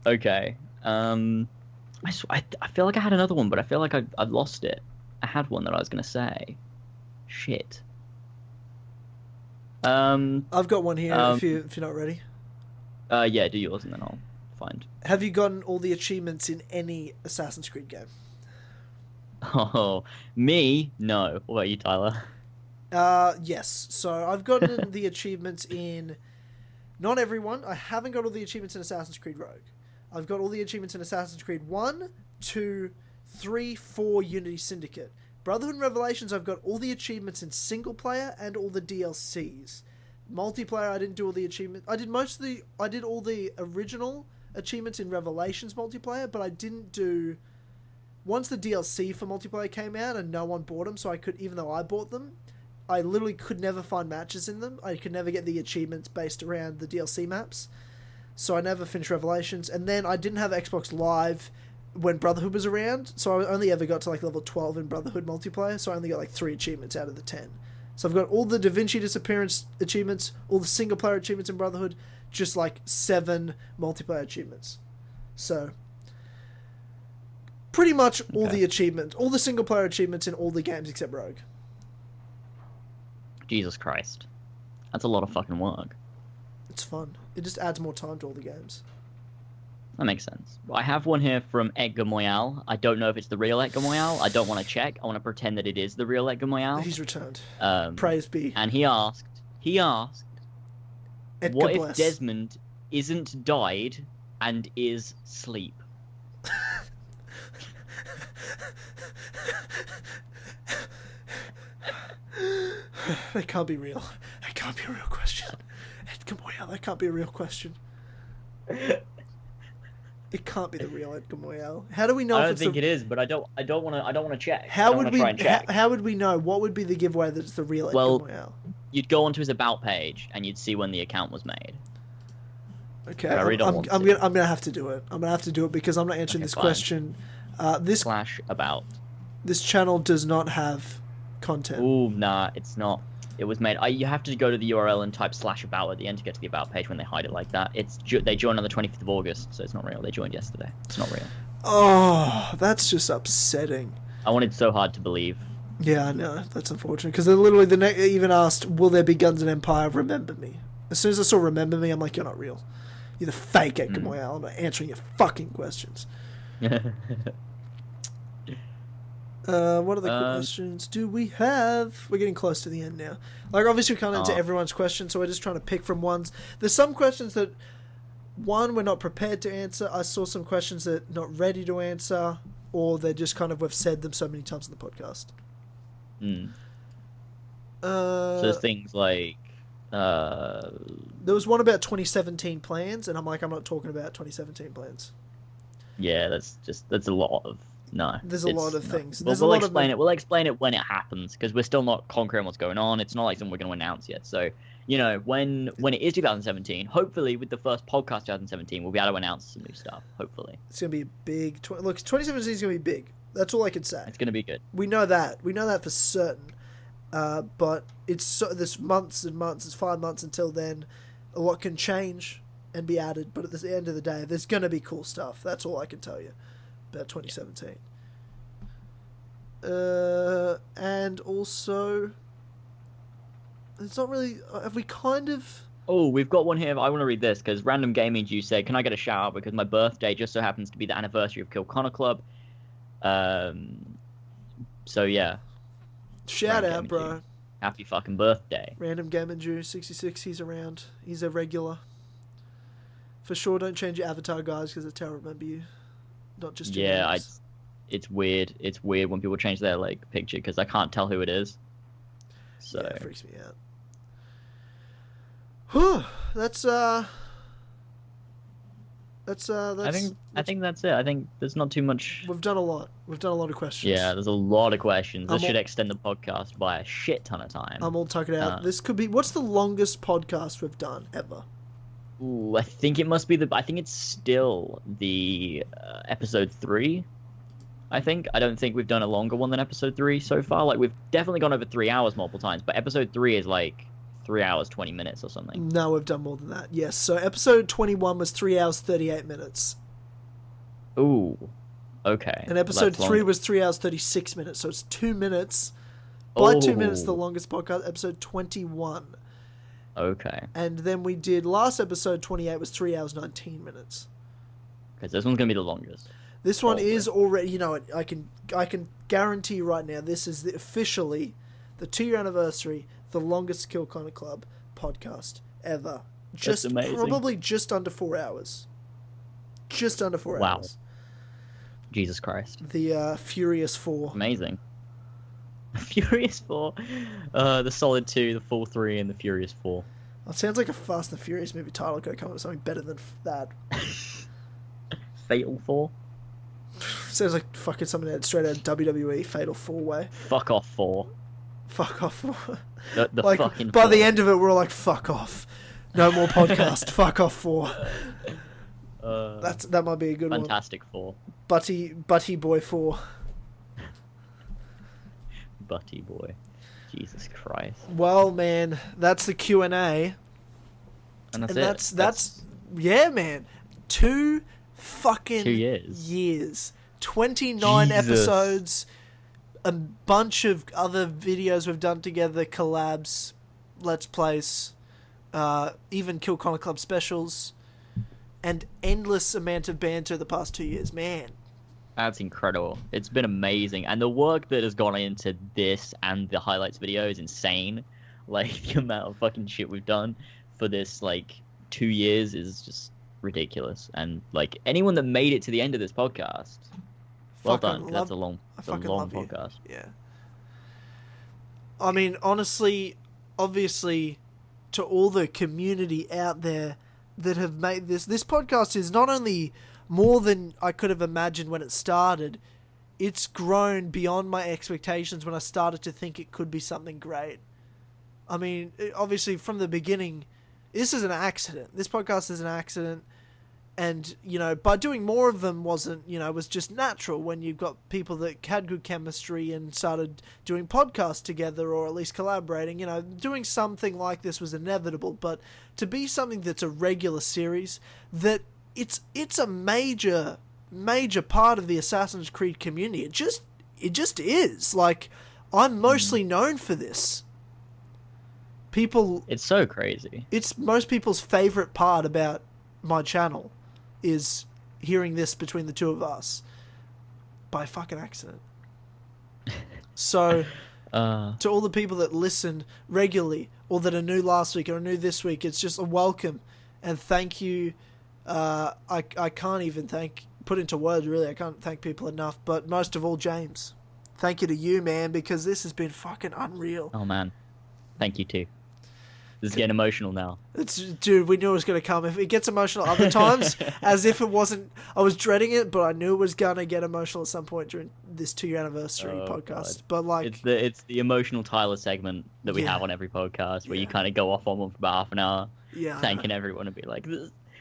Okay. I feel like I had another one, but I feel like I've lost it. I had one that I was gonna say. Shit. I've got one here if you're not ready. Yeah, do yours and then I'll find. Have you gotten all the achievements in any Assassin's Creed game? Oh, me? No. What about you, Tyler? Yes. So I've gotten the achievements in not everyone. I haven't got all the achievements in Assassin's Creed Rogue. I've got all the achievements in Assassin's Creed 1, 2, 3, 4, Unity Syndicate. Brotherhood and Revelations, I've got all the achievements in single player and all the DLCs. Multiplayer, I didn't do all the achievements. I did all the original achievements in Revelations multiplayer, but I didn't do. Once the DLC for multiplayer came out and no one bought them, so I could, even though I bought them, I literally could never find matches in them. I could never get the achievements based around the DLC maps, so I never finished Revelations. And then I didn't have Xbox Live when Brotherhood was around, so I only ever got to like level 12 in Brotherhood multiplayer, so I only got like 3 achievements out of the 10. So I've got all the Da Vinci Disappearance achievements, all the single player achievements in Brotherhood, just like 7 multiplayer achievements. So pretty much all the achievements, all the single player achievements in all the games except Rogue. Jesus Christ. That's a lot of fucking work. It's fun. It just adds more time to all the games. That makes sense. I have one here from Edgar Moyal. I don't know if it's the real Edgar Moyal. I don't want to check. I want to pretend that it is the real Edgar Moyal. He's returned. Praise be. And he asked, Edgar what bless. if Desmond isn't died and is sleep? That can't be real. That can't be a real question. Edgar Moyal, that can't be a real question. It can't be the real Edgar Moyal. How do we know? I don't think it is, but I don't want to check. How would we? How would we know? What would be the giveaway that it's the real Edgar Moyal? You'd go onto his about page and you'd see when the account was made. Okay, I really don't I'm gonna have to do it. I'm gonna have to do it because I'm not answering this fine. question. This / about. This channel does not have content. Ooh, nah, it's not. It was made. You have to go to the URL and type / about at the end to get to the about page when they hide it like that. They joined on the 25th of August, so it's not real. They joined yesterday. It's not real. Oh, that's just upsetting. I wanted so hard to believe. Yeah, I know. That's unfortunate because they literally even asked, "Will there be guns in Empire? Remember me." As soon as I saw "Remember me," I'm like, "You're not real. You're the fake Edgar Moyal. I'm not answering your fucking questions." What other questions do we have? We're getting close to the end now. Like, obviously we can't answer everyone's questions, so we're just trying to pick from ones. There's some questions that, one, we're not prepared to answer. I saw some questions that not ready to answer, or they're just kind of, we've said them so many times in the podcast. So things like... there was one about 2017 plans, and I'm like, I'm not talking about 2017 plans. Yeah, that's a lot of... No. There's a lot of things. We'll explain it. We'll explain it when it happens, because we're still not concrete what's going on. It's not like something we're going to announce yet. So, when it is 2017, hopefully with the first podcast 2017, we'll be able to announce some new stuff. Hopefully. It's going to be a big... Look, 2017 is going to be big. That's all I can say. It's going to be good. We know that. We know that for certain. But there's months and months. It's 5 months until then. A lot can change and be added. But at the end of the day, there's going to be cool stuff. That's all I can tell you about 2017. And also, it's not really... Have we kind of... Oh, we've got one here. I want to read this, because Random Gaming Juice said, can I get a shout out because my birthday just so happens to be the anniversary of Kill Connor Club. So, yeah. Shout Random out, bro. Juice. Happy fucking birthday. Random Gaming Juice 66, he's around. He's a regular. For sure, don't change your avatar, guys, because that's how I remember you. Not just your names. It's weird. It's weird when people change their picture because I can't tell who it is. So yeah, it freaks me out. Whew, that's I think that's it. I think there's not too much. We've done a lot. We've done a lot of questions. Yeah, there's a lot of questions. This should extend the podcast by a shit ton of time. I'm all tucked out. This could be... What's the longest podcast we've done ever? Ooh, I think it must be I think it's still the episode 3. I don't think we've done a longer one than episode 3 so far. We've definitely gone over 3 hours multiple times, but episode 3 is 3 hours 20 minutes or something. No, we've done more than that. Yes. So episode 21 was 3 hours 38 minutes. Ooh. Okay. And episode 3 was 3 hours 36 minutes. So it's 2 minutes. By 2 minutes, the longest podcast. Episode 21. Okay. And then we did last episode 28 was 3 hours 19 minutes. Because this one's gonna be the longest. This one is already, you know what, I can guarantee right now this is officially the 2-year anniversary, the longest Kill Connor Club podcast ever. That's amazing. Probably just under 4 hours. Just under 4 hours. Jesus Christ. The Furious 4. Amazing. Furious 4. The Solid 2, the Full 3, and the Furious 4. It sounds like a Fast and Furious movie title. Could come up with something better than that. Fatal 4. Sounds like fucking something straight out of WWE. Fatal 4-way. Fuck off 4. Fuck off 4. The fucking by 4. the end of it, we're all like, fuck off. No more podcast. Fuck off 4. That might be a good Fantastic 4. Butty Boy 4. Butty Boy. Jesus Christ. Well, man, that's the Q&A. And that's yeah, man. 2 fucking 2 years. 29 Jesus. episodes. A bunch of other videos we've done together, collabs, let's plays. even Kill Connor Club specials, and endless amount of banter the past 2 years. Man, That's incredible. It's been amazing. And the work that has gone into this and the highlights video is insane. Like, the amount of fucking shit we've done for this, like, 2 years is just ridiculous. And, like, anyone that made it to the end of this podcast, well done. 'Cause that's a long podcast. Yeah. I mean, honestly, obviously, to all the community out there that have made this podcast is not only more than I could have imagined when it started, it's grown beyond my expectations when I started to think it could be something great. I mean, obviously, from the beginning, this is an accident. This podcast is an accident. And, you know, by doing more of them was just natural when you've got people that had good chemistry and started doing podcasts together or at least collaborating. You know, doing something like this was inevitable, but to be something that's a regular series, that it's a major part of the Assassin's Creed community. It just is. Like, I'm mostly known for this. It's so crazy. It's most people's favorite part about my channel is hearing this between the two of us by fucking accident. So, to all the people that listen regularly or that are new last week or are new this week, it's just a welcome and thank you. I can't even put into words, really. I can't thank people enough, but most of all, James, thank you to you, man, because this has been fucking unreal. Oh, man. Thank you, too. This is getting emotional now. Dude, we knew it was going to come. If it gets emotional other times, as if it wasn't... I was dreading it, but I knew it was going to get emotional at some point during this 2-year anniversary podcast. God. But, like... It's the emotional Tyler segment that we have on every podcast, where you kind of go off on one for about half an hour, thanking everyone and be like,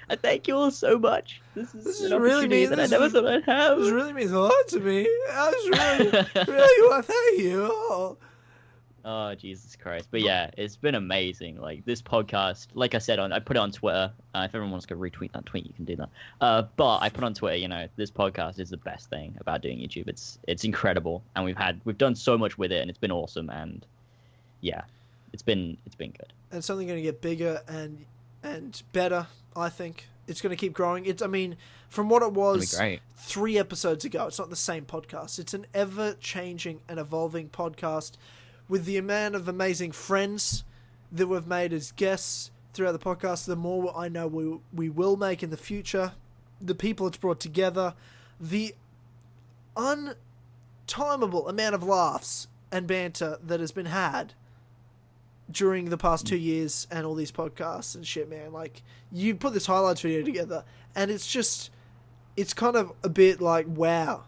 I thank you all so much. This is an really opportunity that I never thought I'd have. This really means a lot to me. I was really want to thank you. Oh, Jesus Christ. But yeah, it's been amazing. Like, this podcast, like I said, I put it on Twitter. If everyone wants to go retweet that tweet, you can do that. But I put on Twitter, you know, this podcast is the best thing about doing YouTube. It's incredible. And we've done so much with it, and it's been awesome. And yeah, it's been good. And it's only going to get bigger and better, I think. It's going to keep growing. I mean, from what it was 3 episodes ago, it's not the same podcast. It's an ever-changing and evolving podcast with the amount of amazing friends that we've made as guests throughout the podcast. The more I know we will make in the future, the people it's brought together, the untimable amount of laughs and banter that has been had during the past 2 years and all these podcasts and shit, man. Like, you put this highlights video together and it's kind of a bit like, wow,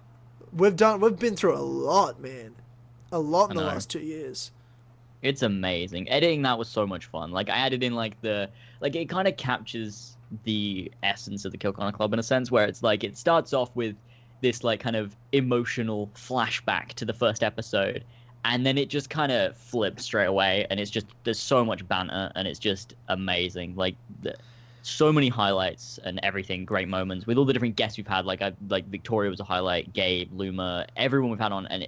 we've been through a lot, man. A lot in the last 2 years. It's amazing. Editing that was so much fun. Like, I added in it kind of captures the essence of the Kill Connor Club in a sense, where it's like, it starts off with this like kind of emotional flashback to the first episode, and then it just kind of flips straight away, and it's just, there's so much banter, and it's just amazing. Like, so many highlights and everything, great moments with all the different guests we've had. Like Victoria was a highlight, Gabe, Loomer, everyone we've had on, and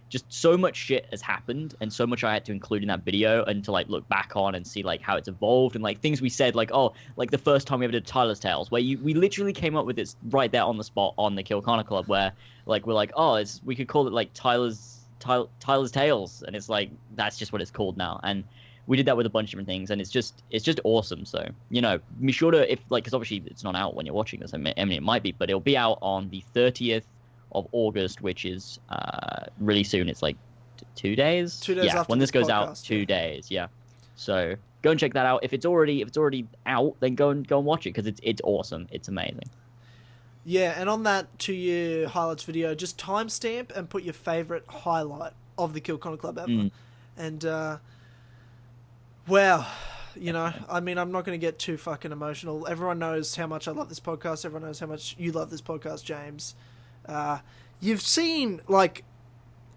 just so much shit has happened, and so much I had to include in that video, and to like look back on and see like how it's evolved, and like things we said, like, oh, like the first time we ever did Tyler's Tales, where we literally came up with this right there on the spot on the Kill Connor Club, where like we're like, oh, we could call it like Tyler's Tales, and it's like, that's just what it's called now. And we did that with a bunch of different things, and it's just awesome. So, you know, be sure to, because obviously it's not out when you're watching this. I mean, it might be, but it'll be out on the 30th of August, which is really soon. It's like 2 days. 2 days after when this goes podcast, out, 2 days. Yeah. So go and check that out. If it's already out, then go and watch it, because it's awesome. It's amazing. Yeah, and on that 2-year highlights video, just timestamp and put your favorite highlight of the Kill Connor Club ever. And wow, you know, I mean, I'm not going to get too fucking emotional. Everyone knows how much I love this podcast. Everyone knows how much you love this podcast, James. You've seen like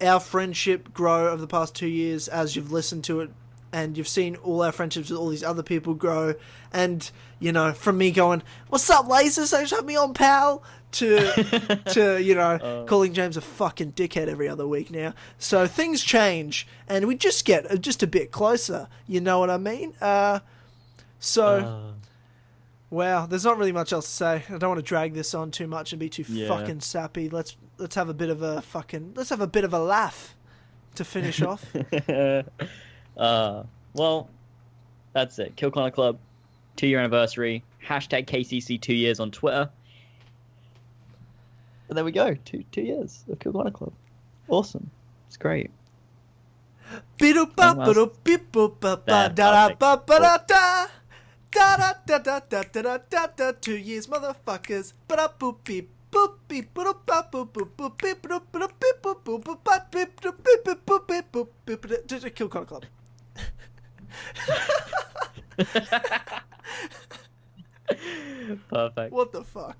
our friendship grow over the past 2 years as you've listened to it, and you've seen all our friendships with all these other people grow. And, you know, from me going, what's up, Lasers? Thanks for having me on, pal, to you know, calling James a fucking dickhead every other week now. So things change, and we just get just a bit closer. You know what I mean? So, wow, there's not really much else to say. I don't want to drag this on too much and be too fucking sappy. Let's have a bit of a laugh to finish off. Well, that's it. Kill Connor Club, 2-year anniversary. Hashtag KCC 2 years on Twitter. And there we go. 2 years of Kill Connor Club. Awesome. It's great. 2 years, motherfuckers. Kill Connor Club. Perfect. What the fuck?